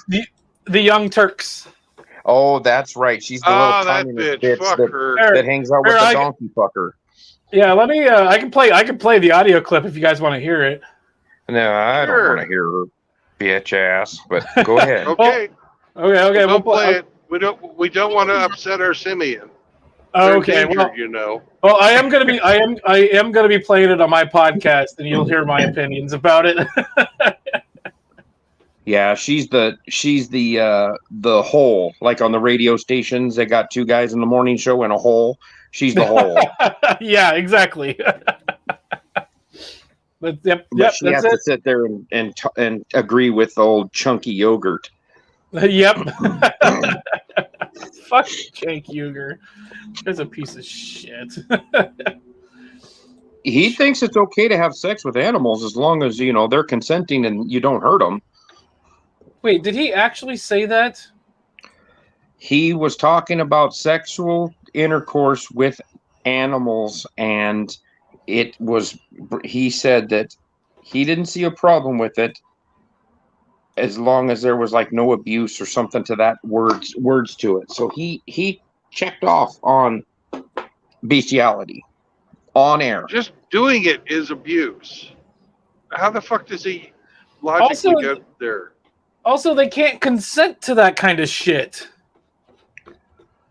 the Young Turks. Oh, that's right. She's the little communist bitch that hangs out with the donkey fucker. Yeah, let me. I can play the audio clip if you guys want to hear it. No, I don't want to hear her bitch ass. But go ahead. Okay. Okay. We'll play it. We don't want to upset our Simeon. Okay, injured, you know. Well, I am gonna be playing it on my podcast, and you'll hear my opinions about it. Yeah, she's the hole. Like on the radio stations, they got 2 guys in the morning show and a hole. She's the hole. Yeah, exactly. But she has to sit there and agree with old chunky yogurt. Yep. Fuck Jake Uger. That's a piece of shit. He thinks it's okay to have sex with animals as long as they're consenting and you don't hurt them. Wait, did he actually say that? He was talking about sexual intercourse with animals, and he said that he didn't see a problem with it as long as there was like no abuse or something to that words to it. So he checked off on bestiality on air. Just doing it is abuse. How the fuck does he logically get there? Also, they can't consent to that kind of shit.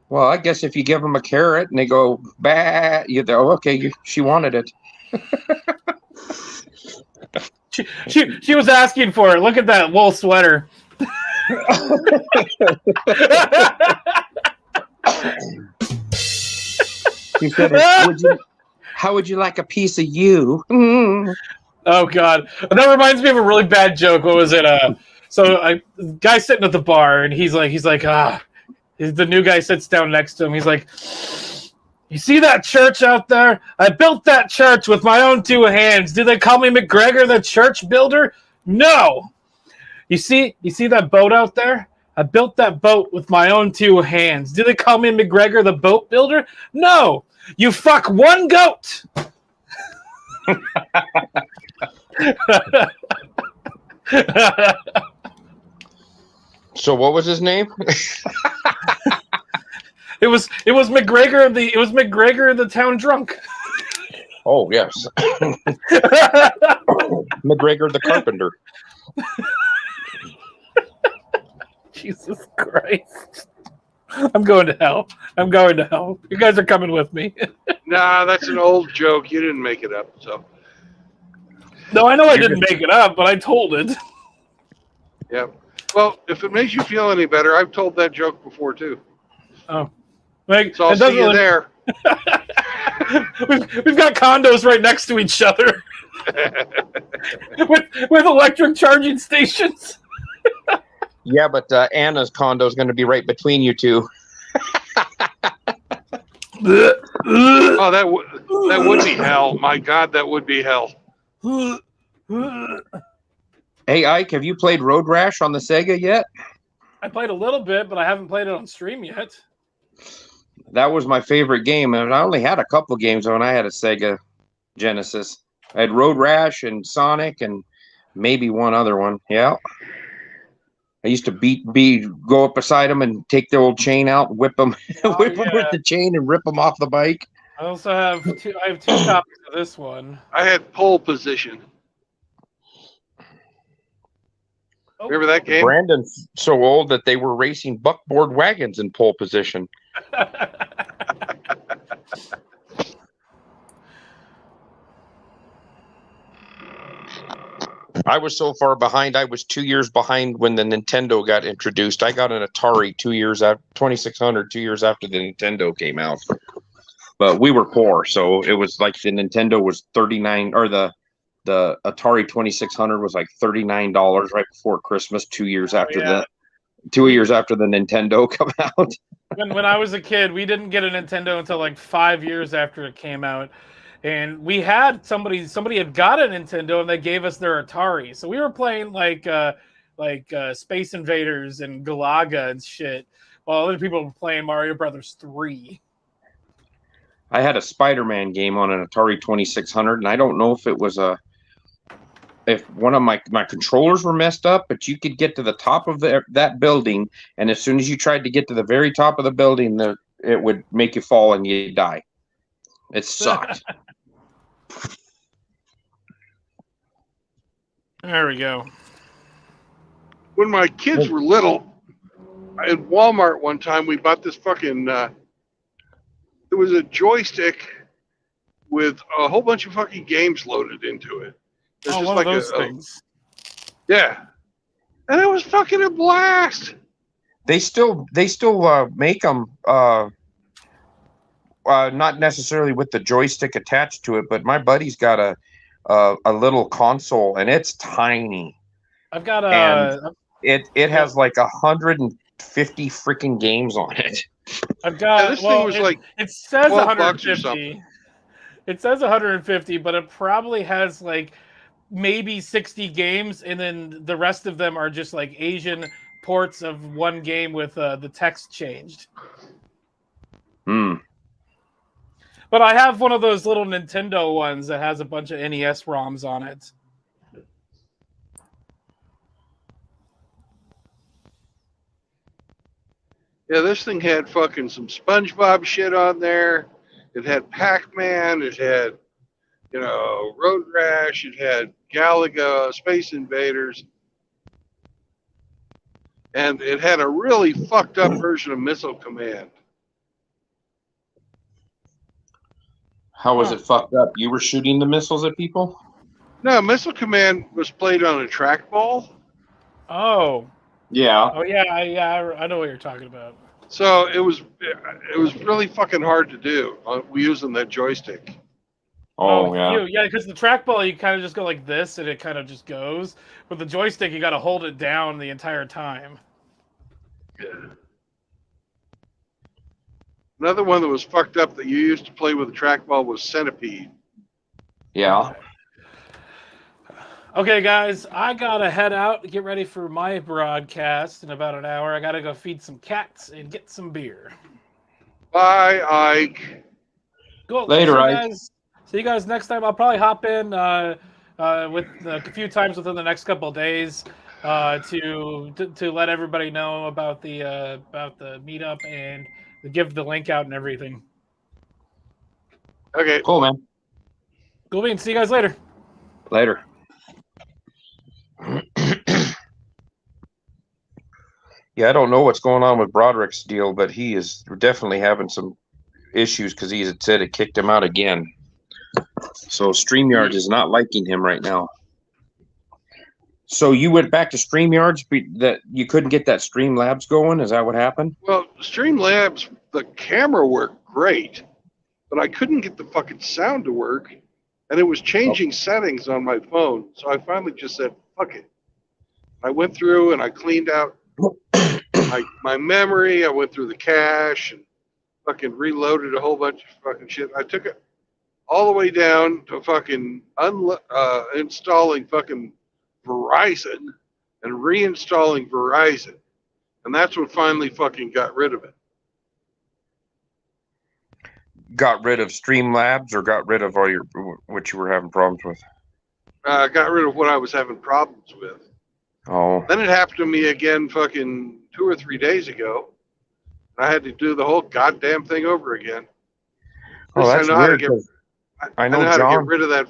Well, I guess if you give them a carrot and they go, bah, you go, okay, she wanted it. She was asking for it. Look at that wool sweater. He said, how would you like a piece of you? Oh, God. That reminds me of a really bad joke. What was it? The guy sitting at the bar, and he's like, the new guy sits down next to him. He's like, you see that church out there? I built that church with my own 2 hands. Do they call me McGregor, the church builder? No. You see that boat out there? I built that boat with my own 2 hands. Do they call me McGregor, the boat builder? No. You fuck one goat. So what was his name? It was McGregor the town drunk. Oh yes. McGregor the carpenter. Jesus Christ. I'm going to hell. You guys are coming with me. Nah, that's an old joke. You didn't make it up, so. No, I know I didn't make it up, but I told it. Yeah. Well, if it makes you feel any better, I've told that joke before too. Oh. So I'll see you there. We've got condos right next to each other. with electric charging stations. Yeah, but Anna's condo is going to be right between you two. Oh, that would be hell. My God, that would be hell. Hey, Ike, have you played Road Rash on the Sega yet? I played a little bit, but I haven't played it on stream yet. That was my favorite game, and I only had a couple games when I had a Sega Genesis. I had Road Rash and Sonic and maybe one other one. Yeah. I used to go up beside them and take the old chain out, whip them with the chain and rip them off the bike. I also have two copies of this one. I had Pole Position. Remember that game? Brandon's so old that they were racing buckboard wagons in pole position. I was so far behind. I was 2 years behind when the Nintendo got introduced. I got an Atari 2 years after 2600, 2 years after the Nintendo came out. But we were poor, so it was like the Nintendo was $39, or the Atari 2600 was like $39 right before Christmas. 2 years after 2 years after the Nintendo come out. When I was a kid, we didn't get a Nintendo until like 5 years after it came out. And we had somebody had got a Nintendo and they gave us their Atari. So we were playing like Space Invaders and Galaga and shit, while other people were playing Mario Brothers 3. I had a Spider-Man game on an Atari 2600, and I don't know if it was if one of my controllers were messed up, but you could get to the top of that building, and as soon as you tried to get to the very top of the building, it would make you fall and you'd die. It sucked. There we go. When my kids were little, at Walmart one time, we bought this fucking, it was a joystick with a whole bunch of fucking games loaded into it. It's one of those things. Yeah. And it was fucking a blast. They still make them, not necessarily with the joystick attached to it, but my buddy's got a little console, and it's tiny. I've got it has like 150 freaking games on it. I've got this thing was like it says $12 or 150. something. It says 150, but it probably has like maybe 60 games, and then the rest of them are just like Asian ports of one game with the text changed. But I have one of those little Nintendo ones that has a bunch of NES ROMs on it. Yeah, this thing had fucking some SpongeBob shit on there. It had Pac-Man. It had, Road Rash. It had Galaga, Space Invaders. And it had a really fucked up version of Missile Command. How was it fucked up? You were shooting the missiles at people? No, Missile Command was played on a trackball. Oh. Yeah. Oh yeah, I know what you're talking about. So it was really fucking hard to do. We using that joystick. Oh yeah. Yeah, because the trackball you kind of just go like this and it kind of just goes. With the joystick, you got to hold it down the entire time. Yeah. Another one that was fucked up that you used to play with a trackball was Centipede. Yeah. Okay, guys, I gotta head out, get ready for my broadcast in about an hour. I gotta go feed some cats and get some beer. Bye, Ike. Cool. Later, see you Ike. guys. See you guys next time. I'll probably hop in with a few times within the next couple of days to let everybody know about the meetup and to give the link out and everything. Okay. Cool, man. Cool beans. See you guys later. Later. Yeah, I don't know what's going on with Broderick's deal, but he is definitely having some issues because he had said it kicked him out again. So StreamYard is not liking him right now. So you went back to StreamYards, that you couldn't get that Streamlabs going? Is that what happened? Well, Streamlabs, the camera worked great, but I couldn't get the fucking sound to work, and it was changing settings on my phone. So I finally just said, fuck it. I went through and I cleaned out my memory. I went through the cache and fucking reloaded a whole bunch of fucking shit. I took it all the way down to fucking installing fucking Verizon and reinstalling Verizon. And that's what finally fucking got rid of it. Got rid of Streamlabs or got rid of all what you were having problems with? Got rid of what I was having problems with. Oh. Then it happened to me again fucking 2 or 3 days ago. I had to do the whole goddamn thing over again. Oh, that's weird. I know how to get rid of that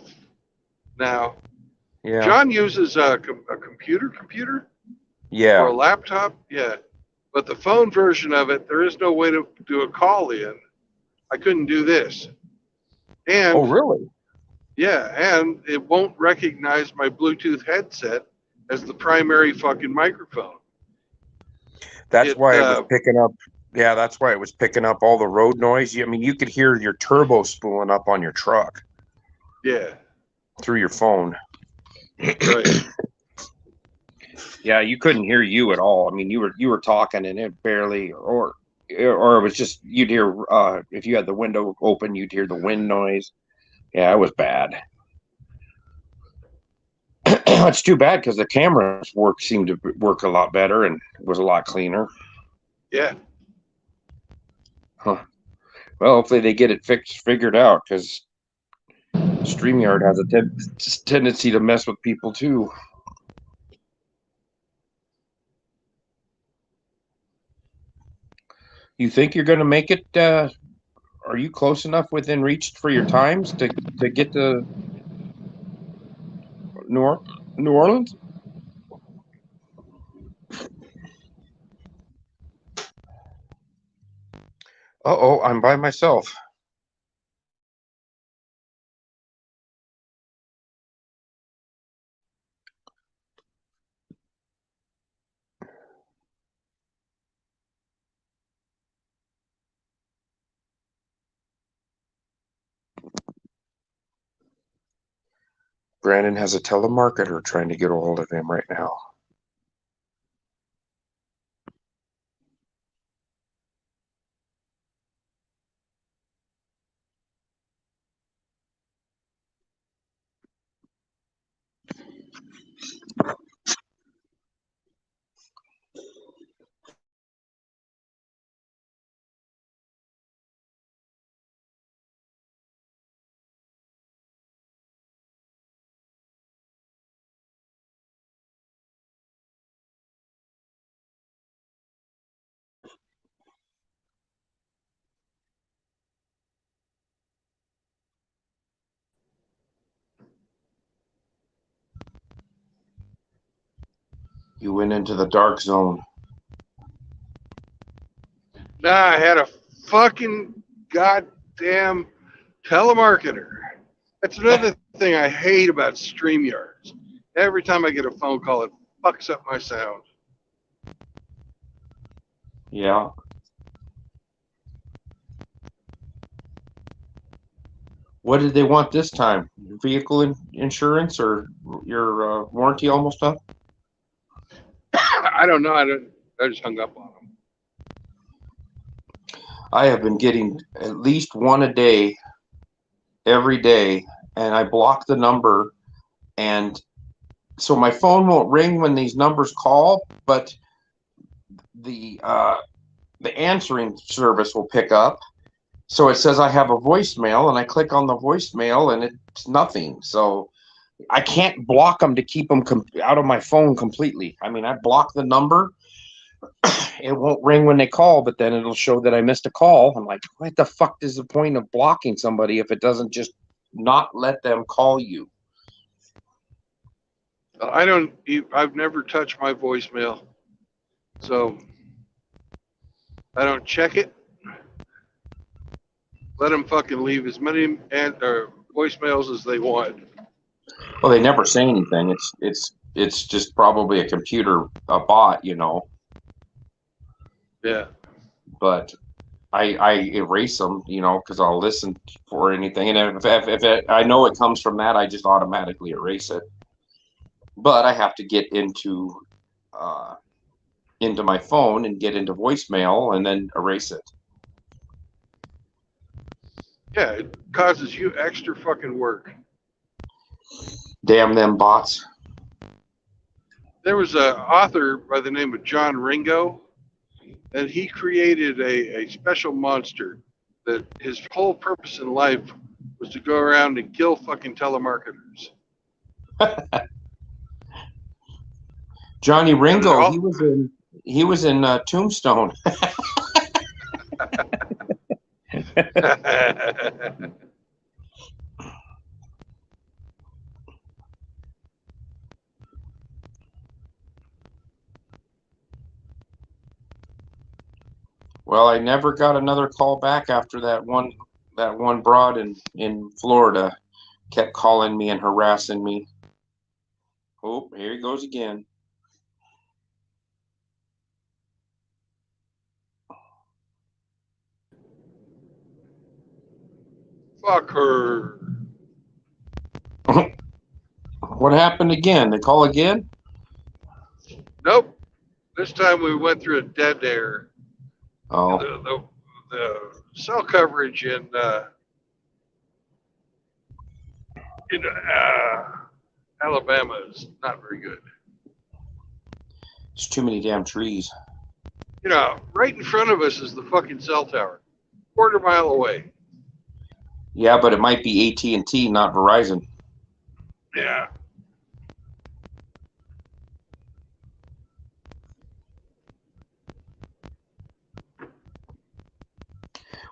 now. Yeah. John uses a computer? Yeah. Or a laptop? Yeah. But the phone version of it, there is no way to do a call in. I couldn't do this. And oh, really? Yeah, and it won't recognize my Bluetooth headset as the primary fucking microphone. That's why it was picking up. Yeah, that's why it was picking up all the road noise. I mean, you could hear your turbo spooling up on your truck. Yeah. Through your phone. Right. Yeah, you couldn't hear you at all. I mean, you were talking and it barely, or it was just you'd hear if you had the window open, you'd hear the wind noise. Yeah, it was bad. It's too bad because the camera's seemed to work a lot better and was a lot cleaner. Yeah. Huh. Well, hopefully they get it figured out because StreamYard has a tendency to mess with people too. You think you're going to make it? Are you close enough within reach for your times to get to New Orleans? Uh-oh, I'm by myself. Brandon has a telemarketer trying to get a hold of him right now. You went into the dark zone. Nah, I had a fucking goddamn telemarketer. That's another thing I hate about StreamYards. Every time I get a phone call, it fucks up my sound. Yeah. What did they want this time? Vehicle insurance or your warranty almost up? I don't know. I just hung up on them. I have been getting at least one a day, every day, and I block the number, and so my phone won't ring when these numbers call, but the answering service will pick up. So it says I have a voicemail, and I click on the voicemail, and it's nothing. So I can't block them to keep them out of my phone completely. I mean, I block the number. It won't ring when they call, but then it'll show that I missed a call. I'm like, what the fuck is the point of blocking somebody if it doesn't just not let them call you? I've never touched my voicemail, so I don't check it. Let them fucking leave as many voicemails as they want. Well, they never say anything. It's just probably a computer, a bot, you know. Yeah. But I erase them, you know, because I'll listen for anything, and if I know it comes from that, I just automatically erase it. But I have to get into my phone and get into voicemail and then erase it. Yeah, it causes you extra fucking work. Damn them bots. There was an author by the name of John Ringo, and he created a special monster that his whole purpose in life was to go around and kill fucking telemarketers. Johnny Ringo, he was in Tombstone. Well, I never got another call back after that one broad in Florida kept calling me and harassing me. Oh, here he goes again. Fuck her. What happened again? They call again? Nope. This time we went through a dead air. Oh. The cell coverage in Alabama is not very good. There's too many damn trees. You know, right in front of us is the fucking cell tower, quarter mile away. Yeah, but it might be AT&T, not Verizon. Yeah.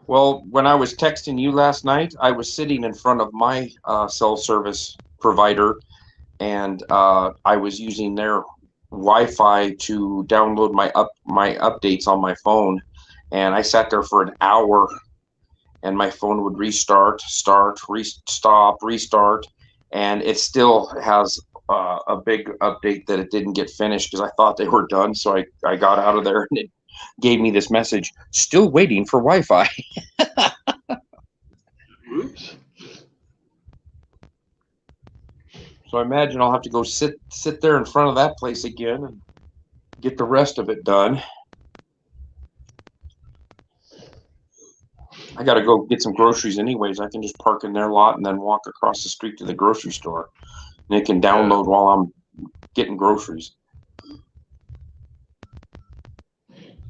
Well, when I was texting you last night, I was sitting in front of my cell service provider, and I was using their Wi-Fi to download my updates on my phone, and I sat there for an hour, and my phone would restart, restart, and it still has a big update that it didn't get finished because I thought they were done. So I got out of there, and it gave me this message: still waiting for Wi-Fi. Oops. So I imagine I'll have to go sit there in front of that place again and get the rest of it done. I got to go get some groceries anyways. I can just park in their lot and then walk across the street to the grocery store. And it can download while I'm getting groceries.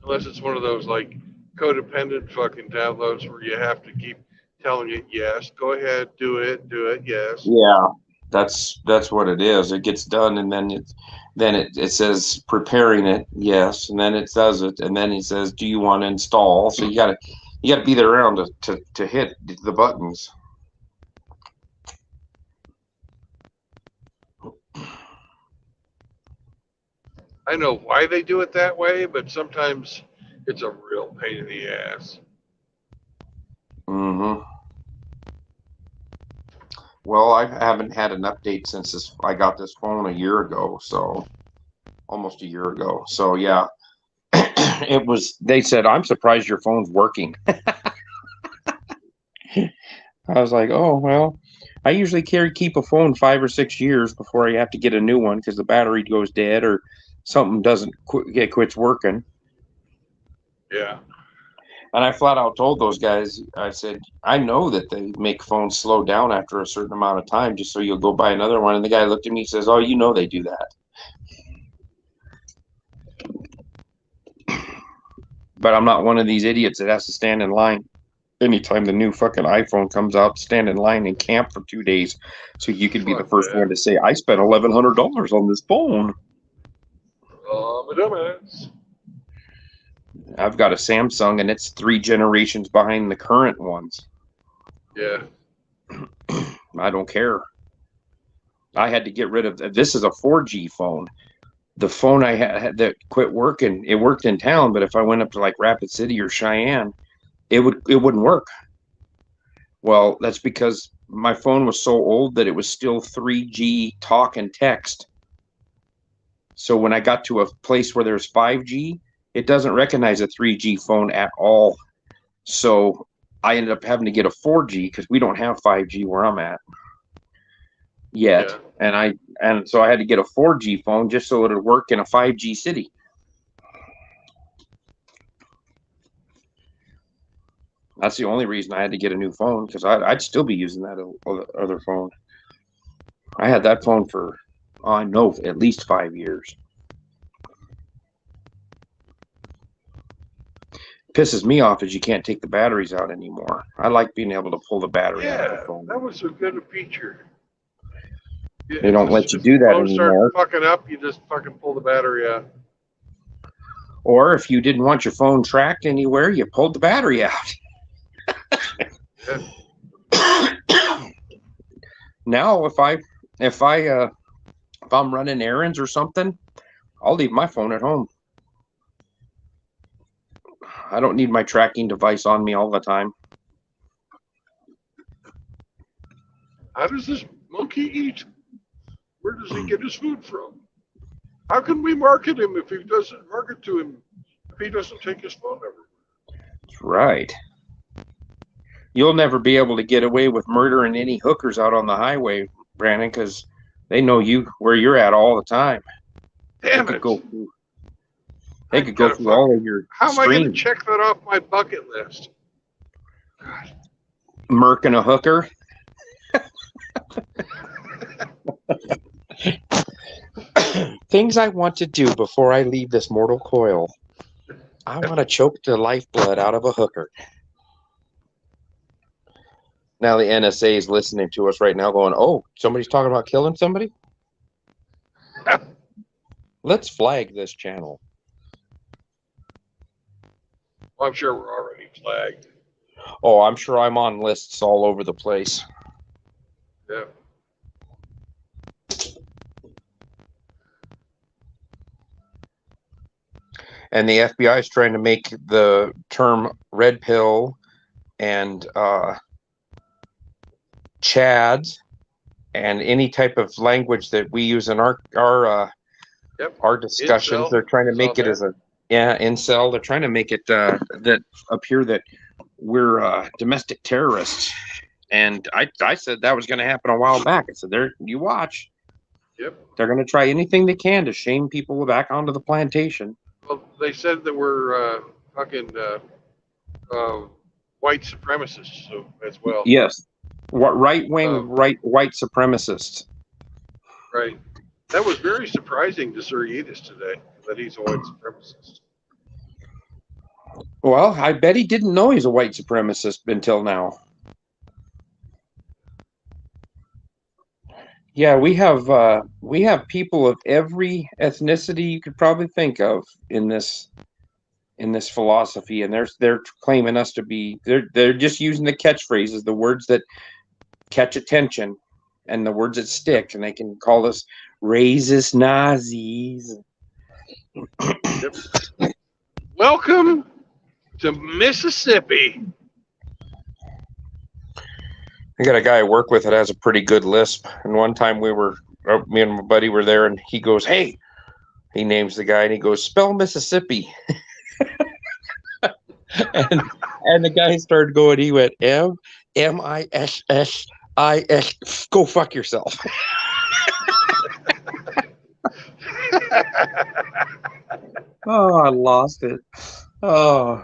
Unless it's one of those like codependent fucking downloads where you have to keep telling it, yes, go ahead, do it, yes. Yeah, that's what it is. It gets done, and then it says preparing it, yes, and then it does it, and then it says, do you want to install? So you gotta be there around to hit the buttons. I know why they do it that way, but sometimes it's a real pain in the ass. Mm-hmm. Well, I haven't had an update since I got this phone a year ago, so almost a year ago. So yeah, it was. They said, "I'm surprised your phone's working." I was like, "Oh well." I usually keep a phone 5 or 6 years before I have to get a new one because the battery goes dead or something doesn't quits working. Yeah. And I flat out told those guys, I said, I know that they make phones slow down after a certain amount of time just so you'll go buy another one. And the guy looked at me and says, "Oh, you know they do that." But I'm not one of these idiots that has to stand in line anytime the new fucking iPhone comes out, stand in line and camp for 2 days so you could be the first one to say, "I spent $1,100 on this phone." I'm a dumbass. I've got a Samsung and it's 3 generations behind the current ones. Yeah. I don't care. I had to get rid of this. Is a 4G phone. The phone I had that quit working, it worked in town, but if I went up to like Rapid City or Cheyenne, it wouldn't work. Well, that's because my phone was so old that it was still 3G talk and text. So when I got to a place where there's 5G, it doesn't recognize a 3G phone at all. So I ended up having to get a 4G because we don't have 5G where I'm at yet. Yeah. And so I had to get a 4G phone just so it would work in a 5G city. That's the only reason I had to get a new phone, because I'd still be using that other phone. I had that phone for, I know, at least 5 years. Pisses me off is you can't take the batteries out anymore. I like being able to pull the battery out of the phone. That was a good feature. They don't let you do that anymore. If the phone starts fucking up, you just fucking pull the battery out. Or if you didn't want your phone tracked anywhere, you pulled the battery out. Now, if I'm running errands or something, I'll leave my phone at home. I don't need my tracking device on me all the time. How does this monkey eat? Where does he get his food from? How can we market him if he doesn't market to him if he doesn't take his phone everywhere? That's right. You'll never be able to get away with murdering any hookers out on the highway, Brandon, because they know where you're at all the time. Damn they it! They could go through all of your How am I going to check that off my bucket list? God. Murking a hooker. Things I want to do before I leave this mortal coil. I want to choke the lifeblood out of a hooker. Now the NSA is listening to us right now going, "Oh, somebody's talking about killing somebody? Let's flag this channel." Well, I'm sure we're already flagged. Oh, I'm sure I'm on lists all over the place. Yeah. And the FBI is trying to make the term red pill and chads and any type of language that we use in our discussions. Incel. They're trying to make it as a incel. They're trying to make it that appear that we're domestic terrorists. And I said that was going to happen a while back. I said, "There, you watch. Yep. They're going to try anything they can to shame people back onto the plantation." Well, they said that we're fucking white supremacists as well. Yes. What right-wing white supremacists. Right. That was very surprising to Sir Yedis today, that he's a white supremacist. Well, I bet he didn't know he's a white supremacist until now. Yeah, we have people of every ethnicity you could probably think of in this philosophy, and they're claiming us to be. They're just using the catchphrases, the words that catch attention, and the words that stick, and they can call us racist Nazis. Yep. Welcome to Mississippi. I got a guy I work with that has a pretty good lisp. And one time me and my buddy were there, and he goes, "Hey," he names the guy, and he goes, "Spell Mississippi." and the guy started going. He went, MISSIS. Go fuck yourself. Oh, I lost it. Oh,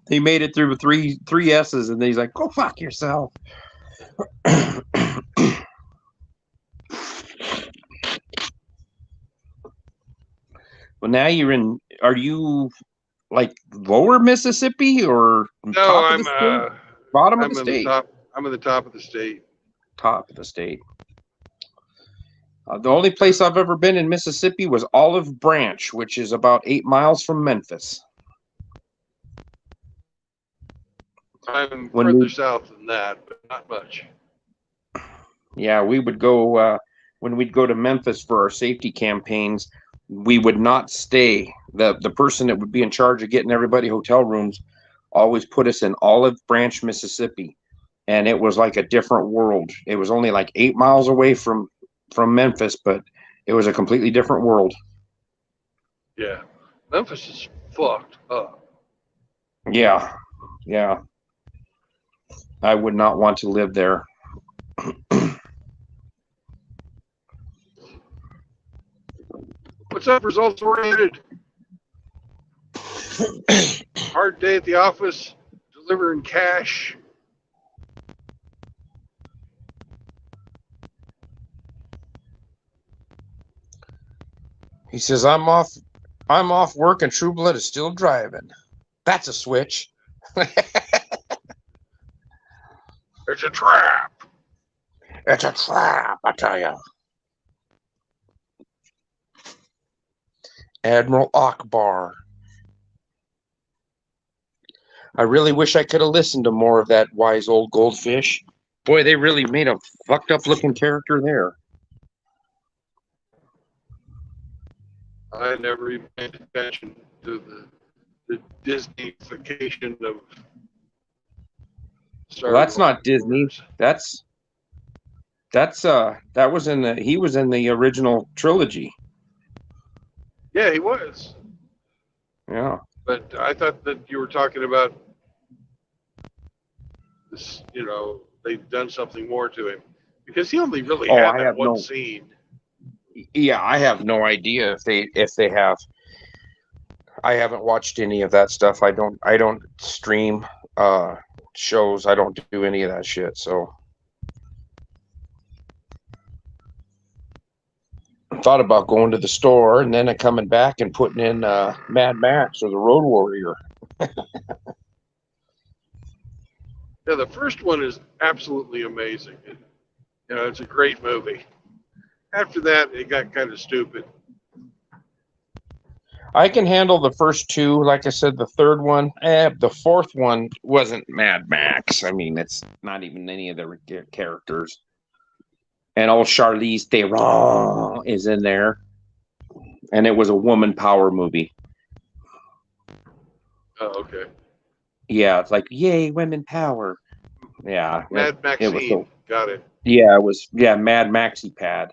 he made it through three S's, and then he's like, "Go fuck yourself." Well, now are you like lower Mississippi or top of the state? Bottom of the state? I'm at the top of the state. Top of the state. The only place I've ever been in Mississippi was Olive Branch, which is about 8 miles from Memphis. I'm further south than that, but not much. Yeah, we would go when we'd go to Memphis for our safety campaigns. We would not stay. The person that would be in charge of getting everybody hotel rooms always put us in Olive Branch, Mississippi, and it was like a different world. It was only like 8 miles away from Memphis, but it was a completely different world. Yeah, Memphis is fucked up. Yeah. I would not want to live there. What's up, results oriented? Hard day at the office, delivering cash. He says, I'm off work and True Blood is still driving. That's a switch. It's a trap. It's a trap, I tell you. Admiral Akbar. I really wish I could have listened to more of that wise old goldfish. Boy, they really made a fucked up looking character there. I never even paid attention to the Disneyfication of Star Well, that's Wars. not Disney. He was in the original trilogy. Yeah, he was. Yeah. But I thought that you were talking about this, they've done something more to him. Because he only really had that one scene. Yeah, I have no idea if they have. I haven't watched any of that stuff. I don't stream shows. I don't do any of that shit. So I thought about going to the store and then coming back and putting in Mad Max or the Road Warrior. Yeah, the first one is absolutely amazing. It's a great movie. After that, it got kind of stupid. I can handle the first two. Like I said, the third one, the fourth one wasn't Mad Max. I mean, it's not even any of the characters. And old Charlize Theron is in there. And it was a woman power movie. Oh, okay. Yeah, it's like, yay, women power. Yeah. Mad Maxine. Got it. Yeah, it was, Mad Maxi Pad.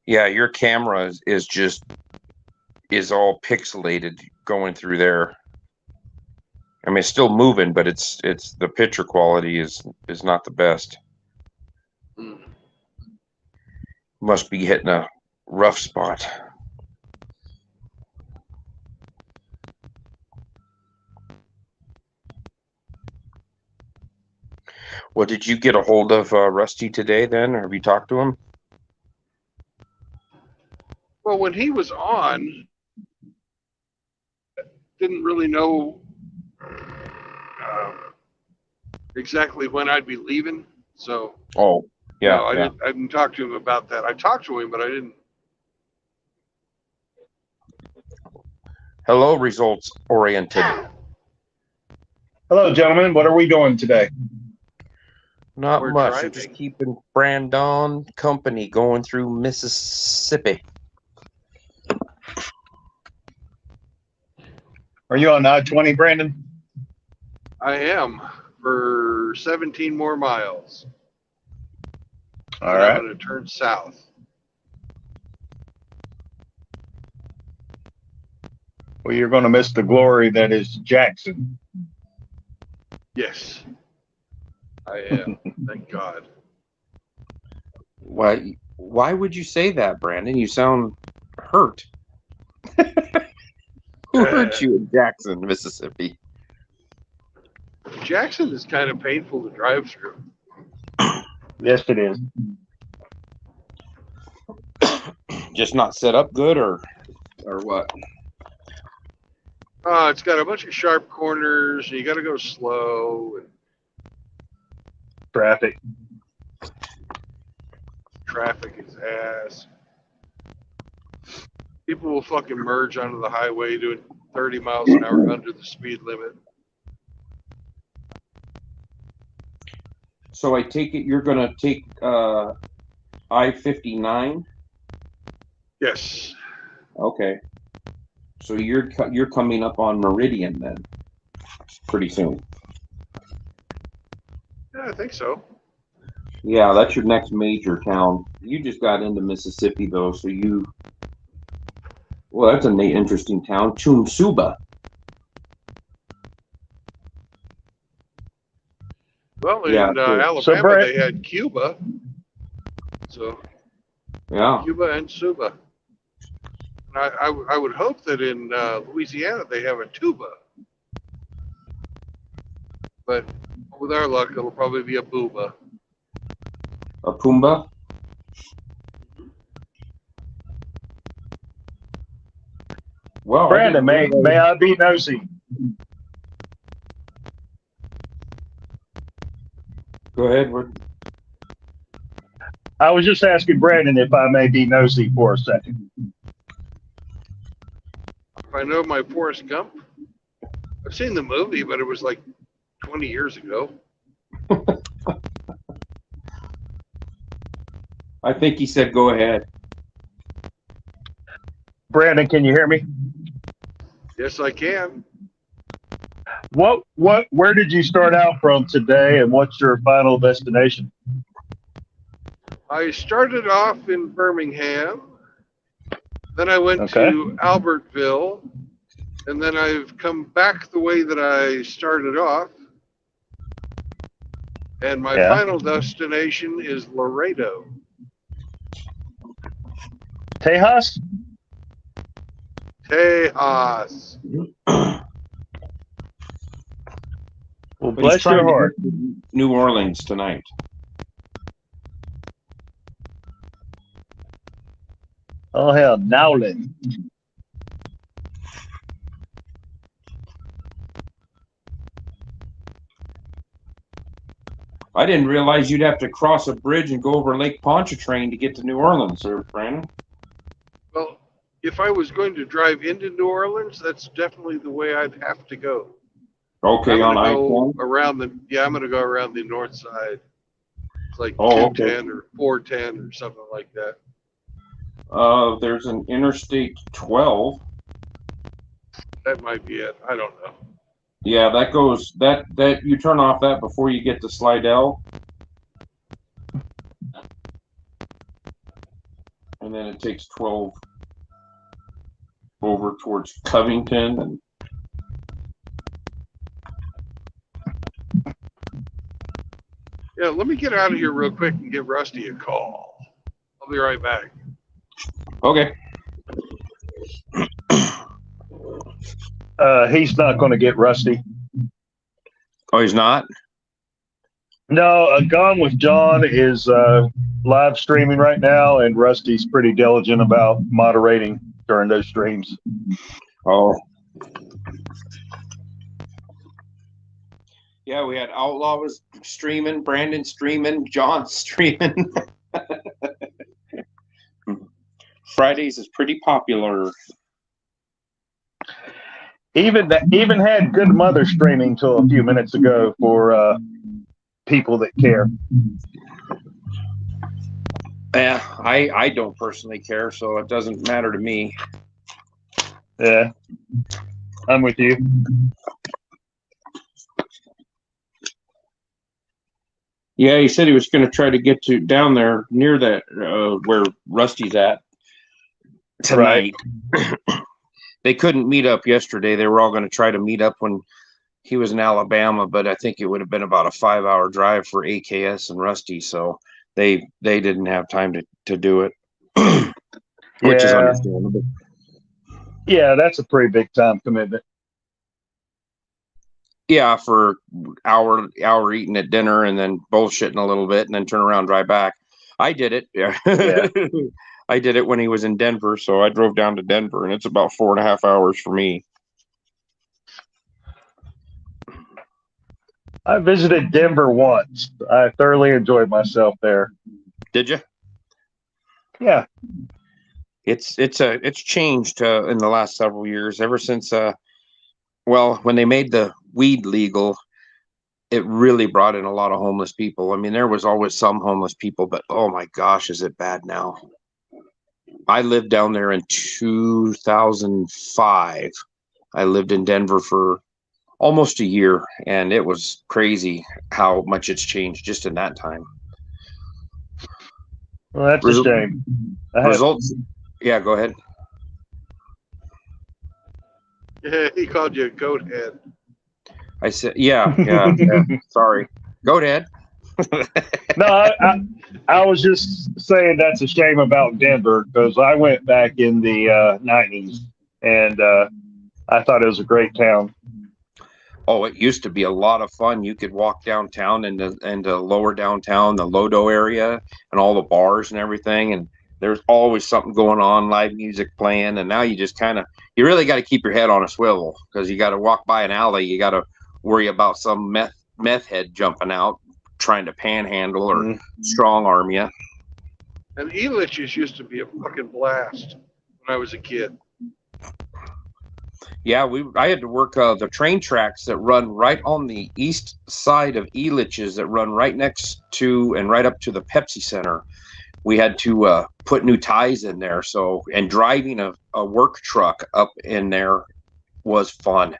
Yeah, your camera is all pixelated going through there. I mean, it's still moving, but it's the picture quality is not the best. Must be hitting a rough spot. Well, did you get a hold of Rusty today then? Or have you talked to him? Well, when he was on, didn't really know exactly when I'd be leaving. So. Oh, yeah. I didn't talk to him about that. I talked to him, but I didn't. Hello, results oriented. Hello, gentlemen. What are we doing today? Not We're much. driving. I'm just keeping Brandon company going through Mississippi. Are you on I-20, Brandon? I am for 17 more miles. All and right. I'm going to turn south. Well, you're going to miss the glory that is Jackson. Yes, I am. Thank God. Why would you say that, Brandon? You sound hurt. Who hurt you in Jackson, Mississippi? Jackson is kind of painful to drive through. Yes, it is. Just not set up good, or what? It's got a bunch of sharp corners. You got to go slow. And traffic. Traffic is ass. People will fucking merge onto the highway doing 30 miles an hour under the speed limit. So I take it you're going to take I-59? Yes. Okay. So you're coming up on Meridian then, pretty soon. Yeah, I think so. Yeah, that's your next major town. You just got into Mississippi though, so well, that's an interesting town, Chumsuba. Well, in Alabama they had Cuba. So yeah, Cuba and Suba. And I would hope that in Louisiana they have a tuba. But with our luck, it'll probably be a booba. A Pumbaa? Well, Brandon, may I be nosy? Go ahead. I was just asking Brandon if I may be nosy for a second. If I know my Forrest Gump, I've seen the movie, but it was like 20 years ago. I think he said go ahead. Brandon, can you hear me? Yes, I can. Where did you start out from today, and what's your final destination? I started off in Birmingham, then I went to Albertville, and then I've come back the way that I started off. And my final destination is Laredo. Tejas? Tejas. Well, bless your heart. New Orleans tonight. Oh, hell, Nowlin. I didn't realize you'd have to cross a bridge and go over Lake Pontchartrain to get to New Orleans, sir, Brandon. Well, if I was going to drive into New Orleans, that's definitely the way I'd have to go. Okay, on I-10? I'm going to go around the north side. It's like 210 or 410 or something like that. There's an Interstate 12. That might be it. I don't know. Yeah, that goes that you turn off that before you get to Slidell. And then it takes 12 over towards Covington and yeah, let me get out of here real quick and give Rusty a call. I'll be right back. Okay. He's not going to get Rusty. Oh, he's not? No, Gone with John is live streaming right now, and Rusty's pretty diligent about moderating during those streams. Oh. Yeah, we had Outlaw was streaming, Brandon streaming, John streaming. Fridays is pretty popular. Even had good mother streaming till a few minutes ago for people that care. Yeah, I don't personally care, so it doesn't matter to me. Yeah, I'm with you. Yeah, he said he was going to try to get to down there near that where Rusty's at tonight. Right. They couldn't meet up yesterday. They were all going to try to meet up when he was in Alabama, but I think it would have been about a 5-hour drive for AKS and Rusty, so they didn't have time to do it, which is understandable. Yeah, that's a pretty big time commitment. Yeah, for hour eating at dinner and then bullshitting a little bit and then turn around and drive back. I did it. Yeah. I did it when he was in Denver, so I drove down to Denver, and it's about 4.5 hours for me. I visited Denver once. I thoroughly enjoyed myself there. Did you? Yeah. It's changed in the last several years. Ever since when they made the weed legal, it really brought in a lot of homeless people. I mean, there was always some homeless people, but oh my gosh, is it bad now? I lived down there in 2005. I lived in Denver for almost a year, and it was crazy how much it's changed just in that time. Well, that's a shame. Results. Yeah, go ahead. Yeah, he called you a goat head. I said, yeah. Sorry. Go ahead. No, I was just saying that's a shame about Denver because I went back in the 90s and I thought it was a great town. Oh, it used to be a lot of fun. You could walk downtown into lower downtown, the Lodo area, and all the bars and everything. And there's always something going on, live music playing. And now you just you really got to keep your head on a swivel because you got to walk by an alley. You got to worry about some meth head jumping out, trying to panhandle or strong arm you. And Elitch's used to be a fucking blast when I was a kid. Yeah, I had to work the train tracks that run right on the east side of Elitch's that run right next to and right up to the Pepsi Center. We had to put new ties in there. And driving a work truck up in there was fun.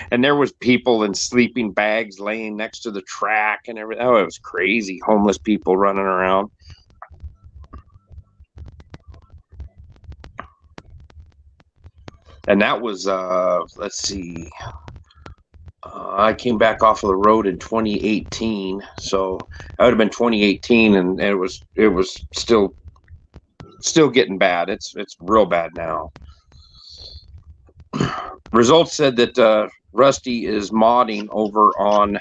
And there was people in sleeping bags laying next to the track and everything. Oh, it was crazy. Homeless people running around. And that was, let's see, I came back off of the road in 2018. So that would have been 2018, and it was still getting bad. It's real bad now. Results said that Rusty is modding over on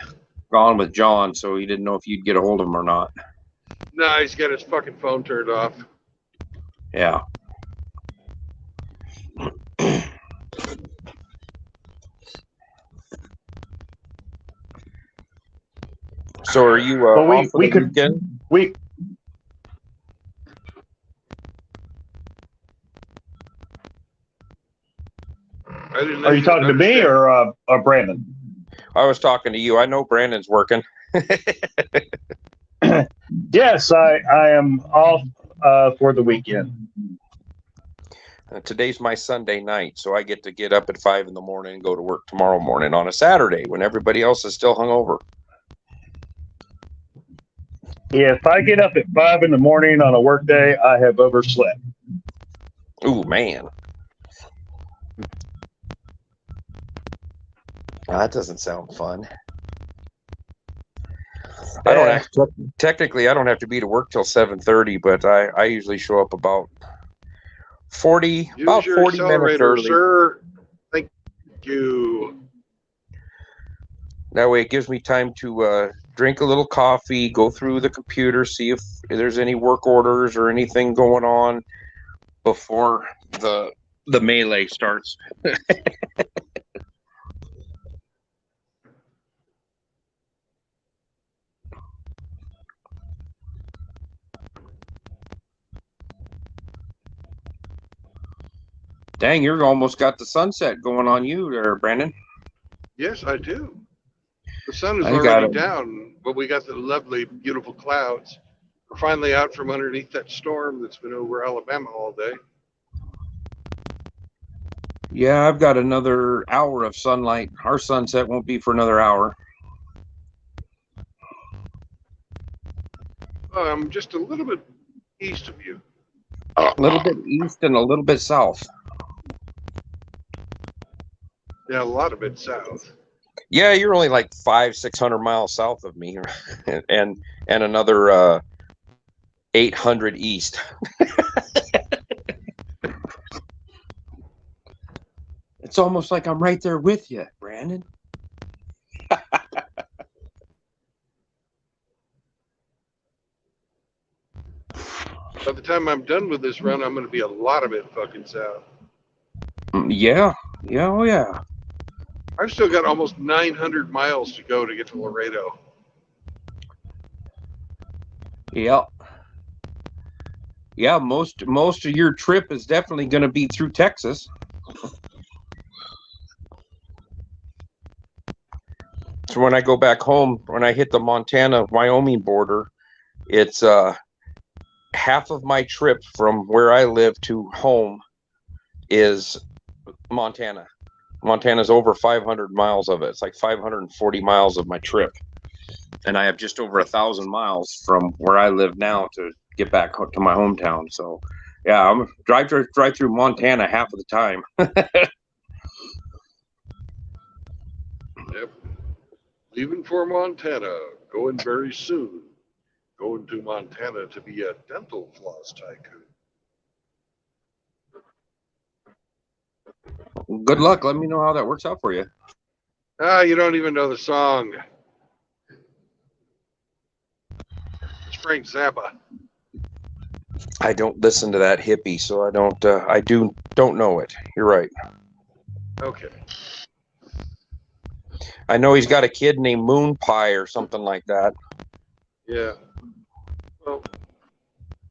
Gone with John, so he didn't know if you'd get a hold of him or not. No, he's got his fucking phone turned off. Yeah. So are you off for the weekend? Are you talking to me or Brandon? I was talking to you. I know Brandon's working. Yes, I am off for the weekend. Today's my Sunday night, so I get to get up at 5 in the morning and go to work tomorrow morning on a Saturday when everybody else is still hungover. Yeah, if I get up at 5 in the morning on a work day, I have overslept. Ooh, man. That doesn't sound fun. I don't technically I don't have to be to work till 7:30, but I usually show up about 40 minutes early. Sir. Thank you. That way it gives me time to drink a little coffee, go through the computer, see if there's any work orders or anything going on before the melee starts. Dang, you're almost got the sunset going on you there, Brandon. Yes, I do. The sun is I got already it. down, but we got the lovely, beautiful clouds. We're finally out from underneath that storm that's been over Alabama all day. Yeah, I've got another hour of sunlight. Our sunset won't be for another hour. I'm just a little bit east of you. A little bit east and a little bit south. Yeah, a lot of it south. Yeah, you're only like 500-600 miles south of me, and another 800 east. It's almost like I'm right there with you, Brandon. By the time I'm done with this run, I'm going to be a lot of it fucking south. Yeah, oh yeah. I've still got almost 900 miles to go to get to Laredo. Yeah. Yeah, most of your trip is definitely going to be through Texas. So when I go back home, when I hit the Montana-Wyoming border, it's half of my trip from where I live to home is Montana. Montana's over 500 miles of it. It's like 540 miles of my trip. And I have just over 1,000 miles from where I live now to get back to my hometown. So yeah, I'm drive through Montana half of the time. Yep. Leaving for Montana, going very soon. Going to Montana to be a dental floss tycoon. Good luck. Let me know how that works out for you. You don't even know the song. It's Frank Zappa. I don't listen to that hippie, so I don't know it. You're right. Okay. I know he's got a kid named Moon Pie or something like that. Yeah. Well,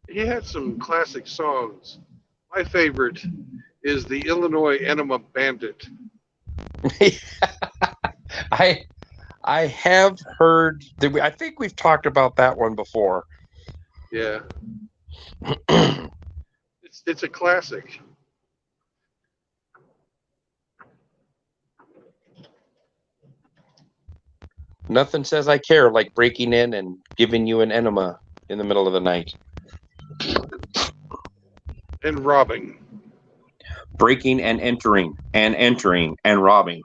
he had some classic songs. My favorite is the Illinois Enema Bandit. I have heard that. I think we've talked about that one before. Yeah. It's a classic. Nothing says I care like breaking in and giving you an enema in the middle of the night. And robbing. Breaking and entering and robbing.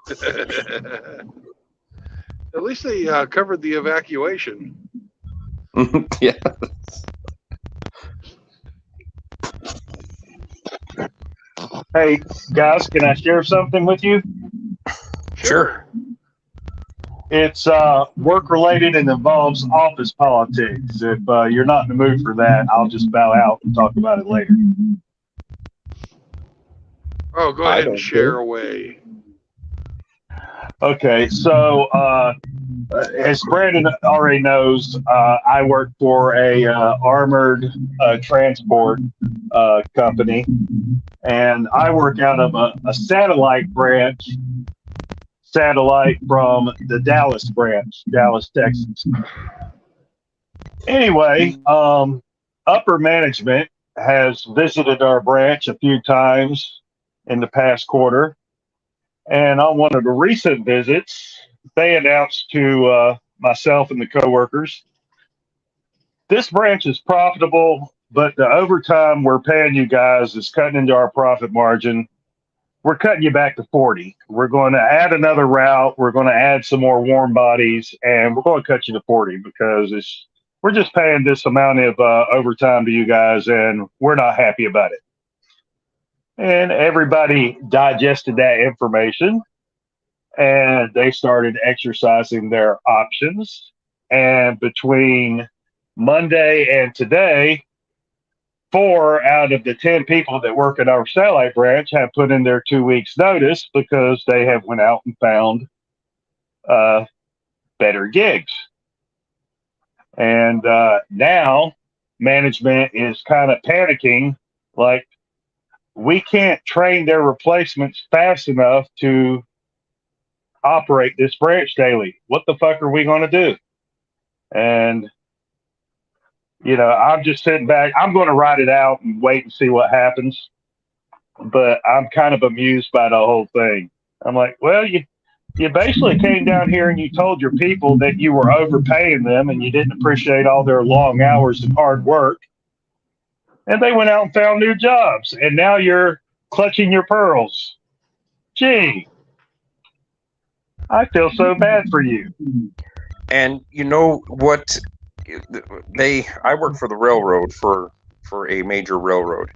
At least they covered the evacuation. Yeah. Hey guys, can I share something with you? Sure. It's work related and involves office politics. If you're not in the mood for that, I'll just bow out and talk about it later. Oh, go ahead and share away. Okay, so as Brandon already knows, I work for a armored transport company, and I work out of a satellite branch, from the Dallas branch, Dallas, Texas. Anyway, upper management has visited our branch a few times in the past quarter. And on one of the recent visits, they announced to myself and the coworkers, this branch is profitable, but the overtime we're paying you guys is cutting into our profit margin. We're cutting you back to 40. We're going to add another route. We're going to add some more warm bodies, and we're going to cut you to 40 because we're just paying this amount of overtime to you guys, and we're not happy about it. And everybody digested that information, and they started exercising their options. And between Monday and today, 4 out of the 10 people that work at our satellite branch have put in their 2 weeks notice because they have went out and found better gigs. And now management is kind of panicking, like, we can't train their replacements fast enough to operate this branch daily. What the fuck are we going to do? And, you know, I'm just sitting back. I'm going to ride it out and wait and see what happens. But I'm kind of amused by the whole thing. I'm like, well, you basically came down here and you told your people that you were overpaying them and you didn't appreciate all their long hours and hard work. And they went out and found new jobs. And now you're clutching your pearls. Gee, I feel so bad for you. And you know what? I work for the railroad for a major railroad,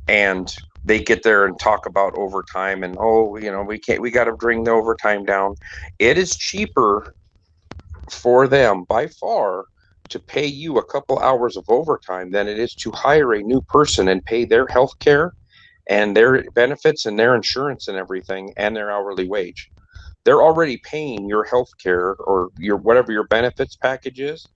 and they get there and talk about overtime and, oh, you know, we got to bring the overtime down. It is cheaper for them by far to pay you a couple hours of overtime than it is to hire a new person and pay their health care and their benefits and their insurance and everything and their hourly wage. They're already paying your health care or your whatever your benefits package is.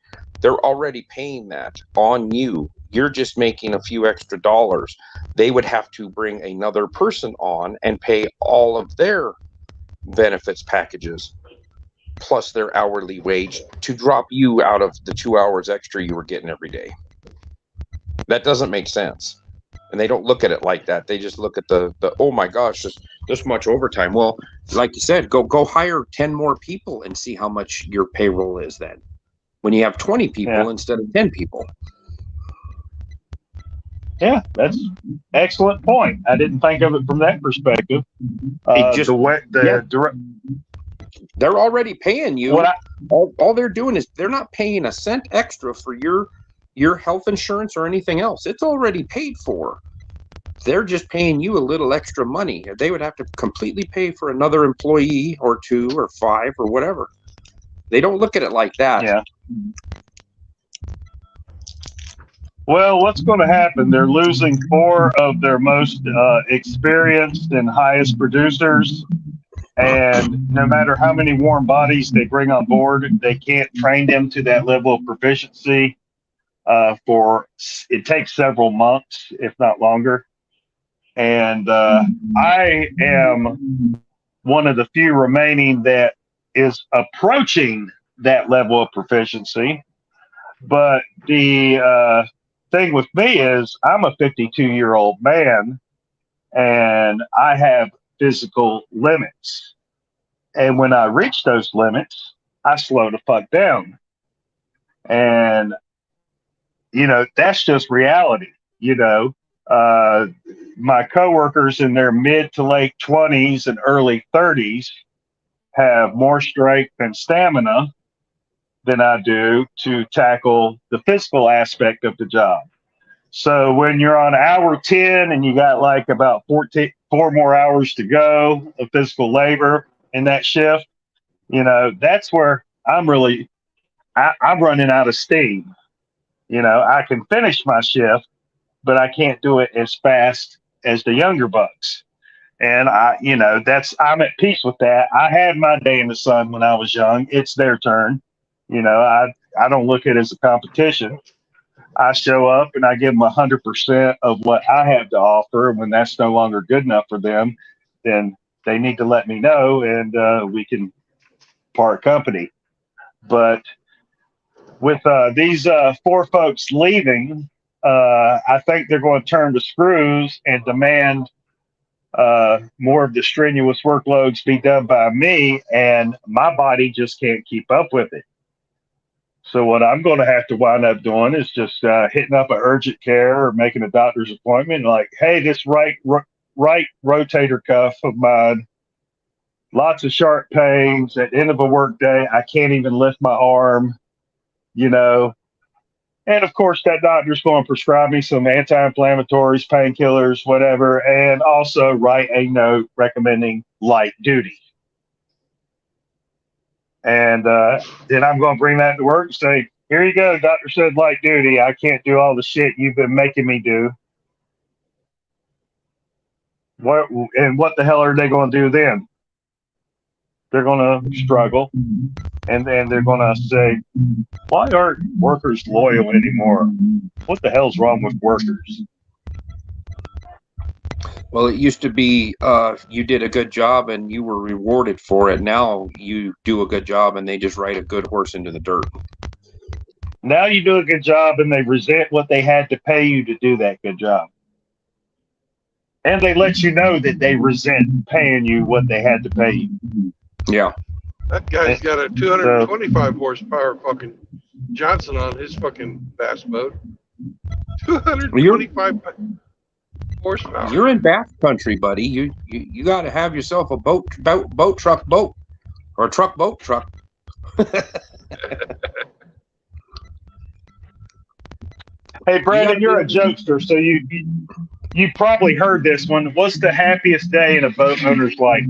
They're already paying that on you. You're just making a few extra dollars. They would have to bring another person on and pay all of their benefits packages plus their hourly wage to drop you out of the 2 hours extra you were getting every day. That doesn't make sense. And they don't look at it like that. They just look at the oh my gosh, this much overtime. Well, like you said, go hire 10 more people and see how much your payroll is then. When you have 20 people instead of 10 people. Yeah, that's excellent point. I didn't think of it from that perspective. They're already paying you. All they're doing is they're not paying a cent extra for your health insurance or anything else. It's already paid for. They're just paying you a little extra money. They would have to completely pay for another employee or 2 or 5 or whatever. They don't look at it like that. Yeah. Well, what's going to happen? They're losing 4 of their most experienced and highest producers. And no matter how many warm bodies they bring on board, they can't train them to that level of proficiency. It takes several months, if not longer. And I am one of the few remaining that is approaching that level of proficiency. But the thing with me is I'm a 52-year-old man and I have physical limits. And when I reach those limits, I slow the fuck down. And, you know, that's just reality. You know, my coworkers in their mid to late 20s and early 30s have more strength and stamina than I do to tackle the physical aspect of the job. So when you're on hour 10 and you got like about 4 more hours to go of physical labor in that shift, you know, that's where I'm running out of steam. You know, I can finish my shift, but I can't do it as fast as the younger bucks. And I'm at peace with that. I had my day in the sun when I was young. It's their turn. You know, I don't look at it as a competition. I show up and I give them 100% of what I have to offer. And when that's no longer good enough for them, then they need to let me know and we can part company. But with these 4 folks leaving, I think they're going to turn the screws and demand more of the strenuous workloads be done by me, and my body just can't keep up with it. So what I'm going to have to wind up doing is just hitting up an urgent care or making a doctor's appointment. Like, hey, this right rotator cuff of mine, lots of sharp pains at the end of a work day. I can't even lift my arm, you know. And of course, that doctor's going to prescribe me some anti-inflammatories, painkillers, whatever, and also write a note recommending light duty. And then I'm going to bring that to work and say, here you go, doctor said light duty. I can't do all the shit you've been making me do. What the hell are they going to do then? They're going to struggle. And then they're going to say, why aren't workers loyal anymore? What the hell's wrong with workers? Well, it used to be you did a good job and you were rewarded for it. Now you do a good job and they just ride a good horse into the dirt. Now you do a good job and they resent what they had to pay you to do that good job. And they let you know that they resent paying you what they had to pay you. Yeah. That guy's got a 225 horsepower fucking Johnson on his fucking bass boat. 225 horsepower. You're in back country, buddy. You got to have yourself a boat truck or a boat truck. Hey, Brandon, you're a jokester, so you probably heard this one. What's the happiest day in a boat owner's life?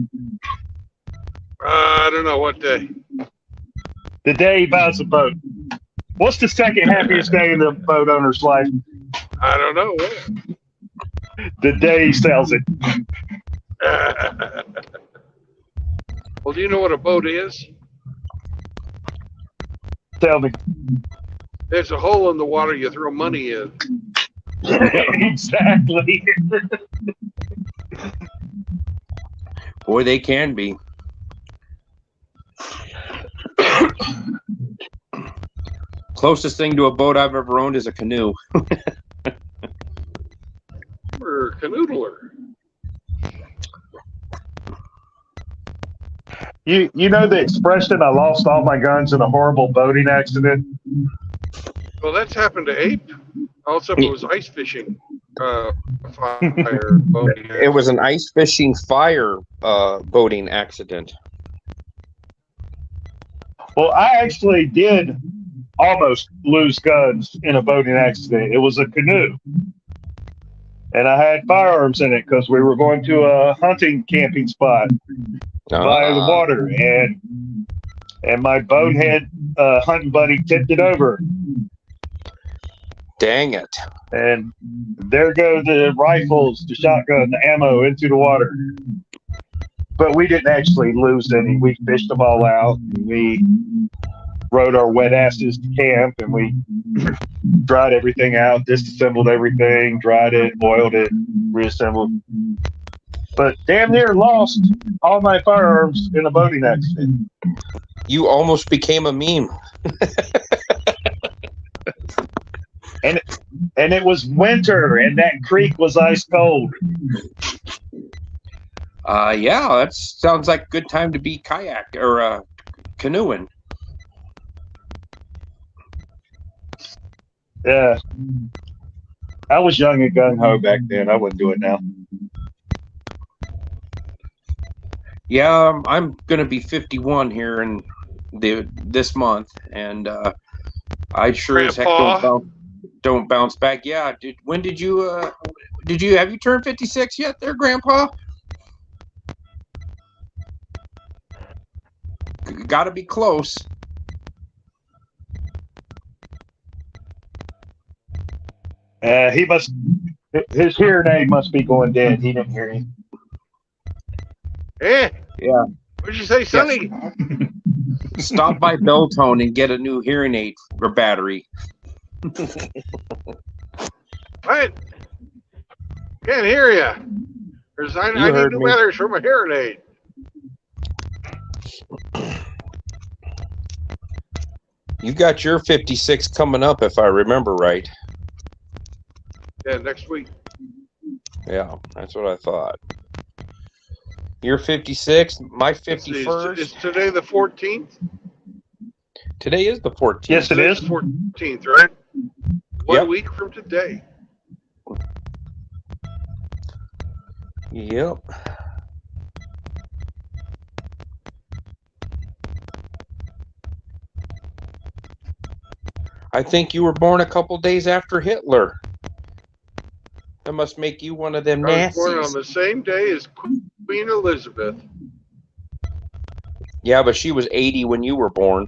I don't know what day. The day he buys a boat. What's the second happiest day in the boat owner's life? I don't know. The day he sells it. Well, do you know what a boat is? Tell me. There's a hole in the water you throw money in. Exactly. Boy, they can be. Closest thing to a boat I've ever owned is a canoe. We're a canoodler. You know the expression, I lost all my guns in a horrible boating accident? Well, that's happened to Ape. Also, it was ice fishing. Fire boating. It was an ice fishing fire boating accident. Well, I actually did almost lose guns in a boating accident. It was a canoe. And I had firearms in it because we were going to a hunting camping spot by the water. And my bonehead hunting buddy tipped it over. Dang it. And there go the rifles, the shotgun, the ammo into the water. But we didn't actually lose any. We fished them all out. And we rode our wet asses to camp, and we dried everything out, disassembled everything, dried it, oiled it, reassembled. But damn near lost all my firearms in a boating accident. You almost became a meme. And it was winter, and that creek was ice cold. Yeah, that sounds like a good time to be kayak or canoeing. Yeah. I was young and gung-ho back then. I wouldn't do it now. Yeah, I'm gonna be 51 here in this month, and I sure as heck don't bounce back. Yeah, when did you have you turned 56 yet, there, Grandpa? Got to be close. He must. His hearing aid must be going dead. He didn't hear you. Eh? Yeah. What'd you say, Sonny? Stop by Belltone and get a new hearing aid or battery. What? Can't hear you. I need new batteries for my hearing aid. You got your 56 coming up, if I remember right. Yeah, next week. Yeah, that's what I thought. You're 56, my 51st. Is today the 14th? Today is the 14th. Yes, it is. 14th, right? 1 week from today. Yep. I think you were born a couple days after Hitler. That must make you one of them Nazis. I was born on the same day as Queen Elizabeth. Yeah, but she was 80 when you were born.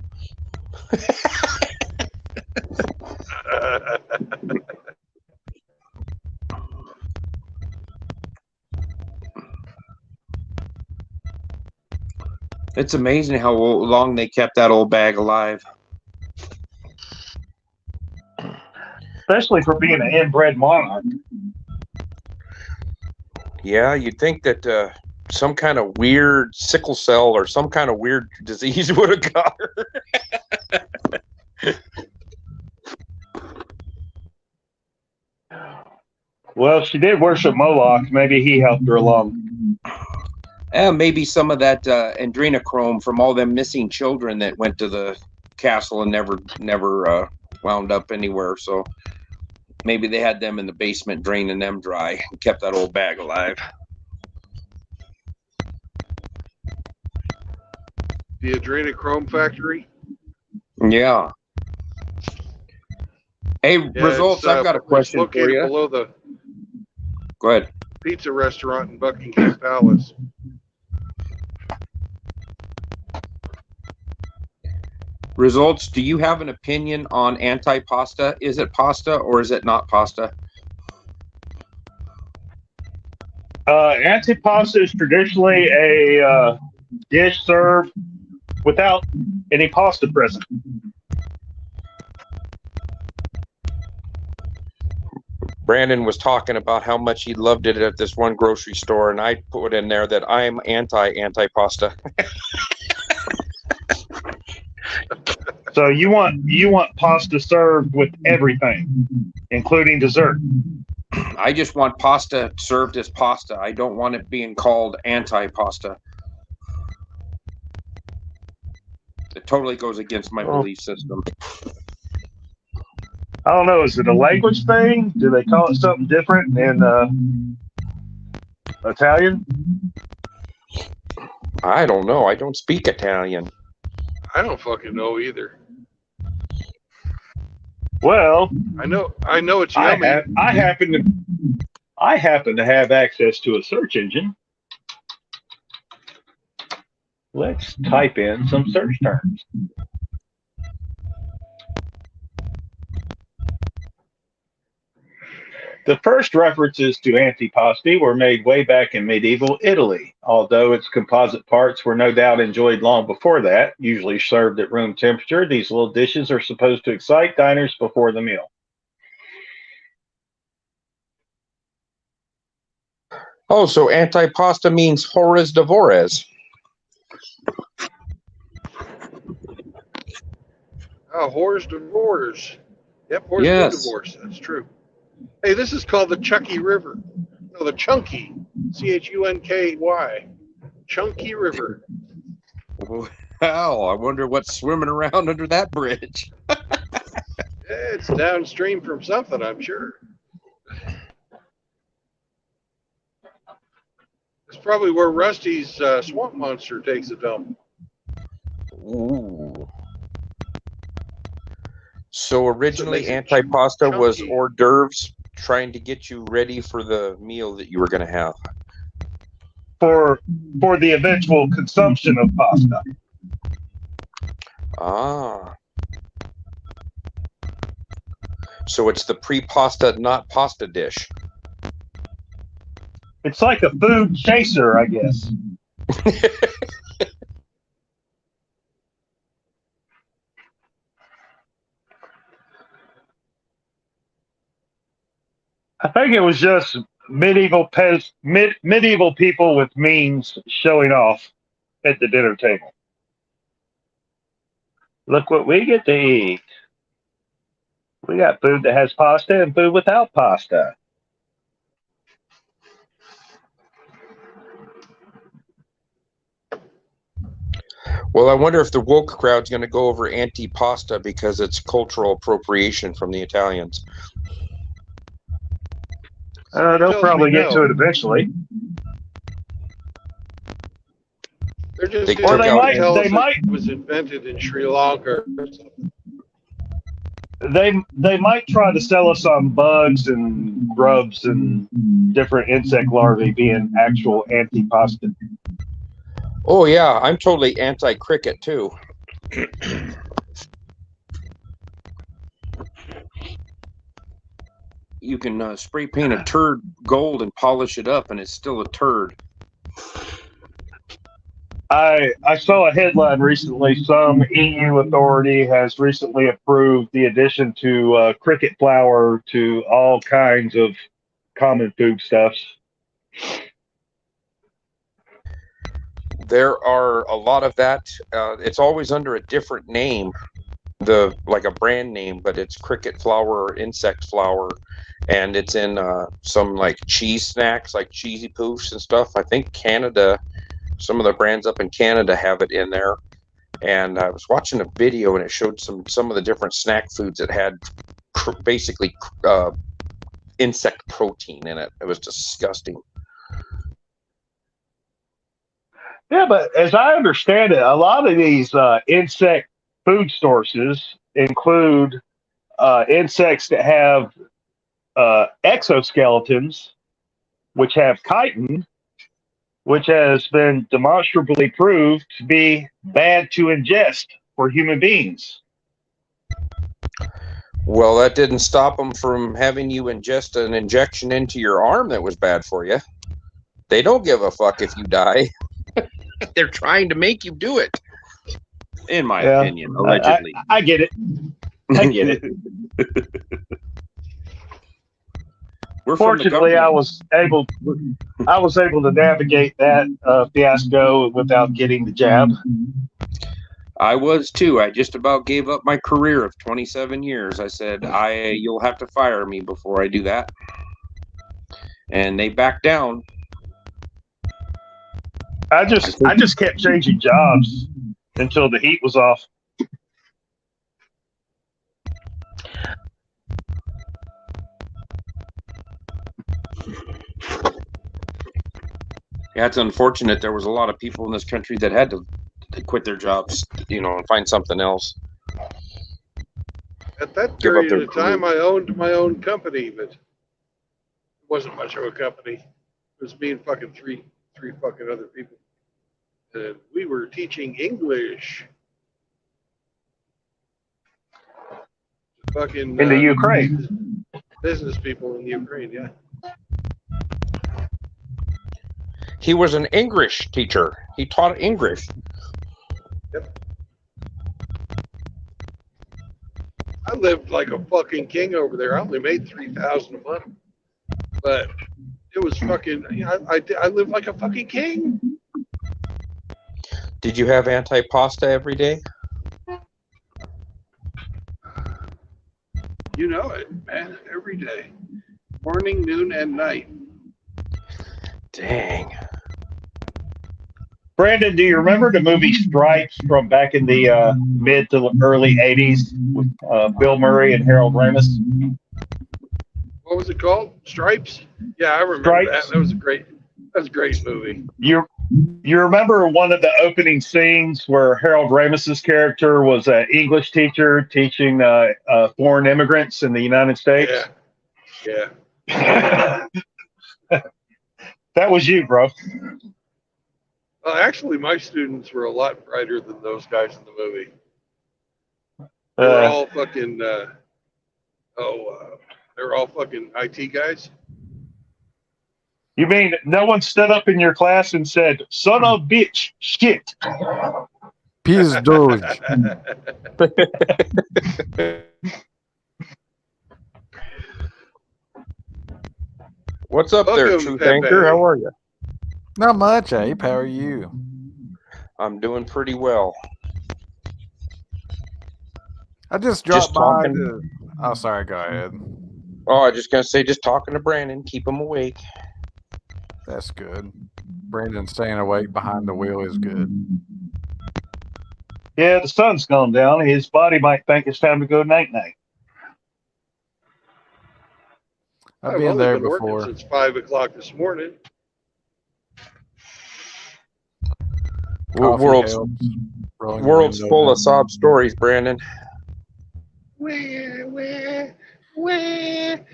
It's amazing how long they kept that old bag alive. Especially for being an inbred monarch. Yeah, you'd think that some kind of weird sickle cell or some kind of weird disease would have got her. Well, she did worship Moloch. Maybe he helped her along. Maybe some of that adrenochrome from all them missing children that went to the castle and never wound up anywhere. So maybe they had them in the basement draining them dry and kept that old bag alive. The adrenochrome factory? Yeah. Hey, Results, I've got a question it's located for you. Below the Go ahead. pizza restaurant in Buckingham Palace. Results, do you have an opinion on anti-pasta? Is it pasta or is it not pasta? Antipasta is traditionally a dish served without any pasta present. Brandon was talking about how much he loved it at this one grocery store, and I put in there that I'm anti-pasta. So you want pasta served with everything, including dessert. I just want pasta served as pasta. I don't want it being called anti-pasta. It totally goes against my belief system. I don't know. Is it a language thing? Do they call it something different in Italian? I don't know. I don't speak Italian. I don't fucking know either. Well, I know it's yummy. I happen to have access to a search engine. Let's type in some search terms. The first references to antipasti were made way back in medieval Italy, although its composite parts were no doubt enjoyed long before that. Usually served at room temperature, these little dishes are supposed to excite diners before the meal. Oh, so antipasta means hores devores. Oh, hors d'oeuvres. Yep, hors Yes. d'oeuvres. That's true. Hey, this is called the Chucky River. No, the Chunky. Chunky. Chunky River. Wow, I wonder what's swimming around under that bridge. It's downstream from something, I'm sure. It's probably where Rusty's swamp monster takes a dump. Ooh. So originally antipasta was hors d'oeuvres, trying to get you ready for the meal that you were going to have. For the eventual consumption of pasta. Ah. So it's the pre-pasta, not pasta dish. It's like a food chaser, I guess. I think it was just medieval people with means showing off at the dinner table. Look what we get to eat. We got food that has pasta and food without pasta. Well, I wonder if the woke crowd's going to go over anti-pasta because it's cultural appropriation from the Italians. They'll probably get to it eventually. They're just They might it was invented in Sri Lanka or something. They might try to sell us on bugs and grubs and different insect larvae being actual antipasta. Oh yeah, I'm totally anti-cricket too. You can spray paint a turd gold and polish it up, and it's still a turd. I saw a headline recently. Some EU authority has recently approved the addition to cricket flour to all kinds of common foodstuffs. there are a lot of that. It's always under a different name, like a brand name, but it's cricket flour or insect flour, and it's in some like cheese snacks, like cheesy poofs and stuff. I think Canada, some of the brands up in Canada have it in there. And I was watching a video, and it showed some of the different snack foods that had basically insect protein in it. It was disgusting. Yeah, but as I understand it, a lot of these insect food sources include insects that have exoskeletons, which have chitin, which has been demonstrably proved to be bad to ingest for human beings. Well, that didn't stop them from having you ingest an injection into your arm that was bad for you. They don't give a fuck if you die. They're trying to make you do it. In my opinion, allegedly. I get it. I get it. Fortunately, I was able to navigate that fiasco without getting the jab. I was too. I just about gave up my career of 27 years. I said, you'll have to fire me before I do that. And they backed down. I just kept changing jobs until the heat was off. Yeah, it's unfortunate. There was a lot of people in this country that had to quit their jobs, and find something else. At that period of time, I owned my own company, but it wasn't much of a company. It was me and fucking three fucking other people. And we were teaching English. Fucking in the Ukraine. Business people in the Ukraine, yeah. He was an English teacher. He taught English. Yep. I lived like a fucking king over there. I only made $3,000 a month, but it was fucking. I lived like a fucking king. Did you have antipasta every day? You know it, man. Every day, morning, noon, and night. Dang. Brandon, do you remember the movie Stripes from back in the mid to early 80s with Bill Murray and Harold Ramis? What was it called? Stripes? Yeah, I remember Stripes. that. That was a great movie. You remember one of the opening scenes where Harold Ramis's character was an English teacher teaching foreign immigrants in the United States? Yeah. That was you, bro. Well, actually, my students were a lot brighter than those guys in the movie. They were all fucking. They were all fucking IT guys. You mean no one stood up in your class and said, "Son of bitch, shit"? Peace, dude. What's up there, Truth Anchor? How are you? Not much, Ape. How are you? I'm doing pretty well. I just dropped by. Oh, sorry. Go ahead. Oh, I just gonna say, just talking to Brandon, keep him awake. That's good. Brandon staying awake behind the wheel is good. Yeah, the sun's gone down. His body might think it's time to go night-night. I've been there before. before. Since 5 o'clock this morning. World's full of sob stories, Brandon. Where? When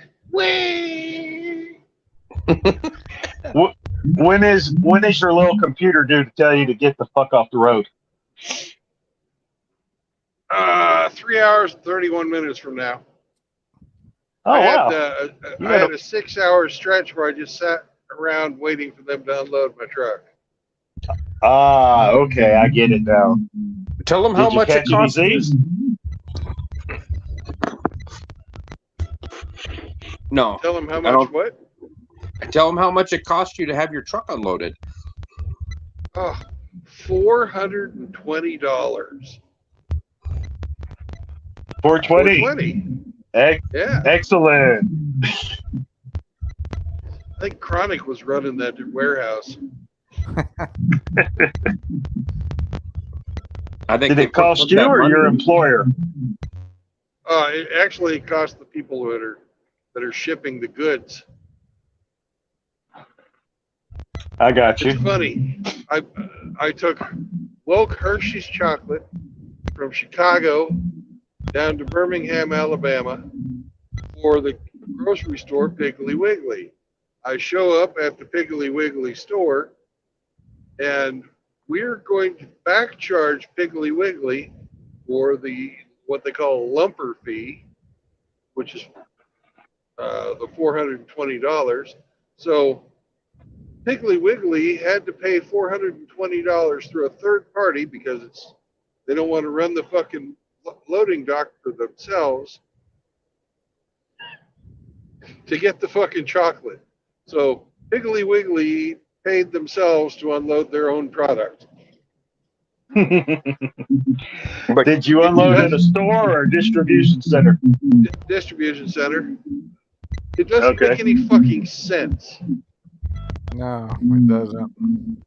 is your little computer due to tell you to get the fuck off the road? 3 hours and 31 minutes from now. Oh, wow. I had a 6-hour stretch where I just sat around waiting for them to unload my truck. Okay, I get it now. Tell them how much it costs. No. Tell them how much what? Tell them how much it cost you to have your truck unloaded. Oh, $420. 420. Yeah. Excellent. I think Chronic was running that warehouse. I think Did it cost you or your employer? It actually cost the people that are shipping the goods. I got you. It's funny. I took woke Hershey's chocolate from Chicago down to Birmingham, Alabama for the grocery store Piggly Wiggly. I show up at the Piggly Wiggly store and we're going to back charge Piggly Wiggly for what they call a lumper fee, which is the $420. So Piggly Wiggly had to pay $420 through a third party because they don't want to run the fucking loading dock for themselves to get the fucking chocolate. So Piggly Wiggly paid themselves to unload their own product. Did you unload at a store or a distribution center? Distribution center. It doesn't make any fucking sense. No, it doesn't.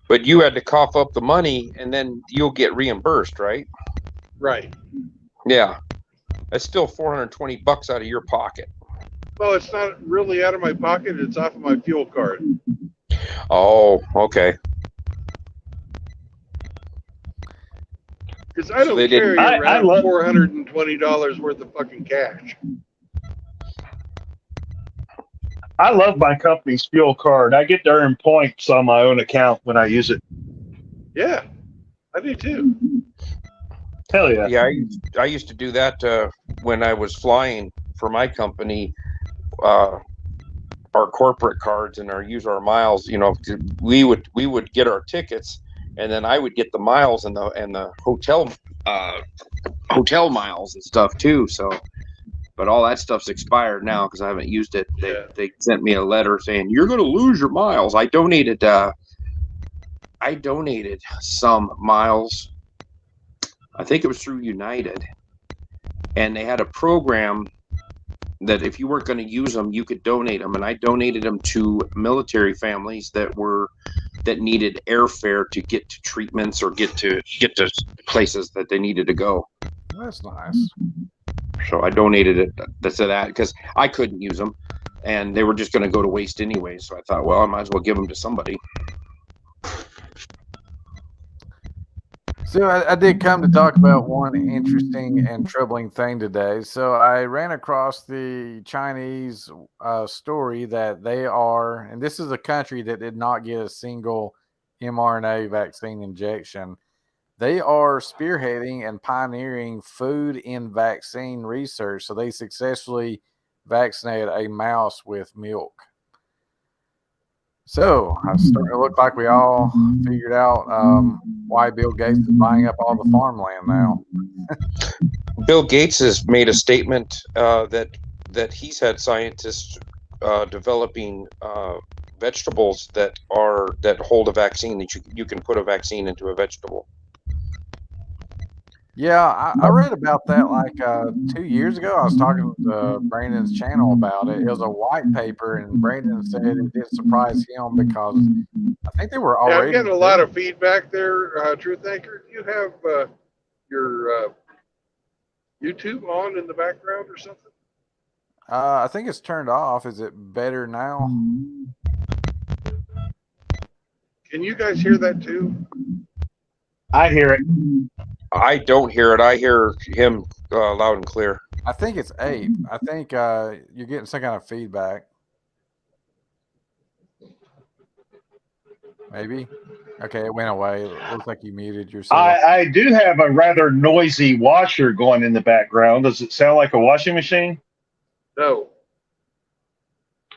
But you had to cough up the money, and then you'll get reimbursed, right? Right. Yeah, that's still $420 out of your pocket. Well, it's not really out of my pocket. It's off of my fuel card. Oh, okay. Because I don't carry around $420 worth of fucking cash. I love my company's fuel card. I get to earn points on my own account when I use it. Yeah, I do too. Hell yeah. Yeah, I used to do that when I was flying for my company. Our corporate cards and use our miles. You know, we would get our tickets, and then I would get the miles and the hotel miles and stuff too. So, but all that stuff's expired now because I haven't used it. They sent me a letter saying you're going to lose your miles. I donated some miles. I think it was through United, and they had a program that if you weren't going to use them, you could donate them, and I donated them to military families that needed airfare to get to treatments or get to places that they needed to go. That's nice. So I donated it to that because I couldn't use them, and they were just going to go to waste anyway. So I thought, well, I might as well give them to somebody. So I did come to talk about one interesting and troubling thing today. So I ran across the Chinese story that they are, and this is a country that did not get a single mRNA vaccine injection. They are spearheading and pioneering food in vaccine research. So they successfully vaccinated a mouse with milk. So it's starting to look like we all figured out why Bill Gates is buying up all the farmland now. Bill Gates has made a statement that he's had scientists developing vegetables that hold a vaccine, that you can put a vaccine into a vegetable. Yeah, I read about that like 2 years ago. I was talking to Brandon's channel about it. It was a white paper, and Brandon said it did surprise him because I think they were already. I'm getting a lot of feedback there, Truth Anchor. Do you have your YouTube on in the background or something? I think it's turned off. Is it better now? Can you guys hear that too? I hear it. I don't hear it. I hear him loud and clear. I think it's 8. I think you're getting some kind of feedback. Maybe. Okay, it went away. It looks like you muted yourself. I do have a rather noisy washer going in the background. Does it sound like a washing machine? No.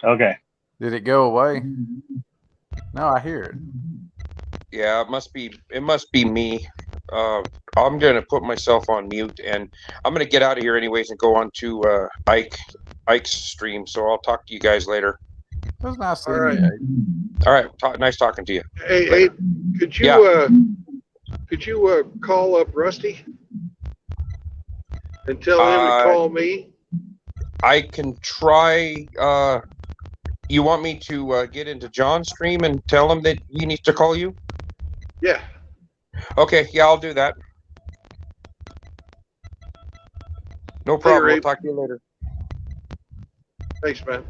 Okay. Did it go away? No, I hear it. Yeah, it must be me. I'm gonna put myself on mute, and I'm gonna get out of here anyways and go on to Ike's stream. So I'll talk to you guys later. It was nice seeing All right. you. All right. Nice talking to you. Hey, could you call up Rusty and tell him to call me? I can try. You want me to get into John's stream and tell him that he needs to call you? Yeah. Okay. Yeah, I'll do that. No problem. We'll talk to you later. Thanks, man.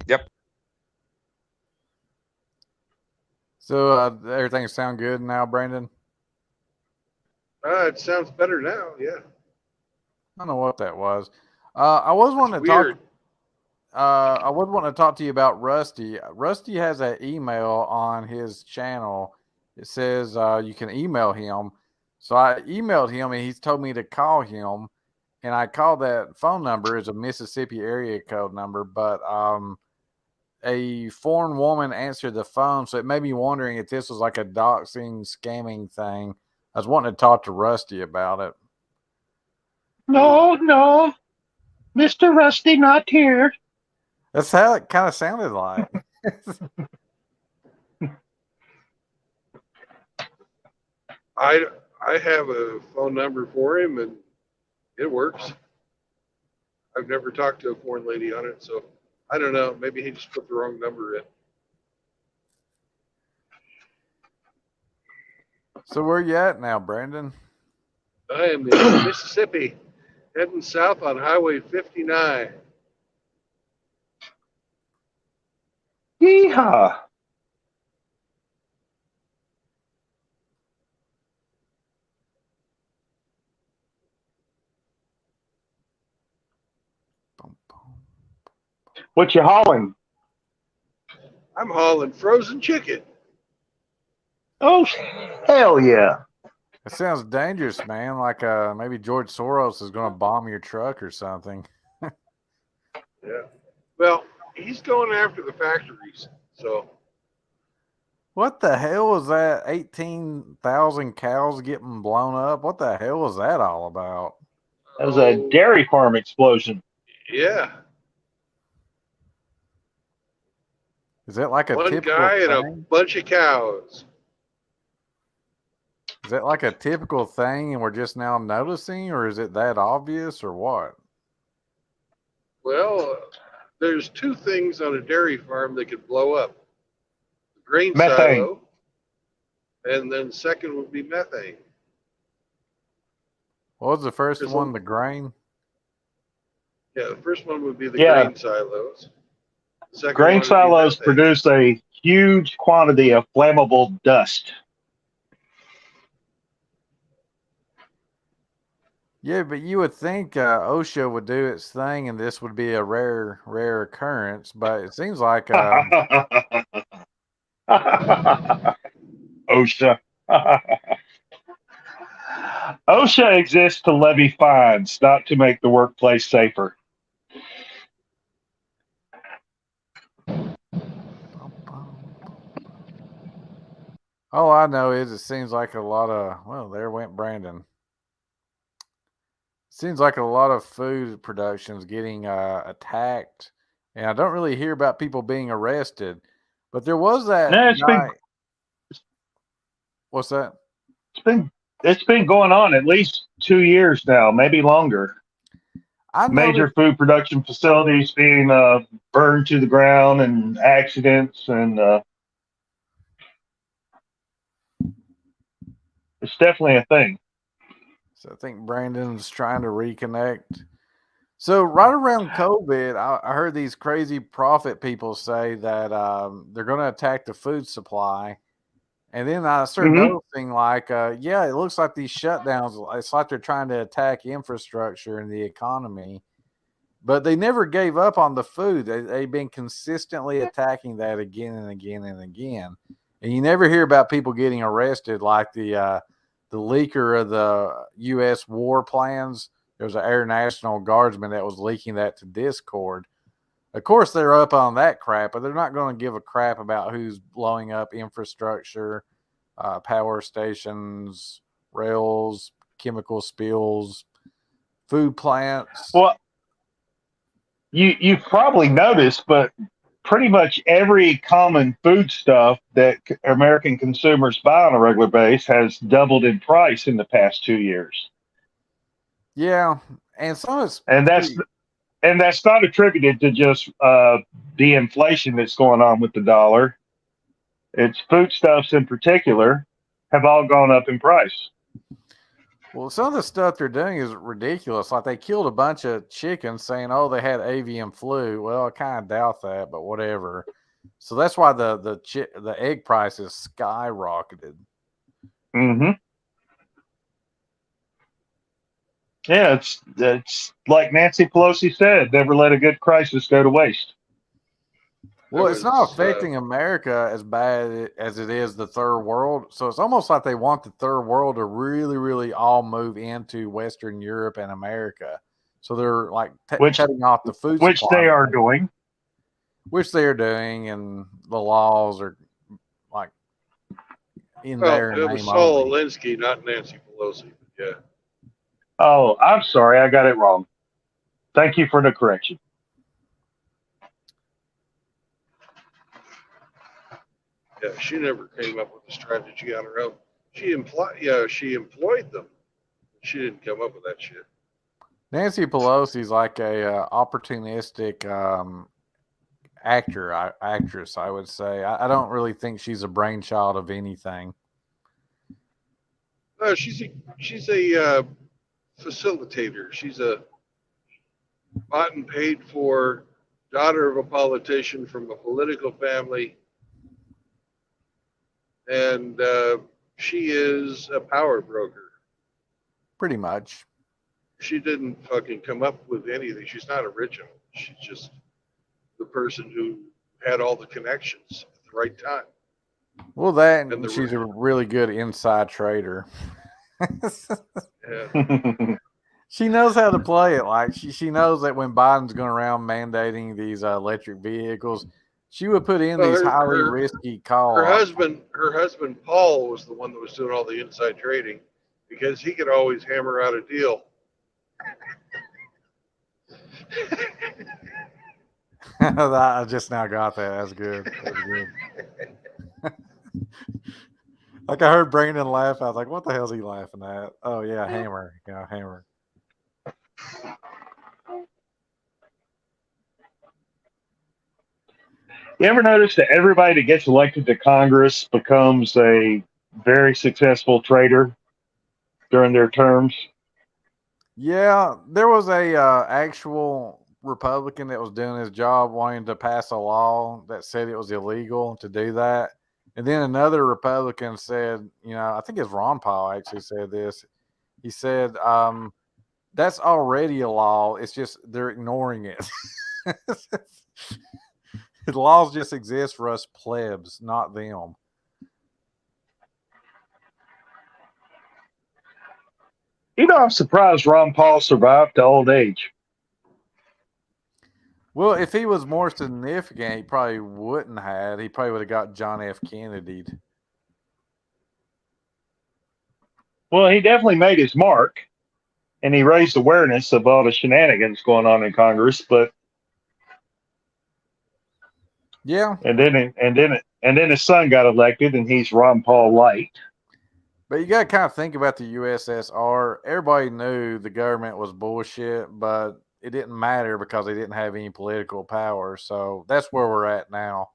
Yep. So everything sound good now, Brandon? It sounds better now. Yeah. I don't know what that was. I was wanting to talk. I was wanting to talk to you about Rusty. Rusty has an email on his channel. It says you can email him. So I emailed him, and he's told me to call him. And I called that phone number as a Mississippi area code number, but a foreign woman answered the phone, so it made me wondering if this was like a doxing, scamming thing. I was wanting to talk to Rusty about it. No, Mr. Rusty, not here. That's how it kind of sounded like. I have a phone number for him, and it works. I've never talked to a foreign lady on it, so I don't know. Maybe he just put the wrong number in. So where you at now, Brandon? I am in Mississippi, heading south on Highway 59. Yeehaw. What you hauling? I'm hauling frozen chicken. Oh, hell yeah. It sounds dangerous, man. Like maybe George Soros is going to bomb your truck or something. Yeah. Well, he's going after the factories, so. What the hell was that? 18,000 cows getting blown up? What the hell was that all about? That was a dairy farm explosion. Yeah. Is it like a One typical guy thing? and a bunch of cows. Is that like a typical thing and we're just now noticing, or is it that obvious, or what? Well, there's two things on a dairy farm that could blow up. The grain Methane. silo, and then second would be methane. What was the first one? The grain? Yeah, the first one would be the grain silos. The second Grain one would be silos methane. produce a huge quantity of flammable dust. Yeah, but you would think OSHA would do its thing and this would be a rare occurrence, but it seems like OSHA. OSHA exists to levy fines, not to make the workplace safer. all I know is it seems like a lot of, well, there went Brandon. Seems like a lot of food production is getting attacked, and I don't really hear about people being arrested. But there was that guy. What's that? It's been going on at least 2 years now, maybe longer. Major food production facilities being burned to the ground and accidents, and it's definitely a thing. So I think Brandon's trying to reconnect. So right around COVID, I heard these crazy prophet people say that they're going to attack the food supply. And then I started noticing like, yeah, it looks like these shutdowns, it's like they're trying to attack infrastructure and the economy. But they never gave up on the food. They've been consistently attacking that again and again and again. And you never hear about people getting arrested like the leaker of the U.S. war plans. There was an Air National Guardsman that was leaking that to Discord. Of course, they're up on that crap, but they're not going to give a crap about who's blowing up infrastructure, power stations, rails, chemical spills, food plants. Well, you've probably noticed, but pretty much every common food stuff that American consumers buy on a regular basis has doubled in price in the past 2 years. Yeah, and some of it's and that's not attributed to just the inflation that's going on with the dollar. It's foodstuffs in particular have all gone up in price. Well, some of the stuff they're doing is ridiculous. Like they killed a bunch of chickens saying, oh, they had avian flu. Well, I kind of doubt that, but whatever. So that's why the egg prices skyrocketed. Mm-hmm. Yeah, it's like Nancy Pelosi said, never let a good crisis go to waste. Well, it's not affecting America as bad as it is the third world. So it's almost like they want the third world to really, really all move into Western Europe and America. So they're like cutting off the food supply. Which they are doing. Which they are doing, and the laws are like in their name. It was Saul Alinsky, not Nancy Pelosi. Yeah. Oh, I'm sorry. I got it wrong. Thank you for the correction. Yeah, she never came up with a strategy on her own. She employed them. She didn't come up with that shit. Nancy Pelosi's like a opportunistic actress, I would say. I don't really think she's a brainchild of anything. No, she's a facilitator. She's a bought and paid for daughter of a politician from a political family. And she is a power broker. Pretty much. She didn't fucking come up with anything. She's not original. She's just the person who had all the connections at the right time. Well, and she's a really good inside trader. Yeah. She knows how to play it. Like she knows that when Biden's going around mandating these electric vehicles, she would put in these highly risky calls. Her husband Paul was the one that was doing all the inside trading because he could always hammer out a deal. I just now got that. That's good. That's good. Like I heard Brandon laugh. I was like, what the hell is he laughing at? Oh, yeah, hammer. Yeah, hammer. You ever notice that everybody that gets elected to Congress becomes a very successful trader during their terms? Yeah, there was a actual Republican that was doing his job wanting to pass a law that said it was illegal to do that. And then another Republican said, I think it's Ron Paul actually said this. He said, that's already a law. It's just they're ignoring it. The laws just exist for us plebs, not them. I'm surprised Ron Paul survived to old age. Well, if he was more significant, he probably wouldn't have. He probably would have got John F. Kennedy'd. Well, he definitely made his mark, and he raised awareness of all the shenanigans going on in Congress. But yeah, and then his son got elected, and he's Ron Paul light. But you got to kind of think about the USSR. Everybody knew the government was bullshit, but it didn't matter because they didn't have any political power. So that's where we're at now.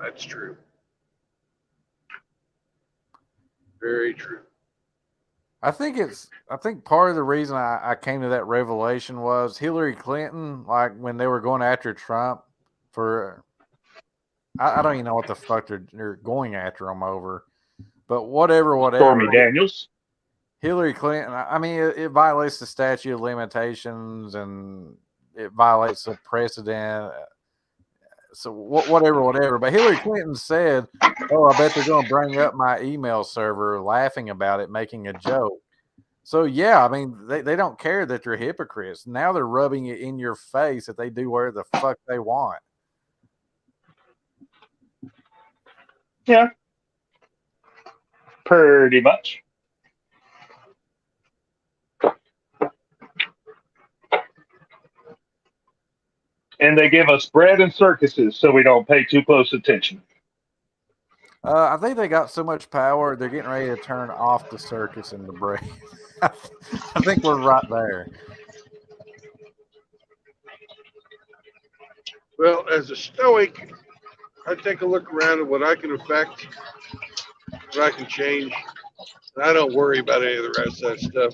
That's true. Very true. I think part of the reason I came to that revelation was Hillary Clinton, like when they were going after Trump for, I don't even know what the fuck they're going after him over, but whatever. Stormy Daniels. Hillary Clinton, I mean, it violates the statute of limitations and it violates the precedent. So whatever. But Hillary Clinton said, "Oh, I bet they're going to bring up my email server," laughing about it, making a joke. So yeah, I mean, they don't care that they're hypocrites. Now they're rubbing it in your face that they do whatever the fuck they want. Yeah, pretty much. And they give us bread and circuses so we don't pay too close attention. I think they got so much power, they're getting ready to turn off the circus and the break. I think we're right there. Well, as a stoic, I take a look around at what I can affect, what I can change. And I don't worry about any of the rest of that stuff.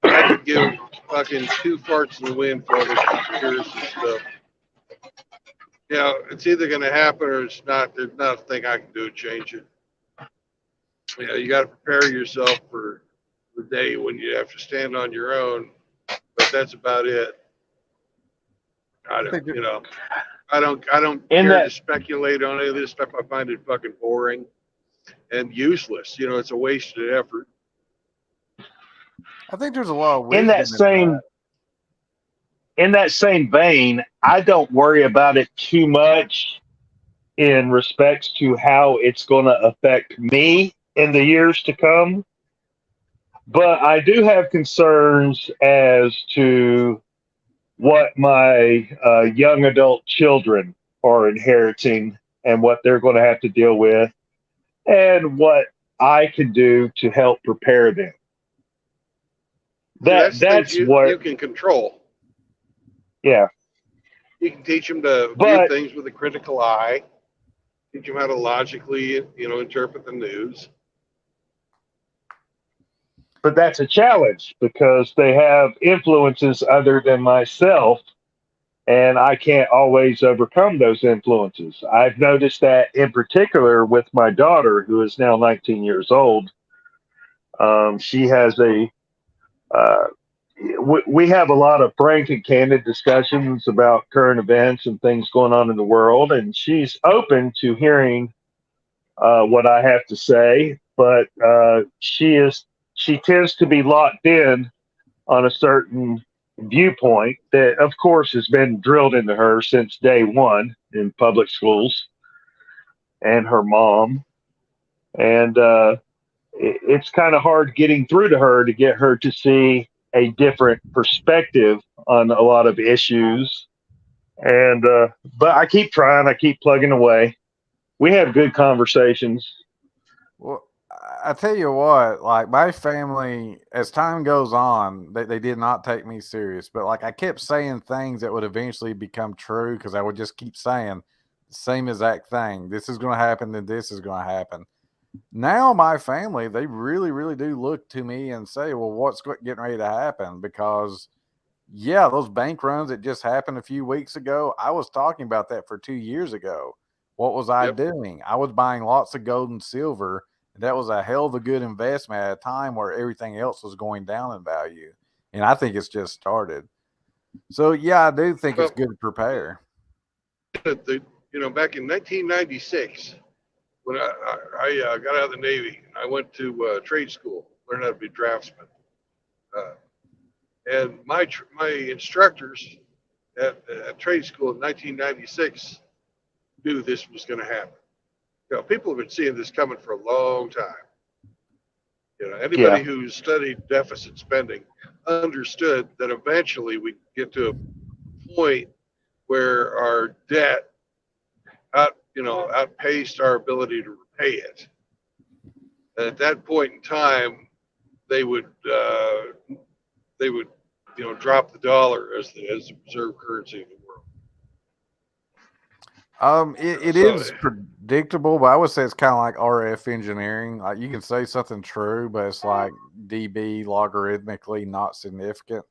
I could give fucking two farts in the wind for all this conspiracy stuff. You know, it's either going to happen or it's not. There's not a thing I can do to change it. You know, you got to prepare yourself for the day when you have to stand on your own. But that's about it. I don't, you know, I don't care to speculate on any of this stuff. I find it fucking boring and useless. You know, it's a wasted effort. I think there's a lot of in that same vein, I don't worry about it too much in respects to how it's going to affect me in the years to come. But I do have concerns as to what my young adult children are inheriting and what they're going to have to deal with and what I can do to help prepare them. That's what you can control. Yeah. You can teach them to view things with a critical eye. Teach them how to logically, you know, interpret the news. But that's a challenge because they have influences other than myself, and I can't always overcome those influences. I've noticed that in particular with my daughter, who is now 19 years old. She has we have a lot of frank and candid discussions about current events and things going on in the world, and she's open to hearing what I have to say, but she tends to be locked in on a certain viewpoint that, of course, has been drilled into her since day one in public schools and her mom. And it's kind of hard getting through to her to get her to see a different perspective on a lot of issues. And but I keep trying, I keep plugging away. We have good conversations. Well, I tell you what, like my family, as time goes on, they did not take me serious. But like I kept saying things that would eventually become true because I would just keep saying the same exact thing. This is going to happen, then this is going to happen. Now my family, they really, really do look to me and say, well, what's getting ready to happen? Because, yeah, those bank runs that just happened a few weeks ago, I was talking about that for 2 years ago. What was I doing? I was buying lots of gold and silver. And that was a hell of a good investment at a time where everything else was going down in value. And I think it's just started. So, yeah, I do think it's good to prepare. You know, back in 1996, when I got out of the Navy, I went to trade school, learned how to be a draftsman. And my instructors at trade school in 1996 knew this was going to happen. You know, people have been seeing this coming for a long time. You know, anybody who studied deficit spending understood that eventually we get to a point where our debt outpaced our ability to repay it. And at that point in time, they would drop the dollar as the reserve currency of the world. It is predictable, but I would say it's kind of like RF engineering. Like you can say something true, but it's like dB logarithmically not significant.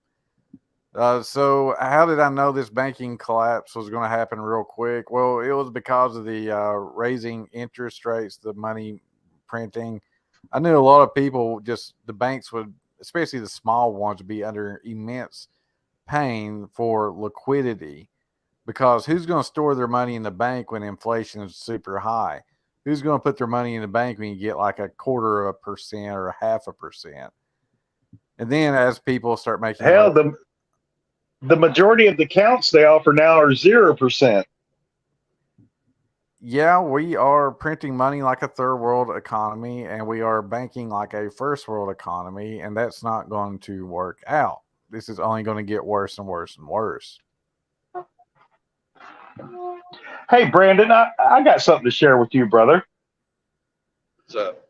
So how did I know this banking collapse was going to happen real quick? Well, it was because of the raising interest rates, the money printing. I knew a lot of people, just the banks would, especially the small ones, would be under immense pain for liquidity. Because who's going to store their money in the bank when inflation is super high? Who's going to put their money in the bank when you get like 1/4% or 0.5%? And then as people start making the majority of the accounts they offer now are 0%. yeah, we are printing money like a third world economy, and we are banking like a first world economy, and that's not going to work out. This is only going to get worse and worse and worse. Hey, Brandon, I got something to share with you, brother. What's up?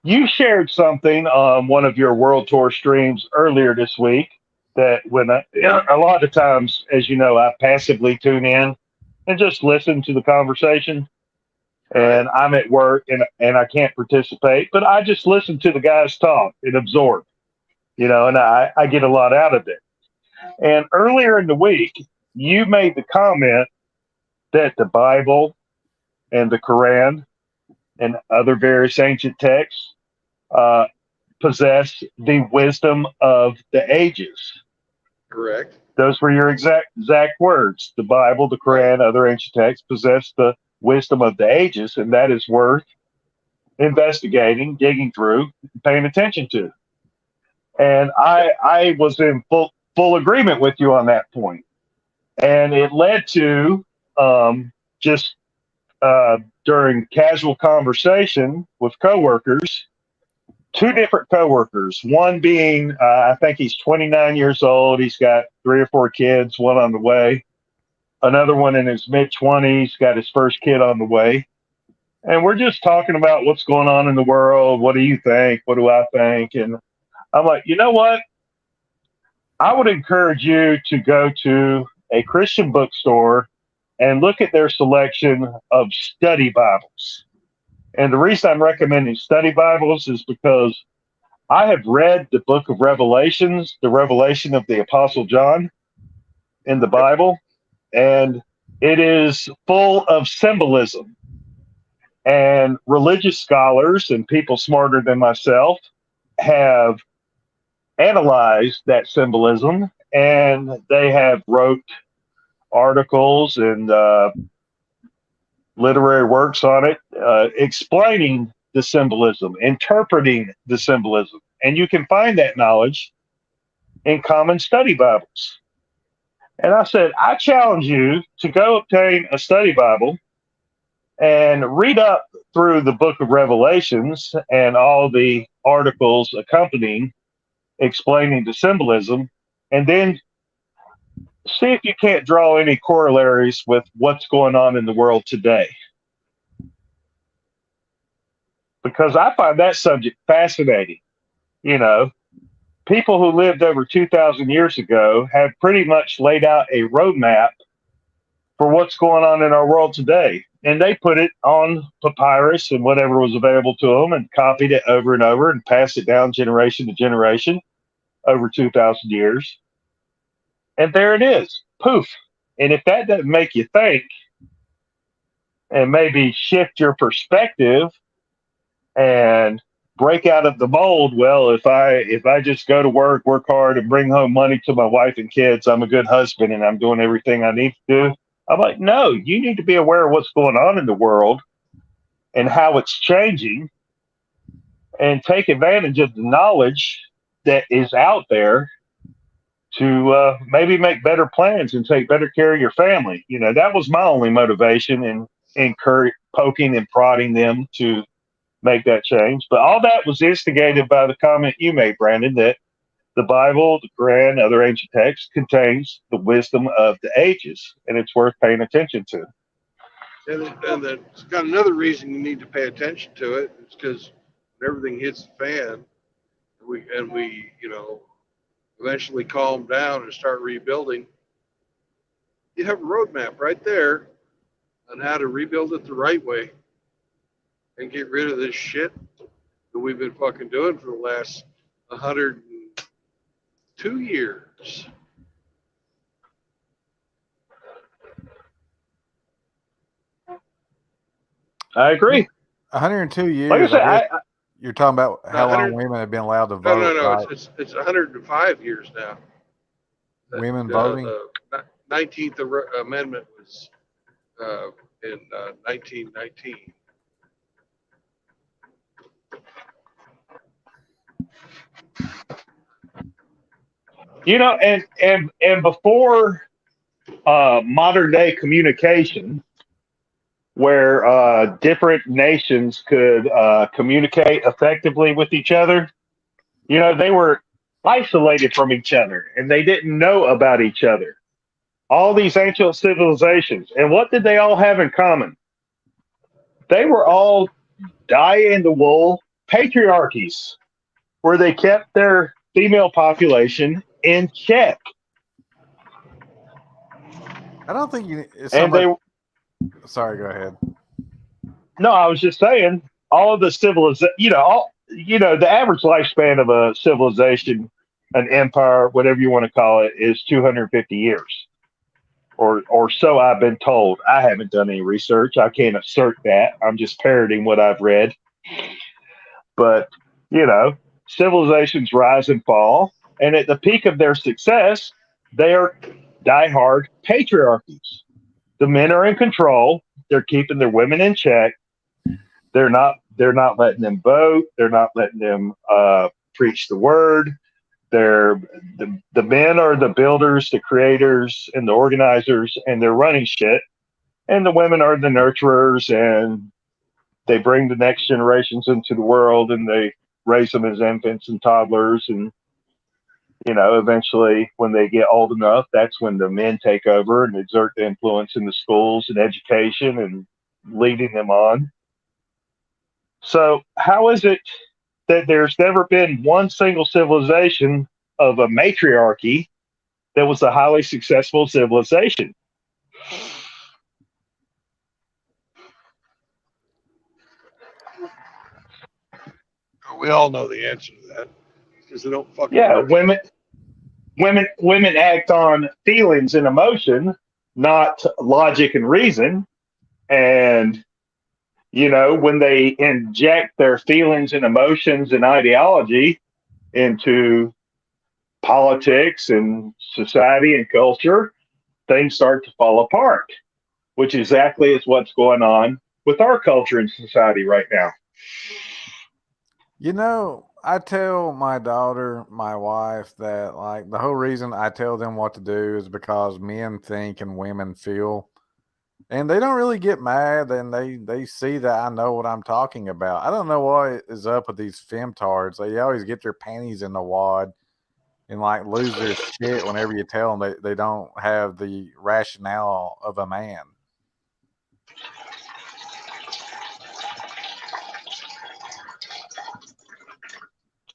You shared something on one of your World Tour streams earlier this week that a lot of times, as you know, I passively tune in and just listen to the conversation. And I'm at work and I can't participate, but I just listen to the guys talk and absorb, and I get a lot out of it. And earlier in the week, you made the comment that the Bible and the Quran and other various ancient texts possess the wisdom of the ages. Correct. Those were your exact words. The Bible, the Quran, other ancient texts possess the wisdom of the ages, and that is worth investigating, digging through, paying attention to. And I was in full agreement with you on that point. And it led to just during casual conversation with coworkers, two different coworkers, one being, I think he's 29 years old. He's got 3 or 4 kids, one on the way. Another one in his mid-20s, got his first kid on the way. And we're just talking about what's going on in the world. What do you think? What do I think? And I'm like, you know what? I would encourage you to go to a Christian bookstore and look at their selection of study Bibles. And the reason I'm recommending study Bibles is because I have read the book of Revelations, the revelation of the Apostle John in the Bible, and it is full of symbolism. And religious scholars and people smarter than myself have analyzed that symbolism, and they have wrote articles and literary works on it, explaining the symbolism, interpreting the symbolism. And you can find that knowledge in common study Bibles. And I said, I challenge you to go obtain a study Bible and read up through the book of Revelations and all the articles accompanying, explaining the symbolism, and then see if you can't draw any corollaries with what's going on in the world today. Because I find that subject fascinating. People who lived over 2,000 years ago have pretty much laid out a roadmap for what's going on in our world today. And they put it on papyrus and whatever was available to them and copied it over and over and passed it down generation to generation over 2,000 years. And there it is. Poof. And if that doesn't make you think and maybe shift your perspective and break out of the mold, well, if I just go to work hard and bring home money to my wife and kids, I'm a good husband and I'm doing everything I need to do. I'm like, no, you need to be aware of what's going on in the world and how it's changing and take advantage of the knowledge that is out there to maybe make better plans and take better care of your family. That was my only motivation in poking and prodding them to make that change. But all that was instigated by the comment you made, Brandon, that the Bible, the Quran, other ancient texts contains the wisdom of the ages, and it's worth paying attention to. And it's got another reason you need to pay attention to it. It's because when everything hits the fan, we eventually calm down and start rebuilding. You have a roadmap right there on how to rebuild it the right way and get rid of this shit that we've been fucking doing for the last 102 years. I agree. 102 years. Like I said, you're talking about how long women have been allowed to vote. No. Right? It's 105 years now. Women voting. The 19th Amendment was in 1919. And before modern day communication, where different nations could communicate effectively with each other. You know, they were isolated from each other and they didn't know about each other. All these ancient civilizations. And what did they all have in common? They were all die in the wool patriarchies where they kept their female population in check. I don't think you. And they. Sorry, go ahead. No, I was just saying all of the civilization. The average lifespan of a civilization, an empire, whatever you want to call it, is 250 years, or so I've been told. I haven't done any research. I can't assert that. I'm just parroting what I've read. But civilizations rise and fall, and at the peak of their success, they are diehard patriarchies. The men are in control. They're keeping their women in check. They're not letting them vote. They're not letting them preach the word. The men are the builders, the creators, and the organizers, and they're running shit. And the women are the nurturers, and they bring the next generations into the world, and they raise them as infants and toddlers. And eventually, when they get old enough, that's when the men take over and exert the influence in the schools and education and leading them on. So how is it that there's never been one single civilization of a matriarchy that was a highly successful civilization? We all know the answer to that because they don't fucking. Yeah, women act on feelings and emotion, not logic and reason. And when they inject their feelings and emotions and ideology into politics and society and culture, things start to fall apart, which exactly is what's going on with our culture and society right now. I tell my daughter, my wife, that like the whole reason I tell them what to do is because men think and women feel. And they don't really get mad, and they see that I know what I'm talking about. I don't know what is up with these femtards. They always get their panties in the wad and like lose their shit whenever you tell them they don't have the rationale of a man.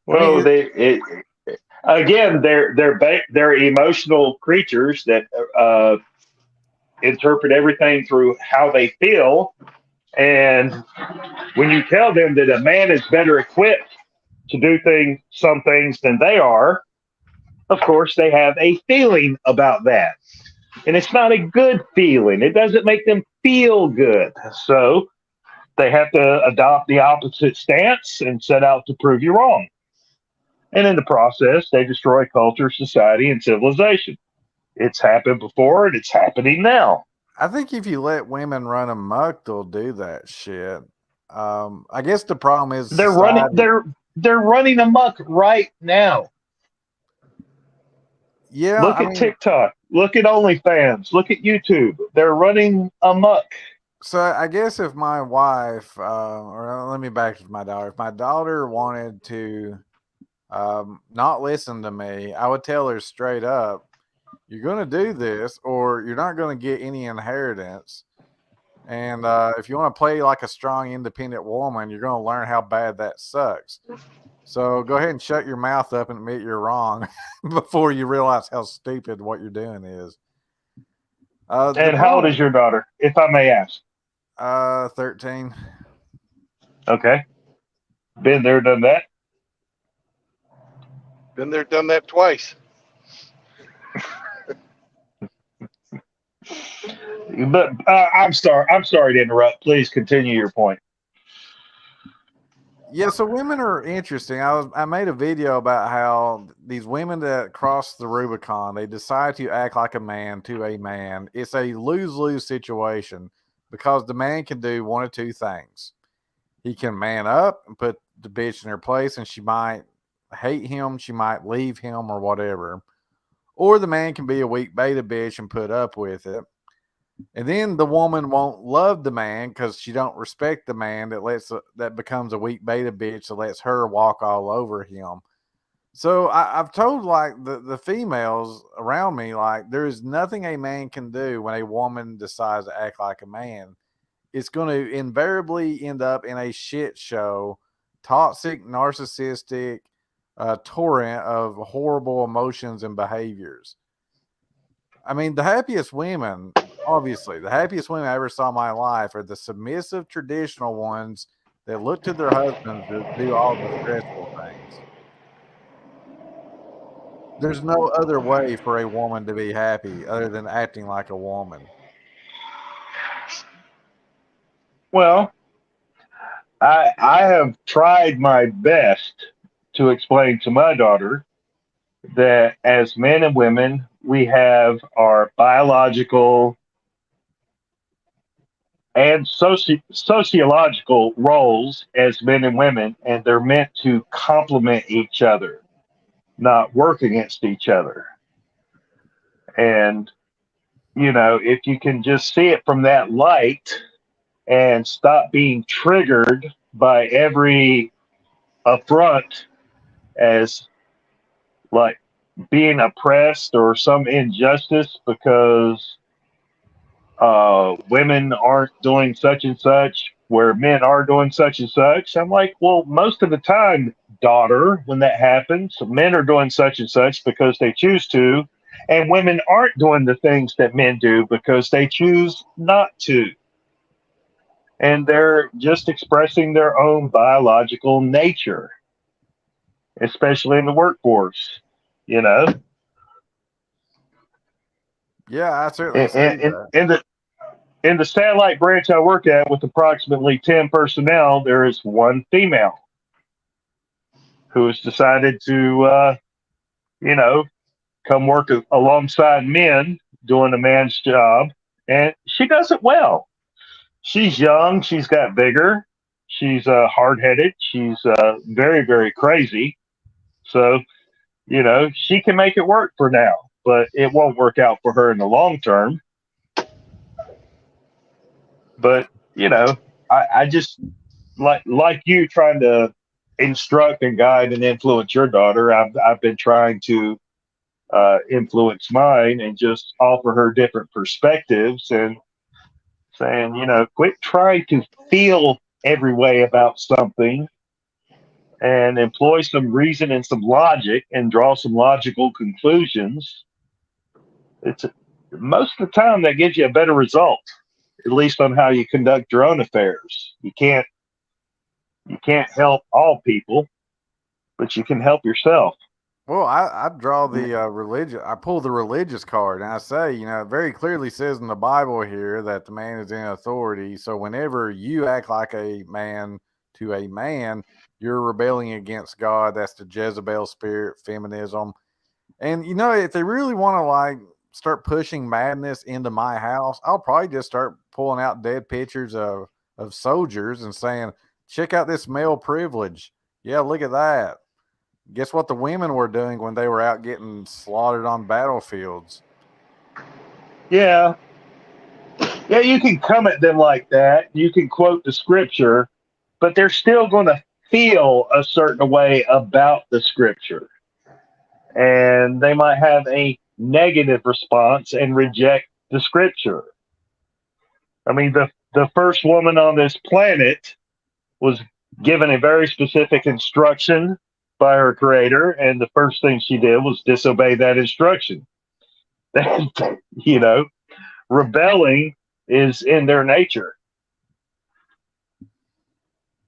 Well, they're emotional creatures that interpret everything through how they feel. And when you tell them that a man is better equipped to do some things than they are, of course, they have a feeling about that. And it's not a good feeling. It doesn't make them feel good. So they have to adopt the opposite stance and set out to prove you wrong. And in the process, they destroy culture, society, and civilization. It's happened before, and it's happening now. I think if you let women run amok, they'll do that shit. I guess the problem is they're running amok right now. Yeah, look at TikTok. Look at OnlyFans. Look at YouTube. They're running amok. So I guess if my wife, or let me back to my daughter, if my daughter wanted to not listen to me, I would tell her straight up, you're going to do this or you're not going to get any inheritance. And if you want to play like a strong, independent woman, you're going to learn how bad that sucks. So go ahead and shut your mouth up and admit you're wrong before you realize how stupid what you're doing is. And how old is your daughter, if I may ask? 13. Okay. Been there, done that? Been there, done that twice. But I'm sorry to interrupt. Please continue your point. Yeah, so women are interesting. I made a video about how these women that cross the Rubicon, they decide to act like a man to a man. It's a lose-lose situation because the man can do one of two things. He can man up and put the bitch in her place, and she might hate him, she might leave him or whatever. Or the man can be a weak beta bitch and put up with it. And then the woman won't love the man because she don't respect the man that becomes a weak beta bitch that lets her walk all over him. So I've told like the females around me, like there is nothing a man can do when a woman decides to act like a man. It's going to invariably end up in a shit show, toxic, narcissistic torrent of horrible emotions and behaviors. I mean, the happiest women, obviously, the happiest women I ever saw in my life are the submissive, traditional ones that look to their husbands to do all the stressful things. There's no other way for a woman to be happy other than acting like a woman. Well, I have tried my best to explain to my daughter that as men and women, we have our biological and sociological roles as men and women, and they're meant to complement each other, not work against each other. And, if you can just see it from that light and stop being triggered by every affront as like being oppressed or some injustice because women aren't doing such and such where men are doing such and such. I'm like, well, most of the time, daughter, when that happens, men are doing such and such because they choose to, and women aren't doing the things that men do because they choose not to. And they're just expressing their own biological nature, especially in the workforce, Yeah, I certainly see that. In the satellite branch I work at, with approximately 10 personnel, there is one female who has decided to, come work alongside men doing a man's job, and she does it well. She's young, she's got vigor, she's hard headed, she's very, very crazy. So, she can make it work for now, but it won't work out for her in the long term. But I just like you trying to instruct and guide and influence your daughter. I've been trying to influence mine and just offer her different perspectives and saying, quit trying to feel every way about something and employ some reason and some logic and draw some logical conclusions. It's most of the time that gives you a better result, at least on how you conduct your own affairs. You can't help all people, but you can help yourself. Well, I draw the I pull the religious card, and I say, it very clearly says in the Bible here that the man is in authority. So whenever you act like a man to a man, you're rebelling against God. That's the Jezebel spirit, feminism. And if they really want to start pushing madness into my house, I'll probably just start pulling out dead pictures of soldiers and saying, check out this male privilege. Yeah, look at that. Guess what the women were doing when they were out getting slaughtered on battlefields? Yeah. Yeah, you can come at them like that. You can quote the scripture, but they're still going to feel a certain way about the scripture. And they might have a negative response and reject the scripture. I mean, the first woman on this planet was given a very specific instruction by her creator, and the first thing she did was disobey that instruction. Rebelling is in their nature.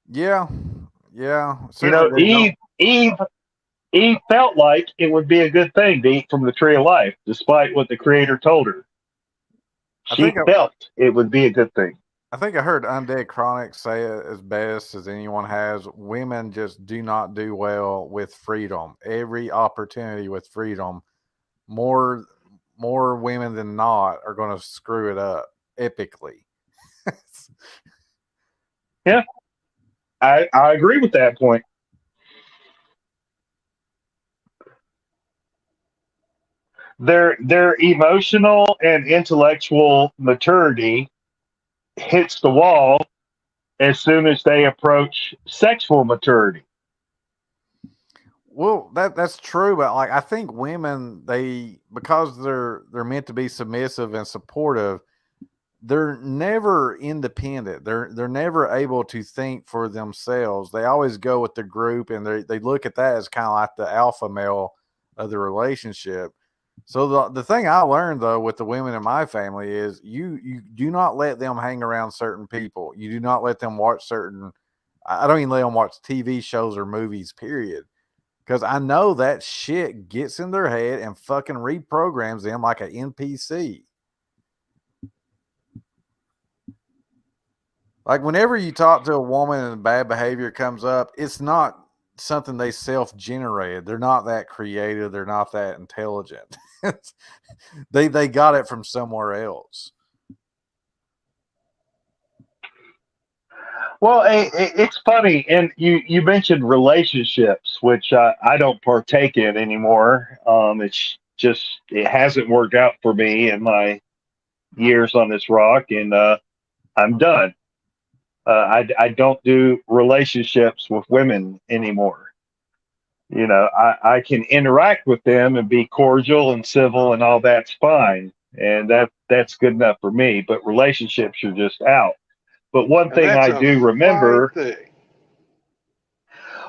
Yeah. Eve felt like it would be a good thing to eat from the tree of life, despite what the creator told her. She felt it would be a good thing. I think I heard Undead Chronic say it as best as anyone has. Women just do not do well with freedom. Every opportunity with freedom, more women than not are going to screw it up epically. Yeah, I agree with that point. their emotional and intellectual maturity hits the wall as soon as they approach sexual maturity. Well, that's true, but like I think women, because they're meant to be submissive and supportive, they're never independent. They're never able to think for themselves. They always go with the group, and they look at that as kind of like the alpha male of the relationship. So the thing I learned though with the women in my family is you do not let them hang around certain people. You do not let them watch certain. I don't even let them watch TV shows or movies. Period. Because I know that shit gets in their head and fucking reprograms them like an NPC. Like whenever you talk to a woman and bad behavior comes up, it's not something they self-generated. They're not that creative. They're not that intelligent. They got it from somewhere else. Well, it's funny, and you mentioned relationships, which I don't partake in anymore. It's just it hasn't worked out for me in my years on this rock, and I'm done. I don't do relationships with women anymore. You know, I can interact with them and be cordial and civil and all that's fine, and that's good enough for me. But relationships are just out. But one thing I do remember,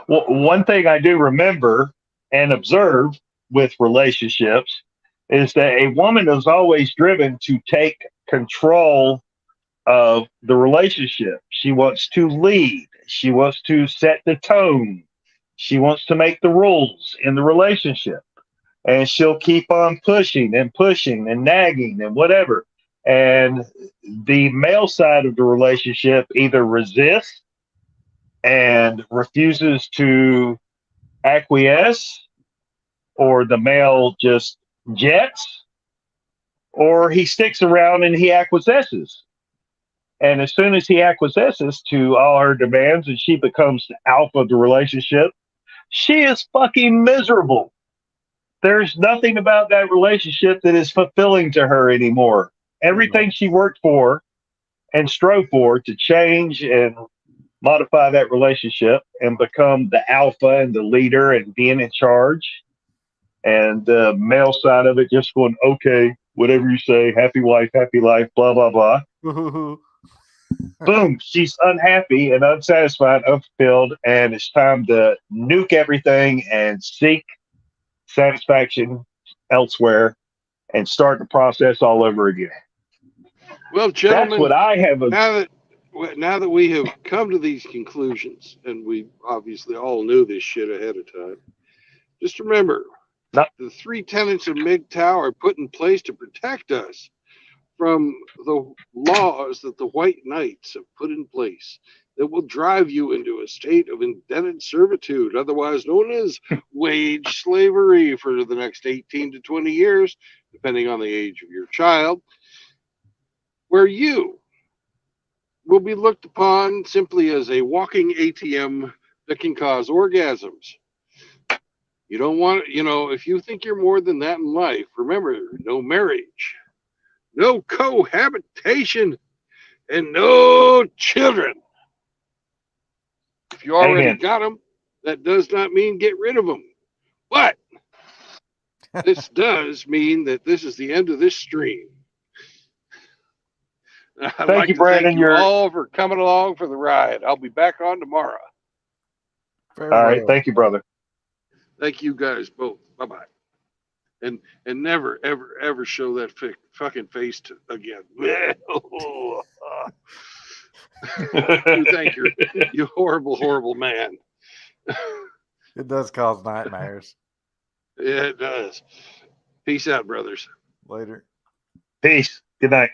well, one thing I do remember and observe with relationships is that a woman is always driven to take control of the relationship. She wants to lead. She wants to set the tone. She wants to make the rules in the relationship. And she'll keep on pushing and nagging and whatever. And the male side of the relationship either resists and refuses to acquiesce, or the male just jets, or he sticks around and he acquiesces. And as soon as he acquiesces to all her demands and she becomes the alpha of the relationship, she is fucking miserable. There's nothing about that relationship that is fulfilling to her anymore. Everything she worked for and strove for to change and modify that relationship and become the alpha and the leader and being in charge. And the male side of it just going, okay, whatever you say, happy wife, happy life, blah, blah, blah. Boom, she's unhappy and unsatisfied, unfulfilled, and it's time to nuke everything and seek satisfaction elsewhere and start the process all over again. Well, gentlemen, that's what I have. Now that we have come to these conclusions, and we obviously all knew this shit ahead of time, just remember, the 3 tenets of MGTOW are put in place to protect us from the laws that the white knights have put in place that will drive you into a state of indented servitude, otherwise known as wage slavery, for the next 18 to 20 years, depending on the age of your child, where you will be looked upon simply as a walking ATM that can cause orgasms. You don't want, if you think you're more than that in life, remember, no marriage, no cohabitation, and no children. If you already got them, that does not mean get rid of them. But this does mean that this is the end of this stream. I'd like to Brandon. Thank you all for coming along for the ride. I'll be back on tomorrow. All right. Thank you, brother. Thank you guys both. Bye-bye. And never, ever, ever show that fucking face again. Thank you. You horrible, horrible man. It does cause nightmares. Yeah, it does. Peace out, brothers. Later. Peace. Good night.